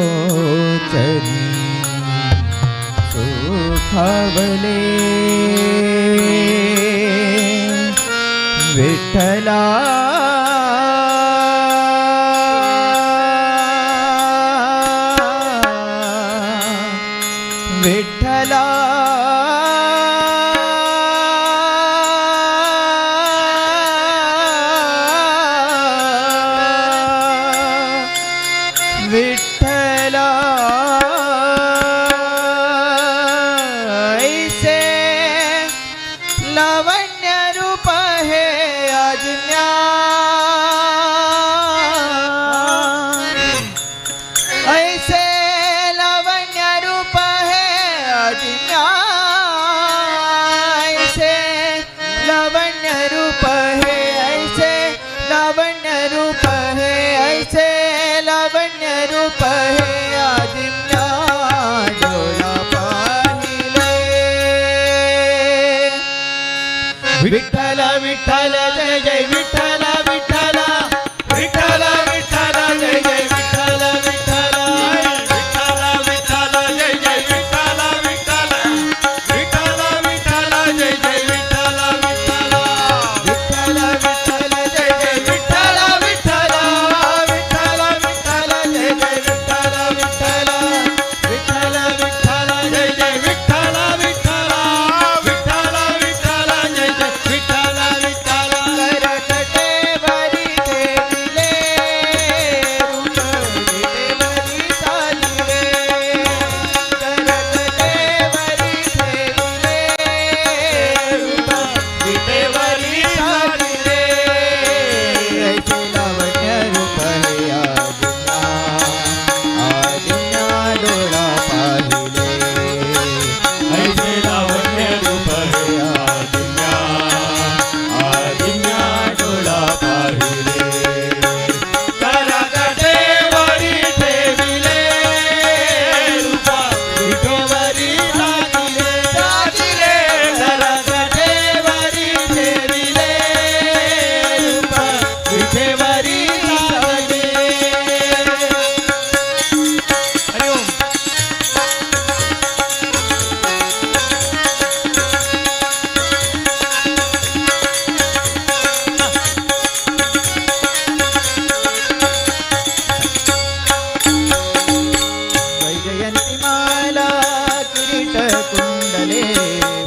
पाहतालोचनी सुखावले विठ्ठला विठ्ठला विठ्ठला ऐसे लावण्य रूप हे अज्ञा ऐसे लावण्य रूप है अज्ञा ऐसे लावण्य रूप है ऐसे लावण्य रूप है ऐसे लावण्य रूप है अज्ञा डोळा पाहिले विठ्ठल विठ्ठल जय जय विठ्ठल विठ्ठल विठ्ठल विठ्ठल जय जय विठ्ठल विठ्ठल विठ्ठल विठ्ठल जय जय विठ्ठल विठ्ठल विठ्ठल विठ्ठल जय जय विठ्ठल विठ्ठल विठ्ठल विठ्ठल जय जय विठ्ठल विठ्ठल विठ्ठल विठ्ठल जय जय विठ्ठल विठ्ठल विठ्ठल विठ्ठल जय जय विठ्ठल विठ्ठल विठ्ठल विठ्ठल जय जय विठ्ठल विठ्ठल करकटे वरी देविले रूप विठेवरी चाली रे करकटे वरी देविले रूप विठेवरी चाली रे ऐसे लावण्य रूप हे आदिन्या डोळा पाहिले ऐसे लावण्य रूप हे आदिन्या डोळा पाहिले करकटे वरी ठेविले रूप विठोबरी साजिले साजिले करकटे वरी ठेविले रूप विठेवरी साजिले हरि ओम वैजयंती माला किरीट कुंडले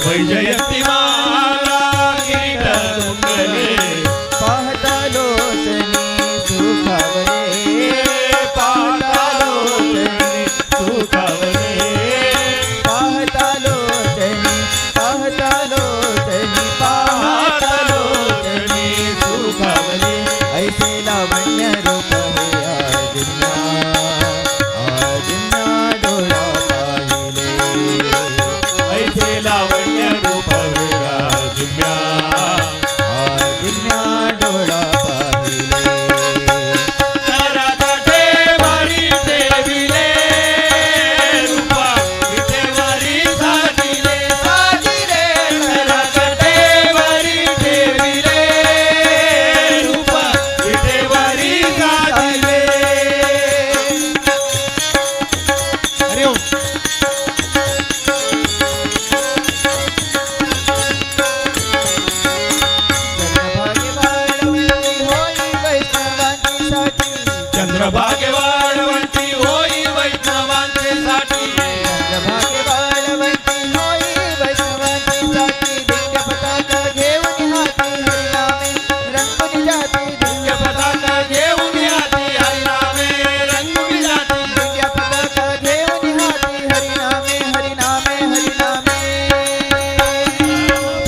वैजयंती माला किरीट कुंडले पाहता लोचनी सुखावले पाहता लोचनी सुखावले पाहता लोचनी पाहता लोचनी पाहता लोचनी सुखावले ऐसे लावण्य रूप हे आदिन्या डोळा पाहिले ऐसे लावण्य रूप विराजिम्या आदिन्या डोळा पाहिले करकटे वरी ठेविले रूप विठेवरी साजिले साजिले करकटे वरी ठेविले रूप विठेवरी साजिले हरि ओम चंद्रभागे वाळवंती होई चंद्रभागे वाळवंटी होई वैष्णवांचे साठी वैष्णवांची चंद्रभागे वाळवंटी होई वैष्णवांची साठी दिव्य पताका घेऊन हाती हरिनामे रंगून जाती दिव्य पताका घेऊन याती हरिनामे रंगून जाती दिव्य पताका घेऊन हाती हरिनामे हरिनामे हरिनामे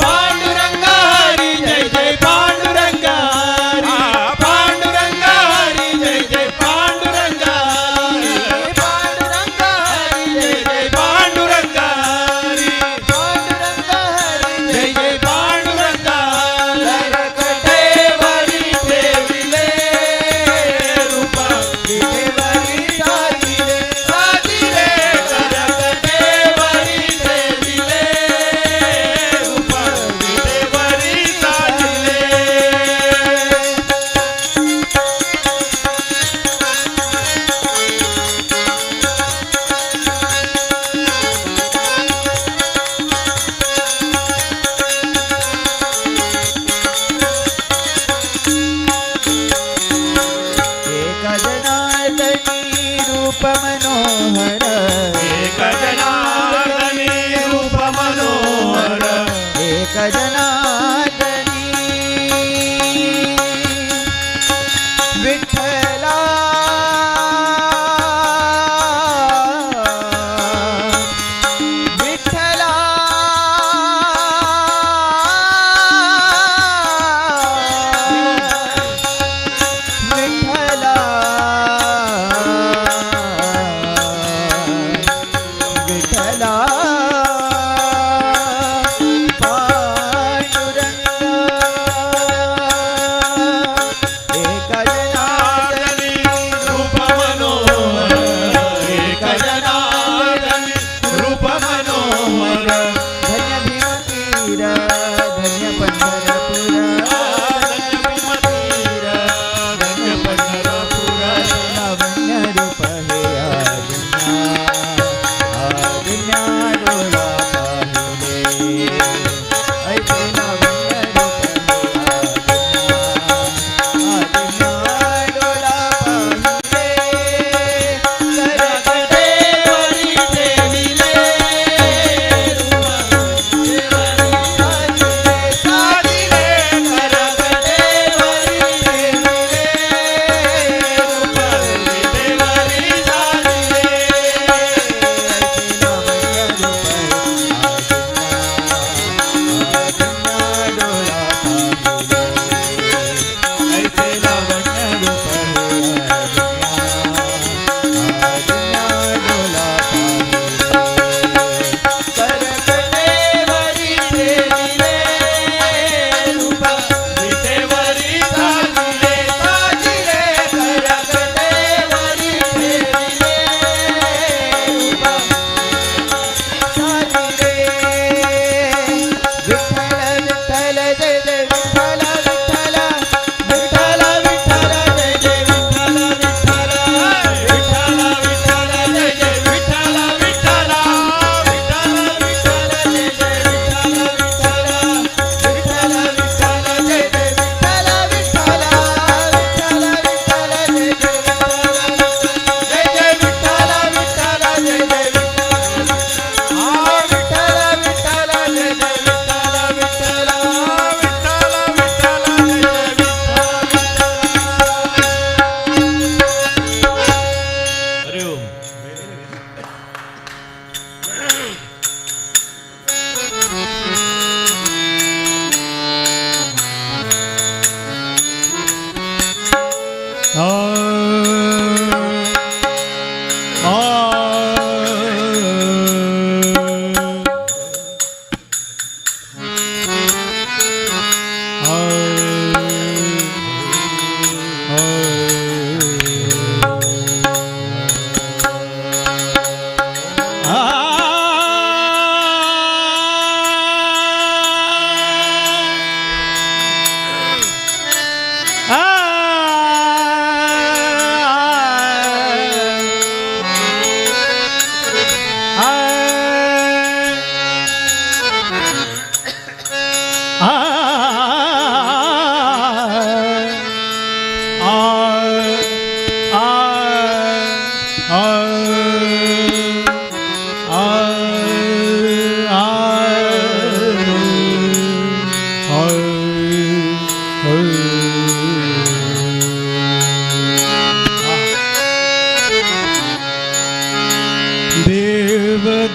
पांडुरंग हरी जय जय पांडुरंग हरी पांडुरंग हरी जय जय पांडुरंग विठ्ठला विठ्ठला विठ्ठला विठ्ठला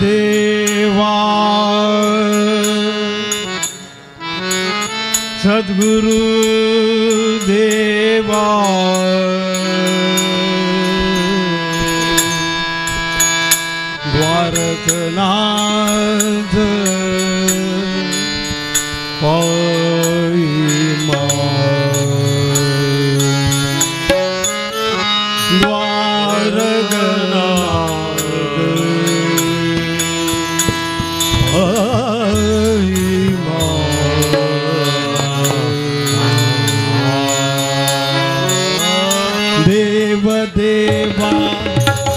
देवा सद्गुरु देवा द्वारकनाथ पाई देव देवा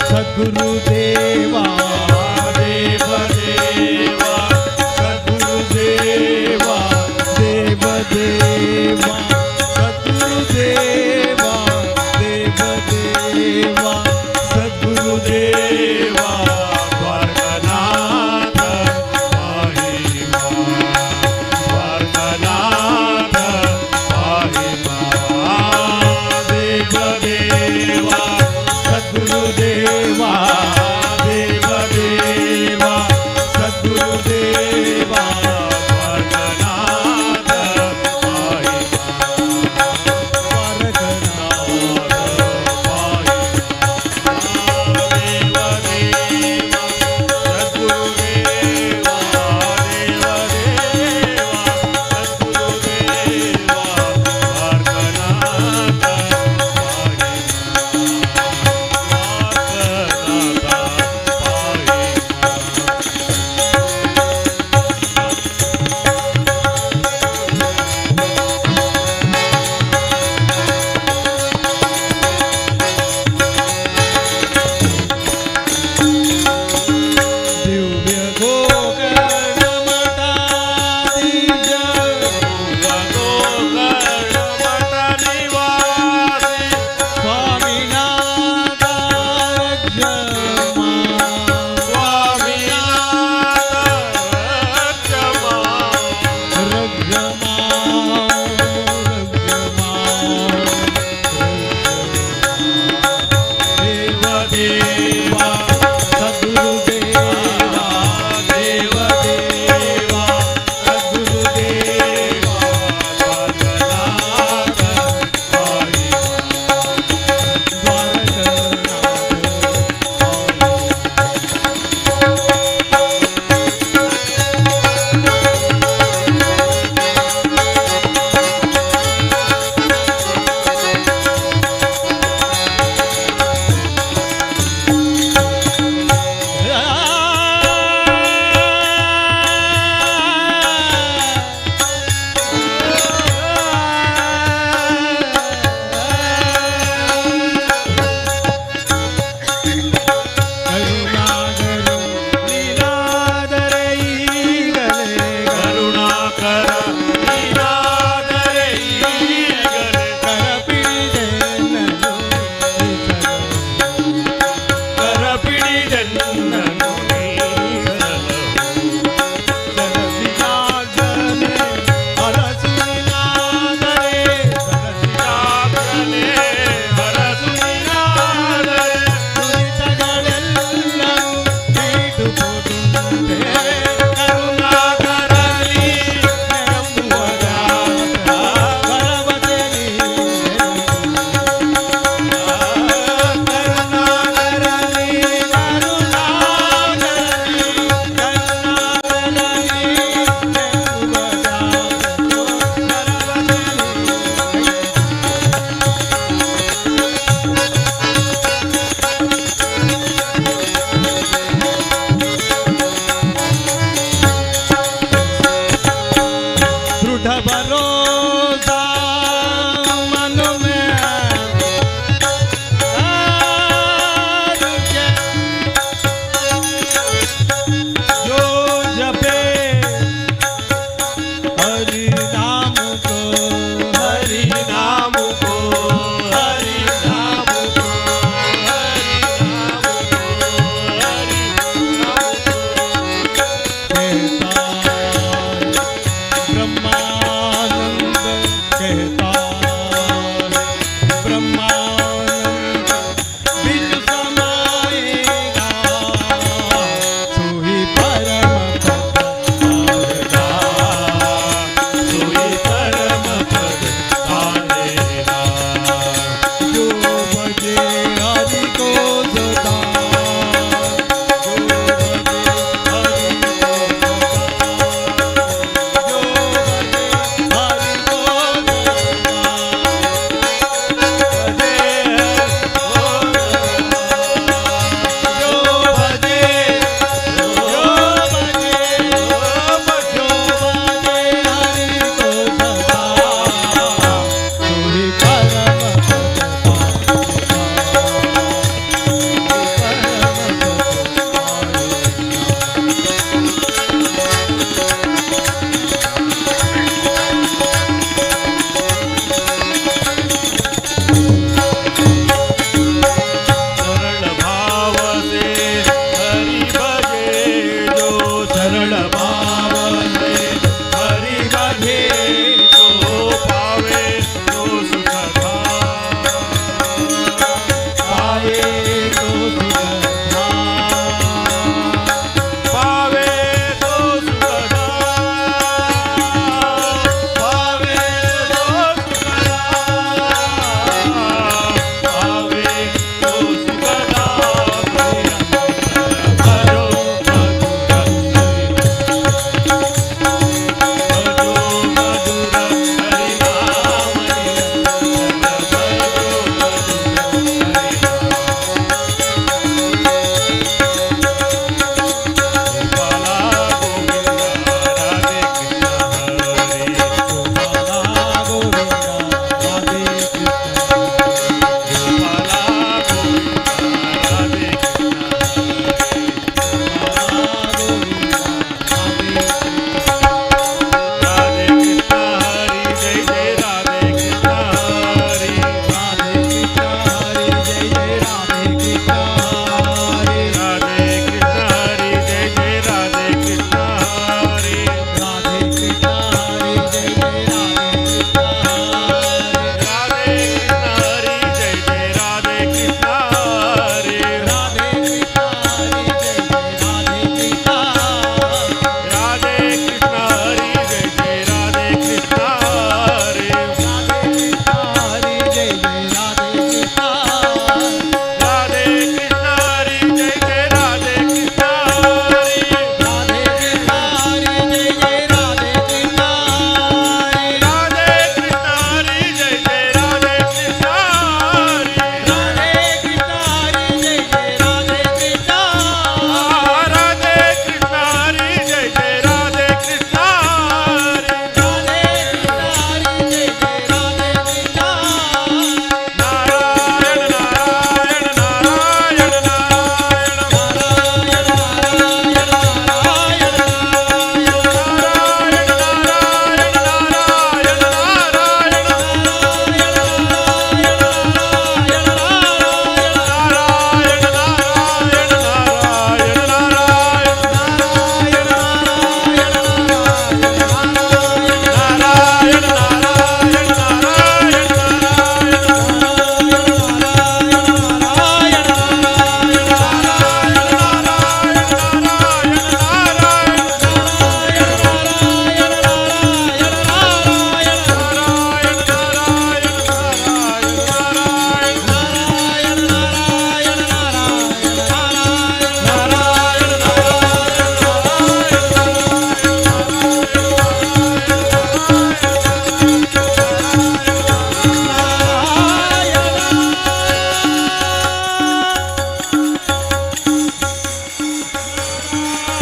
सद्गुरु देवा देव देवा सद्गुरु देवा देव देवा सद्गुरु देवा देव देवा सद्गुरु देवा द्वारकानाथ महिमा द्वारकानाथ महिमा देव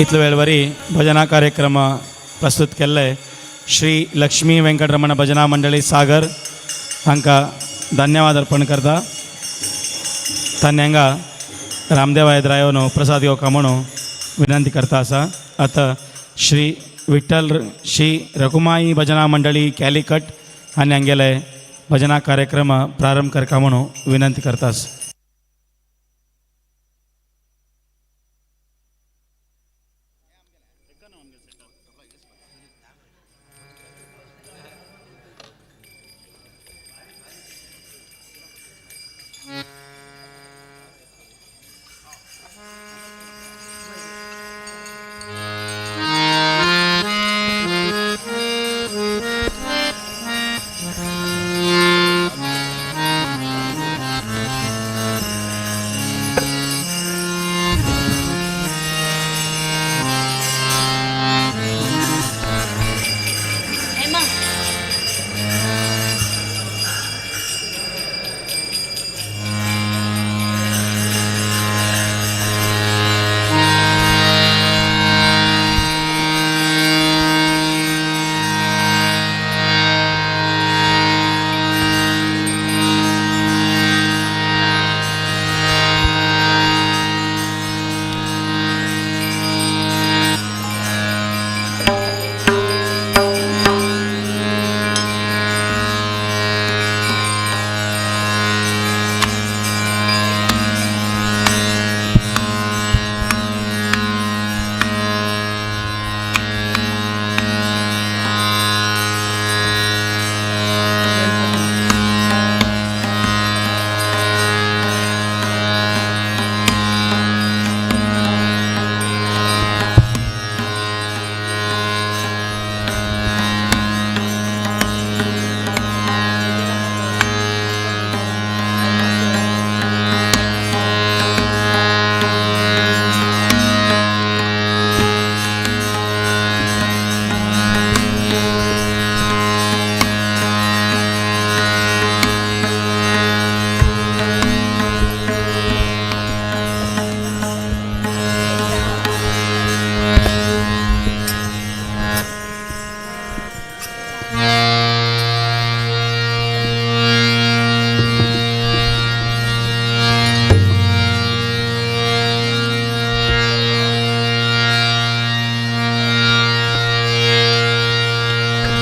इतले वेळवरी भजना कार्यक्रम प्रस्तुत केल्ले श्री लक्ष्मी वेंकटरमण भजना मंडळी सागर हांकां धन्यवाद अर्पण करता. तांणी हांगा रामदेव आयद्रायोनो प्रसाद घेवका म्हणून विनंती करता आसा. आतां श्री विठ्ठल श्री रघुमाई भजना मंडळी कॅलिकट हांणी हांगेले भजना कार्यक्रम प्रारंभ करता म्हणून विनंती करतास.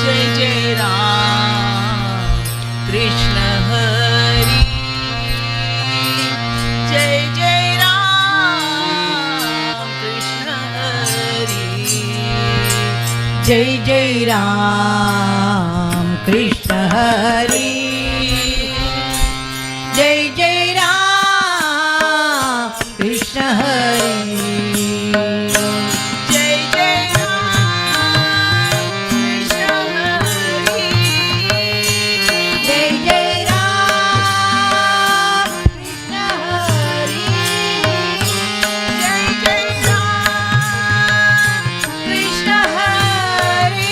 जय जय राम कृष्ण हरी जय जय राम कृष्ण हरी जय जय राम कृष्ण हरी जय जय राम कृष्ण हरी जय जय राम कृष्ण हरी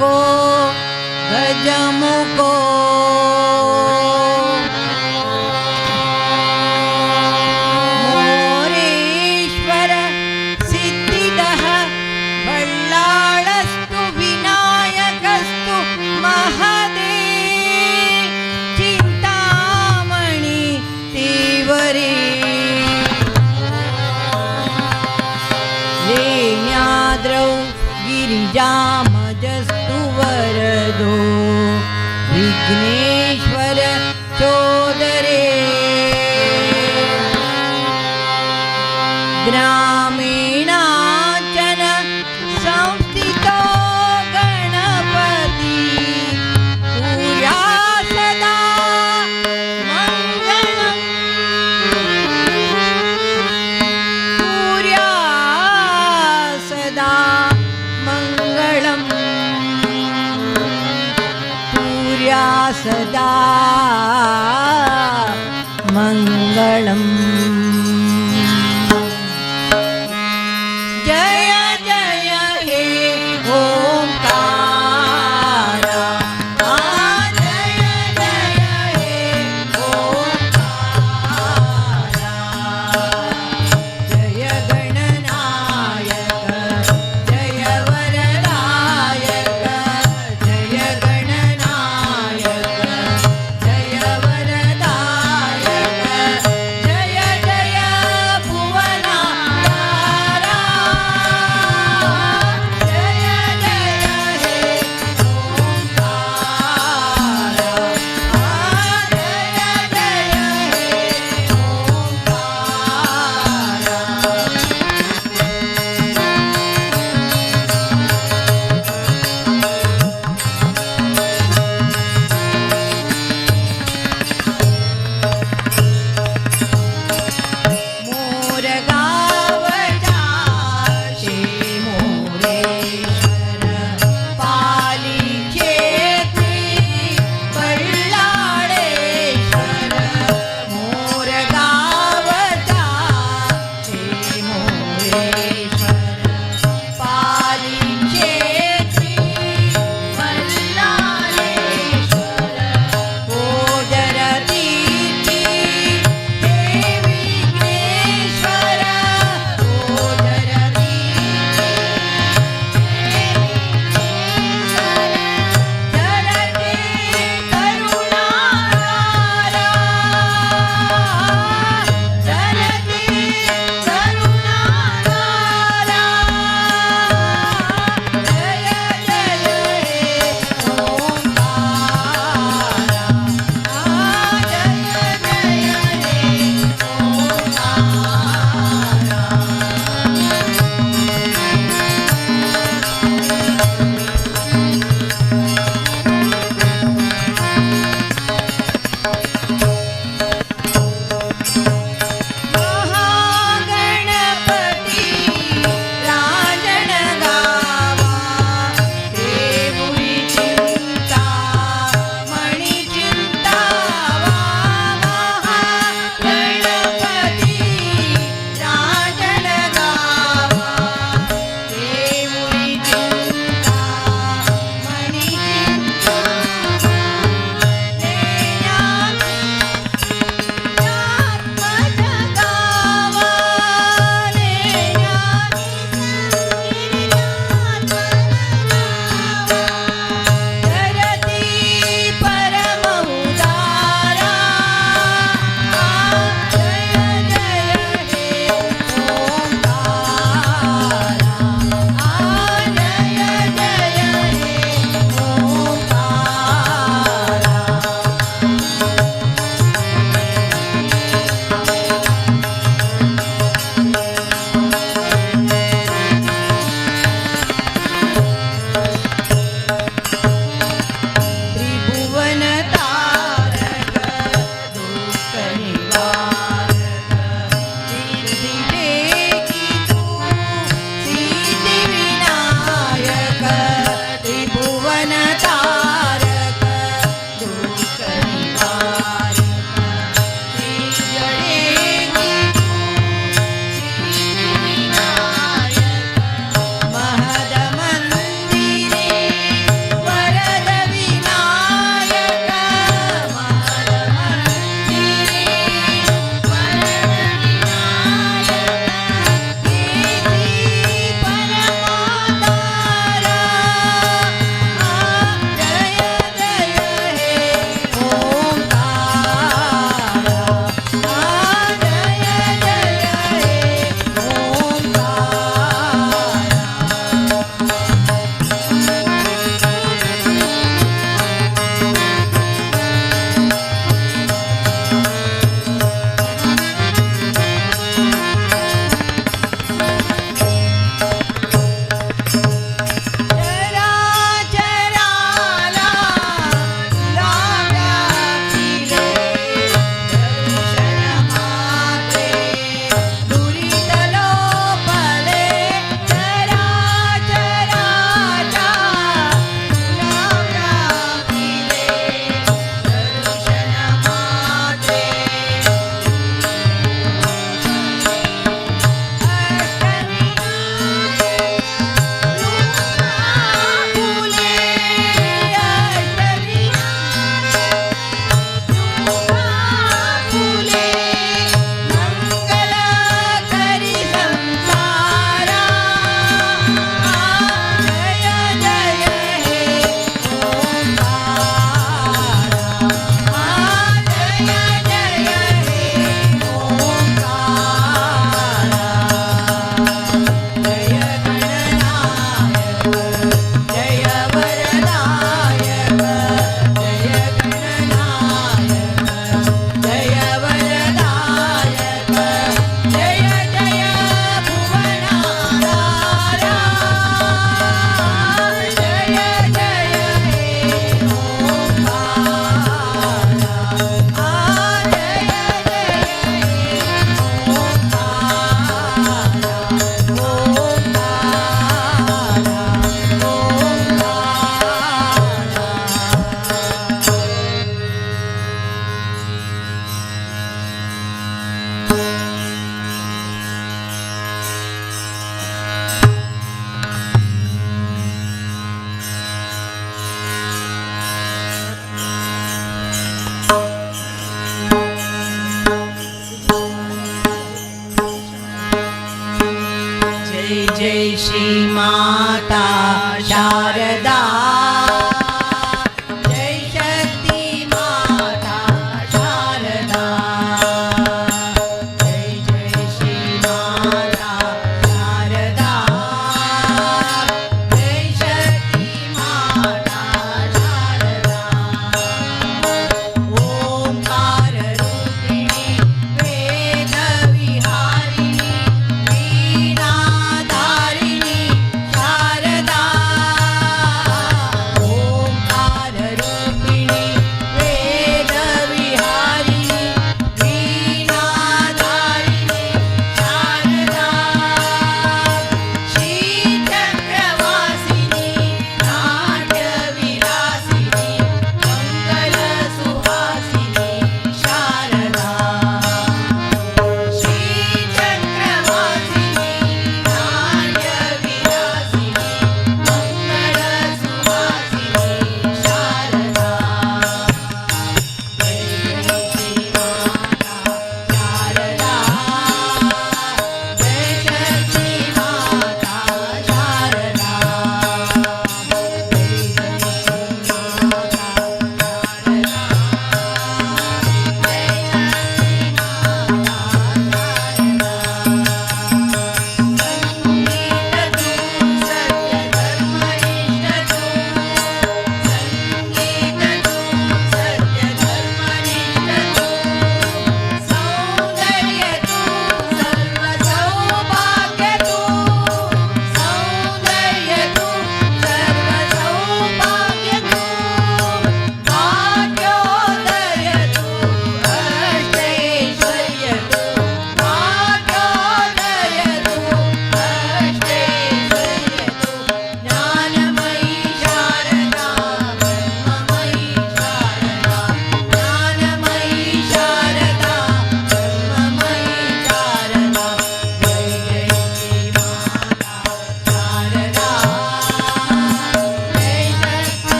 मुको गजमुको मोरेश्वर सिद्धिदः बल्लाळस्तु विनायकस्तु महदे चिन्तामणि तीवरे लेण्याद्रौ गिरिजामजस्तु वरदो विघ्नेश्वर चोदरे ग्रामीणाचन संस्थितो गणपति पूजा सदा मङ्गलम् सूर्या सदा मङ्गलम् सूर्या सदा मङ्गलम् जय जय हे ओंकार जय जय हे ओंकार जय गणनायक जय वरदायक जय गणनायक जय वरदायक जय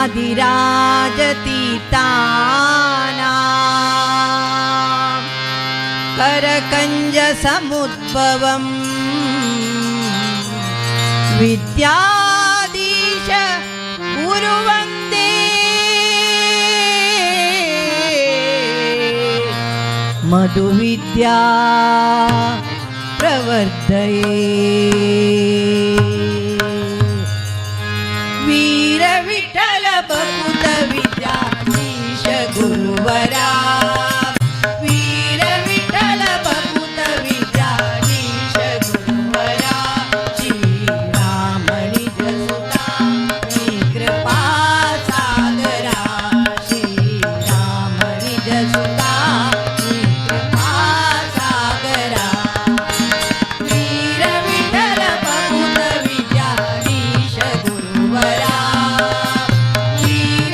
वादिराजतीताना करकञ्जसमुद्भवम् विद्याधीश गुरुवन्दे मधुविद्या प्रवर्धये वीरविठ्ठल बकुत विद्याधीश गुरुवरा वीरविठ्ठल बकुत विद्याधीश गुरुवरा श्रीराम निजसुता कृपा सागरा श्रीराम निजसुता कृपा सागरा वीरविठ्ठल बकुत विद्याधीश गुरुवरा वीर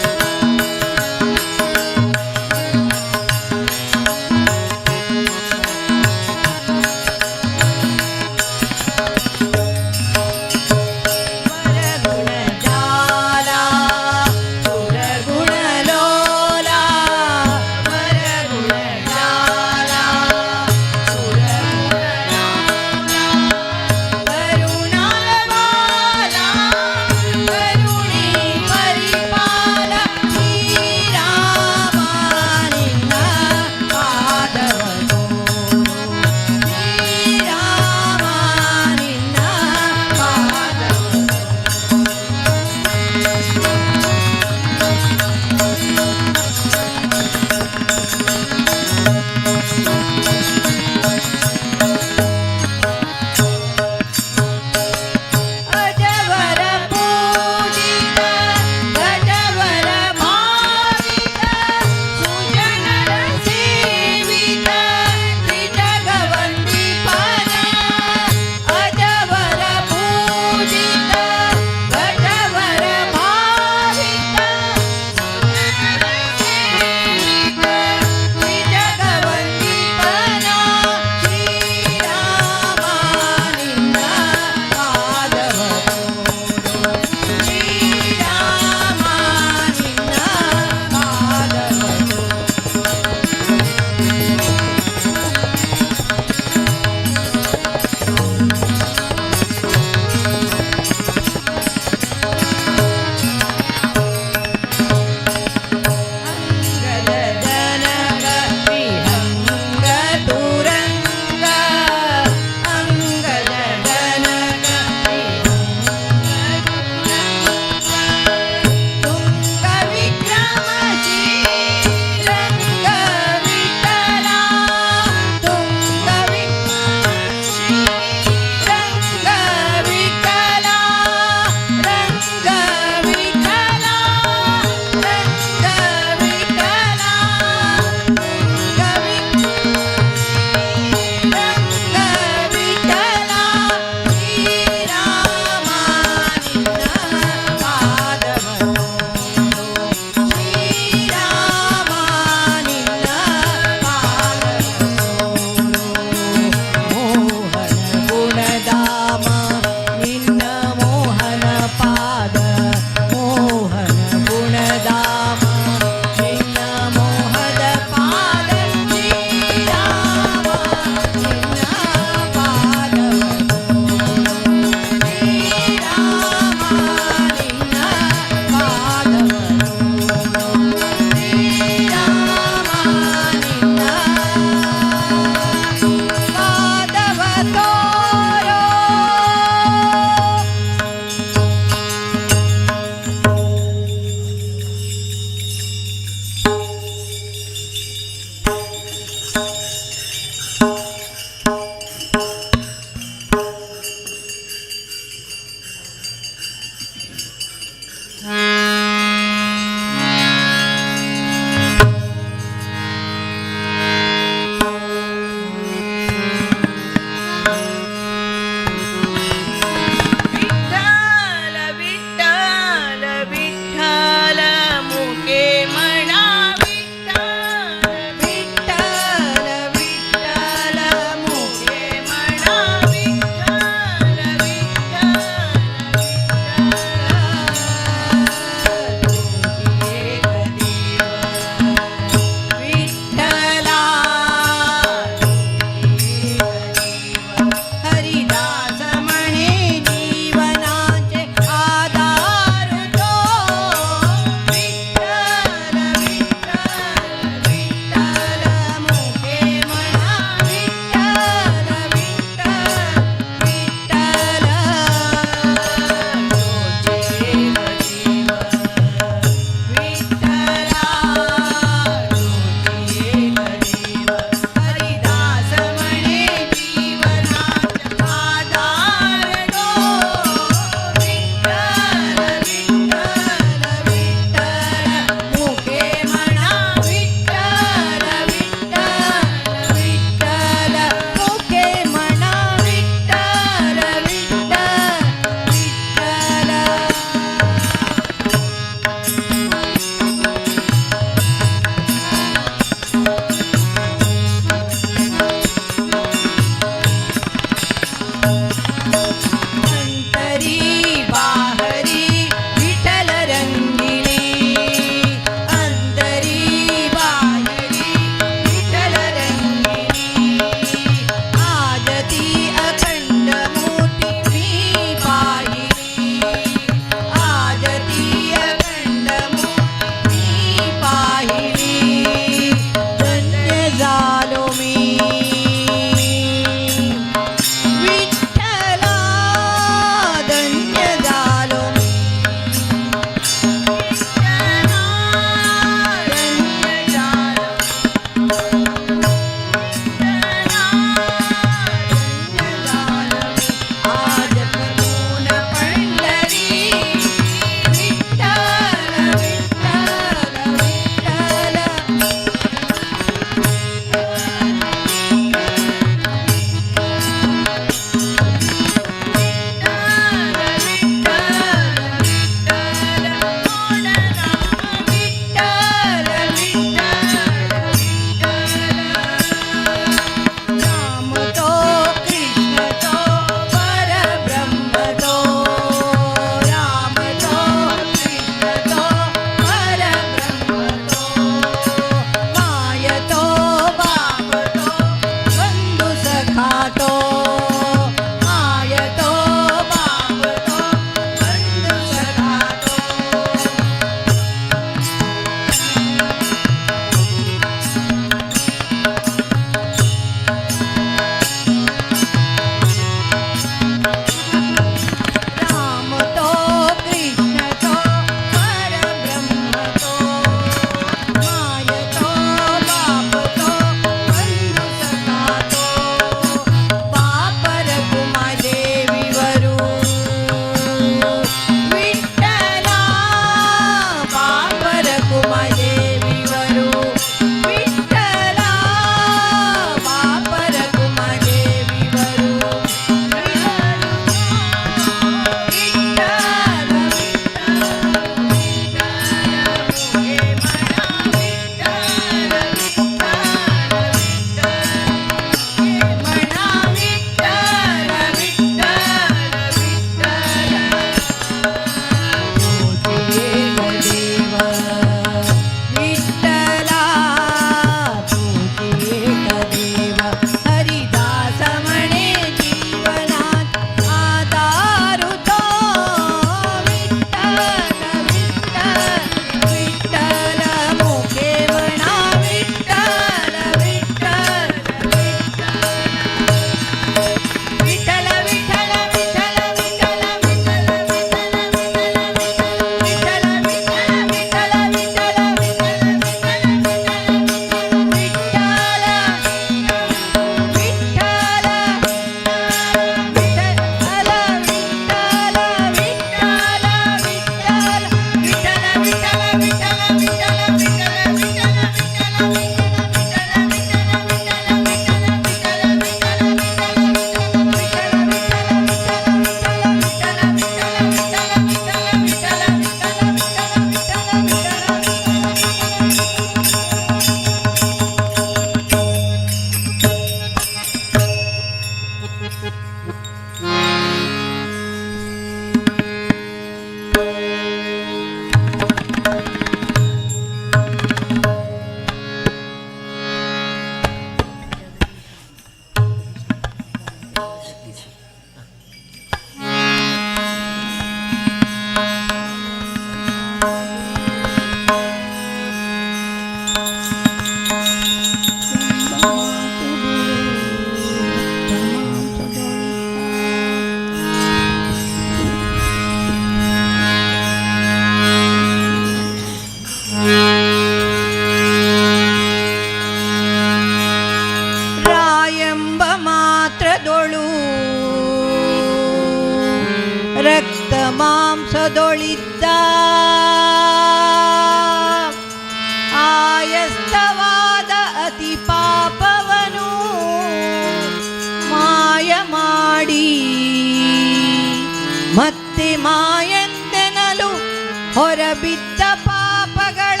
ಬಿದ್ದ ಪಾಪಗಳ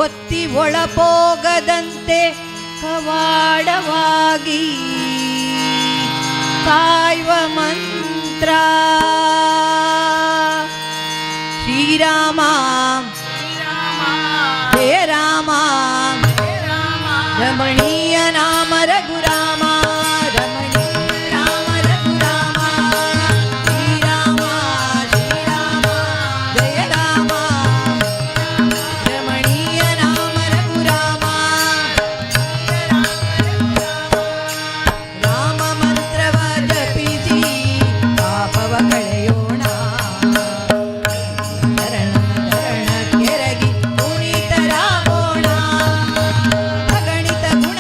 ಒತ್ತಿ ಒಳಪೋಗದಂತೆ ಕವಾಡವಾಗಿ ಕಾಯುವ ಮಂತ್ರ ಶ್ರೀರಾಮ ಹೇ ರಾಮ ರಮಣೀಯ ನಾಮ ರಘುರಾಮ ರಮಣೀಯ ನಾಮ ರಘುರಾಮ ಶ್ರೀರಾಮ ಶ್ರೀರಾಮ ಜಯ ರಾಮ ರಮಣೀಯ ನಾಮ ರಘುರಾಮ ರಾಮ ಮಂತ್ರವ ಜಪಿಸಿ ಪಾಪವ ಕಳೆಯೋಣ ಶರಣ ಕೆರಗಿ ಪುನೀತರಾಗೋಣ ಅಗಣಿತ ಗುಣ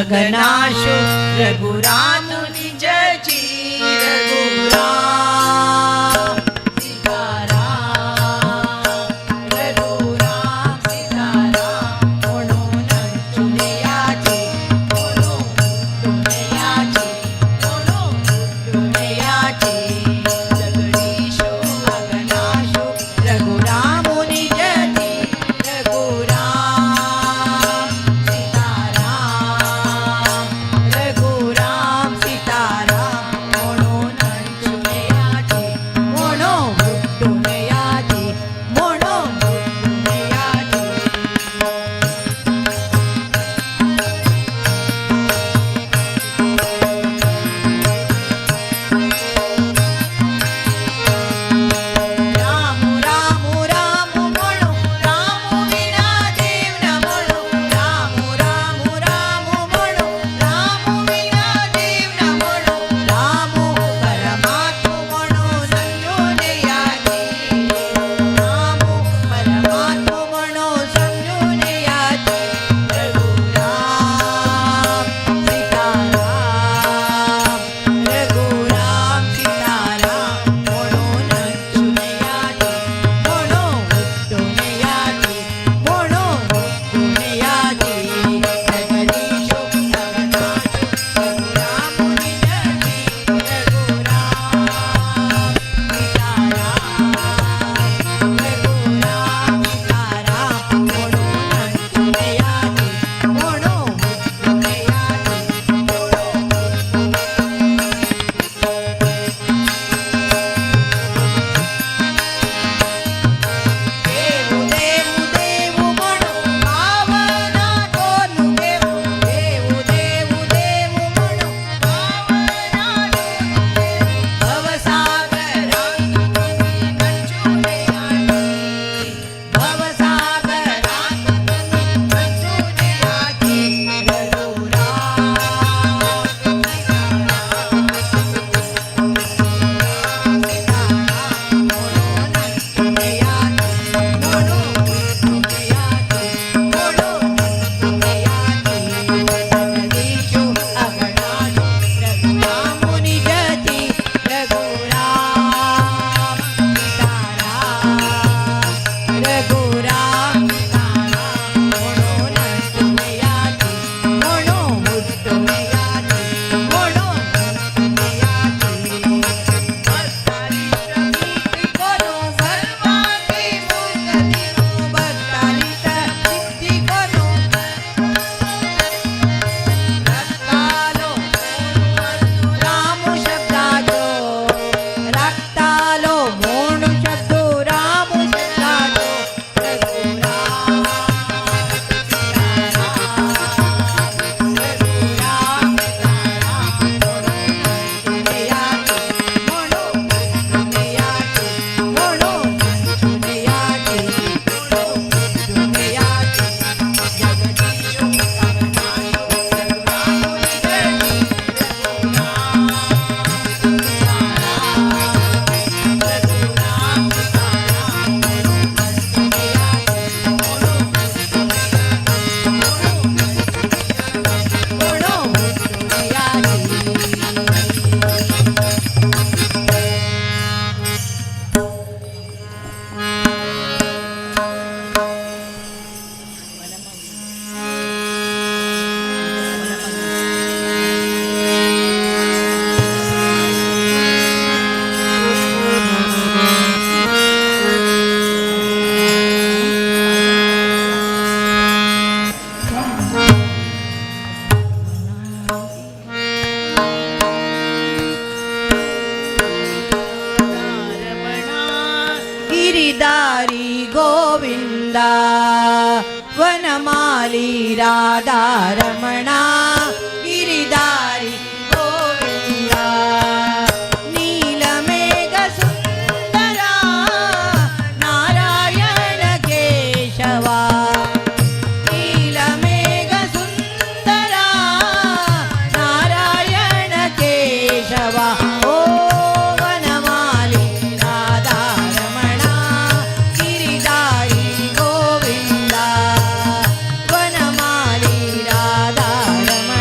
अगनाशु रघुराम निज जी रघुराम सीताराम रघुराम सीताराम म्हणून चुनयाची म्हणून चुनयाची म्हणून चुनयाची जगदीशो अगनाशो रघुराम निज जी रघुराम सीताराम रघुराम सीताराम म्हणून चुनयाची म्हणून चुनयाची म्हणून चुनयाची राम राम राम म्हणू राम विना देव न म्हणू राम राम राम म्हणू राम विना देव न म्हणू राम परमात्मा म्हणू समजून याची राम परमात्मा म्हणू समजून याची रघुराम सीताराम रघुराम सीताराम म्हणून चुनयाची म्हणून चुनयाची म्हणून चुनयाची जगदीशो अगनाशो रघुराम निज जी रघुराम सीताराम रघुराम सीताराम म्हणून चुनयाची म्हणून देव देव देव म्हणू भावना कोणू देव देव देव देव म्हणू भावना कोणू देव भवसागरात तुम्ही कंचून याची भवसागरात तुम्ही कंचून याची रघुराम जगदीशो अगनाशो रघुराम निज जी रघुराम सीताराम रघुराम सीताराम म्हणून चुनयाची म्हणून चुनयाची म्हणून चुनयाची भक्ताली प्रतीती करू सर्वांगी मुक्ती भक्ताली सिद्धी करू रक्तालो राम शब्दाचो रक्तालो मोण शब्दो राम शब्दाचो रघुराम सीताराम रघुराम सीताराम म्हणून चुनयाची म्हणून चुनयाची म्हणून चुनयाची चुनयाची जगदीशो अगनाशो रघुराम निज जी रघुराम रघुराम सीताराम म्हणून चुनयाची गिरिधारी गोविंदा वनमाली राधा रमणा गिरिधारी गोविंदा नीलमेघ सुंदरा नारायण केशवा नीलमेघ सुंदरा नारायण केशवा ओ वनमाली राधा रमणा गिरिधारी गोविंदा वनमाली राधा रमणा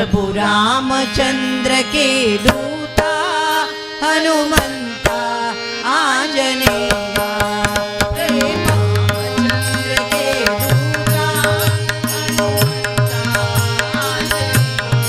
प्रभु रामचंद्र के दूता हनुमंता आंजनेया रामचंद्र के दूता हनुमंता आंजनेया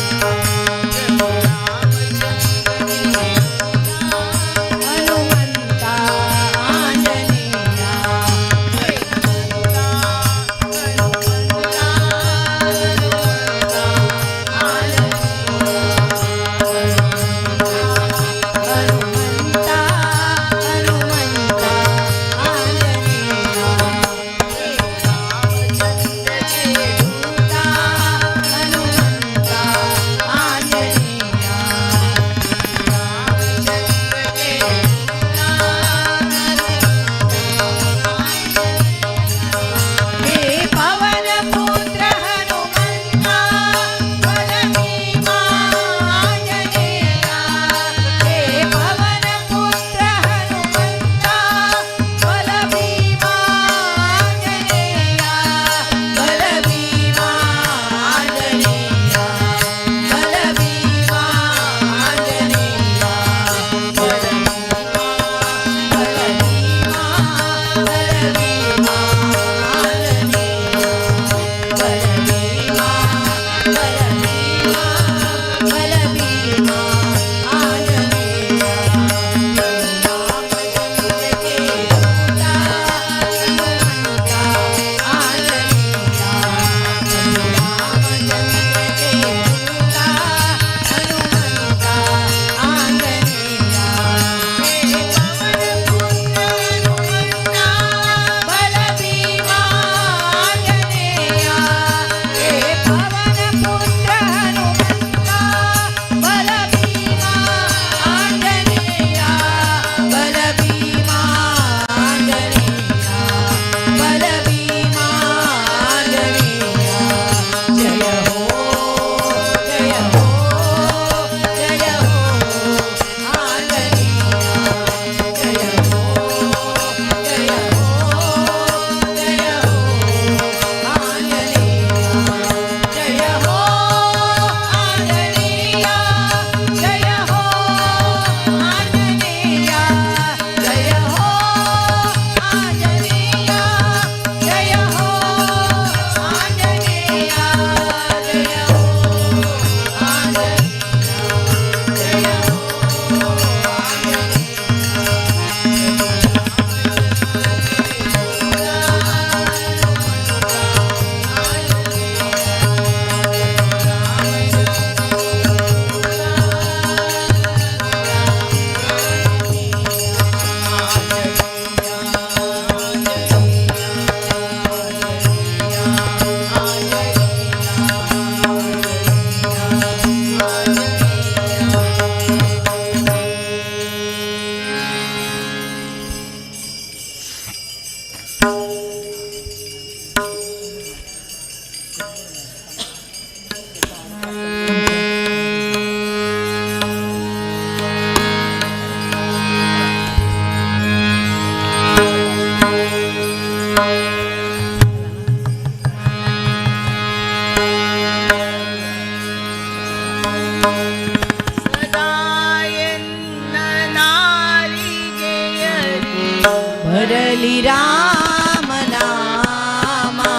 भरली राम नामा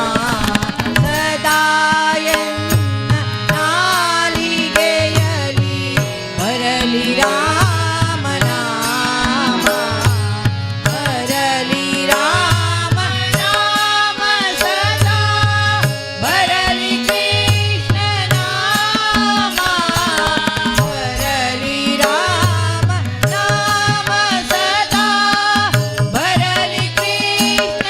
सदा नालिगेयली भरली राम नामा भरली राम नाम सदा भरली कृष्ण नामा भरली राम नाम सदा भरली कृष्ण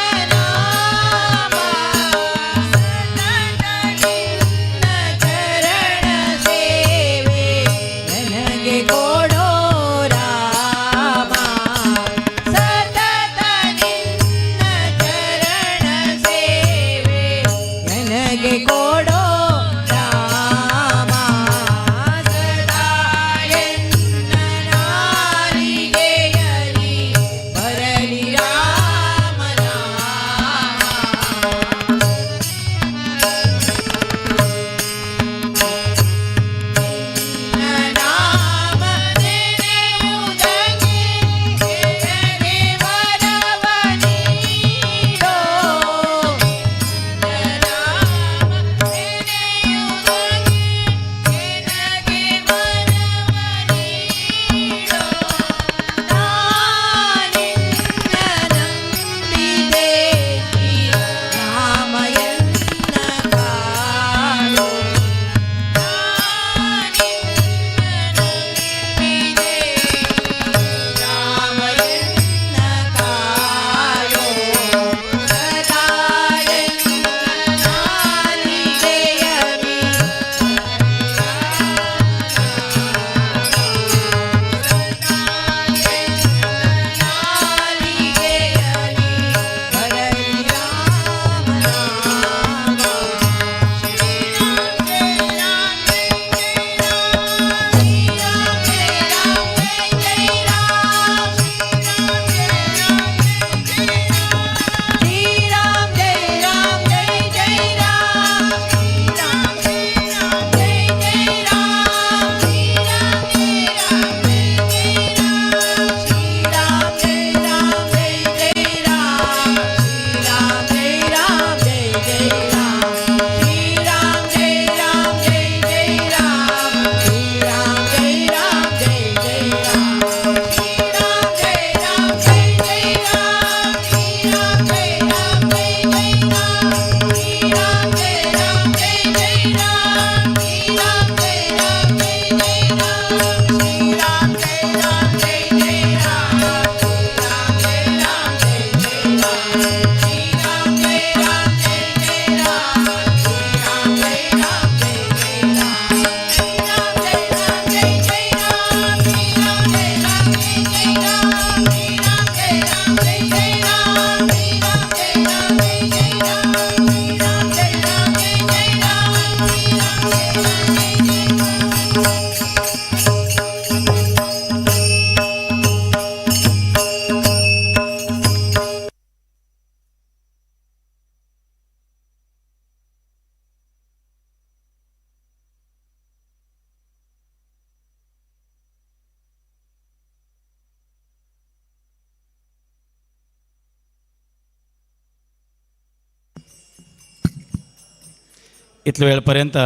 इतल्या वेळपर्यंत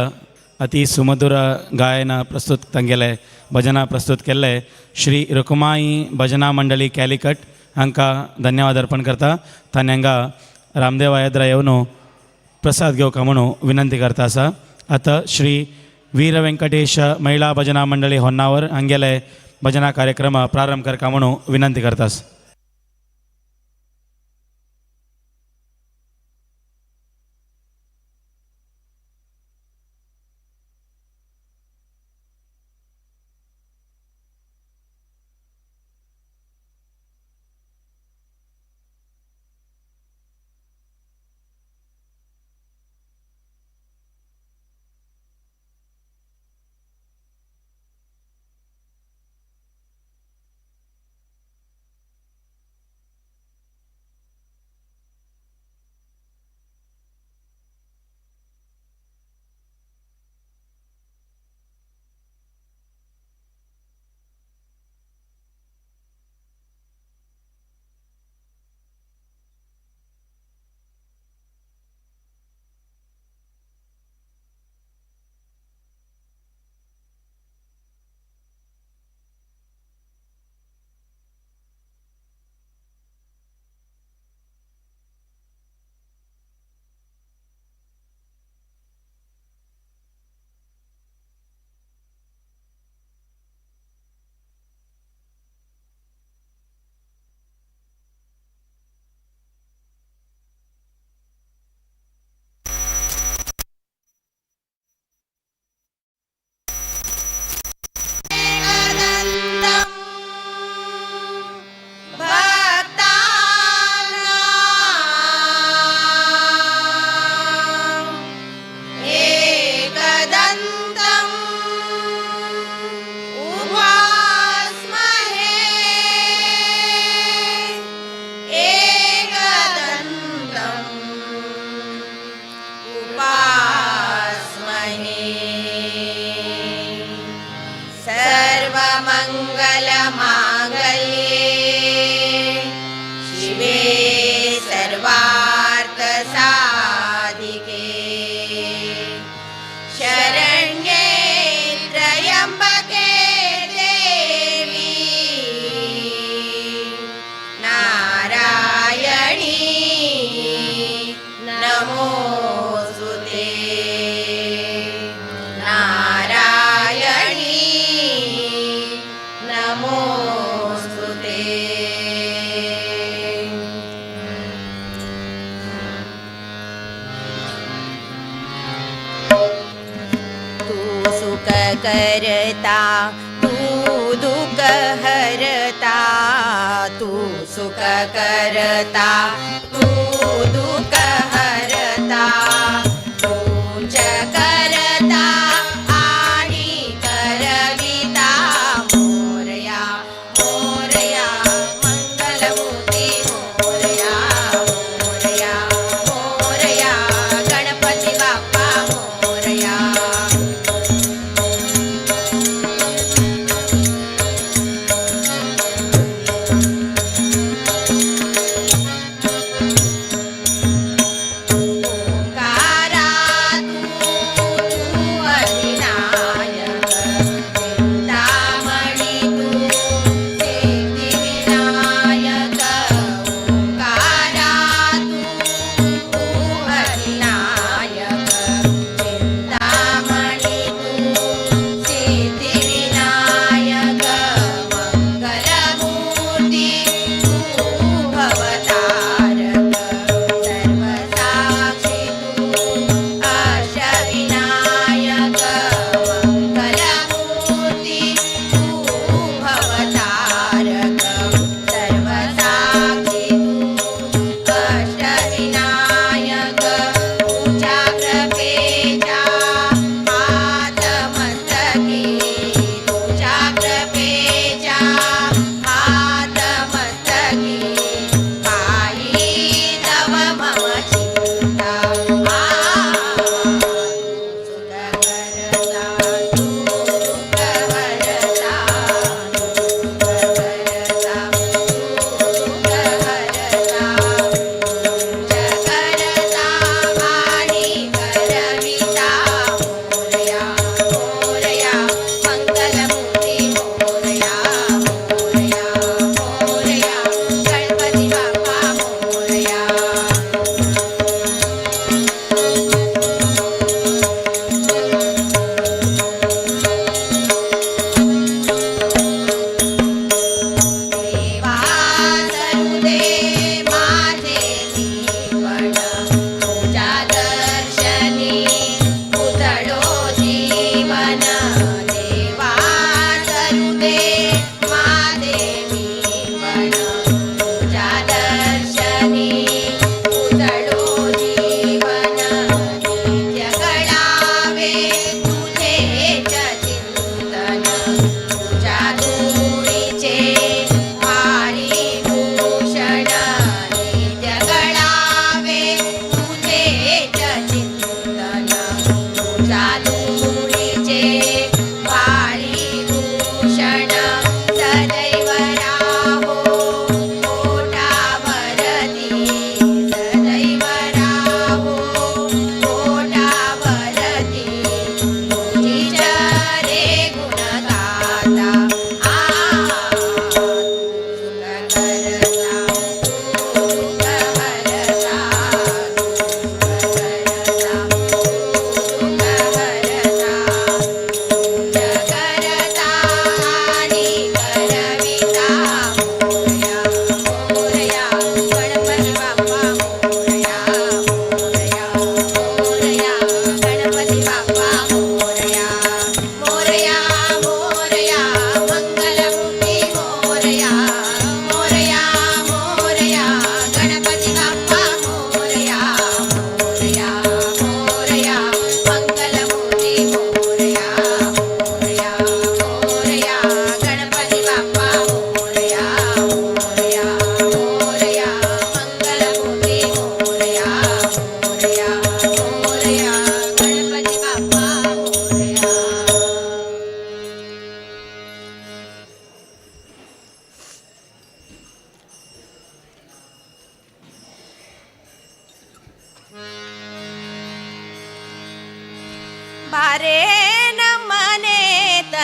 अति सुमधुर गायन प्रस्तुत तांगेले भजना प्रस्तुत केल्ले श्री रुक्माई भजना मंडळी कॅलिकट हांकां धन्यवाद अर्पण करता. ताणें हांगा रामदेव आयद्रा येवन प्रसाद घेवका म्हणून विनंती करता आसा. आतां श्री वीर व्यंकटेश महिला भजना मंडळी होन्नावर हांगेले भजना कार्यक्रम प्रारंभ करका म्हणून विनंती करतास. करता तू दुःख हरता, तू सुख करता तू दुःख हरता, तूच करता आणि करविता मोरया मोरया मंगलमूर्ती मोरया मोरया मोरया गणपती बाप्पा मोरया.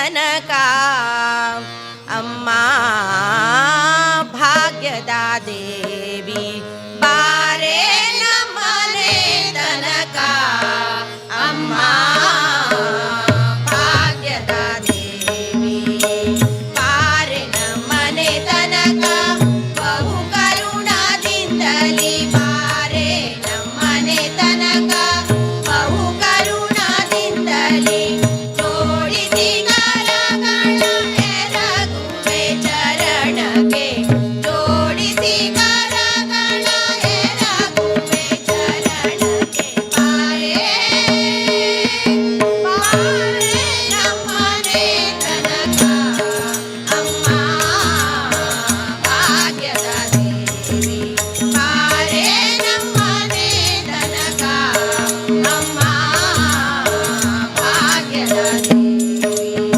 ತನಕ ಅಮ್ಮ ಭಾಗ್ಯದ ದೇವಿ ಬಾರೆ ನಮ್ಮನೆ ತನಕ ಅಮ್ಮ ಭಾಗ್ಯದ ದೇವಿ ಬಾರೆ ನಮ್ಮನೆ ತನಕ ಬಹು ಕರುಣದಿಂದಲಿ ಬಾರೆ ನಮ್ಮನೆ ತನಕ ಬಹು ಕರುಣದಿಂದಲಿ ಜೋಡಿಸಿ ಕರಗಳ ಎರಗುವೆ ಚರಣಕ್ಕೆ ಜೋಡಿಸಿ ಕರಗಳ ಎರಗುವೆ ಚರಣಕ್ಕೆ ಬಾರೆ ಬಾರೆ ನಮ್ಮನೆ ತನಕ ಅಮ್ಮ ಭಾಗ್ಯದ ದೇವಿ ಬಾರೆ ನಮ್ಮನೆ ತನಕ ಅಮ್ಮ ಭಾಗ್ಯದ ದೇವಿ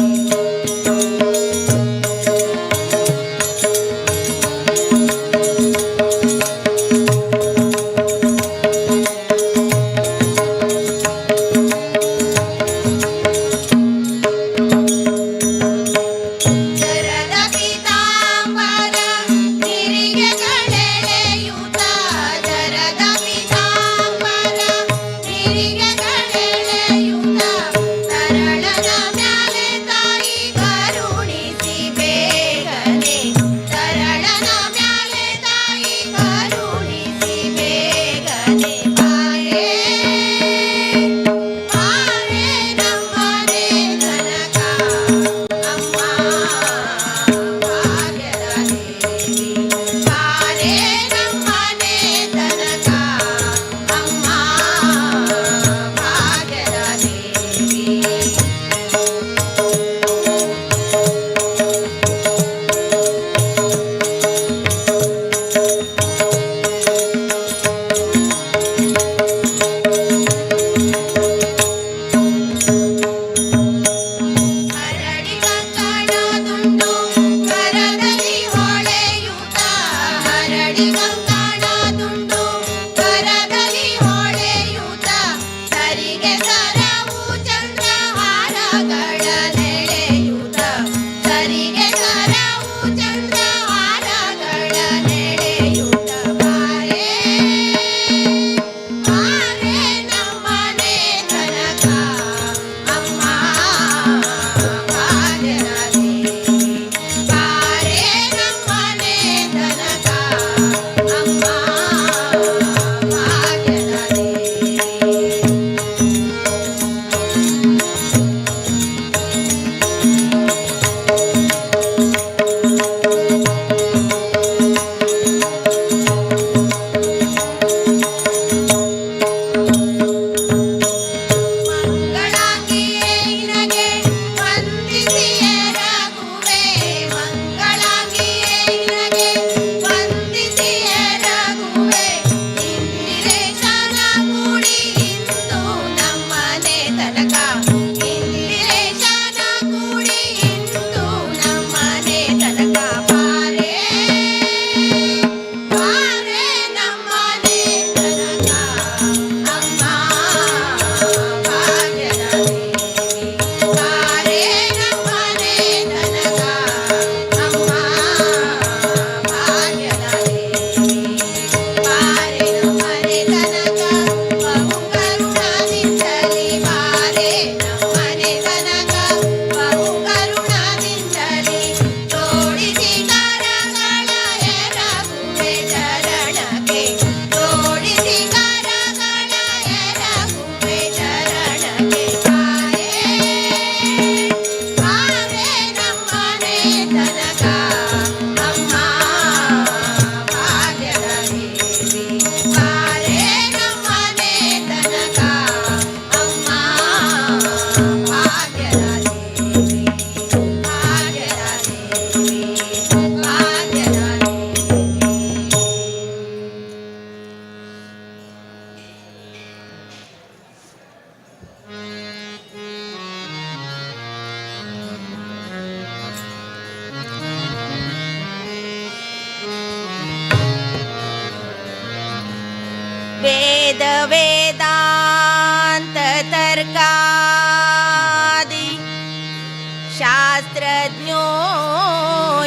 शास्त्रज्ञो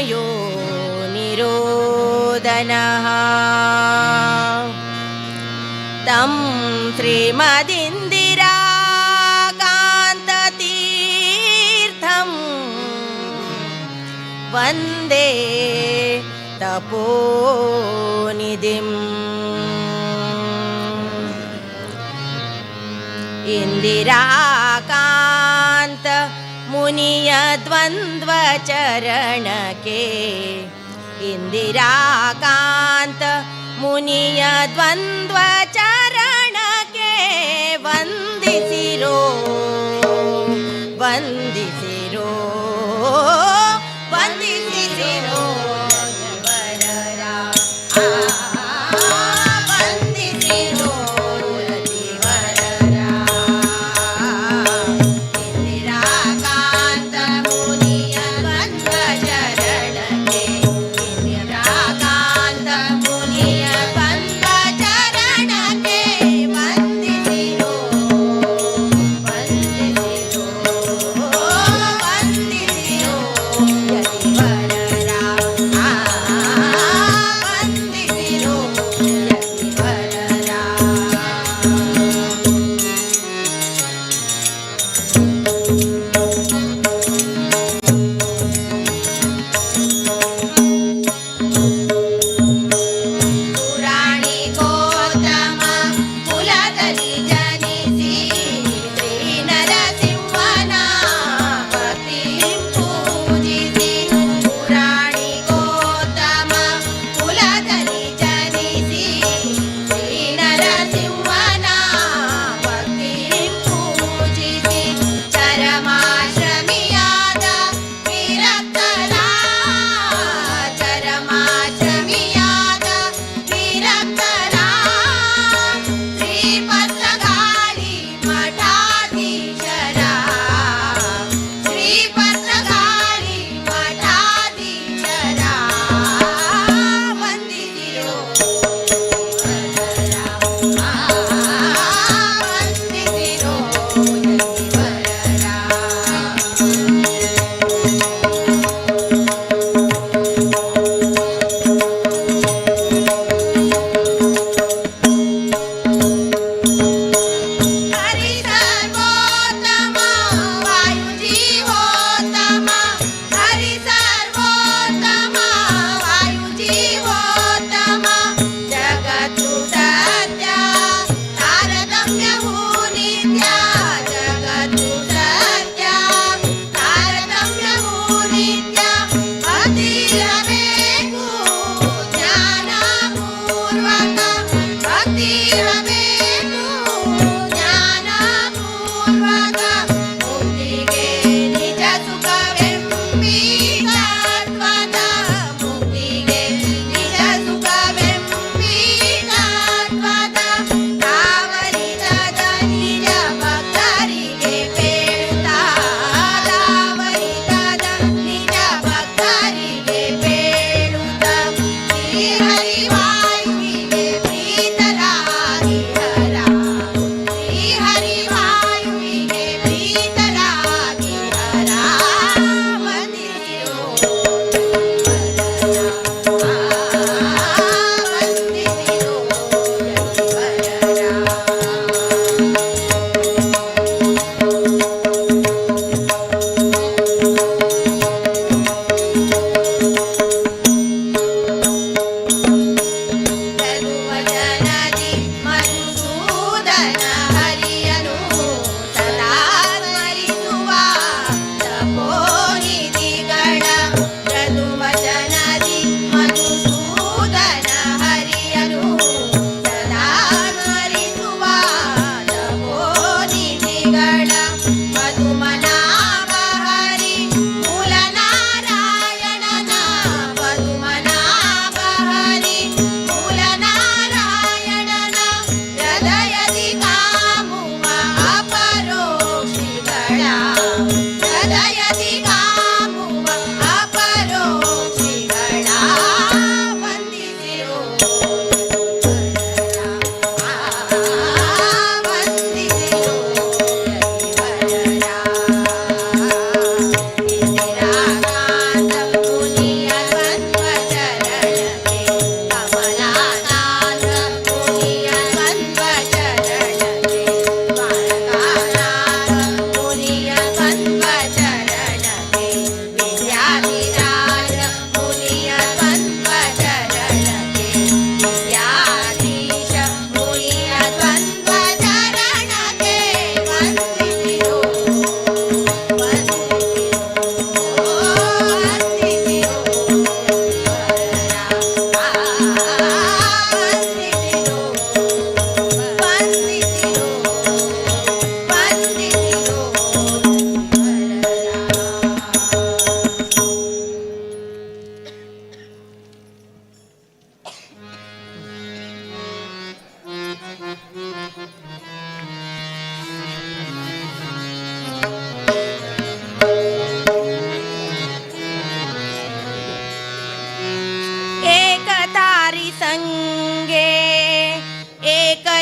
यो निरोदनः तं श्रीमदिन्दिराकान्ततीर्थं वन्दे तपोनिधिम् इंदिराकांत मुनिय द्वंद्वचरणके इंदिराकांत मुनिय द्वंद्वचरणके ವಂದಿಸಿರೋ ವಂದಿಸಿರೋ ವಂದಿಸಿರೋ ವರರ ವಂದಿಸಿರೋ ವರರ ಇಂದಿರಾಕಾಂತ ಮುನಿಯ ದ್ವಂದ್ವಚರಣಕ್ಕೆ ಇಂದಿರಾಕಾಂತ ಮುನಿಯ ದ್ವಂದ್ವಚರಣಕ್ಕೆ ವಂದಿಸಿರೋ ವಂದಿಸಿರೋ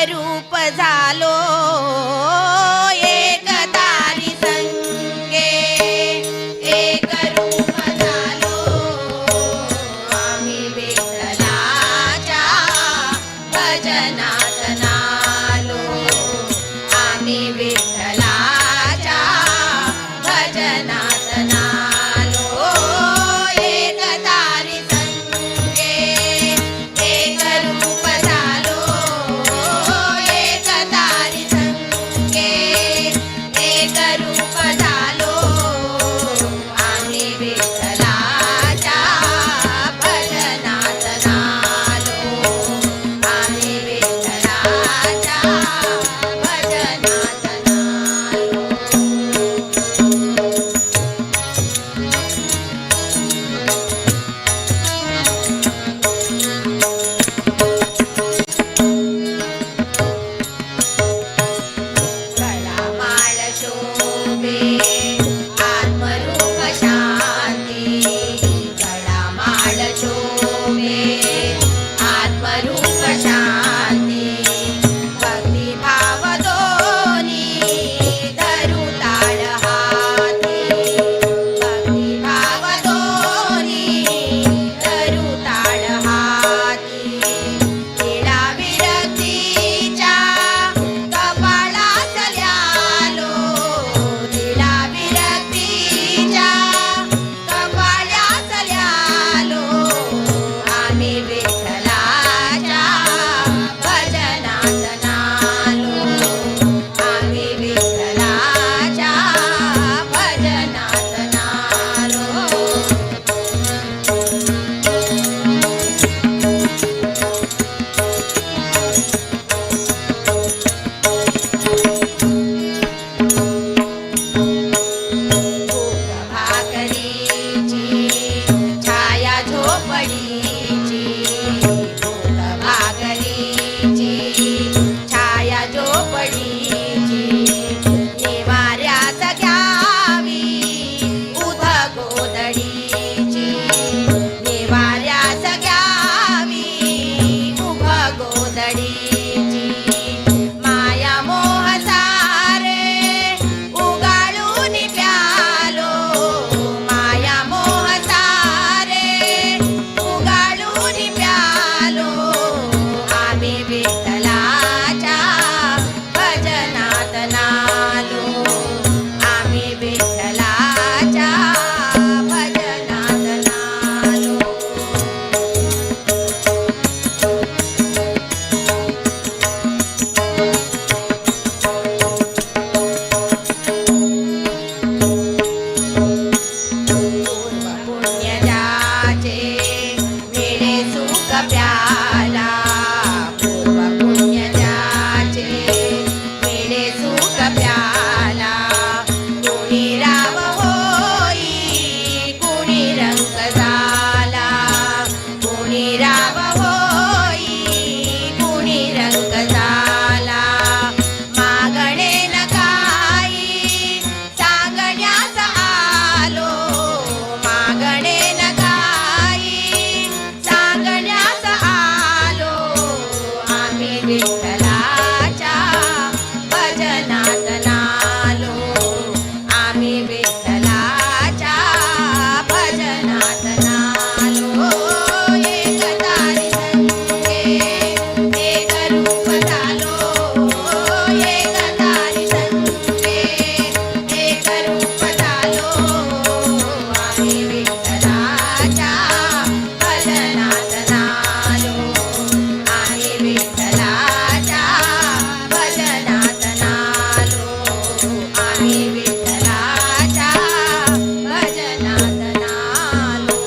रूप झालो एक तारी संगे एक रूप झालो आम्ही विठ्ठलाच्या भजनात नालो आम्ही विठ्ठलाच्या भजनात नालो एक तारी संगे एक रूप झालो एक तारी संगे एक रूप झालो आम्ही विठ्ठलाच्या भजनात नालो आम्ही विठ्ठलाच्या भजनात कळामाळ शोभे आत्मरूप शांती कळामाळ शोभे आत्मरूप शांती भक्तिभाव दोन्ही धरू ताळ हाती भक्तिभाव दोन्ही धरू ताळ हाती तिळा विरक्तीच्या कपाळात ल्यालो तिळा विरक्तीच्या कपाळात ल्यालो आम्ही विठ्ठलाच्या भजनात नालो आम्ही विठ्ठलाच्या भजनात नालो भाकरीची छाया झोपडीची भाकरीची छाया झोपडीची निवाऱ्यात घ्यावी उध गोदडीची निवाऱ्यात घ्यावी उभ गोदडीची माया मोह सारे उगाळून प्यालो माया मोह सारे उगाळून प्यालो आम्ही विठ्ठलाच्या भजनात नालो आम्ही विठ्ठलाच्या भजनात नालो पूर्व पुण्यजाचे मिळे सुख प्याला पूर्व पुण्यजाचे मिळे सुख प्याला कुणी राव होई कुणी रंग झाला कुणी राव होई कुणी रंग झाला मागणे न काही सांगण्यास आलो मागणे न काही सांगण्यास आलो आम्ही विठ्ठलाच्या भजनात नालो आम्ही विठ्ठलाच्या भजनात नालो एक तारी संगे एक रूप झालो एक तारी संगे एक रूप झालो आम्ही विठ्ठलाच्या भजनात नालो आम्ही विठ्ठलाच्या भजनात नालो आम्ही विठ्ठलाच्या भजनात नालो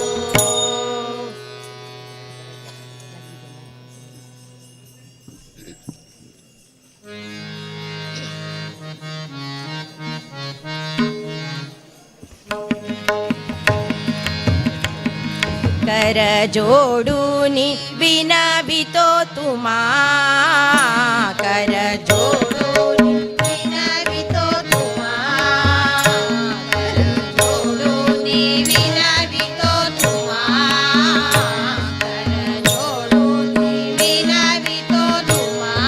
कर जोडून विनवितो तुम्हा कर जोडून विनवितो तुम्हा कर जोडून विनवितो तुम्हा कर जोडून विनवितो तुम्हा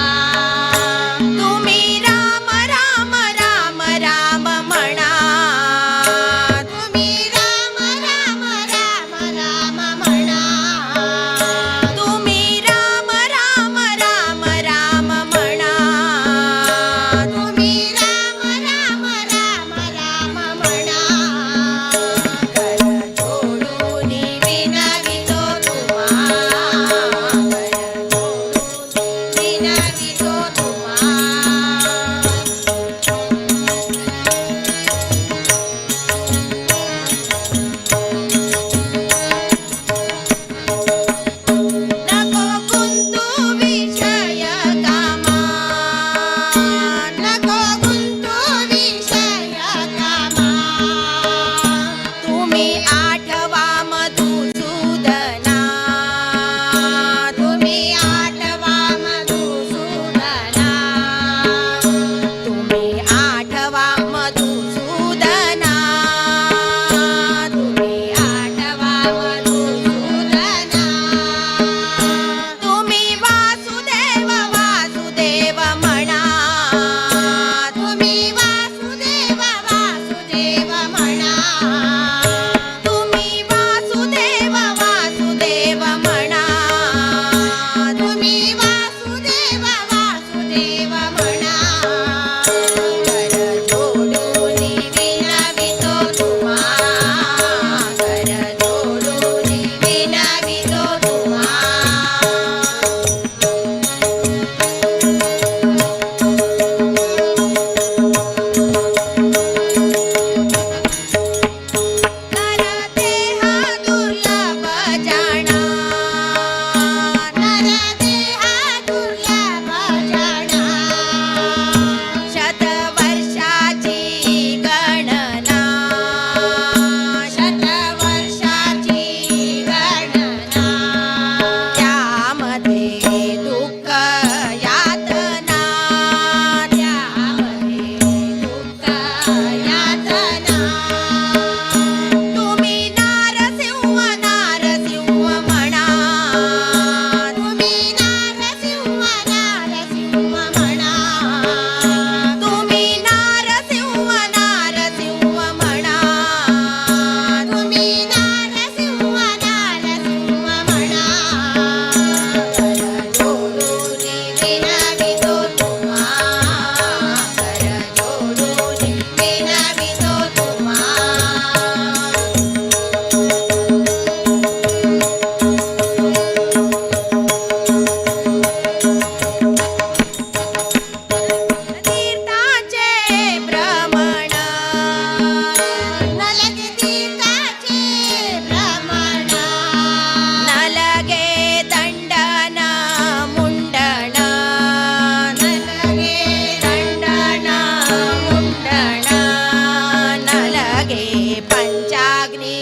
पंचाग्नी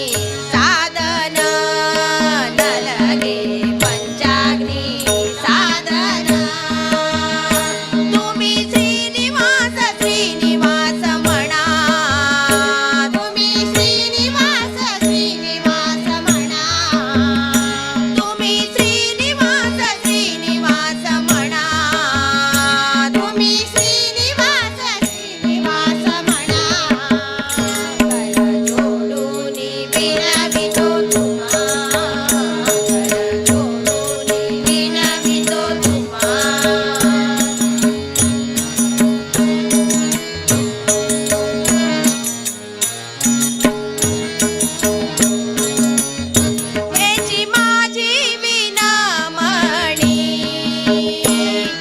साधन नलगे पंचाग्नी साधन तुम्ही श्रीनिवास श्रीनिवास म्हणा तुम्ही श्रीनिवास श्रीनिवास म्हणा तुम्ही श्रीनिवास श्रीनिवास म्हणा तुम्ही श्रीनिवास श्रीनिवास म्हणा कर जोडून विनवितो तुम्हा कर जोडून विनवितो तुम्हा हेची माझी विनमणी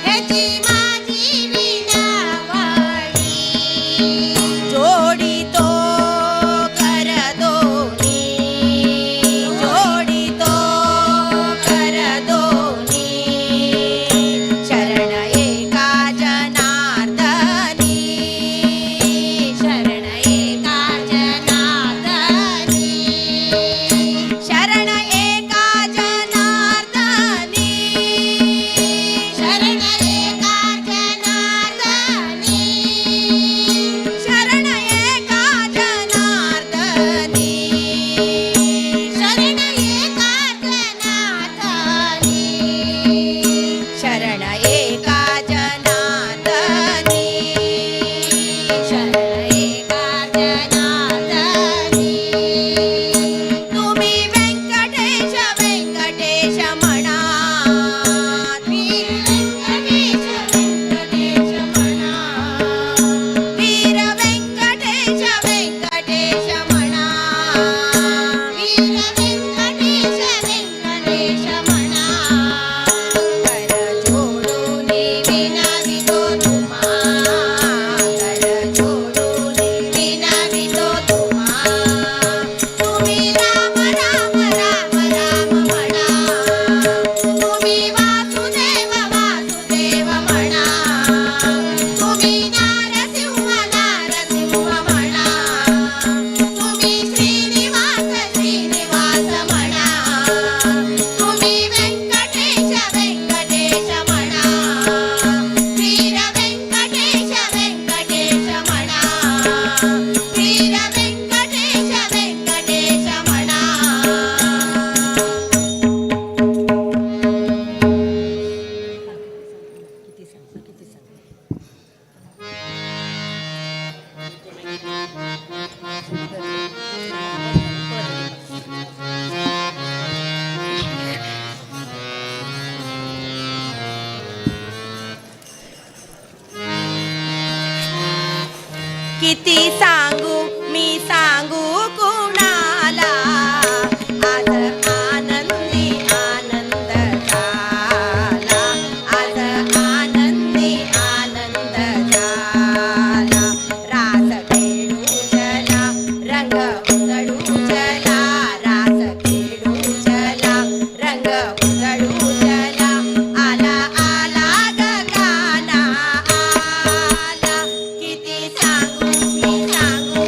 हेची माझी विनमणी जोडितो कर दोन्ही जोडितो कर दोन्ही शरण एका जनार्दनी शरण एका जनार्दनी शरण एका जनार्दनी शरण एका जनार्दनी शरण एका जनार्दनी शरण एका जनार्दनी शरण एका जनार्दनी शरण एका जनार्दनी तुम्ही व्यंकटेश व्यंकटेश म्हणा वीर व्यंकटेश व्यंकटेश म्हणा वीर व्यंकटेश व्यंकटेश म्हणा वीर व्यंकटेश व्यंकटेश म्हणा कर जोडून विनवितो तुम्हा कर जोडून विनवितो तुम्हा तुम्ही राम राम राम राम म्हणा तुम्ही वासुदेव वासुदेव म्हणा तुम्ही नारसिंह नारसिंह म्हणा तुम्ही श्रीनिवास श्रीनिवास म्हणा तुम्ही व्यंकटेश व्यंकटेश म्हणा वीर व्यंकटेश व्यंकटेश म्हणा वीर व्यंकटेश व्यंकटेश म्हणा किती सांगू मी सांगू कुणाला आज आनंदी आनंद झाला आज आनंदी आनंद झाला रास खेळू चला रंग उधळू चला रास खेळू चला रंग उधळू चला आला आला ग गाना आला किती सांगू मी सांगू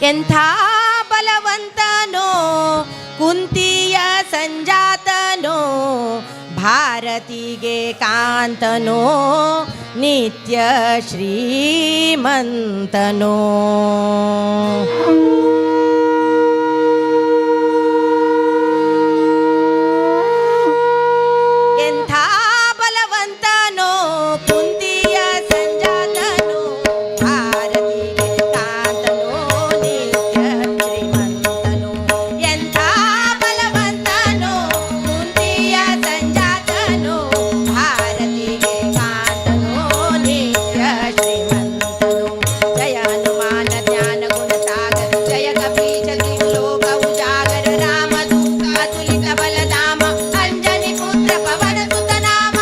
ಎಂಥ ಬಲವಂತನೋ ಕುಂತಿಯ ಸಂಜಾತನೋ ಭಾರತಿಗೆ ಕಾಂತನೋ ನಿತ್ಯ ಶ್ರೀಮಂತನೋ. ಎಂಥ ಬಲವಂತನೋ ಕುಂತಿಯ ಸಂಜಾತನೋ ಭಾರತಿಗೆ ಕಾಂತನೋ ನಿತ್ಯ ಶ್ರೀಮಂತನೋ. ಎಂಥ ಬಲವಂತನೋ ಕುಂತಿಯ ಸಂಜಾತನೋ ಭಾರತಿಗೆ ಕಾಂತನೋ ನಿತ್ಯ ಶ್ರೀಮಂತನೋ. ಜಯ ಹನುಮಾನ ಜ್ಞಾನ ಗುಣ ಸಾಗರ ಜಯ ಕಪೀಶ ಲೋಕ ಉಜಾಗರ ರಾಮದೂತ ಅತುಲಿತ ಬಲಧಾಮ ಅಂಜನಿ ಪುತ್ರ ಪವನ ಸುತ ನಾಮ.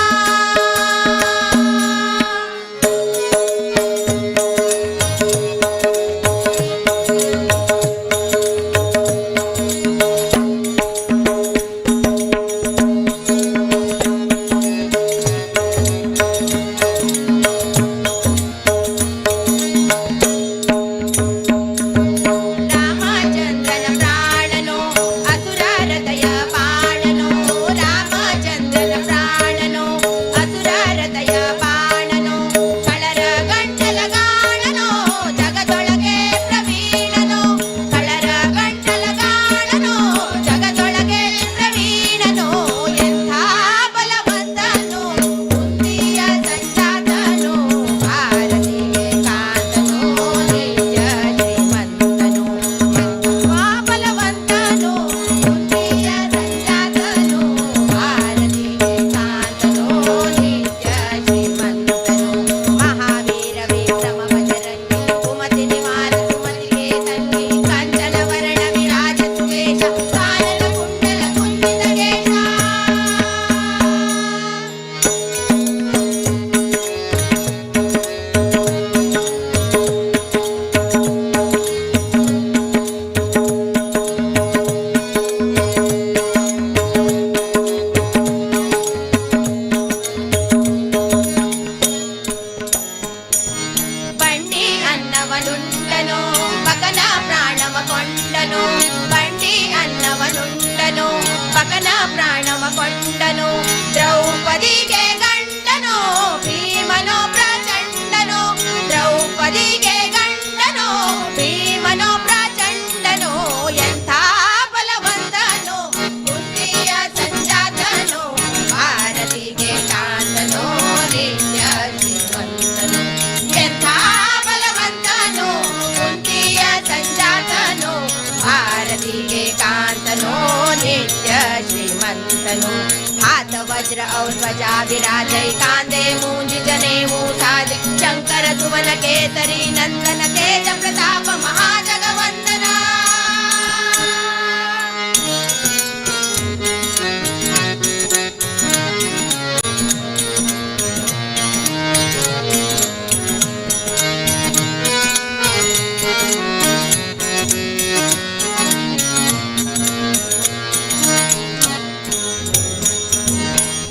ರಾಮಚಂದ್ರನ ಪ್ರಾಣನೋ ಅಸುರ ಹೃದಯ ಬಾಣನೋ ರಾಮಚಂದ್ರನ ಪ್ರಾಣನೋ ಅಸುರ ಹೃದಯ ಬಾಣನೋ ಕಳರ ಗಂಟಲ ಗಾಣನೋ ಜಗದೊಳಗೆ ಪ್ರವೀಣನೋ ಕಳರ ಗಂಟಲ ಗಾಣನೋ ಜಗದೊಳಗೆ ಪ್ರವೀಣನೋ. ಎಂಥ ಬಲವಂತನೋ ಕುಂತಿಯ ಸಂಜಾತನೋ ಭಾರತಿಗೆ ಕಾಂತನೋ ನಿತ್ಯ ಶ್ರೀಮಂತನೋ. ಎಂಥ ಬಲವಂತನೋ ಕುಂತಿಯ ಸಂಜಾತನೋ ಭಾರತಿಗೆ ಕಾಂತನೋ ನಿತ್ಯ ಶ್ರೀಮಂತನೋ. ಮಹಾವೀರ ವಿಕ್ರಮ ಬಜರಂಗಿ ಕುಮತಿ ನಿವಾರ ಸುಮತಿಗೆ ತಂಗಿ ಕಾಂಚನ ವರ್ಣ ವಿರಾಜ ಸುವೇಶ ಕಾನನ ಕುಂಡಲ ಕುಂದಿತ ಕೇಶ. ಬಂಡಿ ಅನ್ನವನುಂಡನೋ ಬಕನ ಪ್ರಾಣವ ಕೊಂಡನೋ ಬಂಡಿ ಅನ್ನವನುಂಡನೋ ಬಕನ ಪ್ರಾಣವ ಕೊಂಡನೋ. ದ್ರೌಪದಿಗೆ ಗಂಡನೋ ಭೀಮನೋ ಪ್ರಚಂಡನೋ ದ್ರೌಪದಿಗೆ ಗಂಡನೋ ಭೀಮನೋ ಪ್ರಚಂಡನೋ. ಎಂಥ ಬಲವಂತನೋ ಕುಂತಿಯ ಸಂಜಾತನೋ ಭಾರತಿಗೆ ಕಾಂತನೋ ನಿತ್ಯ ಶ್ರೀಮಂತನೋ. ಎಂಥ ಬಲವಂತನೋ ಕುಂತಿಯ ಸಂಜಾತನೋ ಭಾರತಿಗೆ ಕಾಂತನೋ ನಿತ್ಯ ಶ್ರೀಮಂತನೋ. हाथ वज्र और ध्वजा विराजय कांदे मूंज जनेऊ साज शंकर सुवन केसरी नंदन तेज प्रताप महाजगवंदना.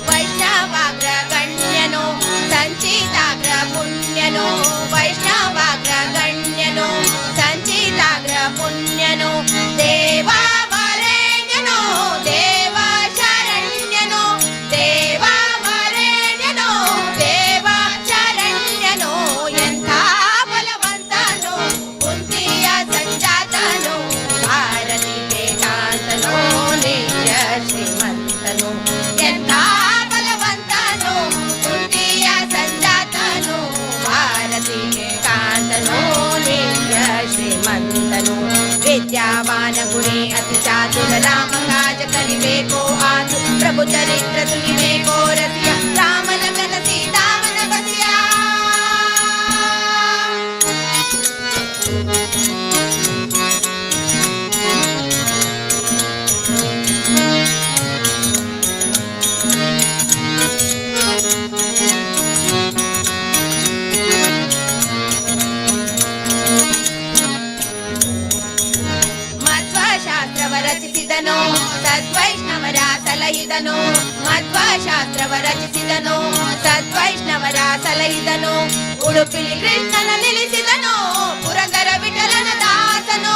ವೈಷ್ಣವಾಗ್ರ ಗಣ್ಯನೋ ಸಂಚಿತಾಗ್ರ ಪುಣ್ಯನೋ ವೈಷ್ಣವಾಗ್ರ ಗಣ್ಯನೋ ಸಂಚಿತಾಗ್ರ ಪುಣ್ಯನೋ. ದೇವಾ ವರೇಣ್ಯನೋ ದೇವ ಶರಣ್ಯನೋ ದೇವಾ ವರೇಣ್ಯನೋ ದೇವ ಶರಣ್ಯನೋ. ಎಂಥ ಬಲವಂತನೋ ಕುಂತಿಯ ಸಂಜಾತನೋ ಭಾರತಿಗೆ ಕಾಂತನೋ ನಿತ್ಯ ಶ್ರೀಮಂತನೋ. ಎಂಥ ಬಲವಂತನೋ ಕುಂತಿಯ ಸಂಜಾತನೋ ಭಾರತಿಗೆ ಕಾಂತನೋ ನಿತ್ಯ ಶ್ರೀಮಂತನೋ. ವಿದ್ಯಾವಾನ ಗುಣಿ ಅತಿ ಚಾತುರ ರಾಮ ಕಾಜ ಕಲಿಬೇಕೋ ಆತು ಪ್ರಭು ಚರಿತ್ರ ತುಲಿಬೇಕೋ ರಸಿಯ ರಾಮನ ಕನ ಸೀತಾವನ ಬಸಿಯ. ಮಧ್ವಶಾಸ್ತ್ರವ ರಚಿಸಿದನೋ ಸದ್ವೈಷ್ಣವರ ಸಲಹಿದನೋ ಮಧ್ವಶಾಸ್ತ್ರವ ರಚಿಸಿದನೋ ಸದ್ವೈಷ್ಣವರ ಸಲಹಿದನೋ. ಉಡುಪಿಲಿ ಕೃಷ್ಣನ ನಿಲ್ಲಿಸಿದನೋ ಪುರಂದರ ವಿಠಲನ ದಾಸನೋ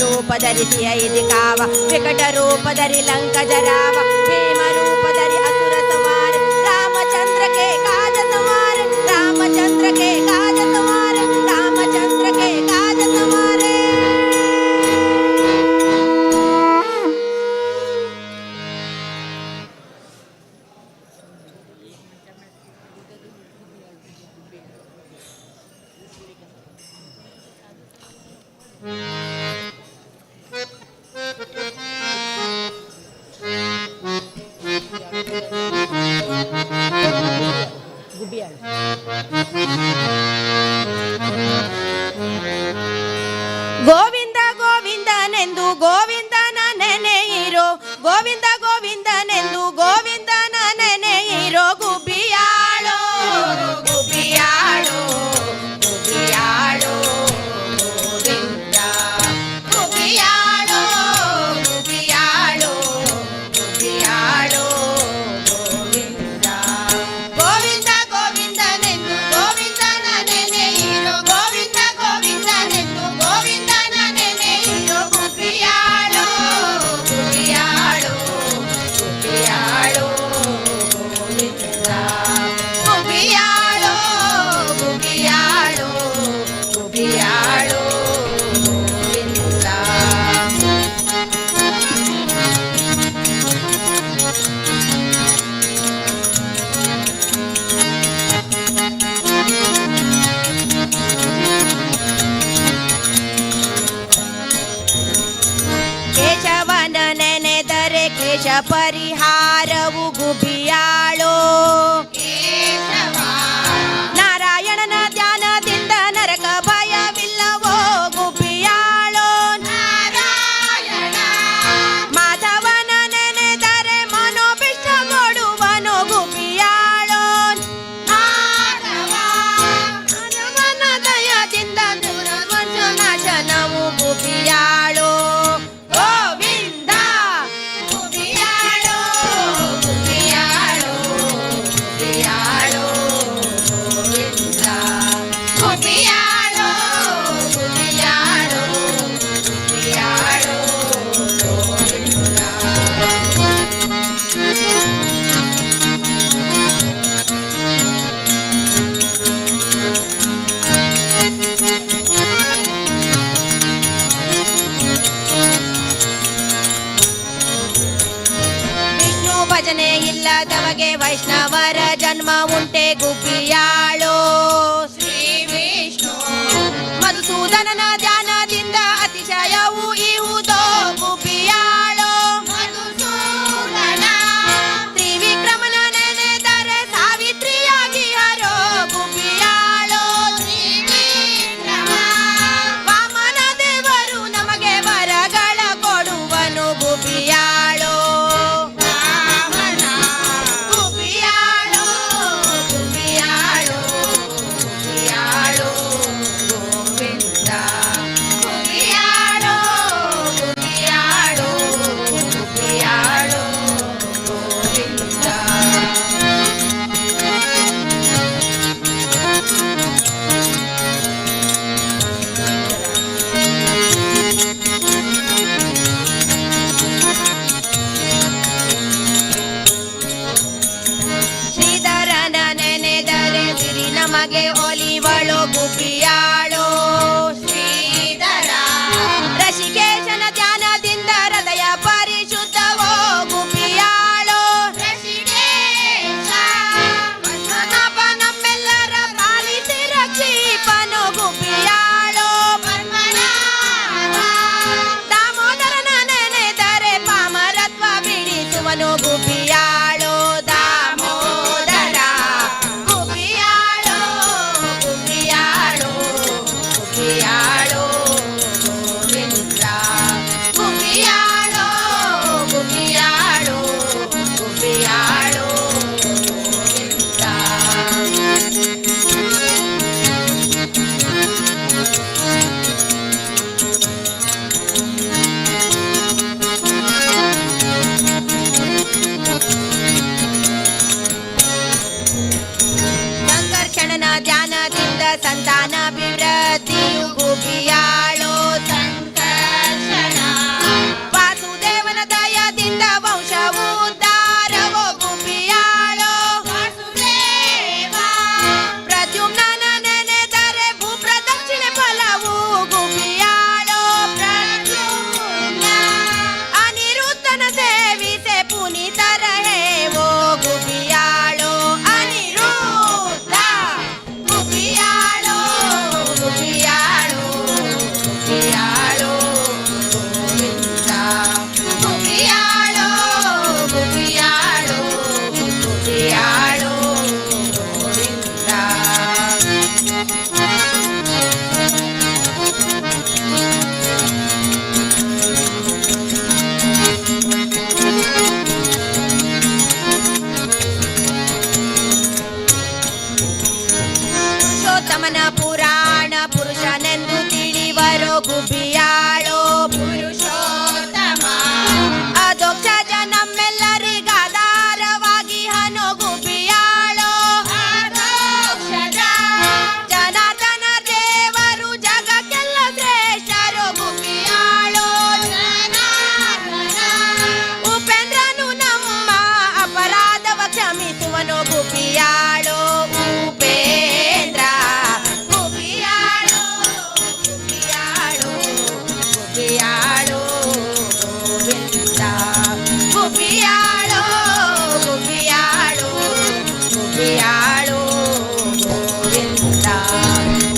ರೂಪ ಧರಿಸಿ ಐದಿ ಕಾವ ವಿಕಟ ರೂಪ ಧರಿ ಲಂಕ ಜರಾವ ಭೀಮ ರೂಪ ಧರಿ ಅಸುರ ಸಂಹಾರ ರಾಮಚಂದ್ರ के काज संवार रामचंद्र के काज संवार रामचंद्र के काज संवारे ಗೋವಿಂದ ಗೋವಿಂದನೆಂದು ಗೋವಿಂದನ ನೆನೆಯಿರೋ ಗೋವಿಂದ ಗೋವಿಂದನೆಂದು ಗೋವಿಂದನ ನೆನೆಯಿರೋ ಗುಬ್ಬಿಯಾಳೋ ಗುಬ್ಬಿಯಾಳೋ ಗುಬ್ಬಿಯಾಳೋ ಗೋವಿಂದ ಗುಬ್ಬಿಯಾಳೋ ಗುಬ್ಬಿಯಾಳೋ ಗುಬ್ಬಿಯಾಳೋ ಗೋವಿಂದ ಗೋವಿಂದ ಗೋವಿಂದನೆಂದು ಗೋವಿಂದನ ನೆನೆಯಿರೋ ಗೋವಿಂದ ಗೋವಿಂದನೆಂದು ಗೋವಿಂದನ ನೆನೆಯಿರೋ ಗುಬ್ಬಿಯಾಳೋ ಗುಬ್ಬಿಯಾಳೋ ಗುಬ್ಬಿಯಾಳೋ ಗೋವಿಂದ ಗುಬ್ಬಿಯಾಳೋ ಗುಬ್ಬಿಯಾಳೋ ಗುಬ್ಬಿಯಾಳೋ ಗೋವಿಂದ ಕೇಶವನ ನೆನೆದರೆ ಕ್ಲೇಶ ಪರಿಹಾರವು ಗುಬ್ಬಿಯಾಳೋ ನಾರಾಯಣನ ಧ್ಯಾನದಿಂದ ನರಕ ಭಯವಿಲ್ಲವೋ ಗುಬ್ಬಿಯಾಳೋ ಮಾಧವನ ನೆನೆದರೆ ಮನೋಭಿಷ್ಟ ಕೊಡುವನು ಗುಬ್ಬಿಯಾಳೋ ಮಾಧವನ ದಯದಿಂದ ದುರವಂಶ ನಾಶನವು ಗುಬ್ಬಿಯಾಳೋ ಗೋವಿಂದ ಗುಬ್ಬಿಯಾಳೋ ಗುಬ್ಬಿಯಾಳೋ ಗುಬ್ಬಿಯಾಳೋ ಗೋವಿಂದ ಗುಬ್ಬಿಯಾಳೋ ಗುಬ್ಬಿಯಾಳೋ ಗುಬ್ಬಿಯಾಳೋ ಗೋವಿಂದ ವಿಷ್ಣು ಭಜನೆ ಇಲ್ಲದವಗೆ ವೈಷ್ಣವರ ಜನ್ಮ ಉಂಟೆ ಗುಬ್ಬಿಯಾಳೋ ಶ್ರೀ ವಿಷ್ಣು ಮಧುಸೂದನನ ಧ್ಯಾನದಿಂದ ಅತಿಶಯವು ಇಹುದೋ ಗುಬ್ಬಿಯಾಳೋ ಮಧುಸೂದನ ತ್ರಿವಿಕ್ರಮನ ನೆನೆದರೆ ಸಾವಿತ್ರಿಯಾಗಿ ಹರೋ ಗುಬ್ಬಿಯಾಳೋ ತ್ರಿವಿಕ್ರಮ ವಾಮನ ದೇವರು ನಮಗೆ ವರಗಳ ಕೊಡುವನು ಗುಬ್ಬಿಯಾಳೋ ವಾಮನ ಗುಬ್ಬಿಯಾಳೋ ಗುಬ್ಬಿಯಾಳೋ ಗುಬ್ಬಿಯಾಳೋ ಗೋವಿಂದ ಗುಬ್ಬಿಯಾಳೋ ಗುಬ್ಬಿಯಾಳೋ ಗುಬ್ಬಿಯಾಳೋ ಗೋವಿಂದ ಶ್ರೀಧರನ ನೆನೆದರೆ ಸಿರಿ ನಮಗೆ ಒಲಿವಳು ಗುಬ್ಬಿಯಾಳೋ ಶ್ರೀಧರ ಋಷಿಕೇಶನ ಧ್ಯಾನದಿಂದ ಹೃದಯ ಪರಿಶುದ್ಧವೋ ಗುಬ್ಬಿಯಾಳೋ ಋಷಿಕೇಶ ಪದ್ಮನಾಭ ನಮ್ಮೆಲ್ಲರ ಪಾಲಿಸಿ ರಕ್ಷಿಪನು ಗುಬ್ಬಿಯಾಳೋ ಪದ್ಮನಾಭ ದಾಮೋದರನ ನೆನೆದರೆ ಪಾಮರತ್ವ ಬಿಡಿಸುವನು ಗುಬ್ಬಿಯಾಳೋ ದಾಮೋದರ ಗುಬ್ಬಿಯಾಳೋ ಗುಬ್ಬಿಯಾಳೋ ಗುಬ್ಬಿಯಾಳೋ ಗೋವಿಂದ ಗುಬ್ಬಿಯಾಳೋ ಗುಬ್ಬಿಯಾಳೋ ಗುಬ್ಬಿಯಾಳೋ ಗೋವಿಂದ ಗುಬ್ಬಿಯಾಳೋ ಗುಬ್ಬಿಯಾಳೋ ಗುಬ್ಬಿಯಾಳೋ ಗೋವಿಂದ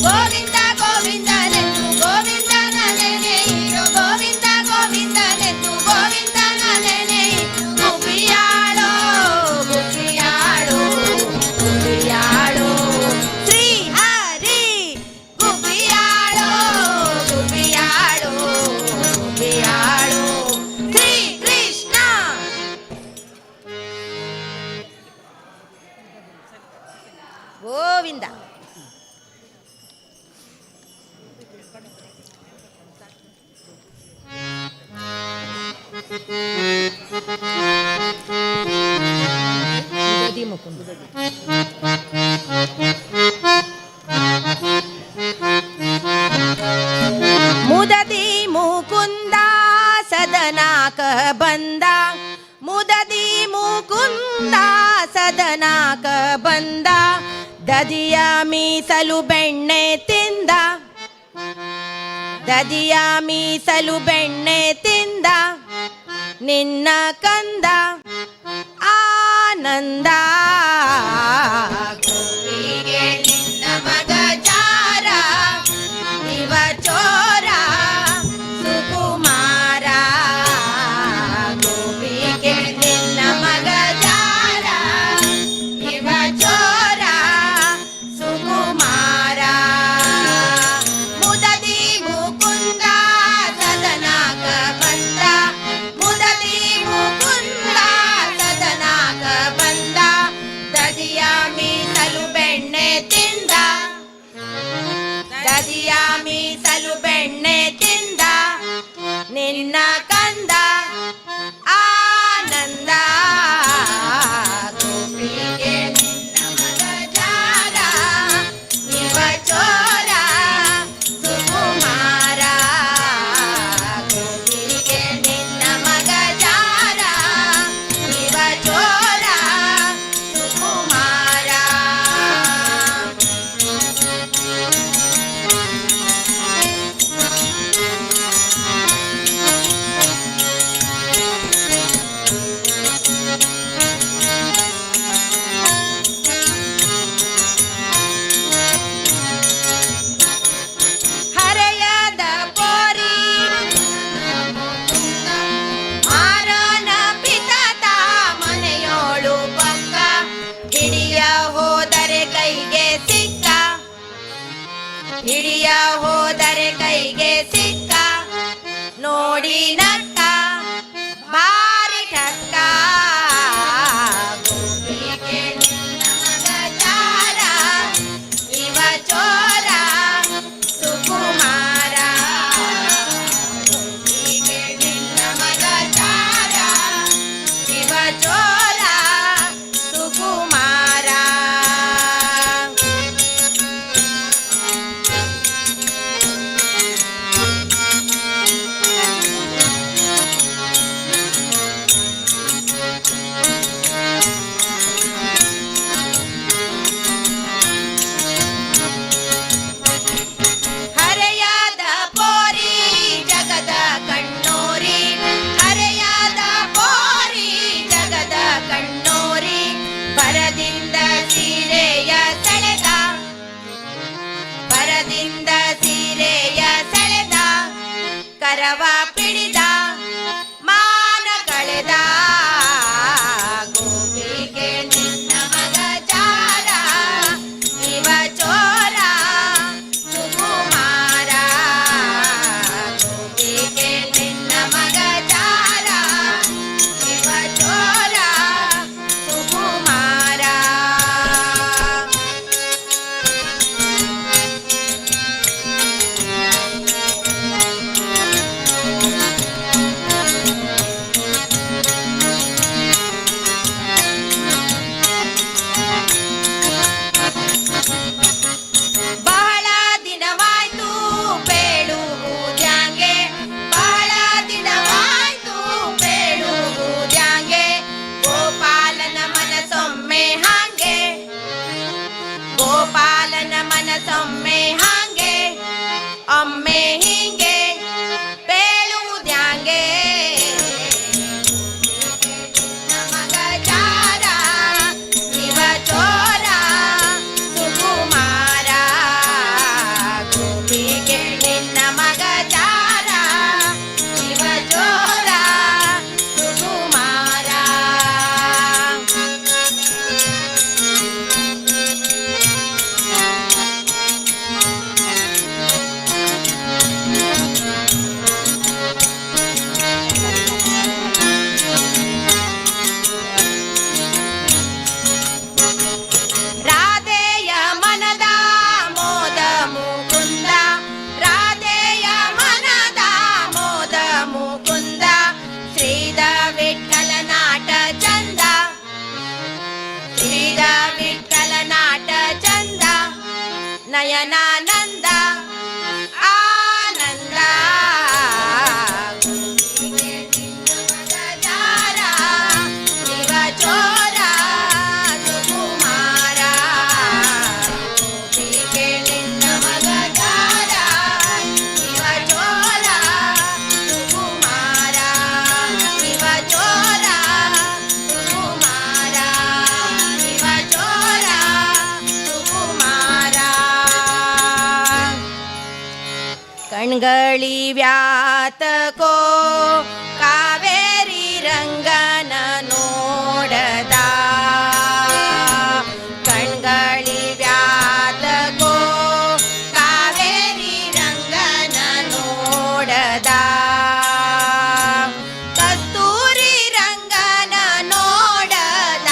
ಗೋವಿಂದ ಗೋವಿಂದನೆಂದು ಗೋವಿಂದನ ನೆನೆಯಿರೋ ಗೋವಿಂದ ಗೋವಿಂದನೆಂದು ಗೋವಿಂದನ ನೆನೆಯಿರೋ ಗುಬ್ಬಿಯಾಳೋ ಗುಬ್ಬಿಯಾಳೋ ಗುಬ್ಬಿಯಾಳೋ ಶ್ರೀ ಹರಿ ಗುಬ್ಬಿಯಾಳೋ ಗುಬ್ಬಿಯಾಳೋ ಗುಬ್ಬಿಯಾಳೋ ಶ್ರೀ ಕೃಷ್ಣ ಗೋವಿಂದ ಮುದದಿ ಮುಕುಂದ ಸದನಾಕ ಬಂದ ಮುದದಿ ಮುಕುಂದ ಸದನಾಕ ಬಂದ ದದಿಯ ಮೀಸಲು ಬೆಣ್ಣೆ ತಿಂದ ದದಿಯ ಮೀಸಲು ಬೆಣ್ಣೆ ತಿಂದ ನಿನ್ನ ಕಂದ ಆನಂದ ಗೋಪಿಗೆ ನಿನ್ನ ಮಗ ಜಾರ ಇವ ಚೋರ ಸುಕುಮಾರ ಗೋಪಿಗೆ ನಿನ್ನ ಮಗ ಜಾರ ಇವ ಚೋರ ಸುಕುಮಾರ ಮುದದಿ ಮುಕುಂದ ಸದನಾಕ ಬಂದ ಮುದದಿ ಮುಕುಂದ ಸದನಾಕ ಬಂದ ದದಿಯ ಮೀಸಲು ಬೆಣ್ಣೆ ತಿಂದ ದದಿಯ ಮೀಸಲು ಬೆಣ್ಣೆ ತಿಂದ ನಿನ್ನ ಕಂದ ಆನಂದ ಗೋಪಿಗೆ ನಿನ್ನ ಮಗ ಜಾರ ಇವ ಚೋರ ಸುಕುಮಾರ ಗೋಪಿಗೆ ನಿನ್ನ ಮಗ ಜಾರ ಇವ ಚೋರ ಸುಕುಮಾರ ಹರೆಯದ ಪೋರಿ ಮಾರನ ಪಿತತ ಮನೆಯೋಳು ಪಕ್ಕ ಹಿಡಿಯ ಹೋದರೆ ಕೈಗೆ ಸಿಕ್ಕ ಹಿಡಿಯ ಹೋದರೆ ಕೈಗೆ ಸಿಕ್ಕ ನೋಡಿ ನಕ್ಕ ಬಾರಿ ಟಕ್ಕ ಗೋಪಿಗೆ ನಿನ್ನ ಮಗ ಜಾರ ಇವ ಚೋರ ಸುಕುಮಾರ ಗೋಪಿಗೆ ನಿನ್ನ ಮಗ ಜಾರ ಇವ ಚೋರ ಸುಕುಮಾರ ಹರೆಯಾದ ಪೋರಿ ಜಗದ ಕಣ್ಣೋರಿ ಹರೆಯಾದ ಪೋರಿ ಜಗದ ನಯನಾನಂದ ಆನಂದ ಶಿವ ಚೋರ ಸುಕುಮಾರ ನಿನ್ನ ಮಗದಾರ ಶಿವ ಚೋರ ಸುಕುಮಾರ ಶಿವ ಚೋರ ಸುಕುಮಾರ ಶಿವ ಚೋರ ಸುಕುಮಾರ ಕಣ್ಗಳಿ ವ್ಯಾತಕೋ ಕಾವೇರಿ ರಂಗನ ನೋಡದ ಕಣ್ಗಳಿ ವ್ಯಾತಕೋ ಕಾವೇರಿ ರಂಗನ ನೋಡದ ಕಸ್ತೂರಿ ರಂಗನ ನೋಡದ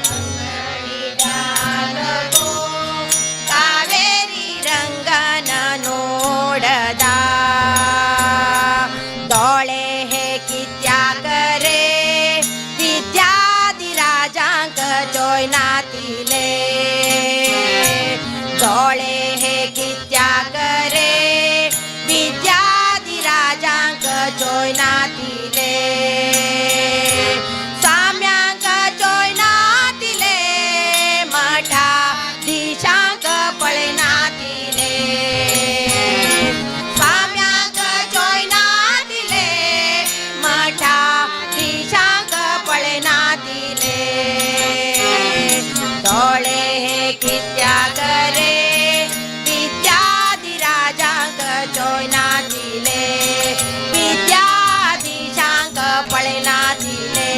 ಕಣ್ಗಳಿ ವ್ಯಾತಕೋ ಕಾವೇರಿ ರಂಗನ ನೋಡದ ದೋಳೆ ಹೇ ಕಿತ್ಯಾ करे विद्याधिराजांक चोयनातिले दौळे हे कित्या करे विद्याधिराजांक चोयनातिले साम्यांक चोयनातिले मठा दिशांक पळनातिले साम्यांक चोयनातिले मठा दिशांक पळनातिले डोळे हे कित्या करे विद्याधिराजांक चोयनातिले विद्याधीशांक पळनातिले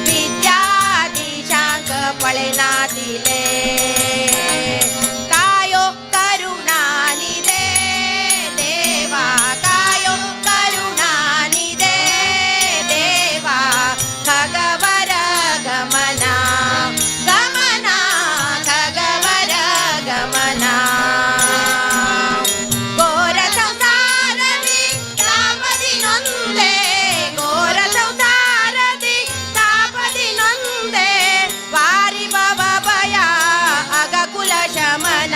विद्याधीशांक पळनातिले कायो करुणानिधे देवा कायो करुणानिधे देवा खगवर गमना गमना खगवर गमना घोर संसारದಿ ತಾಪದಿ ನೊಂದೆ ಘೋರ ಸಂಸಾರದಿ ತಾಪದಿ ನೊಂದೆ ವಾರಿ ಭವ ಭಯ ಅಗಕುಲ ಶಮನ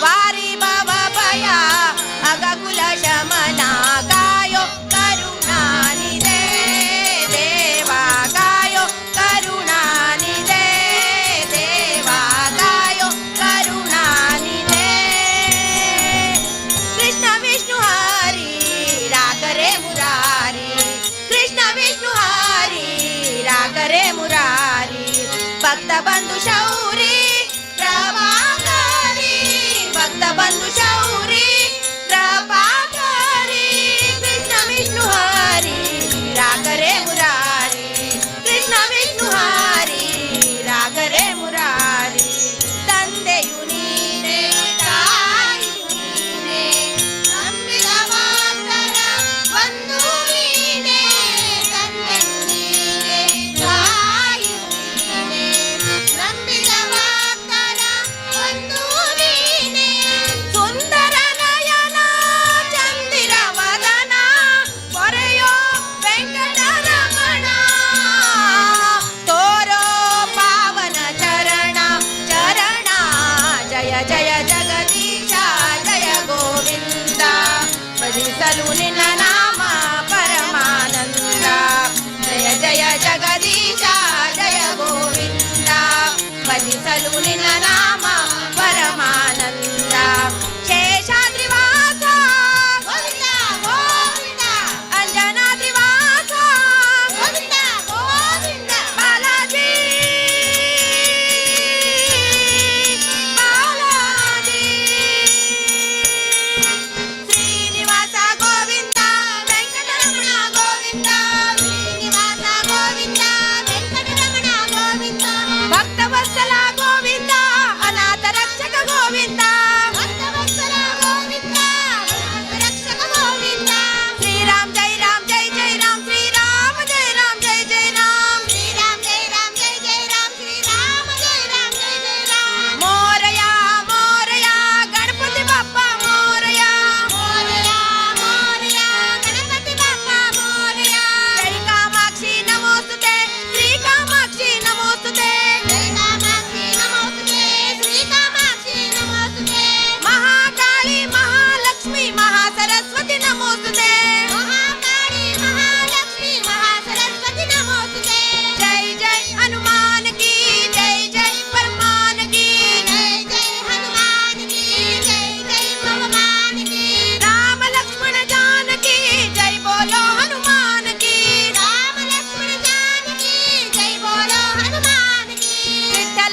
ವಾರಿ ಭವ ಭಯ ಅಗಕುಲ ಶಮನ ಕಾಯೋ ಕರುಣಾನಿಧೆ ದೇವಾ ಕಾಯೋ ಕರುಣಾನಿಧೆ ದೇವಾ ಕಾಯೋ ಕರುಣಾನಿಧೆ ಕೃಷ್ಣ ವಿಷ್ಣು ಹರಿ ರಾಕರೆ ಮುರಾರಿ ಕೃಷ್ಣ ವಿಷ್ಣು ಹರಿ ರಾಕರೆ ಮುರಾರಿ ಭಕ್ತ ಬಂಧು ಶೌರಿ ಪ್ರಭಾಕರಿ ಭಕ್ತ ಬಂಧು ಶೌರಿ ಪ್ರಭಾಕರಿ ಕೃಷ್ಣ ವಿಷ್ಣು ಹರಿ ರಾಕರೆ ಮುರಾರಿ ಕೃಷ್ಣ ವಿಷ್ಣು ಹರಿ ರಾಕರೆ ಮುರಾರಿ ತಂದೆಯು ನೀನೆ ತಾಯಿಯು ನೀನೆ ನಂಬಿದ ಮಾತರ ಬಂಧು ನೀನೆ ತಂದೆಯು ನೀನೆ ತಾಯಿಯು ನೀನೆ ನಂಬಿದ ಮಾತರ ಬಂಧು ನೀನೆ ಸುಂದರ ನಯನ ಚಂದಿರ ವದನ ಪೊರೆಯೋ ವೆಂಕಟರಮಣ ತೋರೋ ಪಾವನ ಚರಣ ಚರಣ ಜಯ ಜಯ ಜಗದೀಶ ಜಯ ಗೋವಿಂದ ಭಜಿಸಲು ನಿನ್ನ ನಾಮ ಪರಮಾನಂದ ಜಯ ಜಯ ಜಗದೀಶ ಜಯ ಗೋವಿಂದ ಭಜಿಸಲು ನಿನ್ನ ನಾಮ ಪರಮಾನಂದ ಶೇಷಾದ್ರಿವಾಸ ಗೋವಿಂದ ಗೋವಿಂದ ಅಂಜನಾದ್ರಿವಾಸ ಗೋವಿಂದ ಗೋವಿಂದ ಬಾಲಾಜಿ ಬಾಲಾಜಿ ಶ್ರೀನಿವಾಸ ಗೋವಿಂದ ವೆಂಕಟರಮಣ ಗೋವಿಂದ ಶ್ರೀನಿವಾಸ ಗೋವಿಂದ ವೆಂಕಟರಮಣ ಗೋವಿಂದ ಭಕ್ತವತ್ಸಲ ಗೋವಿಂದ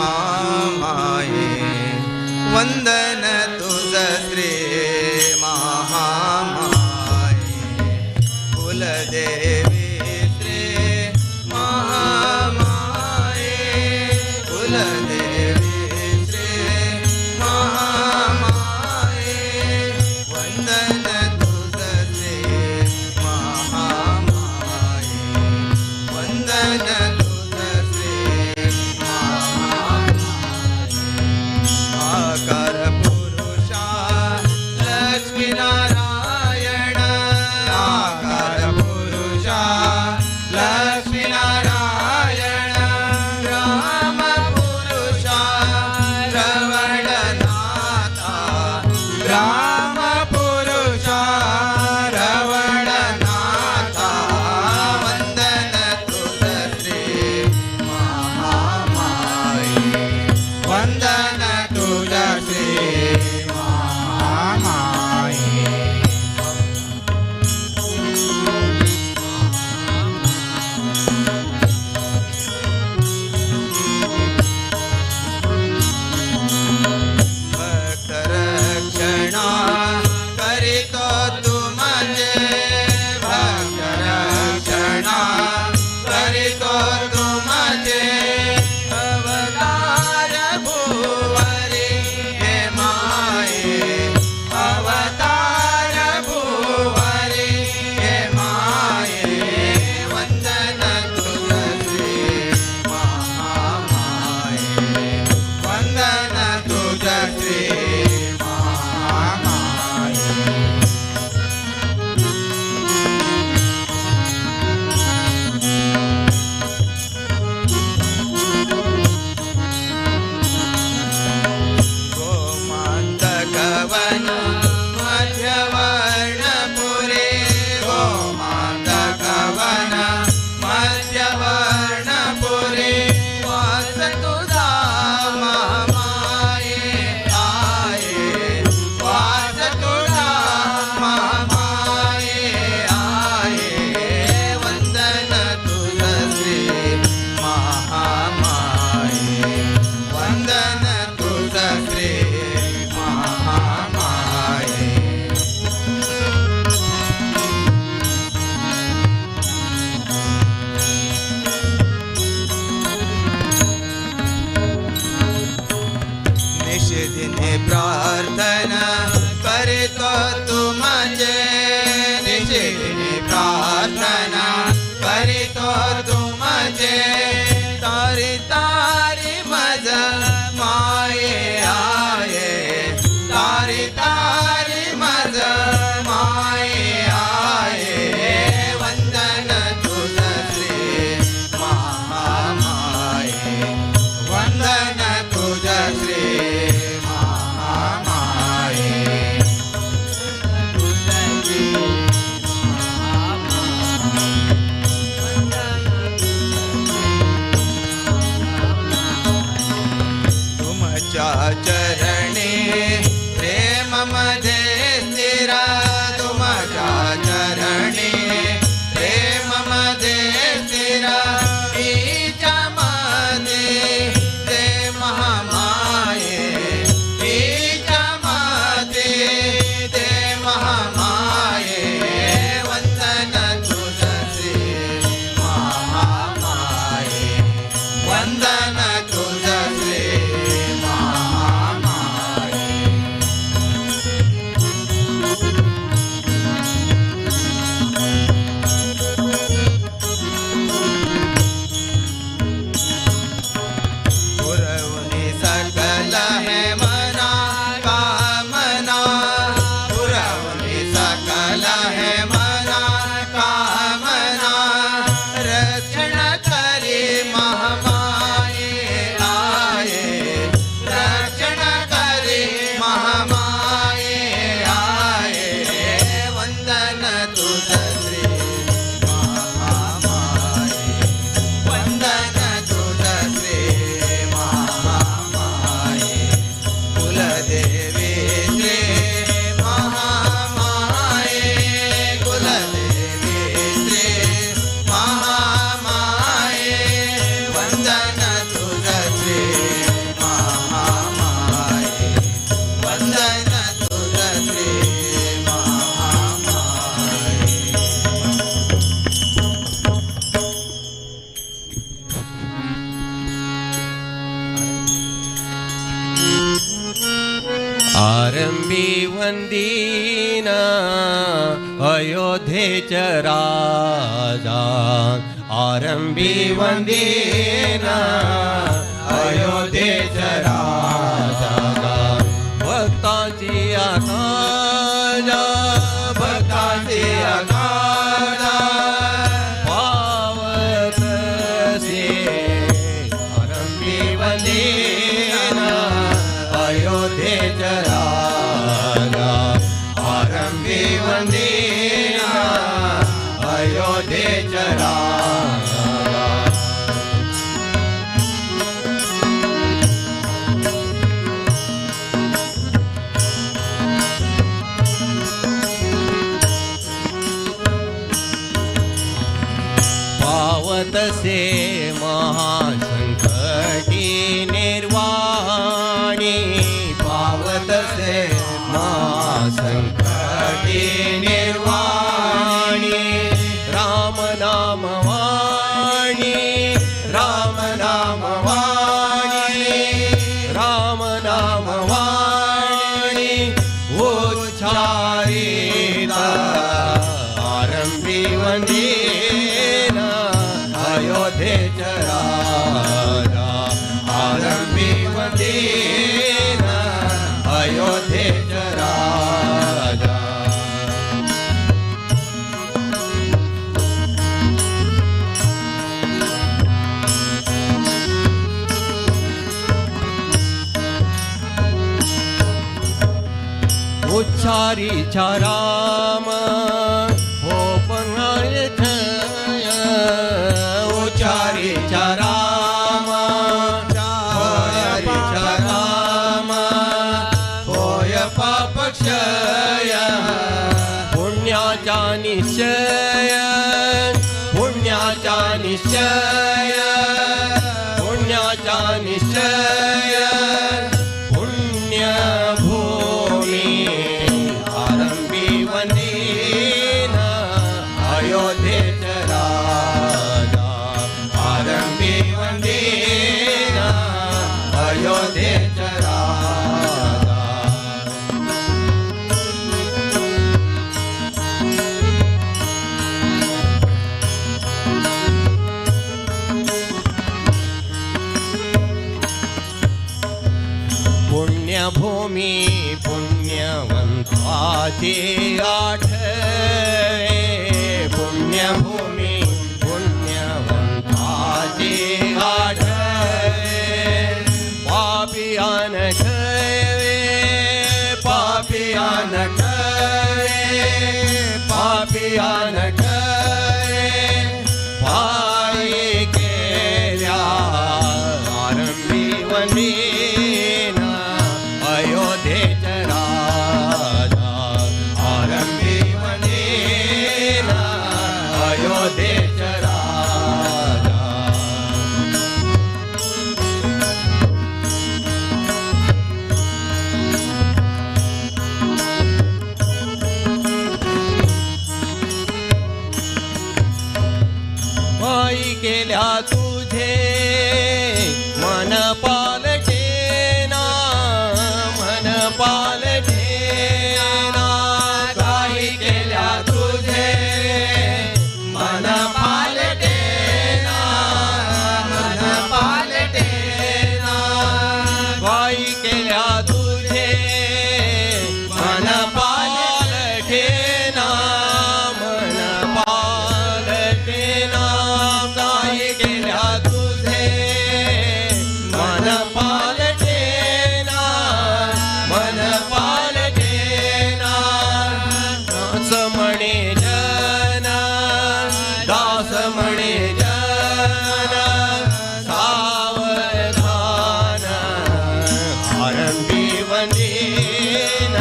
महामाये वंदन तुझ श्री महामाये कुलदेवी श्री महामाये कुलदेवी श्री महामाये वंदन तुझ श्री महामाये वंदन तुझ श्री आकार पुरुषा लक्ष्मी नारायण आकार पुरुषा लक्ष्मी नारायण राम पुरुषा रवणनाथा राम पुरुषा रवणनाथा वंदन तुझ श्री महामाये वंदन तुझ श्री महामाये भक्त रक्षणा करीतो तू म्हणजे भक्त रक्षणा करीतो तू म्हणजे अवतार भुवरी हे माये अवतार भुवरी हे माये वंदन तुझ श्री महामाये वंदन तुझ श्री महामाये गोमान्तकवन मध्यवर्णपुरे गोमान्तकवन मध्यवर्णपुरे वास तुझा महामाये आये वास तुझा महामाये आये वंदन तुझ श्री महामाये वंदन तुझ श्री महामाये निषेधिने प्रार्थना करीतो तू म्हणजे निषेधिने प्रार्थना करीतो तू म्हणजे तारी तारी मज माये आये तारी तारी मज माये आये वंदन तुझ श्री महामाये वंदन तुझ श्री महामाये तुमच्या चरणी प्रेम मध्ये स्थिर तुमच्या चरणी प्रेम मध्ये स्थिर ईच्या मध्ये ते महामाये ईच्या मध्ये ते महामाये वंदन तुझ श्री महामाये वंदन तुझ श्री महामाये आरंभी वंदीन अयोध्येच्या राजा आरंभी वंदीन अयोध्येच्या राजा भक्तांची आकाजा भक्तांची आकाजा पावतसे आरंभी वंदीन अयोध्येच्या राजा आरंभी वंदीन अयोध्येच्या राजा पावतसे महासंकटी निर्वाणी पावतसे महासंकटी निर्वाणी राम नाम वाणी राम नाम वाणी राम नाम वाणी उच्चारिता आरंभी वंदीन अयोध्येच्या राजा आरंभी वंदीन अयोध्येच्या राजा उच्चारीचा राम हो पंगाय उच्चारीचा राम उच्चारीचा राम होय पापक्षय पुण्याचा निश्चय पुण्याचा निश्चय पुण्याचा निश्चय पुण्यभूमी आरंभी वंदीन अयोध्येच्या राजा आरंभी वंदीन अयोध्येच्या राजा पुण्यभूमी पुण्यवंताची आठवे पुण्यभूमी पुण्यवंताची आठवे पापियान ठेवे पापियान ठेवे पापियान ठेवे पायी केल्या आरंभी वंदीन अयोध्येच्या राजा आरंभी वंदीन अयोध्येच्या राजा पायी केल्या तुझे मन पालटेना मन पालटेना काही केल्या तुझे मन पालटेना मन पालटेना काही केल्या तुझे मन पालटेना मन पालटेना काही केल्या तुझे मन पालटेना मन पालटेना दास म्हणे जन दास म्हणे जन सावधान आरंभी वंदीन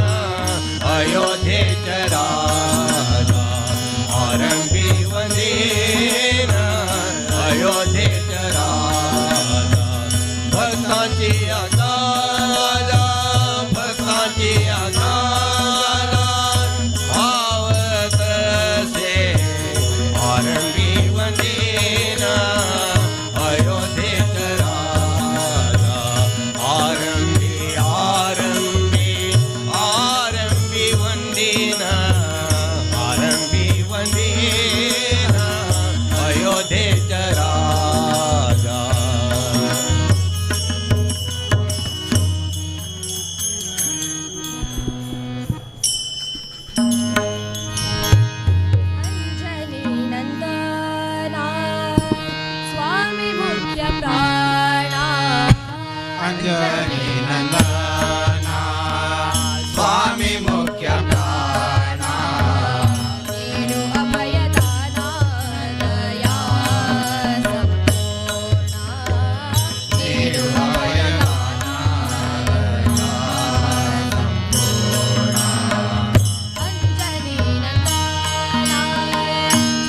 अयोध्येच्या राजा आरंभी वंदीन अयोध्येच्या राजा भक्तांची आकारा भक्तांची आकारा भावतसे आरंभी वंदीन अयोध्येच्या राजा आरंभी आरंभी अंजनी नंदना स्वामी मुख्य प्राणा ನೀಡು ಅಭಯದಾನ ದಯಾ ಸಂಪೂರ್ಣ ನೀಡು ಅಭಯದಾನ ಅಂಜನಿ ನಂದನ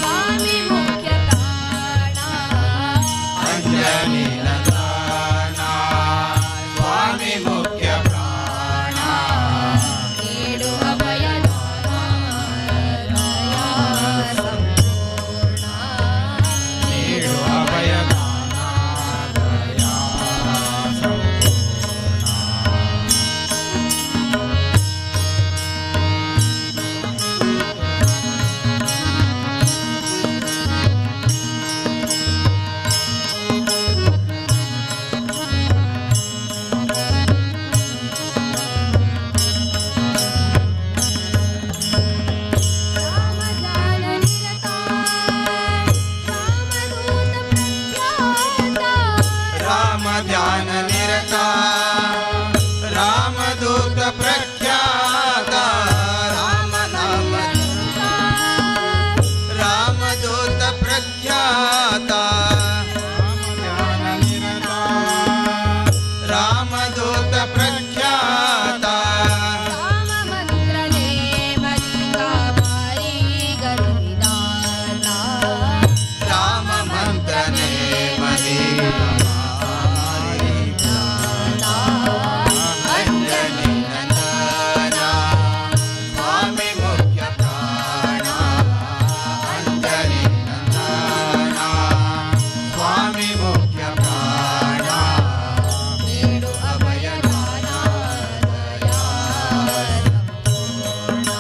ಸ್ವಾಮಿ ಮುಖ್ಯ ಪ್ರಾಣ अंजनी नंदना स्वामी मुख्य प्राणा ನೀಡು ಅಭಯದಾನ ದಯಾ ಸಂಪೂರ್ಣ ನೀಡು ಅಭಯದಾನ ದಯಾ ರಾಮ ಧ್ಯಾನ ನಿರತ ರಾಮದೂತ ಪ್ರಖ್ಯಾತ राम ध्यान निरता रामदूत प्रख्याता राम नाम रामदूत प्रख्याता राम ध्यान निरता रामदूत प्रख्याता ರಾಮ ಮಂತ್ರ ನೇಮದಿಗ ಭಾರಿ ಗರುಡಿದಾತ राम मंत्र ने मदे अंजनी नंदना स्वामी मुख्य प्राणा अंजनी नंदना स्वामी मुख्य प्राणा ನೀಡು ಅಭಯದಾನ ದಯಾ ಸಂಪೂರ್ಣ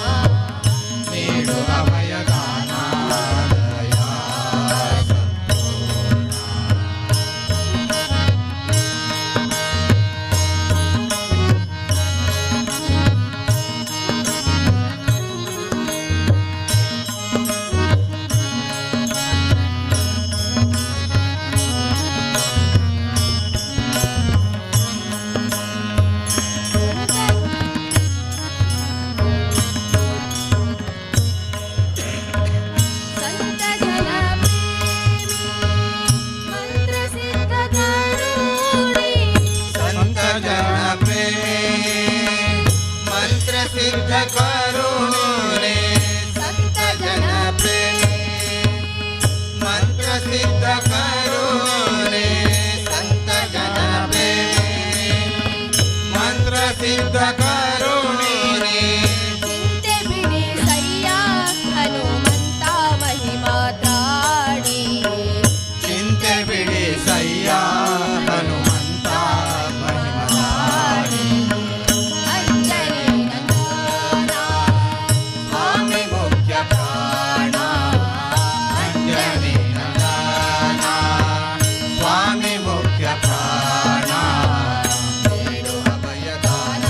ನೀಡು ಅಭಯದಾನ ದಯಾ ಸಂತ ಜನ ಪ್ರೇಮಿ ಮಂತ್ರ ಸಿದ್ಧ ಕರುಣಿ संत जन प्रेमी मंत्र सिद्ध करुणे संत जन प्रेमी मंत्र सिद्ध करुणे संत जन प्रेमी मंत्र सिद्ध करुणे ಚಿಂತೆ ಬಿಡಿ ಸಯ್ಯ ಹನುಮಂತ ಮಹಿಮಾ ತ್ರಾಣಿ ಚಿಂತೆ ಬಿಡಿ ಸಯ್ಯ ಹನುಮಂತ ಮಹಿಮದಾರಿ ಅಂಜನಿ ನಂದನ ಸ್ವಾಮಿ ಮುಖ್ಯ ಪ್ರಾಣ ಅಂಜನಿ ನಂದನ ಸ್ವಾಮಿ ಮುಖ್ಯ ಪ್ರಾಣ ನೀಡು ಅಭಯದಾನ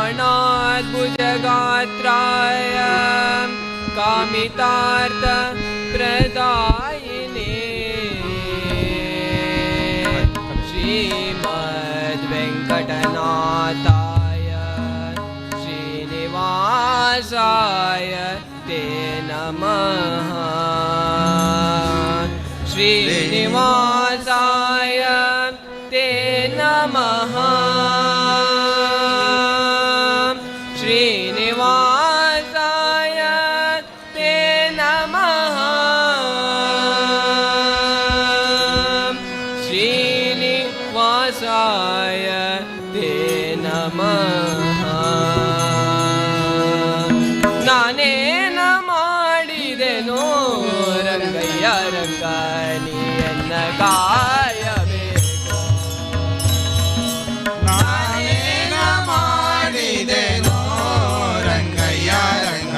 गणाद्भुजगात्राय कामितार्थप्रदायिने श्रीमद्वेङ्कटनाथाय श्रीनिवासाय ते नमः श्रीनिवासाय ते नमः श्रीनिवासाय ते नमः श्रीनिवासाय ते नमः ನಾನೇನ ಮಾಡಿದೆನೋ ರಂಗಯ್ಯ ರಂಗ ನೀಯನ್ನ ಕಾಯಬೇಕು ನಾನೇನ ಮಾಡಿದೆನೋ ರಂಗಯ್ಯ ರಂಗ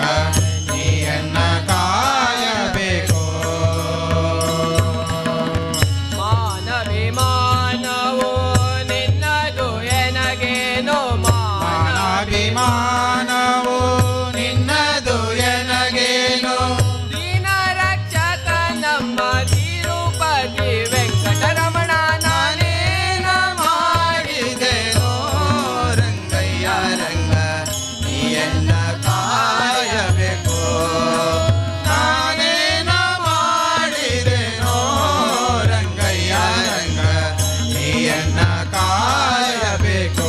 ನೀಯನ್ನ ಕಾಯಬೇಕು ಮಾನವಿಮಾನವೋ ನಿನ್ನದು ಎನಗೇನೋ ಮಾನವಿಮಾನವು ನಿನ್ನದು ಎನಗೇನು ದೀನ ರಕ್ಷಕ ನಮ್ಮ ತಿರುಪತಿ ವೆಂಕಟರಮಣ ನಾನೇನ ಮಾಡಿದೆನೋ ರಂಗಯ್ಯ ರಂಗ ನೀಯನ್ನ ಕಾಯಬೇಕು ನಾನೇನ ಮಾಡಿದೆನೋ ರಂಗಯ್ಯ ರಂಗ ನೀಯನ್ನ ಕಾಯಬೇಕು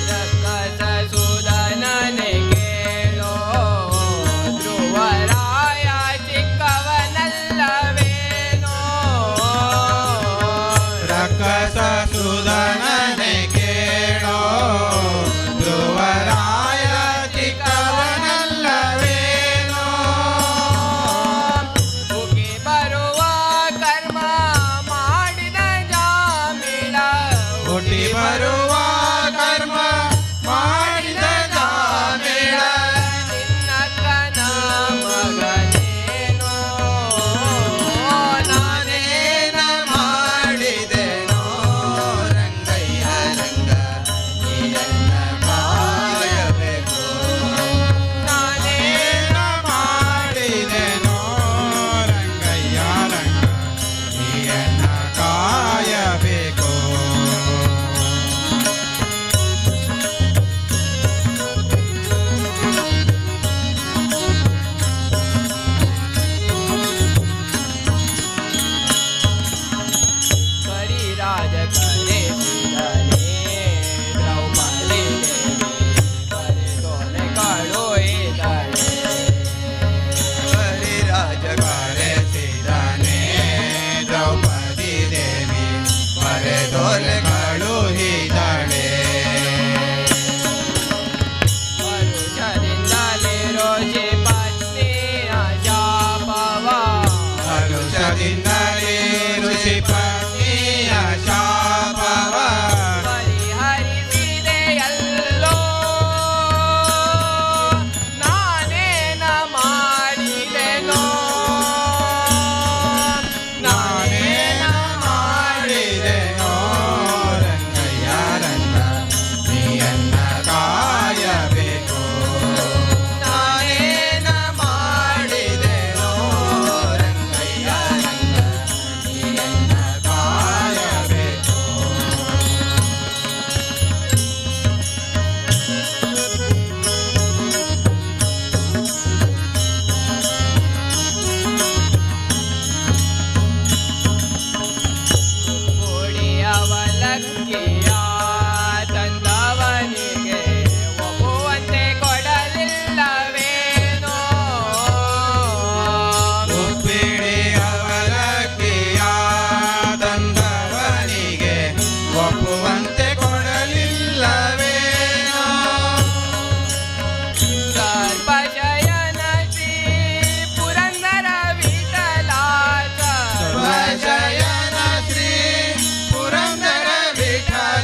ರಕ್ಕಸ ಸುಧನನೆ ಕೇಳೋ ಧ್ರುವರಾಯ ಚಿಕ್ಕವನಲ್ಲವೇನೋ ರಕ್ಕಸ ಸುಧನನೆ ಕೇಳೋ ಧ್ರುವರಾಯ ಚಿಕ್ಕವನಲ್ಲವೇನೋ ಉಗಿ ಬರುವ ಕರ್ಮ ಮಾಡಿದ ಜಾಮಿಳ ಹುಟ್ಟಿ ಬರುವ ಕರ್ಮ ಮಾಡಿದ ಜಾಮೇಳ ನಿನ್ನಕ್ಕನ ಮಗನೇನೋ ನಾನೇನ ಮಾಡಿದೆನೋ ರಂಗಯ್ಯ ರಂಗ ನೀಯನ್ನ ಕಾಯಬೇಕು ನಾನೇನ ಮಾಡಿದೆನೋ ರಂಗಯ್ಯ ರಂಗ ನೀಯನ್ನ ಕಾಯಬೇಕು ಪರಿರಾಜ ಕರೆಸಿದನೆ ದ್ರೌಪದಿ ದೇವಿ ಕರೆದೊಲೆ ಕಳುಹಿದಳೆ ಪರಿರಾಜ ಕರೆಸಿದನೆ ದ್ರೌಪದಿ ದೇವಿ ಕರೆದೊಲೆ ಕಳುಹಿದಳೆ ಪರುಷದಿಂದಲೇ ರೋಷಿ ಪತ್ನಿಯ ಶಾಪವ ಹರುಷದಿಂದಲೇ ಋಷಿ ಪತ್ನಿಯ ಶಾಪವ ಪರಿಹರಿಸಿದೆಯಲ್ಲೋ ನಾನೇನ ಮಾಡಿದೆನೋ ನಾನೇನ ಮಾಡಿದೆನೋ ರಂಗಯ್ಯ ರಂಗ ನೀಯನ್ನ ಕಾಯಬೇಕು ನಾನೇನ ಮಾಡಿದೆನೋ ರಂಗಯ್ಯ ರಂಗ ನೀಯನ್ನ ಕಾಯಬೇಕು ಅವಲಕ್ಕಿಯ ತಂದವನಿಗೆ ಒಪ್ಪುವಂತೆ ಕೊಡಲಿಲ್ಲವೇನೋ ಉಪ್ಪಿಡಿ ಅವಲಕ್ಕಿಯ ತಂದವನಿಗೆ ಒಪ್ಪುವಂತೆ ಕೊಡಲಿಲ್ಲವೇನೋ ಸರ್ವಶಯನ ಶ್ರೀ ಪುರಂದರ ವಿಠಲಾಸ ಸರ್ವಶಯನ ಶ್ರೀ ಪುರಂದರ ವಿಠಲ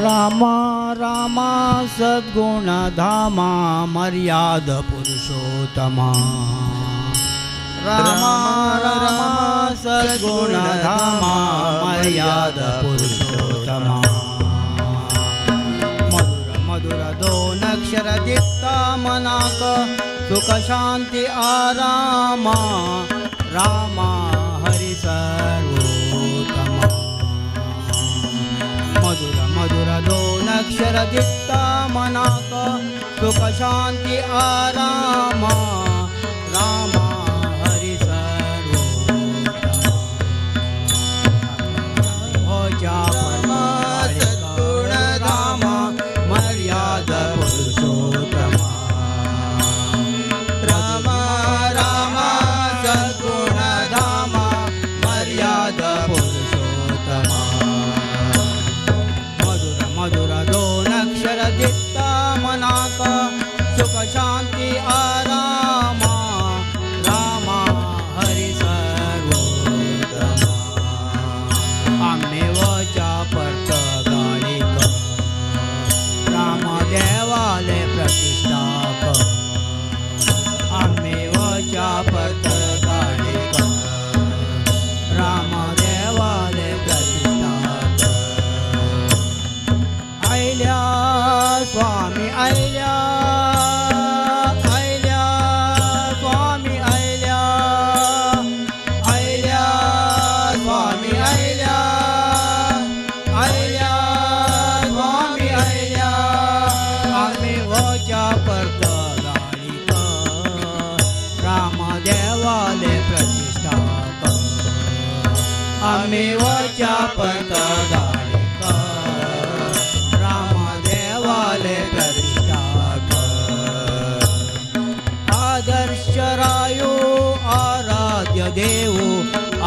रामा रामा सद्गुण धामा मर्याद पुरुषोत्तमा रामा रामा सद्गुण धामा मर्याद पुरुषोत्तमा मधुर मधुर दोन अक्षर दिक्ता मनाक सुख शांती आरामा रामा हरि सर्वोत्तमा मधुर मधुर दोन अक्षर दिक्ता मनाक सुख शांती आरामा रामा हरि सर्वोत्तमा सद्गुण धामा मर्याद पुरुषोत्तमा रामा रामा सद्गुण धामा मर्याद पुरुषोत्तमा मधुर मधुर दोन अक्षर दिक्ता मनाक सुख शांती आरामा रामा हरि सर्वोत्तमा आम्ही वचा परत गाळिक राम देवाले प्रतिष्ठाक आम्ही वचा परत गाळिक राम देवाले प्रतिष्ठाक आयल्या स्वामी आयल्या आयल्या स्वामी आयल्या आयल्या स्वामी आयल्या आयल्या स्वामी आयल्या आम्ही वच्या परत गाळिक राम देवाले प्रतिष्ठाक आम्ही वच्या परत गाळिक राम देवाले प्रतिष्ठाक आदर्श रायो आराध्य देवो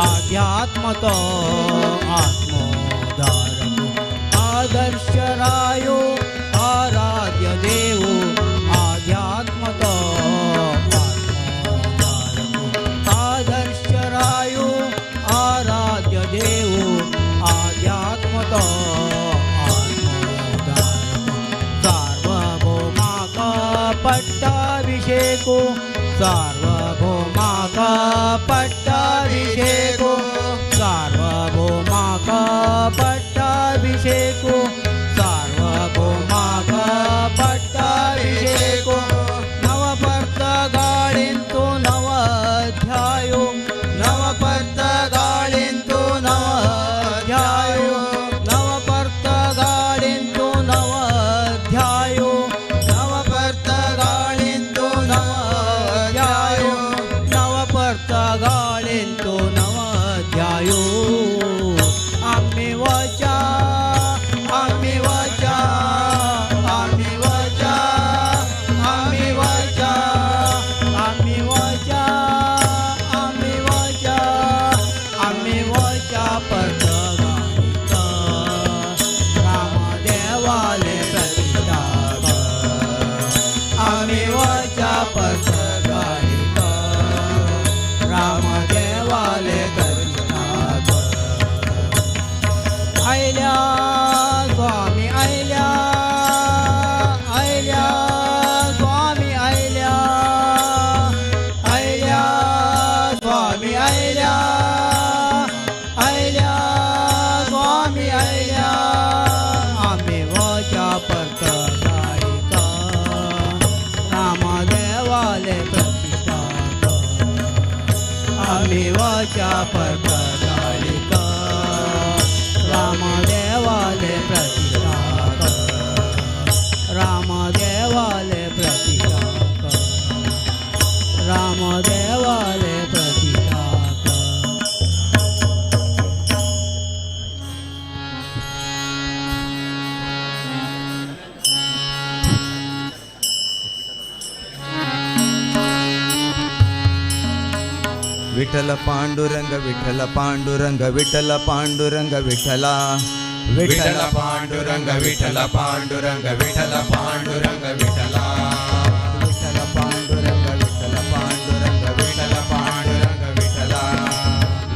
आध्यात्मतो आत्मोदारको आदर्श रायो आराध्य देवो आध्यात्मतो आत्मोदारको आदर्श रायो आराध्य देवो आध्यात्मतो आत्मोदारको सार्वभौमाक पट्टाभिषेको सार्वभौमाक पट्टाभिषेको सार्वभौमाक पट्टाभिषेको सार्वभौमाक पट्टाभिषेको नवपर्त गाळिंतो नव अध्यायो नवपर्त गाळिंतो नव अध्यायो नवपर्त गाळिंतो नव अध्यायो नवपर्त गाळिंतो नव अध्यायो नवपर्त गाळिंतो नव अध्यायो आम्ही वचा आम्ही वचा आम्ही वचा आम्ही वचा आम्ही वचा आम्ही वचा आम्ही वचा परत गाळिक राम देवाले प्रतिष्ठाक आम्ही वचा परत गाळिक राम देवाले प्रतिष्ठाक आयल्या स्वामी आयल्या आयल्या स्वामी आयल्या आयल्या स्वामी आयल्या आयल्या स्वामी आयल्या आम्ही वचा परत गाळिक राम देवाले प्रतिष्ठाक आम्ही वचा परत गाळिक राम देवाले प्रतिष्ठाक राम देवाले प्रतिष्ठाक राम देवाले प्रतिष्ठाक विठ्ठल पांडुरंग विठ्ठल पांडुरंग विठ्ठल पांडुरंग विठ्ठला विठ्ठल पांडुरंग विठ्ठल पांडुरंग विठ्ठल पांडुरंग विठ्ठला विठ्ठल पांडुरंग विठ्ठल पांडुरंग विठ्ठल पांडुरंग विठ्ठला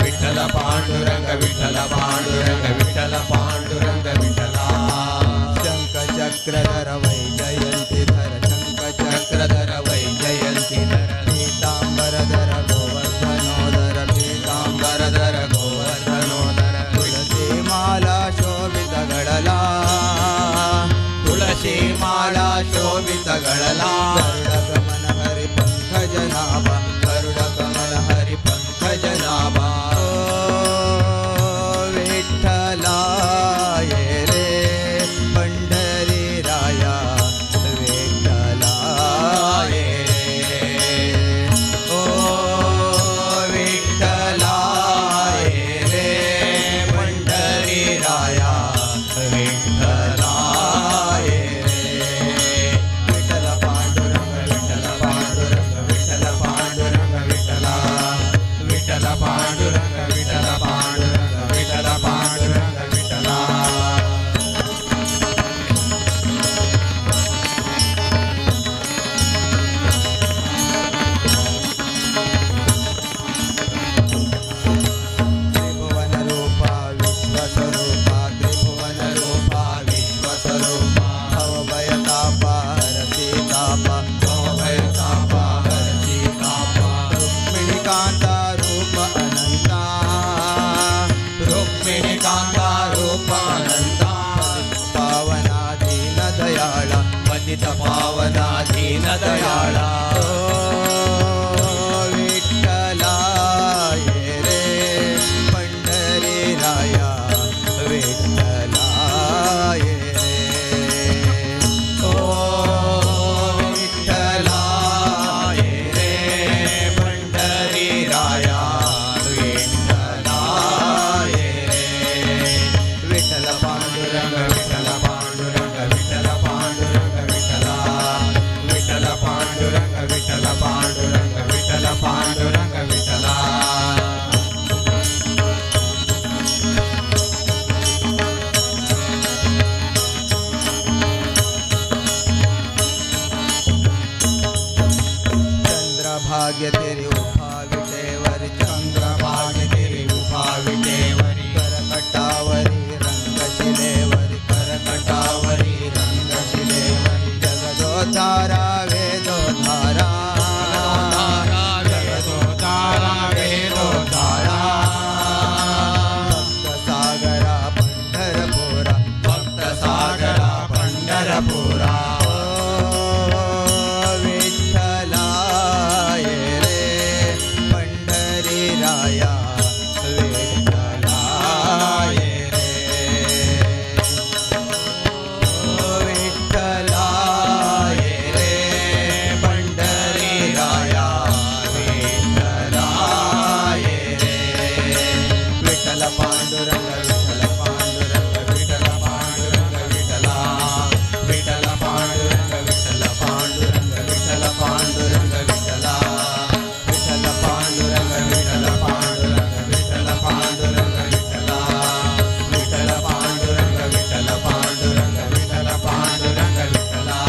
विठ्ठल पांडुरंग विठ्ठल पांडुरंग विठ्ठल पांडुरंग विठ्ठला पतित पावना दीन दयाळा विठ्ठला ये रे पंढरी राया विठ्ठला ये रे ओ विठ्ठला ये रे पंढरी राया विठ्ठला ये रे विठ्ठल पांडुरंग विठ्ठल पांडुरंग विठ्ठल पांडुरंग विठ्ठला विठ्ठल पांडुरंग विठ्ठल पांडुरंग विठ्ठल पांडुरंग विठ्ठला चंद्रभाग्य तेरी उभा विटेवर चंद्रभाग्य तेरी उभा विटेवरी करकटावरी रंगशिलेवरी करकटावरी रंगशिलेवरी जगदोधारा वेदोधारा जगदोधारा वेदोधारा भक्तसागरा पंढरपुरा भक्तसागरा पंढरपुरा विठ्ठला ये रे पंढरी राया विठ्ठला ये रे विठ्ठला ये रे पंढरी राया विठ्ठला ये रे विठ्ठल पांडुरंग विठ्ठल पांडुरंग विठ्ठल पांडुरंग विठ्ठला विठ्ठल पांडुरंग विठ्ठल पांडुरंग विठ्ठल पांडुरंग विठ्ठला विठ्ठल पांडुरंग विठ्ठल पांडुरंग विठ्ठल पांडुरंग विठ्ठला विठ्ठल पांडुरंग विठ्ठल पांडुरंग विठ्ठल पांडुरंग विठ्ठला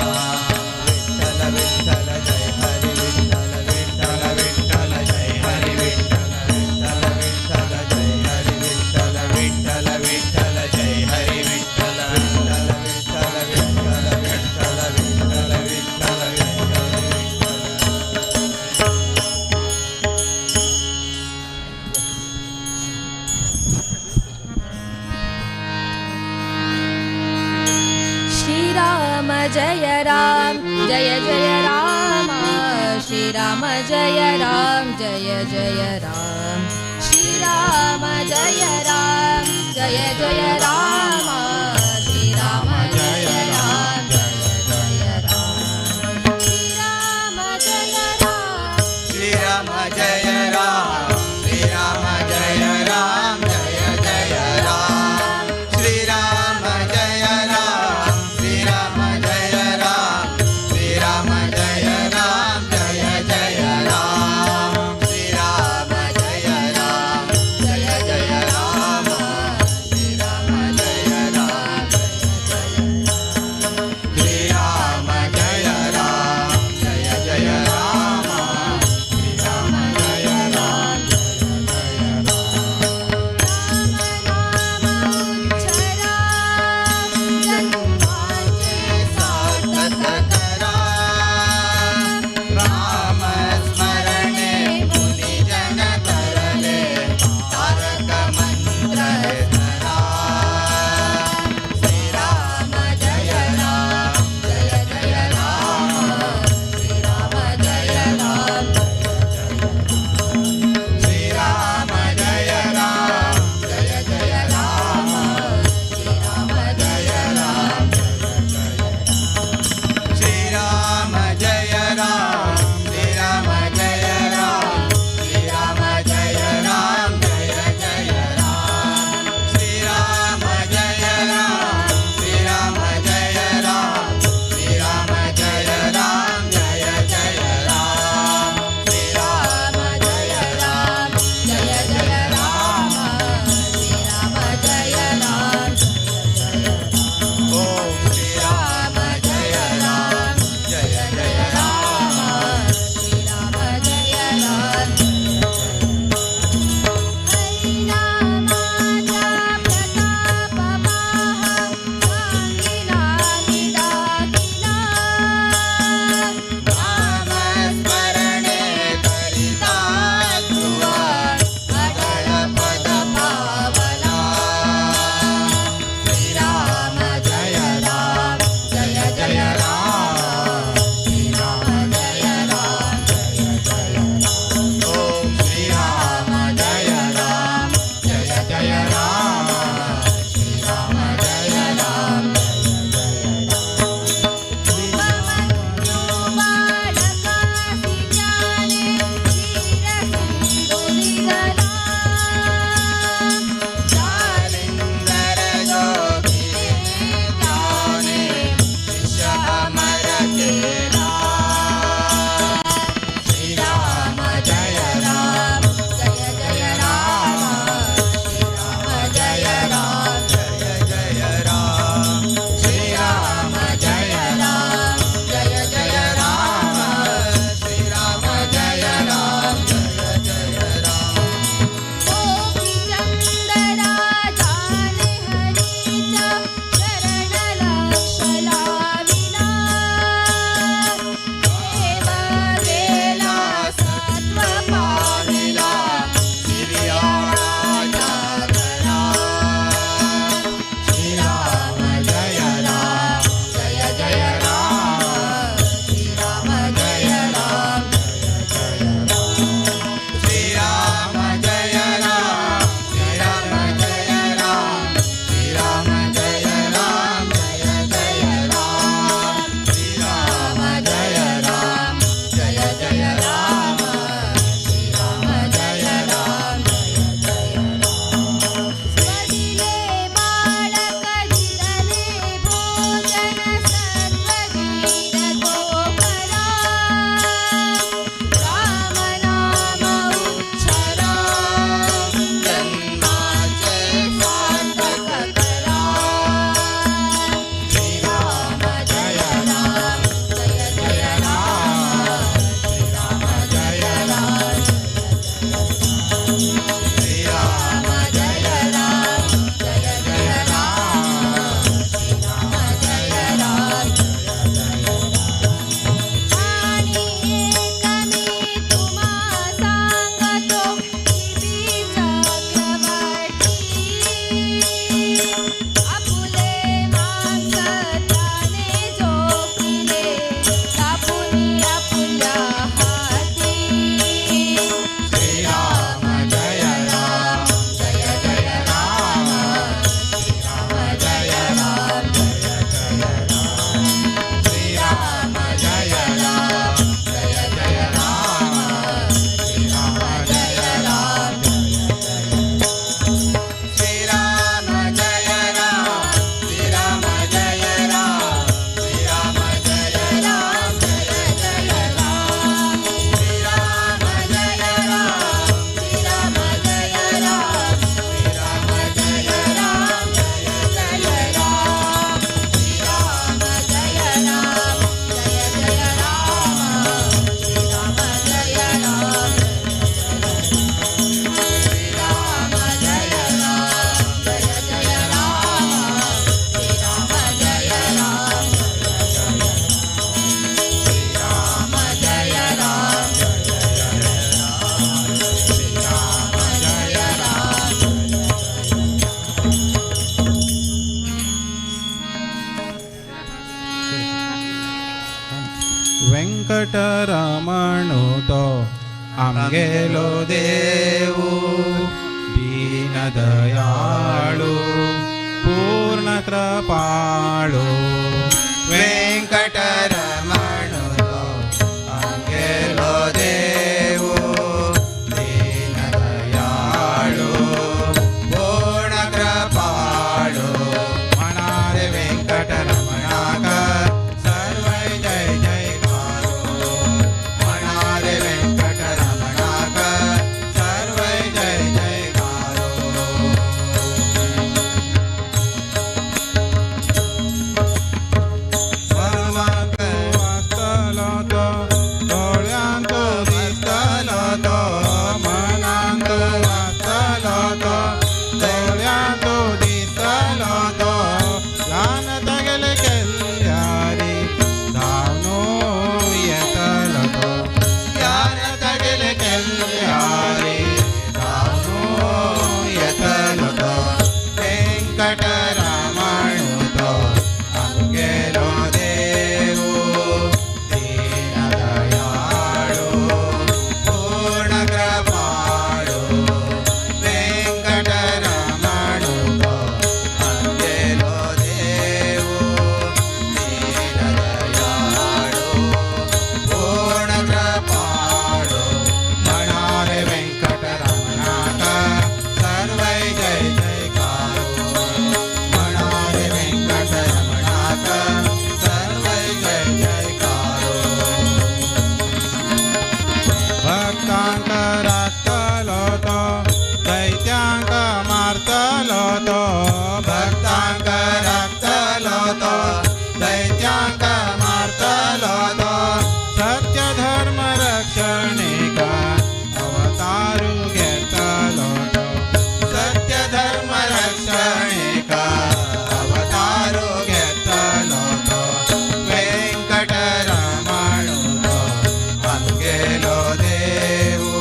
विठ्ठल विठ्ठल जय हरी विठ्ठल विठ्ठल विठ्ठल जय हरी विठ्ठल विठ्ठल विठ्ठल जय हरी विठ्ठल विठ्ठल विठ्ठल जय हरी विठ्ठल विठ्ठल विठ्ठल विठ्ठल विठ्ठल विठ्ठल विठ्ठल जय हरी श्रीराम जय राम जय जय राम श्रीराम जय राम जय जय राम श्रीराम जय राम जय जय राम श्रीराम जय राम जय जय राम श्रीराम जय राम श्रीराम जय राम श्रीराम जय राम जय जय राम श्रीराम जय राम श्रीराम जय राम श्रीराम जय राम जय जय राम श्रीराम जय राम जय जय राम श्रीराम जय तो आमगेलो देवू दीन दयाळू पूर्ण कृपाळू वेंकटरमण आमगेलो देवू दीन दयाळू पूर्ण कृपाळू मनारे वेंकटरमणाक सर्व जय जयकारो मनारे वेंकटरमणाक सर्व जय जयकारो सर्वांक वाचतलो तो डोळ्यांत दिसतलो तो मनांत वाचतलो तो डोळ्यांत दिसतलो तो ल्हान तगेले केल्यारी धावनो येतलो तो ज्ञान तगेले केल्यारी धावनो येतलो तो वेंकटरमण तो आमगेलो देवू दीन दयाळू पूर्ण कृपाळू वेंकटरमण तो आमगेलो देवू दीन दयाळू पूर्ण कृपाळू मनारे वेंकटरमणाक सर्व जय जयकारो मनारे वेंकटरमणाक सर्व जय जयकारो भक्तांक राखतलो तो दैत्यांक मारतलो तो भक्तांक राखतलो तो दैत्यांक मारतलो तो सत्य धर्म रक्षणेक अवतारू घेतलो तो सत्य धर्म रक्षणेक अवतारो घेतलो तो वेंकटरमण तो आमगेलो देवू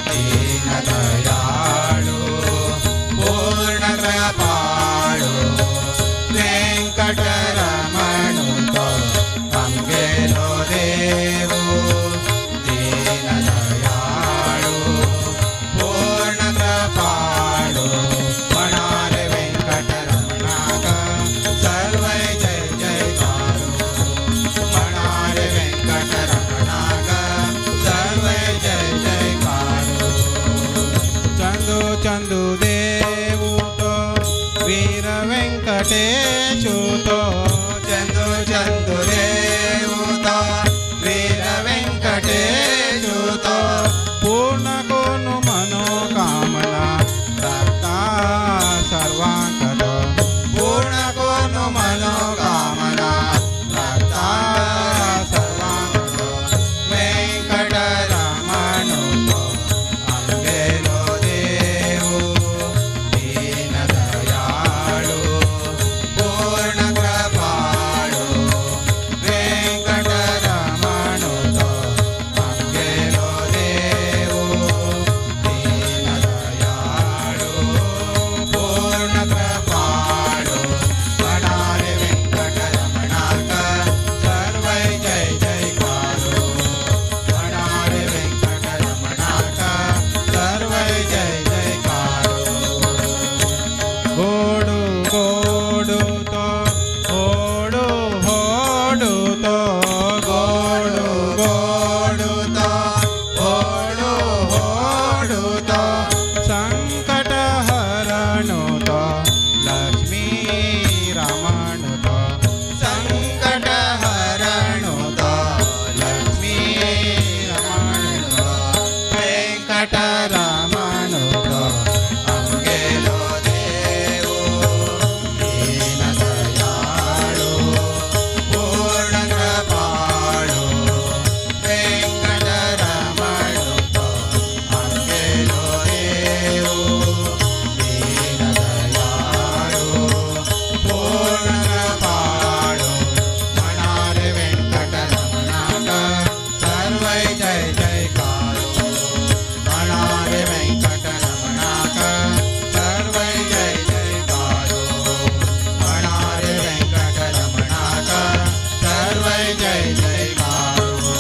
दीन दयाळू पूर्ण कृपाळू वेंकटरमण तो आमगेलो देवू दीन दयाळू पूर्ण कृपाळू मनारे वेंकटरमणाक सर्व जय जयकारो मनारे वेंकटरमणाक सर्व जय जयकारो चंदू चंदू देवू तो वीर वेंकटेशू तो चंदू चंदू देवू तो वीर वेंकटेशू तो पूर्ण कोनु मनोकामना प्राप्ता सर्वांक तो पूर्ण कोनु मनोकामना प्राप्ता सर्वांक वेंकटरमण तो आमगेलो देवू दीन दयाळू पूर्ण कृपाळू वेंकटरमण तो आमगेलो देवू दीन दयाळू पूर्ण कृपाळू मनारे वेंकटरमणाक सर्व जय जयकारो मनारे वेंकटरमणाक सर्व जय जयकारो गोडू गोडू तो होडू होडू तो गोडू गोडू तो होडू होडू तो संकट हरणु तो लक्ष्मी रमण तो संकट हरणु तो लक्ष्मी रमण तो वेंकटरमण तो आमगेलो देवू दीन दयाळू पूर्ण कृपाळू वेंकटरमण तो आमगेलो देवू दीन दयाळू पूर्ण कृपाळू मनारे वेंकटरमणाक सर्व जय जयकारो मनारे वेंकटरमणाक सर्व जय जयकारो मनारे वेंकटरमणाक सर्व जय जयकारो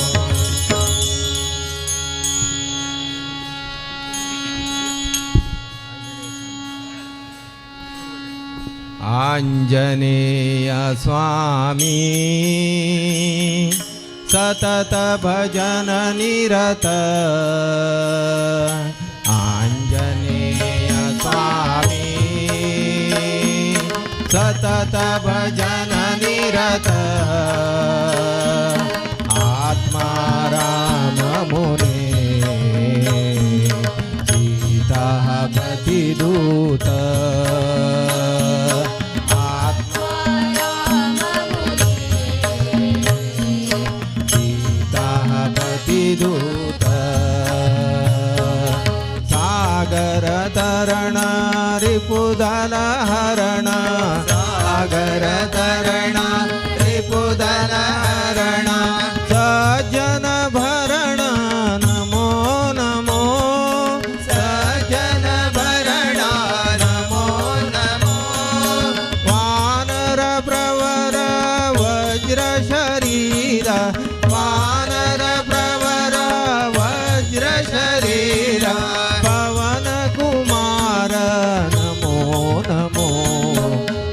ಆಂಜನೇಯ ಸ್ವಾಮಿ ಸತತ ಭಜನ ನಿರತ ಆಂಜನೇಯ ಸ್ವಾಮಿ ಸತತ ಭಜನ ನಿರತ ಆತ್ಮಾರಾಮ ಮುನೇ ಸೀತಾಪತಿ ದೂತ दूत सागर तरण रिपुदल हरण सागर तरण रिपुदल हरण सज्जन भरण नमो नमो सज्जन भरण नमो नमो वानर प्रवर वज्र शरीर वानर प्रवर वज्र शरीर पवन कुमार नमो नमो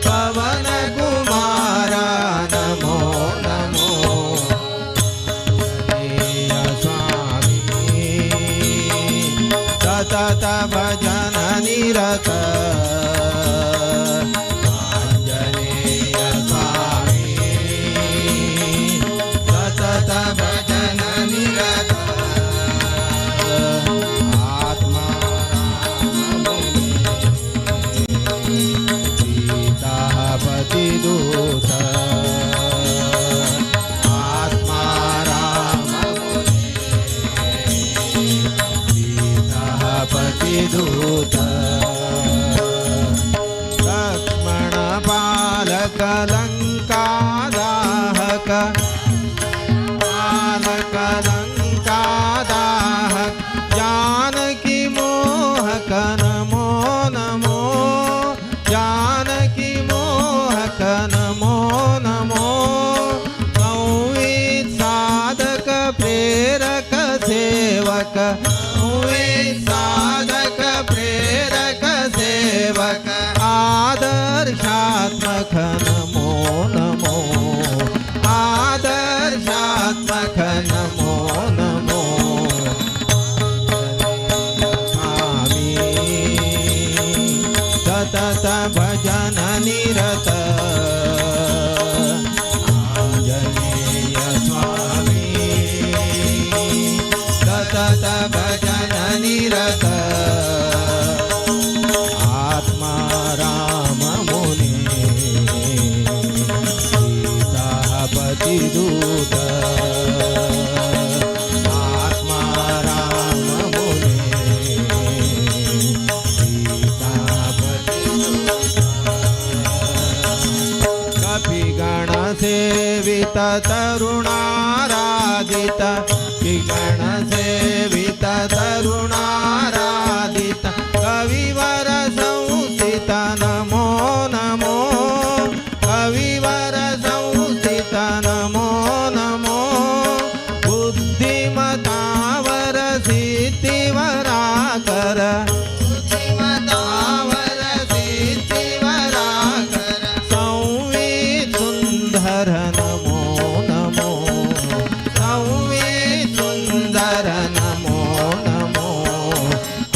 पवन कुमार नमो नमो आंजनेय स्वामी सतत भजन निरत आंजनेय स्वामी सतत भजन निरत सीतापति दूत आत्मा राम सीतापति दूत लक्ष्मण बालक लंका दाहक बालक लंका दाहक जानकी मोहक नमो नमो जानकी मोहक नमो नमो संवित साधक प्रेरक सेवक संवित साधक प्रेरक सेवक आदर्शात्मक नमो नमो आदर्शात्मक नमो नमो स्वामी सतत भजन निरत आंजनेय स्वामी सतत भजन निरत आत्मा राम मुने सीतापति दूत आत्मा राम मुने कपिगण सेवित तरुणाराधित विगण सेवित तरुणाराधित कविवर संस्थित नमो नमो कविवर संस्थित नमो नमो बुद्धिमतावर सिद्धिवराकर बुद्धिमतावर सिद्धिवराकर संवित सुंदर नमो नमो संवित सुंदर नमो नमो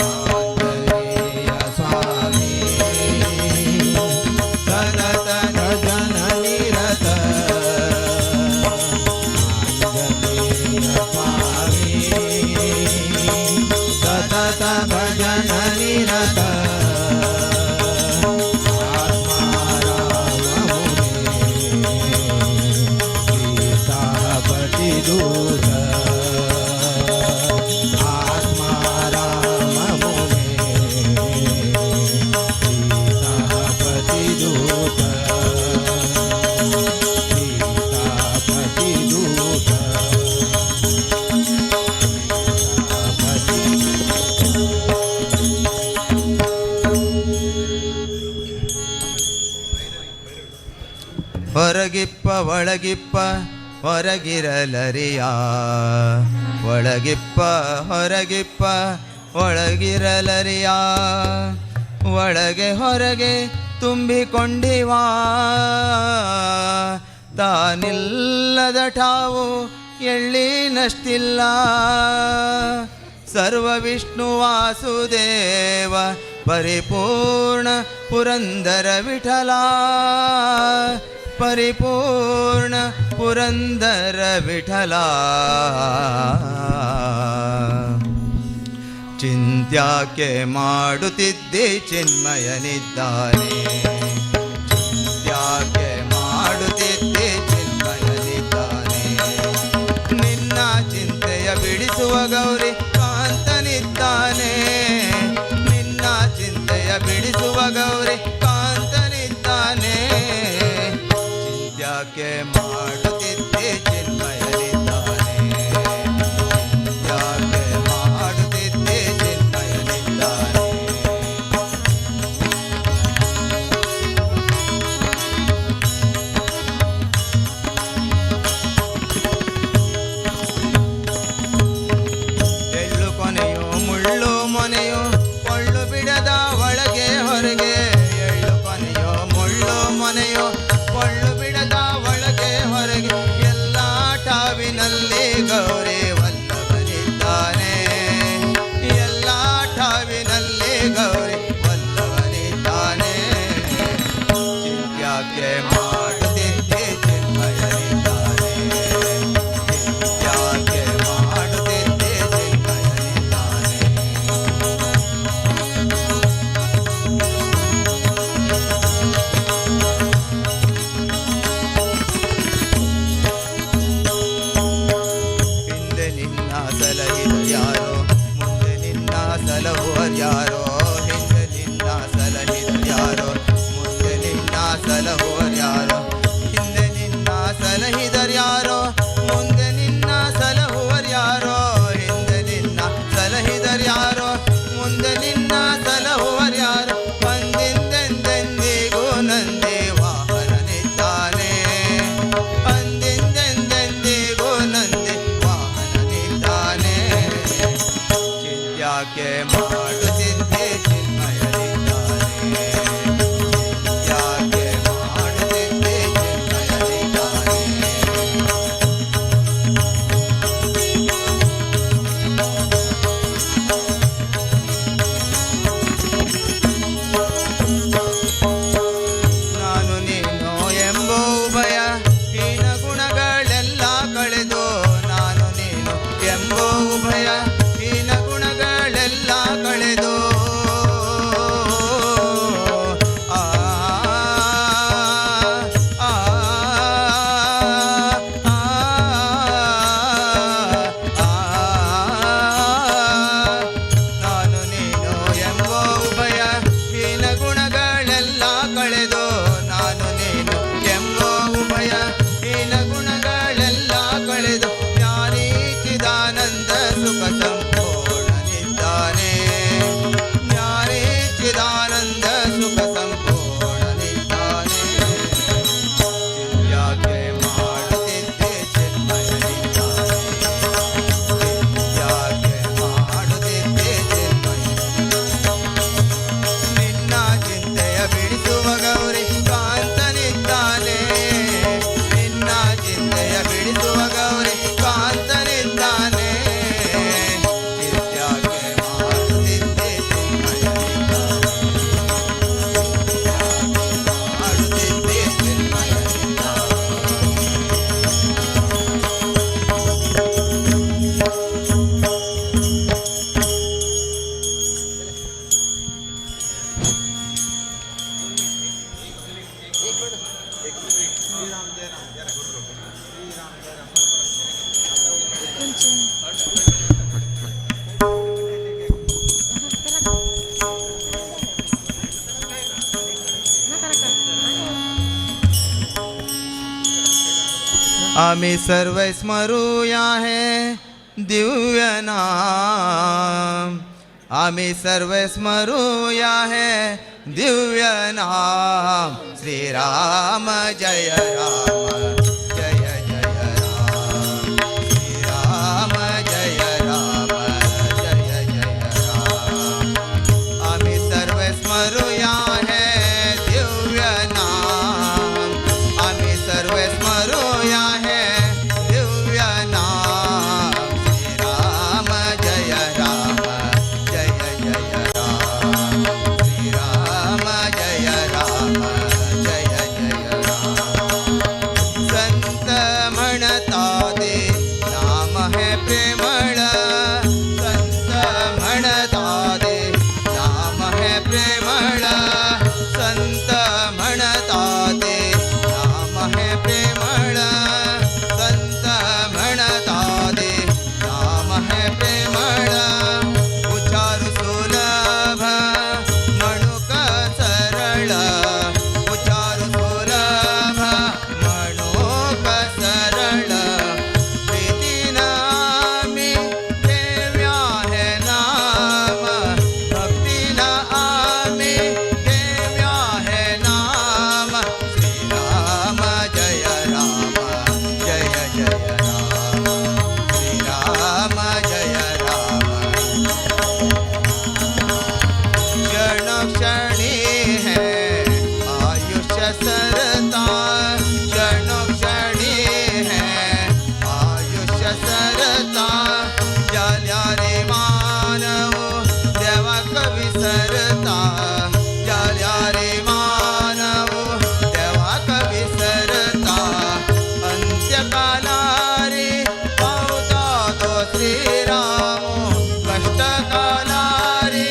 आंजनेय स्वामी सतत भजन निरत आंजनेय स्वामी सतत भजन निरत आत्मा राम मुने सीतापति दूत आत्मा राम मुने सीतापति दूत सीतापति दूत ಹೊರಗಿಪ್ಪ ಒಳಗಿಪ್ಪ ಹೊರಗಿರಲರಿಯ ಒಳಗಿಪ್ಪ ಹೊರಗಿಪ್ಪ ಒಳಗಿರಲರಿಯ ಒಳಗೆ ಹೊರಗೆ ತುಂಬಿಕೊಂಡಿವಾ ತಾನಿಲ್ಲದ ಠಾವು ಎಳ್ಳಿನಷ್ಟಿಲ್ಲ ಸರ್ವ ವಿಷ್ಣು ವಾಸುದೇವ ಪರಿಪೂರ್ಣ ಪುರಂದರ ವಿಠಲ ಪರಿಪೂರ್ಣ ಪುರಂದರ ವಿಠಲ ಚಿಂತ್ಯಾಕೆ ಮಾಡುತ್ತಿದ್ದೆ ಚಿನ್ಮಯನಿದ್ದಾನೆ ಚಿಂತ್ಯಾಕೆ ಮಾಡುತ್ತಿದ್ದೆ ಚಿನ್ಮಯನಿದ್ದಾನೆ ನಿನ್ನ ಚಿಂತೆಯ ಬಿಡಿಸುವ ಗೌರಿ ಕಾಂತನಿದ್ದಾನೆ ನಿನ್ನ ಚಿಂತೆಯ ಬಿಡಿಸುವ ಗೌರಿ ಕಾಂತನಿದ್ದಾನೆ ಚಿಂತ್ಯಾಕೆ ಮಾಡುತ್ತಿದ್ದೆ ಚಿನ್ಮಯನಿದ್ದಾನೆ ಚಿಂತ್ಯಾಕೆ ಮಾಡುತ್ತಿದ್ದೆ ಚಿನ್ಮಯನಿದ್ದಾನೆ ಎಳ್ಳು ಕೊನೆಯು ಮುಳ್ಳು ಮೊನೆಯು ಕೊಳ್ಳು ಬಿಡದ ಒಳಗೆ ಹೊರಗೆ ಎಳ್ಳು ಕೊನೆಯೋ ಮುಳ್ಳು ಮೊನೆಯೋ ಕೊಳ್ಳು ಬಿಡದ ಒಳಗೆ ಹೊರಗೆ ಎಲ್ಲ ಠಾವಿನಲ್ಲಿ ಗೌರಿ ವಲ್ಲಭನಿದ್ದಾನೆ ಎಲ್ಲ ಠಾವಿನಲ್ಲಿ ಗೌರಿ ವಲ್ಲಭನಿದ್ದಾನೆ ಚಿಂತ್ಯಾಕೆ ಮಾಡುತ್ತಿದ್ದೆ ಚಿನ್ಮಯನಿದ್ದಾನೆ ಚಿಂತ್ಯಾಕೆ ಮಾಡುತ್ತಿದ್ದೆ ಚಿನ್ಮಯನಿದ್ದಾನೆ ಹಿಂದೆ ನಿನ್ನ ಸಲಹಿದ ಯಾರೋ ಮುಂದೆ ನಿನ್ನ ಸಲಹುವರ್ಯಾರೋ ಹಿಂದೆ ನಿನ್ನ ಸಲಹಿದ ಯಾರೋ ಮುಂದೆ ನಿನ್ನ ಸಲಹುವರ್ಯಾರೋ ಹಿಂದೆ ನಿನ್ನ ಸಲಹಿದರ್ಯಾರೋ ಮುಂದೆ ನಿನ್ನ ಸಲಹುವರ್ಯಾರೋ ಹಿಂದೆ ನಿನ್ನ ಸಲಹಿದರ್ಯಾರೋ ಮುಂದೆ ನಿನ್ನ ಸಲಹುವರ್ಯಾರೋ ಅಂದಿಂದೆಂದೆಂದಿಗೂ ನಂದಿ ವಾಹನನಿದ್ದಾನೆ ಅಂದಿಂದೆಂದೆಂದಿಗೂ ನಂದಿ ವಾಹನನಿದ್ದಾನೆ ಚಿಂತ್ಯಾಕೆ ಮಾಡುತ್ತಿದ್ದೆ ಚಿನ್ಮಯನಿದ್ದಾನೆ ಚಿಂತ್ಯಾಕೆ ಮಾಡುತ್ತಿದ್ದೆ ಚಿನ್ಮಯನಿದ್ದಾನೆ ನಾನು ನೀನು ಎಂಬ ಉಭಯ ಹೀನ ಗುಣಗಳೆಲ್ಲ ಕಳೆದು ನಾನು ನೀನು ಎಂಬ ಉಭಯ ಹೀನ ಗುಣಗಳೆಲ್ಲ ಕಳೆದು ಆ ಆ, ಆ, ಆ, ನಾನು ನೀನು ಎಂಬ ಉಭಯ ಹೀನ ಗುಣಗಳೆಲ್ಲ ಕಳೆದು ನಾನು ನೀನು ಎಂಬ ಉಭಯ ಹೀನ ಗುಣಗಳೆಲ್ಲ ಕಳೆದು ಜ್ಞಾನಿ ಚಿದಾನಂದ ಸುಖ ಸಂಪೂರ್ಣನಿದ್ದಾನೆ ಜ್ಞಾನಿ ಚಿದಾನಂದ ಸುಖ ಸಂಪೂರ್ಣನಿದ್ದಾನೆ ಚಿಂತ್ಯಾಕೆ ಮಾಡುತ್ತಿದ್ದೆ ಚಿನ್ಮಯನಿದ್ದಾನೆ ಚಿಂತ್ಯಾಕೆ ಮಾಡುತ್ತಿದ್ದೆ ಚಿನ್ಮಯನಿದ್ದಾನೆ ನಿನ್ನ ಚಿಂತೆಯ ಬಿಡಿಸುವ ಗೌರಿ ಕಾಂತನಿದ್ದಾನೆ ನಿನ್ನ ಚಿಂತೆಯ ಬಿಡಿಸುವ ಗೌರಿ ಕಾಂತನಿದ್ದಾನೆ ಚಿಂತ್ಯಾಕೆ ಮಾಡುತ್ತಿದ್ದೆ ಚಿನ್ಮಯನಿದ್ದಾನೆ ಮಾಡುತ್ತಿದ್ದೆ आम्ही सर्व स्मरूया है दिव्य नाम आम्ही सर्व स्मरूया है दिव्य नाम श्री राम जय राम जय जय राम श्री राम जय राम जय जय राम आम्ही सर्व स्मरूया है दिव्य प्रेमळ उच्चारू सुलभ म्हणूक सरळ उच्चारू सुलभ म्हणूक सरळ प्रीतीन आम्ही ठेव्या हे नाम भक्तीन आम्ही ठेव्या हे नाम श्रीराम जय राम जय जय राम श्रीराम जय राम क्षण क्षणी है आयुष्य सरता क्षण क्षणी है आयुष्य सरता जाल्या रे मानव देवाक विसरता जाल्या रे मानव देवाक विसरता अंत्यकाला रे पावता तो श्रीराम कष्टकाला रे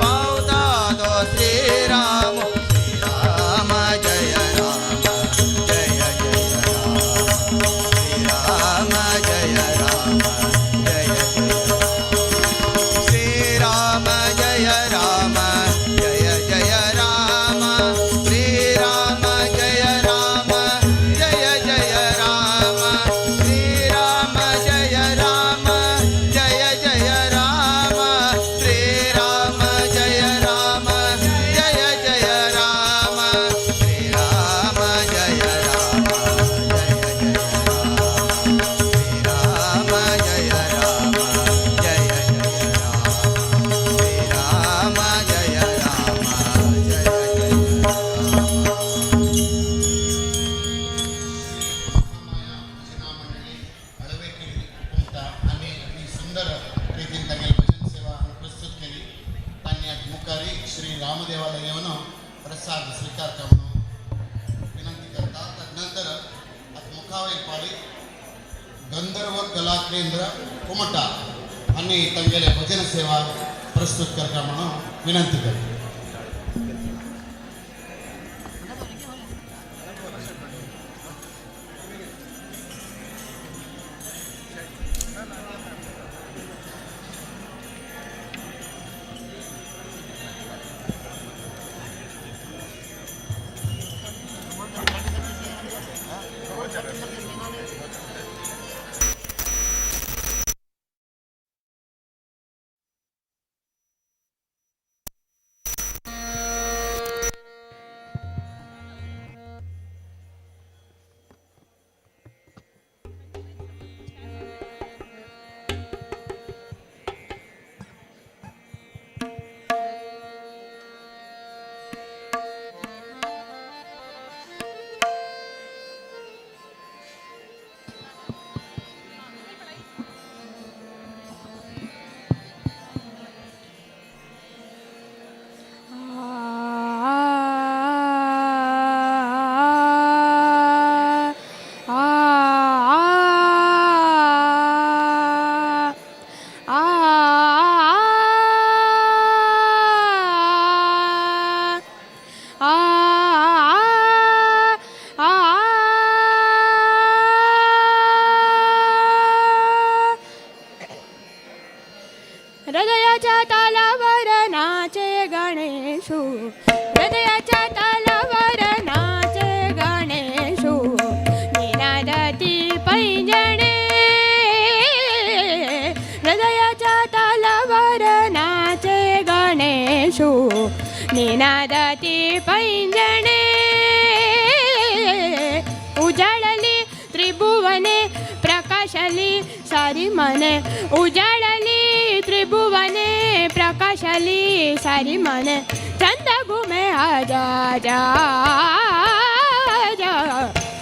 पावता तो श्रीराम श्रीराम जय राम जय जय राम श्रीराम जय राम जय जय श्रीराम जय राम जय जय राम श्रीराम जय राम जय जय राम श्रीराम जय राम जय जय राम श्रीराम जय राम जय जय राम श्रीराम जय राम जय जय राम श्रीराम जय राम जय जय राम श्रीराम जय राम जय जय राम आम्ही अगदी सुंदर रीतीने तागेली भजन सेवा प्रस्तुत केली तांणी आज मुखारी श्री रामदेवाला येवन प्रसाद स्वीकार म्हणून विनंती करता तदनंतर आज मुखावय पाळी गंधर्व कला केंद्र कुमटा आणि तांगेले भजन सेवा प्रस्तुत करता म्हणून विनंती करता हृदयाच्या तालावर नाचे गणेशू हृदयाच्या तालावर नाचे गणेशू निनादती पैंजणे हृदयाच्या तालावर नाचे गणेशू निनादती पैंजणे उजाडली त्रिभुवने प्रकाशली सारी मने उजाडली त्रिभुवने प्रकाशली सारी मने चंद घुमे आजा जा जा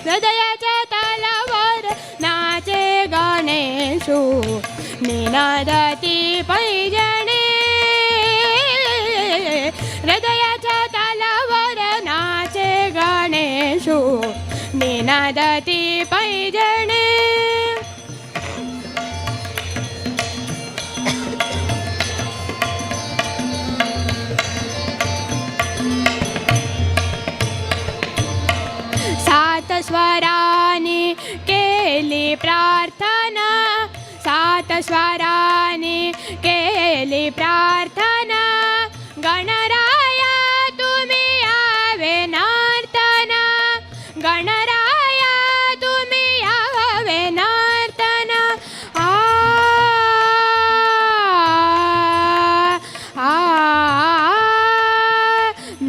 हृदयाच्या तालावर नाचे गणेशू निनादती पैंजणे हृदयाच्या तालावर नाचे गणेशू निनादती पैंजणे सात स्वराने केली प्रार्थना सात स्वराने प्रार्थना गणराया तुम्ही यावे नर्तना गणराया तुम्ही यावे नर्तना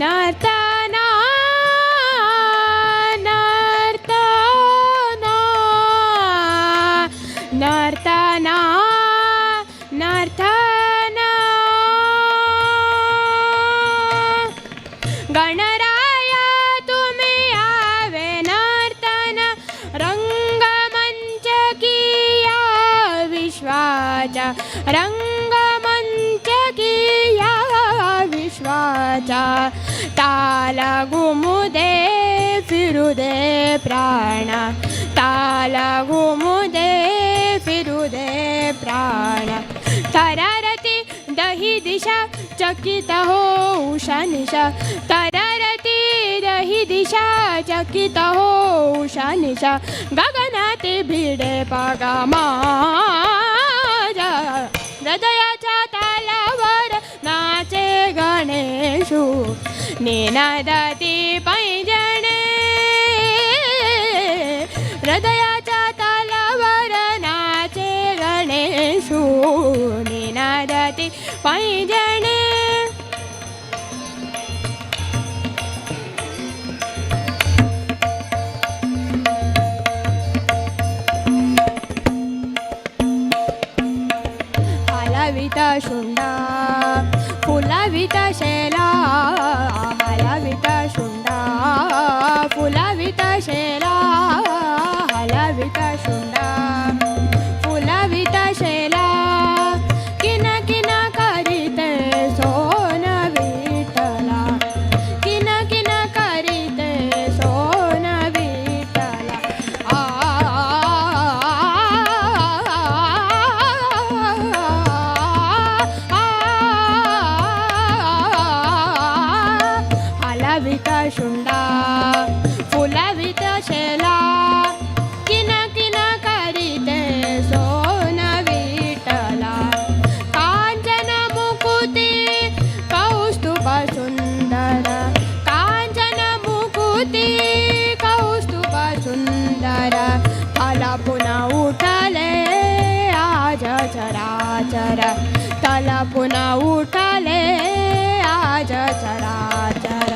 नर्तना नर्तना नर्तना गणराया तुम्ही यावे नर्तना रंगमंच किया विश्वाचा रंगमंच किया विश्वाचा ताला घुमुदे फिरू दे प्राण ताला घुमुदे फिरू दे प्राण तररती दही दिशा चकित हो उषा निशा तररती दही दिशा चकित हो उषा निशा गगनाती भिडे पागा माझ्या हृदयाच्या तालावर नाचे गणेशू निनादती पैंजणे हृदयाच्या तालावर नाचे गणेशू निनादती पैंजणे हलविता शुंडा फुलाविता शेला हलविता शुंडा फुलाविता शेला हलविता शुंडा फुलाविता शेला किन किन करीते सोन विठला किन किन करीते सोन विठला हलविता शुंडा फुलाविता शेला किन किन करीते सोन विठला कांचन मुकुती कौस्तुभ सुंदर कांचन मुकुती कौस्तुभ सुंदर तला पुन्हा उठले आज चराचर तला पुन्हा उठले आज चराचर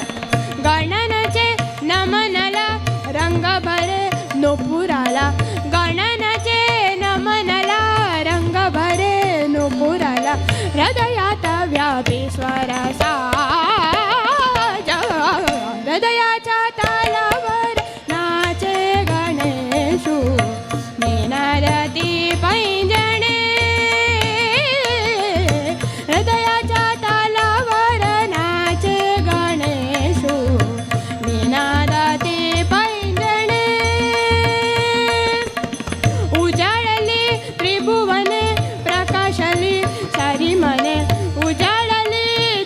गणनाचे नमनला रंग भरे नोपुराला गणनाचे नमनला रंग भरे नोपुराला हृदयात व्यापी स्वर साज हृदयाच्या तालावर नाचे गणेशू निनादती पैंजणे हृदयाच्या तालावर नाचे गणेशू निनादती पैंजणे उजाळली त्रिभुवने प्रकाशली सारी मने उजाळली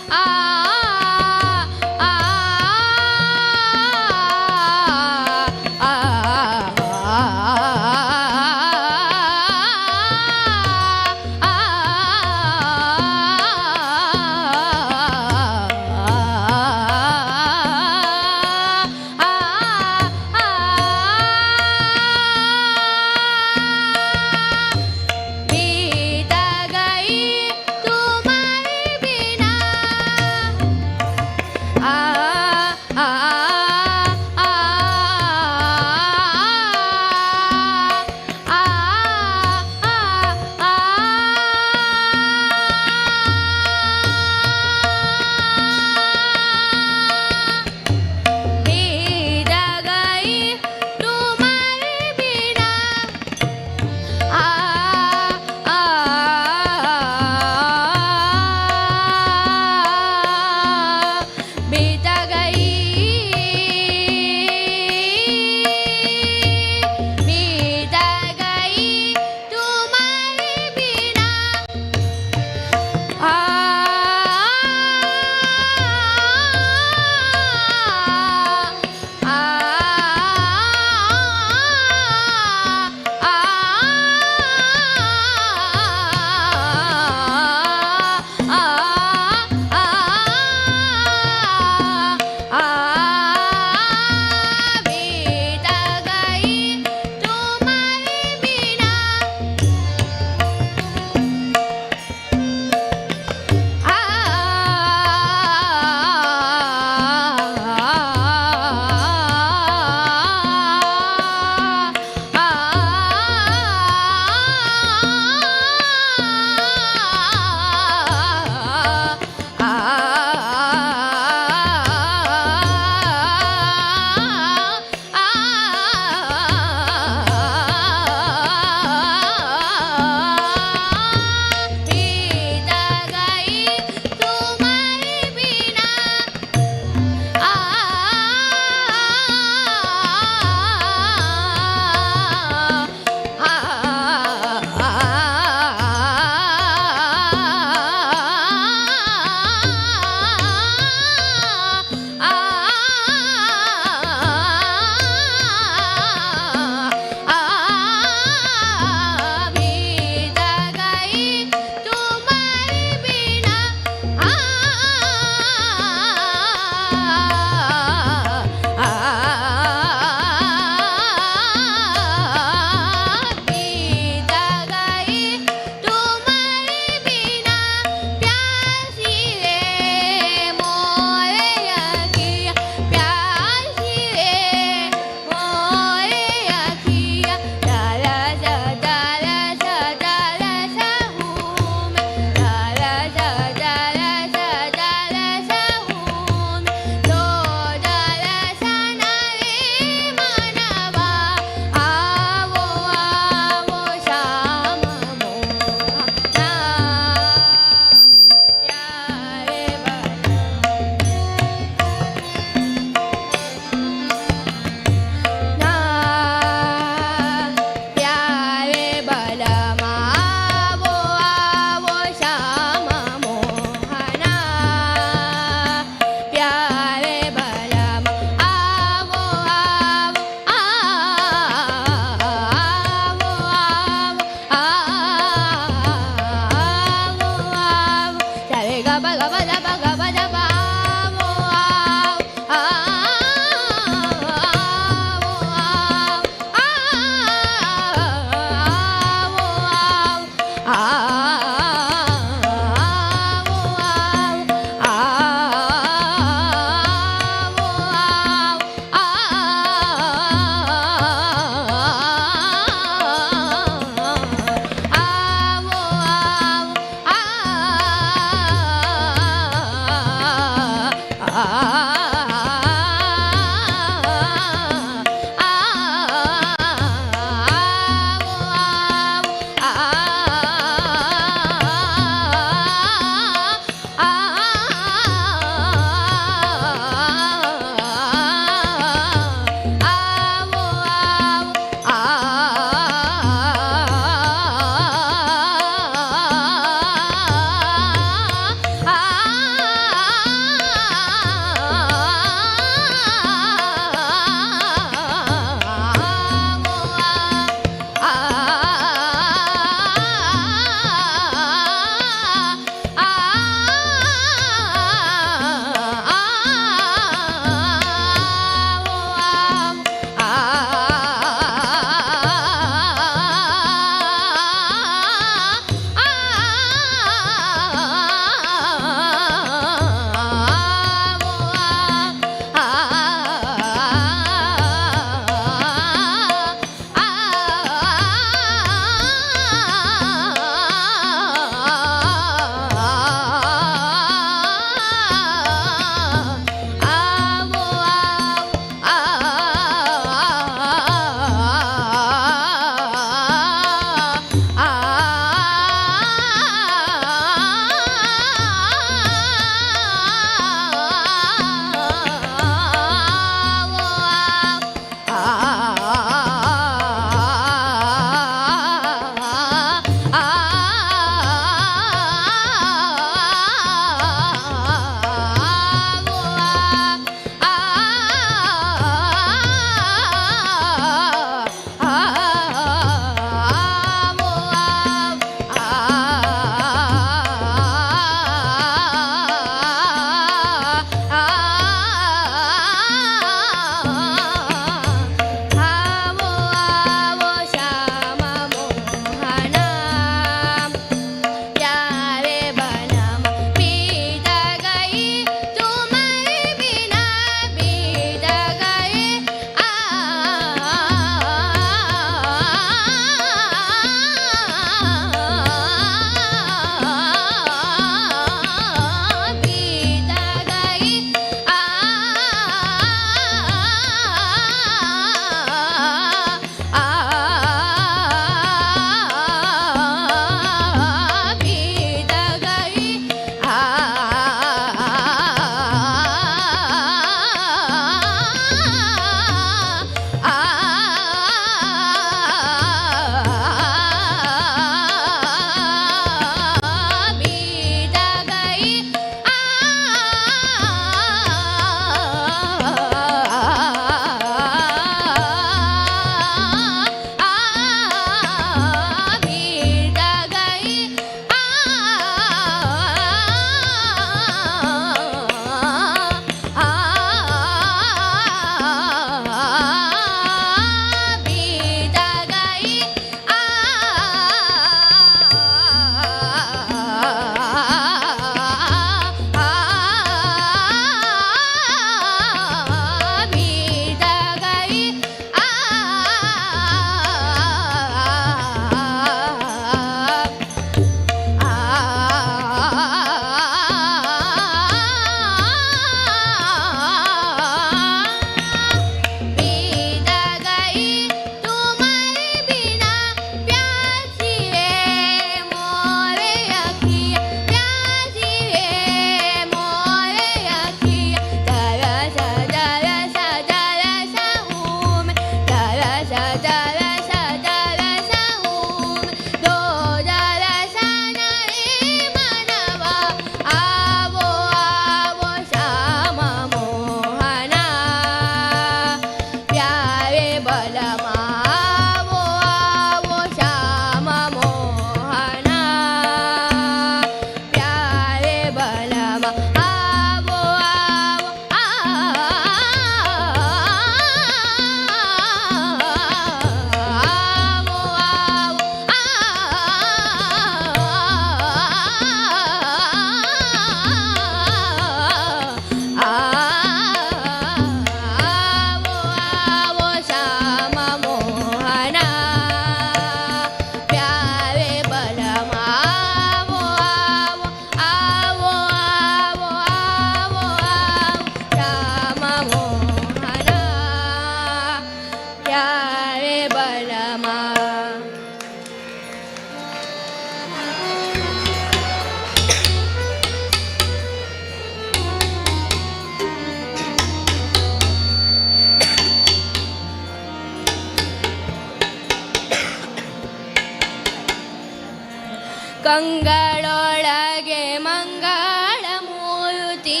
ಕಂಗಳೊಳಗೆ ಮಂಗಳ ಮೂರ್ತಿ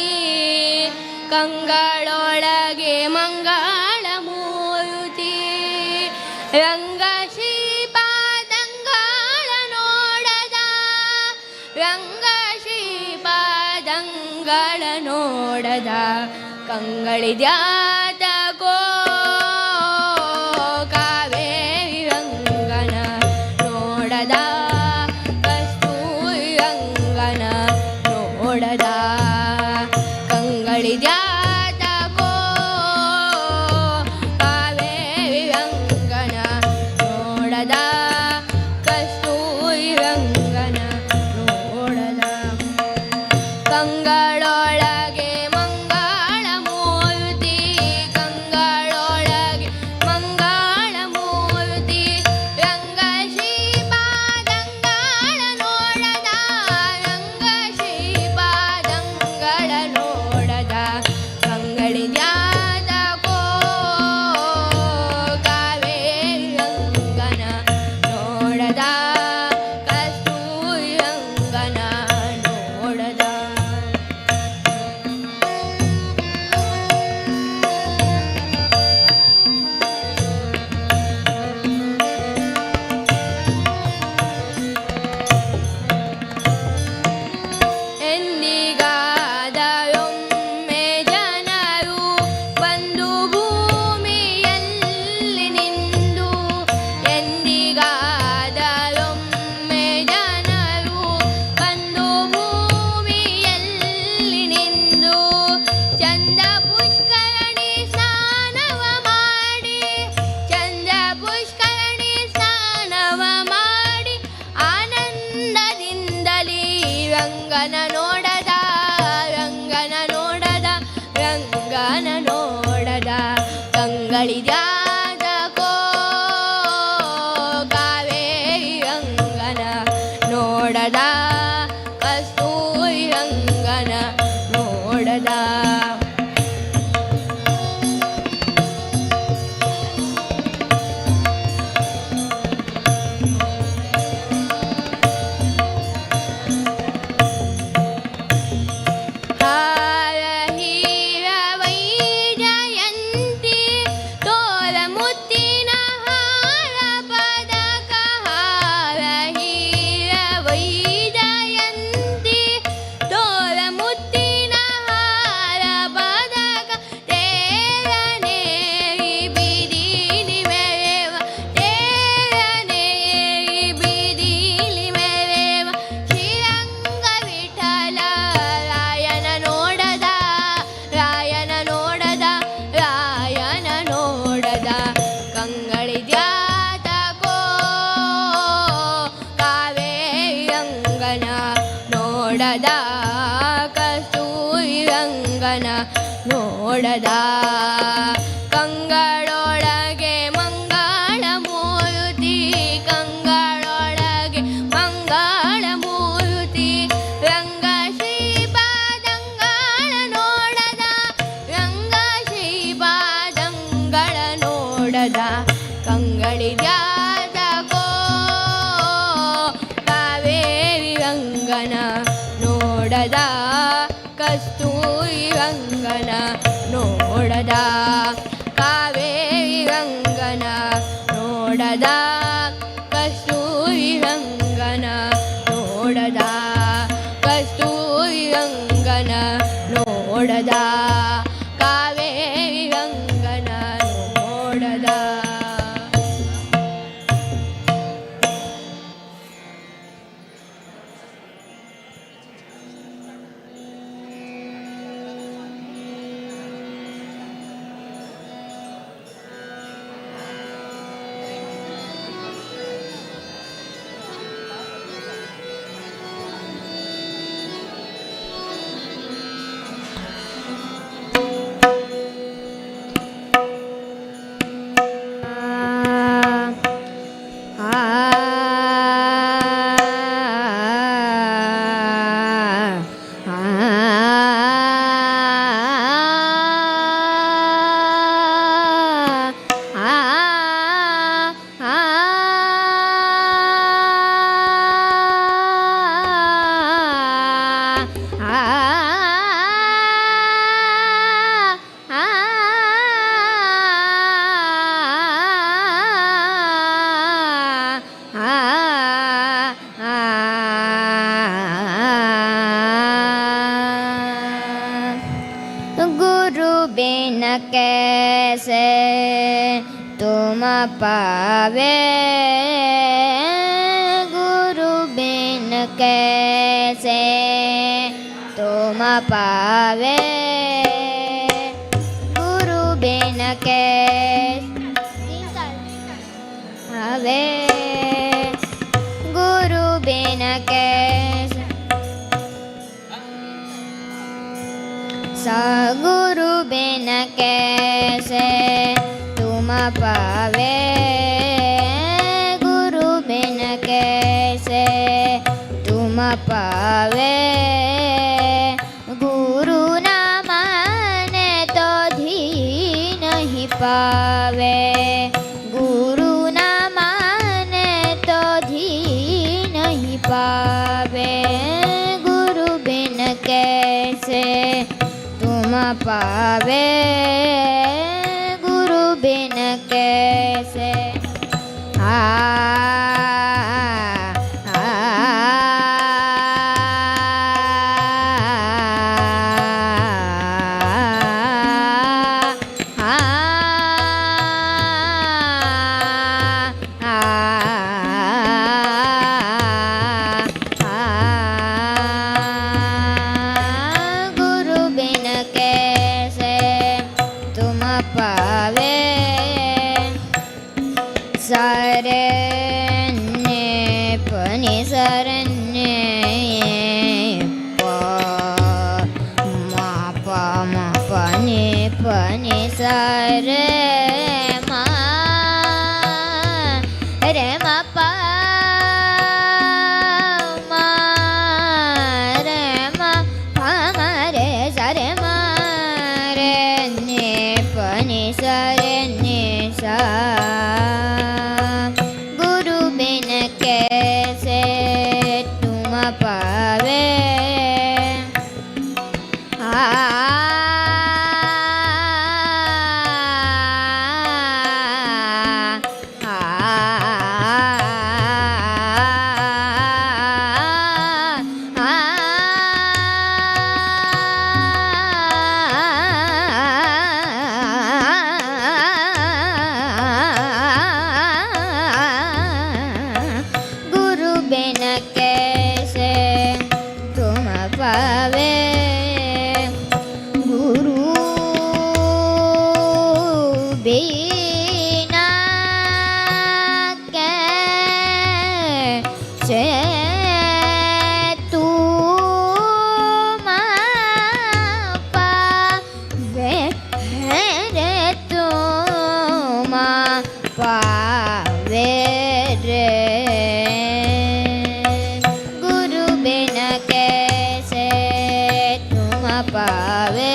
ಕಂಗಳೊಳಗೆ ಮಂಗಳ ಮೂರ್ತಿ ರಂಗ ಶ್ರೀಪಾದಂಗಳ ನೋಡದ ರಂಗ ಶ್ರೀಪಾದಂಗಳ ನೋಡದ ಕಂಗಳಿದ್ಯಾತ ಗೋ ಕಾವೇರಿ ರಂಗನ ನೋಡದ ಕಸ್ತೂರಿ ರಂಗನ ನೋಡದ ಕಂಗಳಿದ್ಯಾತ ಗೋ ಕಾವೇರಿ ರಂಗನ ನೋಡದ ಕಸ್ತೂರಿ ರಂಗನ ನೋಡದ ಕಂಗಳೊಳಗೆ ಮಂಗಳ ಮೂರ್ತಿ ಕಂಗಳೊಳಗೆ ಮಂಗಳ ಮೂರ್ತಿ ರಂಗ ಶ್ರೀಪಾದಂಗಳ ನೋಡದ ರಂಗ ಶ್ರೀಪಾದಂಗಳ ನೋಡದ ಕಂಗಳಿದ್ಯಾದ ಕೋ ಕಾವೇರಿ ರಂಗನ ನೋಡದ ಕಸ್ತೂರಿ ರಂಗನ ನೋಡದ ಎಂದಿಗಾದರೊಮ್ಮೆ ಜನರು ಬಂದು ಭೂಮಿಯಲ್ಲಿ ನಿಂದು ಎಂದಿಗಾದರೊಮ್ಮೆ ಜನರು ಬಂದು ಭೂಮಿಯಲ್ಲಿ ನಿಂದು ಚಂದ ಪುಷ್ಕರಣಿ ಸ್ನಾನವ ಮಾಡಿ ಚಂದ ಪುಷ್ಕರಣಿ ಸ್ನಾನವ ಮಾಡಿ ಆನಂದದಿಂದಲೇ ರಂಗನ ನೋಡದ ರಂಗನ ನೋಡದ ರಂಗನ ನೋಡದ ಕಂಗಳಿದ್ಯಾದ ಕೋ ಕಾವೇರಿ ರಂಗನ ನೋಡದ ಕಸ್ತೂರಿ ರಂಗನ ನೋಡದ ಹಾರ ಹೀರ ವೈಜಯಂತಿ ತೋರ ಮುತ್ತಿನ ಹಾರ ಪದಕ ಹಾರ ಹೀರ ವೈಜಯಂತಿ ತೋರ ಮುತ್ತಿನ ಹಾರ ಪದಕ ತೇರನೇರಿ ಬೀದಿಲಿ ಮೆರೆವ ತೇರನೇರಿ ಬೀದಿಲಿ ಮೆರೆವ ಶ್ರೀರಂಗ ವಿಠಲ ರಾಯನ ನೋಡದ ರಾಯನ ನೋಡದ ರಾಯನ ನೋಡದ ಕಂಗಳಿದ್ಯಾತ ಕೋ ಕಾವೇರಿ ರಂಗನ ನೋಡದ ಕಸ್ತೂರಿ ರಂಗನ ನೋಡದ ಕಂಗಳೊಳಗೆ ಮಂಗಳ ಮೂರ್ತಿ ಕಂಗಳೊಳಗೆ ಮಂಗಳ ಮೂರ್ತಿ ರಂಗ ಶ್ರೀಪಾದಂಗಳ ನೋಡದ ರಂಗ ಶ್ರೀಪಾದಂಗಳ ನೋಡದ ಕಂಗಳಿದ್ಯಾದ ಕೋ ಕಾವೇರಿ ರಂಗನ ನೋಡದ ಕಸ್ತೂರಿ ರಂಗನ ನೋಡದ ಕಾವೇರಿ ರಂಗನ ನೋಡದ ಕಸ್ತೂರಿ ರಂಗನ ನೋಡದ ಕಸ್ತೂರಿ ರಂಗನ ನೋಡದ ಕಾವೇರಿ ರಂಗನ ನೋಡದ तुम पावे गुरु बिन कैसे तुम पावे गुरु बिन कैसे पावे गुरु बिन कैसे सगुरु बिन कैसे तुम पावे गुरु बिन कैसे तुम पावे गुरु न माने तो धी नहीं पावे गुरु न माने तो धी नहीं पावे गुरु बिन कैसे तुम पावे गुरु बिन कैसे गुरु बिन कैसे तुम पावे शरण्य पनि शरण्य प म पनि पनि सर मा रे म प म रे म प म रे स रे म रे नि पनि स रे नि सा गुरु बिन कैसे तुम पावे गुरु बिन कैसे तुम पावे गुरु बिना कैसे तुम पावे रे तुम पावे रे गुरु बिन कैसे तुम पावे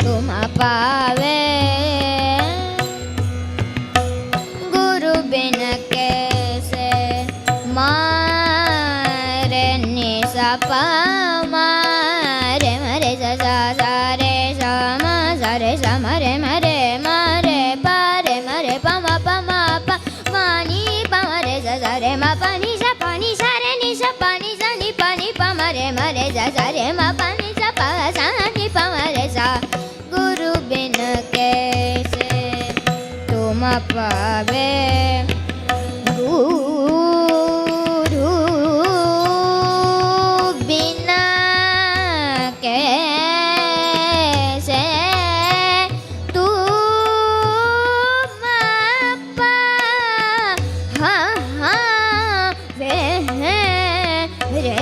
तुम पावे गुरु बिन कैसे मारे नि सा पा मारे मरे सा सा सा रे सा मा सा रे सा मरे मरे मरे पा रे मरे पा मा पा मा पा मा नी पा मरे सा सा रे मा पा नी सा रे नि सा पा नी पा मरे मरे सा सा रे मा पा नी सा नी पा मरे सा गुरु बिन कैसे तुम पावे गुरु बिना कैसे तुम पावे रे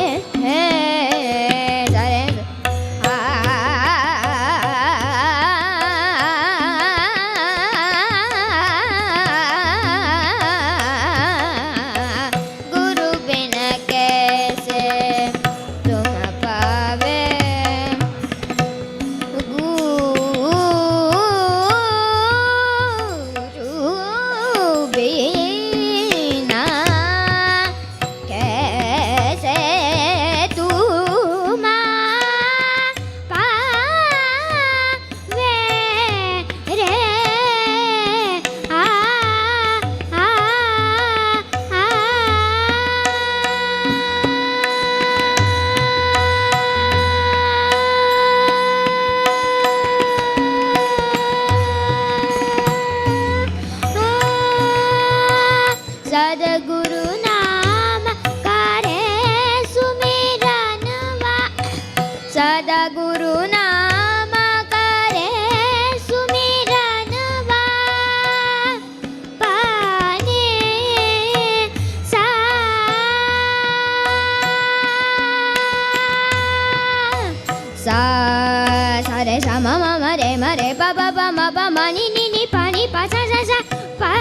सद्गुरु नाम करे सुमिरन वा पाने सा रे सा म म रे प प प म प म नि नि नि पा नि पा सा सा सा पा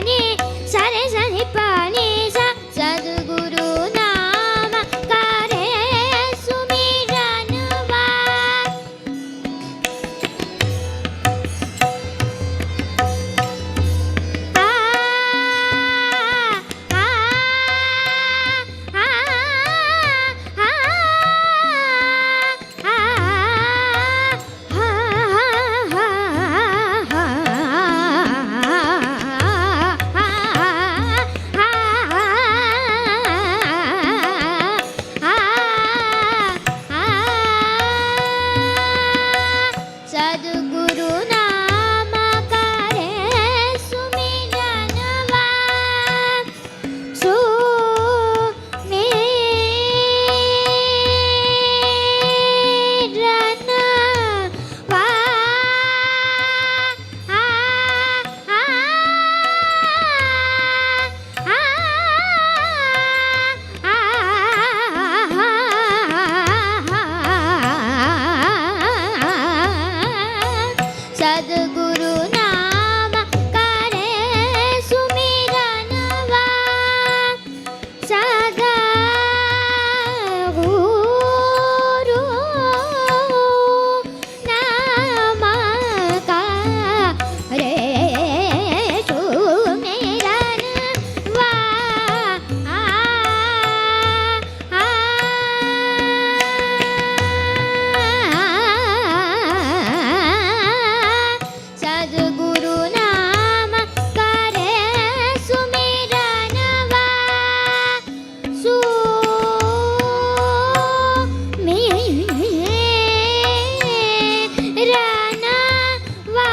नि सा रे सा नि पा नि सा सद्गुरु नाम करे सुमिरन वा सद्गुरु नाम करे सुमिरन वा सुमिरन वा सद्गुरु नाम करे सुमिरन वा सदा गुरु नाम करे सुमिरन वा सद्गुरु नाम करे सुमिरन वा सुमिरन वा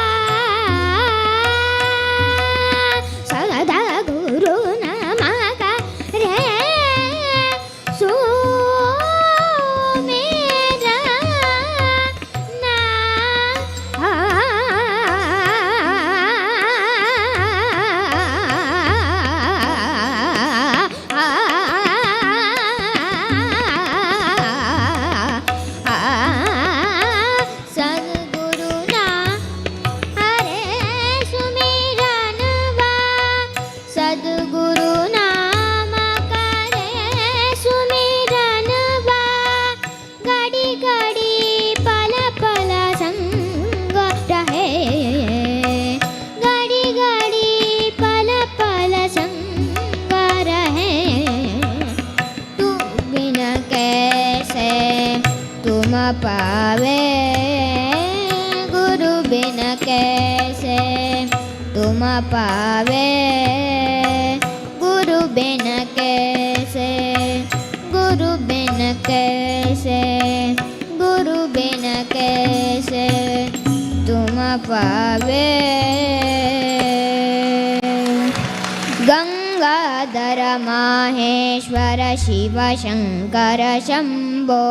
सदा गुरु नाम करे सद्गुरु नाम हरे सुमिरन वा सद्गुरु नाम करे सुमिरन वा घड़ी घड़ी पल पल संग रहे घड़ी घड़ी पल पल संग रहे तू बिन कैसे तुम पावे गुरु बिन कैसे तुम पावे गुरु बिन कैसे गुरु बिन कैसे गुरु बिन कैसे तुम पावे गंगाधर माहेश्वर शिव शंकर शंभो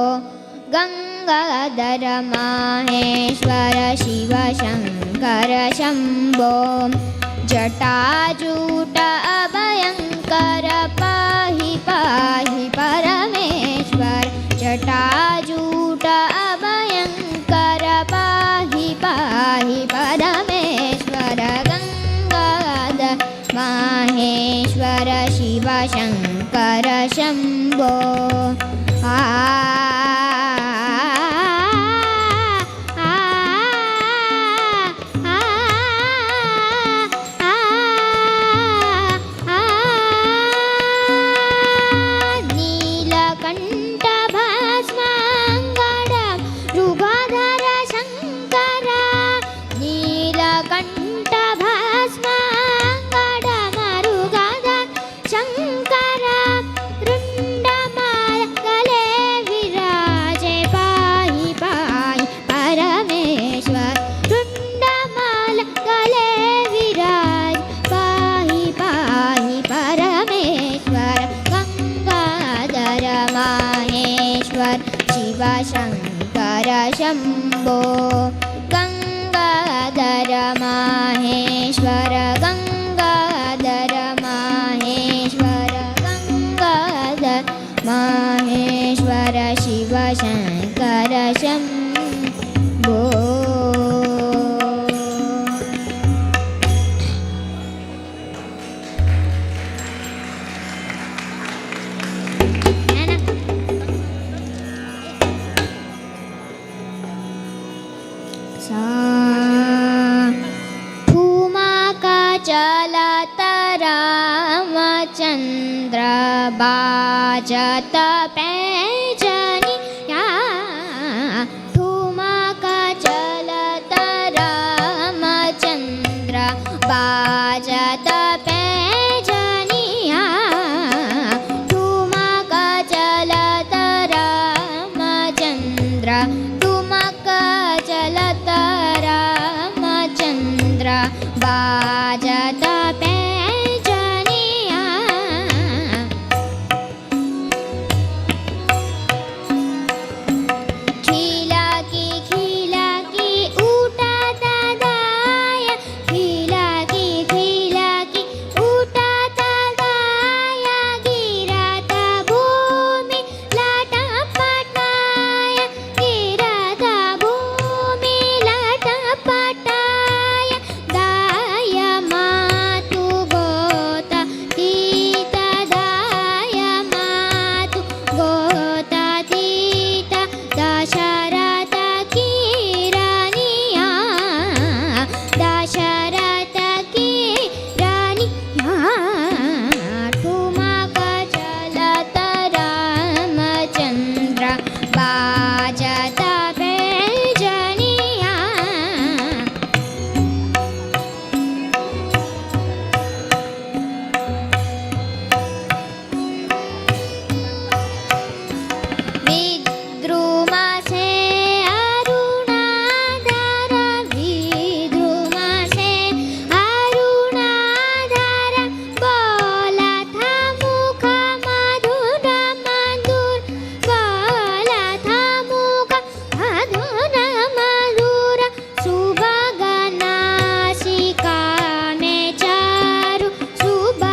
गंगाधर माहेश्वर शिव शंकर शंभो जटाजूट अभयंकर पाहि पाहि परमेश्वर जटाजूट अभयंकर पाहि पाहि परमेश्वर गंगाधर माहेश्वर शिव शंकर शंभो नीलकंठ भस्मांगड मृगधर शंकर नीलकंठ भस्मांगड मृगधर शंकर रुंडमाल गले विराज महेश्वर शम्भो गंगाधर माहेश्वर गंगाधर माहेश्वर गंगाधर माहेश्वर शिव शंकर शम्भो चलत रामचंद्र बाजत पैजनिया ठुमक चलत रामचंद्र बाजत पैजनिया ठुमक चलत रामचंद्र ठुमक चलत रामचंद्र बाजत पैजनिया खिला की उठत दाय खिला की उठत दाय गिरत भूमि लटपटाय गिरत भूमि लटपटाय दाय मातु गोत तीत दाय मातु गोत तीत दशरथ की रानिया दशरथ की रानिया ठुमक चलत रामचंद्र बाजत पैजनिया विद्रुम से अरुणाधर विद्रुम से अरुणाधर बोलत मुख मधुर मधुर बोलत मुख मधुर मधुर सुभगनासिका में चारु सुभगनासिका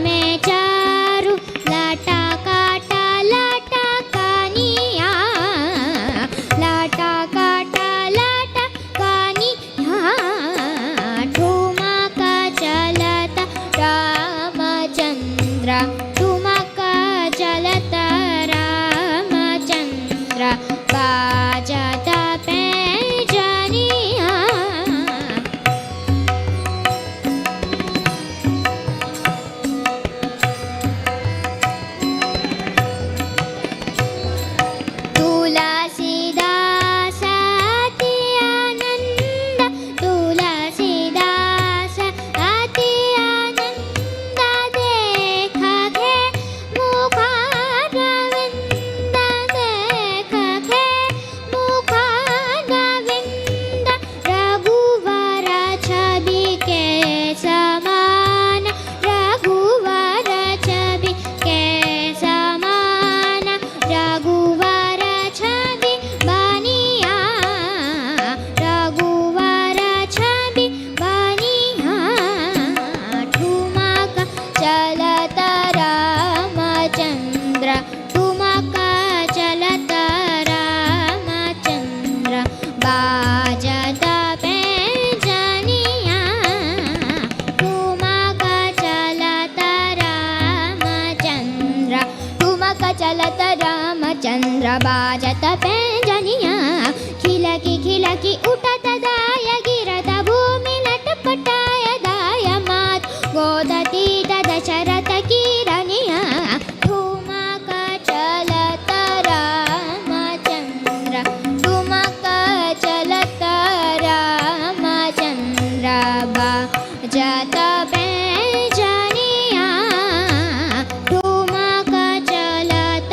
में चारु लटकट लटकनिया लटकट लटकनिया ठुमक चलत रामचंद्र ठुमक चलत रामचंद्र बाजत पैजनिया तुलसीदास अति आनंद तुलसीदास अति आनंद देख गे मुखारविंद देख गे मुखारविंद रघुवर छवि के समान रघुवर छवि के समान रघुवर छवि बनिया रघुवर छवि बनिया ठुमक चलत रामचंद्र ठुमक चलत रामचंद्र बाजत पैजनिया ठुमक चलत रामचंद्र ठुमक चलत रामचंद्र बाजत पैजनिया खिलकी उठत दाय गिरत भूमि लटपटाय दाय मात गोदतीत दशरथ की रानिया ठुमक चलत रामचंद्र ठुमक चलत रामचंद्र बाजत पैजनिया ठुमक चलत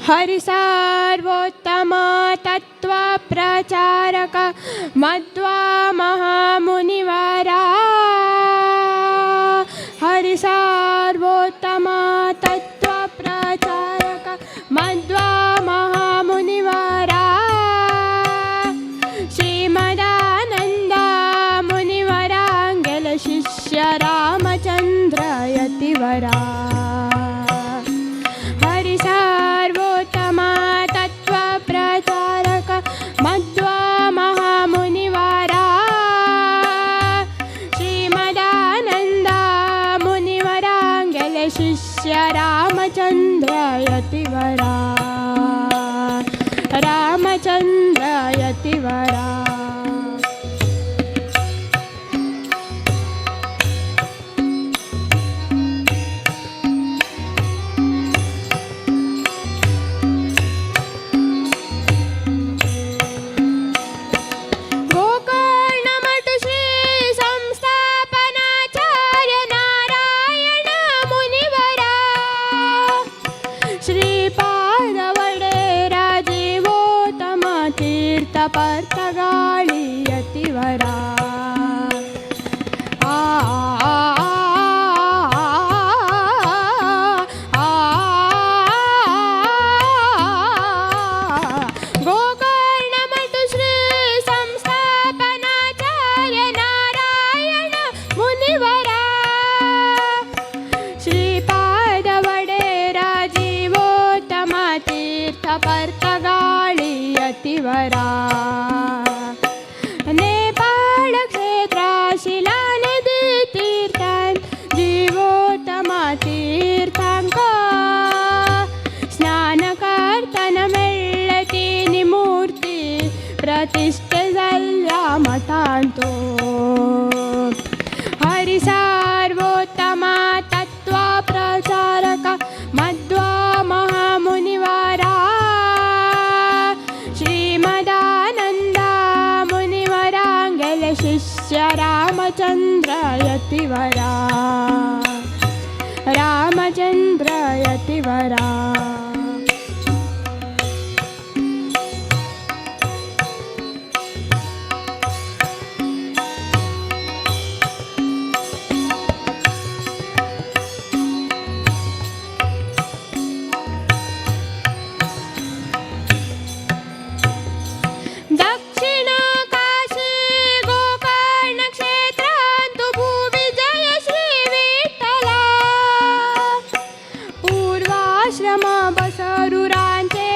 हरि सर्वोत्तम तत्व प्रचारक मध्वा महामुनिवरा हरि सर्वोत्तम तत्व प्रचारक मध्वा महामुनिवरा श्रीमदानंद मुनिवरांगल शिष्य रामचंद्र यतिवरा हरि सर्वोत्तम तत्व प्रचारक मध्वा महामुनिवरा श्रीमदानंद मुनिवरांगल शिष्य रामचंद्र यतिवरा रामचंद्र यतिवरा पर्तगाळी यतिवरा गोकर्णमठ श्री संस्थापनाचार्य नारायण मुनिवरा श्रीपाद वडेरा जीवोत्तम तीर्थ पर्तगाळी यतिवरा नेपाळ क्षेत्र शिलानदी तीर्थान जीवोत्तम तीर्थांक स्नान करताना मेळ्ळती निमूर्ती प्रतिष्ठे जाल्ल्या मठांतो हरि सर्वोत्तम तत्व प्रचारक मध्वा महामुनिवरा श्रीमदानंद मुनिवरांगल शिष्य रामचंद्र यतिवरा रामचंद्र यतिवरा दक्षिण काशी गोकर्ण क्षेत्रांतु भूविजय श्री विठ्ठला पूर्वाश्रम बसरुरांचे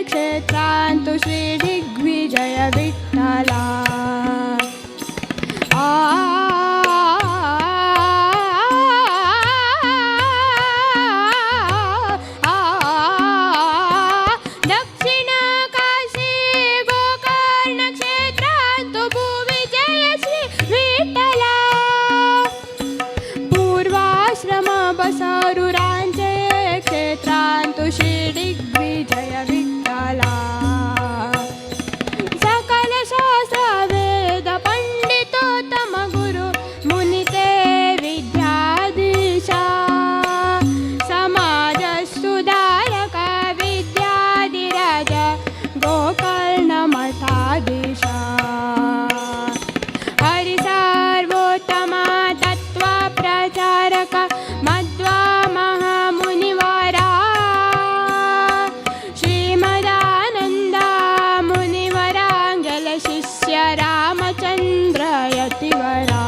क्षेत्रांतु श्री दिग्विजय विठ्ठला दक्षिण काशी गोकर्ण क्षेत्रांतु भूविजय श्री विठ्ठला पूर्वाश्रम बसरुरांचे क्षेत्रांतु श्री दिग्विजय विठ्ठला सकल शास्त्र वेद पंडितोत्तम गुरु मुनिते विद्याधीशा समाज सुधारक विद्याधिराज गोकर्ण मठाधीशा हरि सर्वोत्तम तत्व प्रचारक मध्वा महामुनिवरा श्रीमदानंद मुनिवरांगल शिष्य रामचंद्र यतिवरा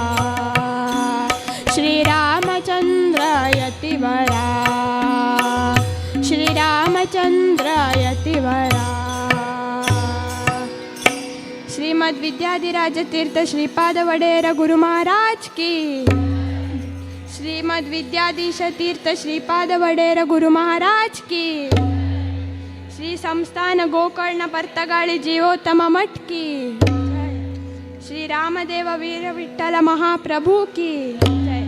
श्रीरामचंद्र यतिवरा श्रीरामचंद्र यतिवरा श्रीमद विद्याधिराज तीर्थ श्रीपाद वडेर गुरु महाराज की श्रीमद विद्याधीश तीर्थ श्रीपाद वडेर गुरु महाराज की श्री संस्थान गोकर्ण पर्तगाळी जीवोत्तम मठ की श्री रामदेव वीर विठ्ठल महाप्रभु की जय।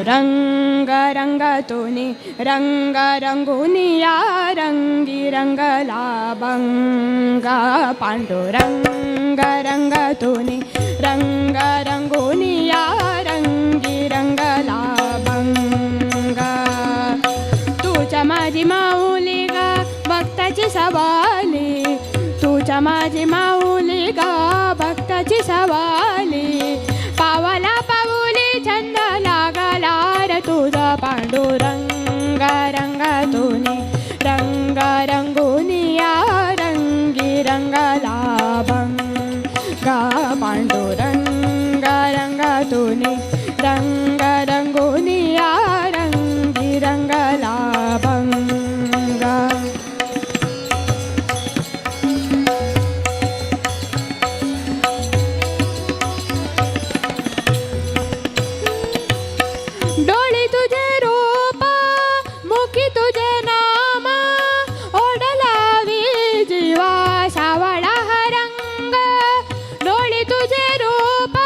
पांडुरंग रंगतुनी रंग रंगुनी या रंगी रंगला बंगा पांडुरंग रंगतुनी रंग रंगुनी या रंगी रंगला बंगा तुझ्या माझी माऊली गा भक्ताची सवाली तुझ्या माझी माऊली गा भक्ताची सवाली पावाला पाऊली छंद लागला रे तुझा पांडुरंग रंगतुनी रंग रंगुनी या रंगी रंगला बंगा पांडुरंग रंगतुनी रंग रंगुनी या रंगी रंगला बंगा डोळी तुझे रूप मुखी तुझे नाम ओढलावी जीवा सावळा रंग डोळी तुझे रूप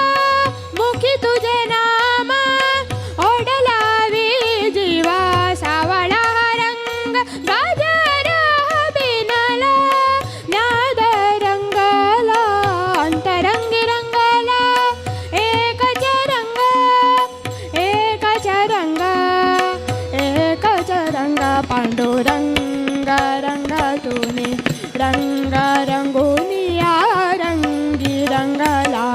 मुखी तुझे नाम ओढलावी जीवा सावळा रंग गाजर बिनला नाद रंगला अंतरंगी रंगला एकच रंग एकच रंग एकच रंग पांडुरंग रंगतुनी रंग रंगुनी या रंगी रंगला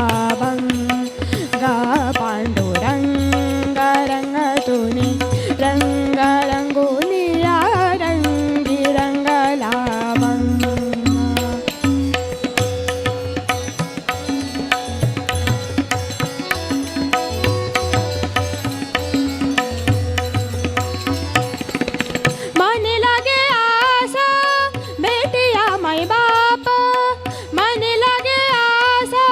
बंगा पांडुरंग रंगतुनी रंग रंगुनी या रंगी रंगला बंगा मन लागे आसा भेटिया माई बाप मन लागे आसा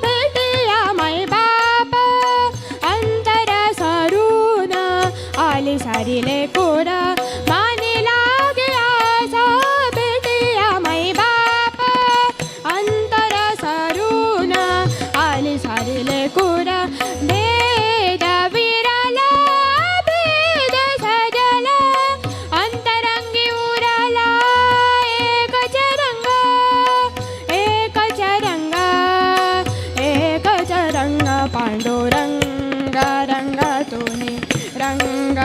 भेटिया माई बाप अंतर सरून आली सारी लेकूर मन लागे आसा भेटिया माई बाप अंतर सरून आली सारी लेकूर भेद विराला भेद सजला अंतरंगी उराला एकच रंग एकच रंग एकच रंग पांडुरंग रंगतुनी रंग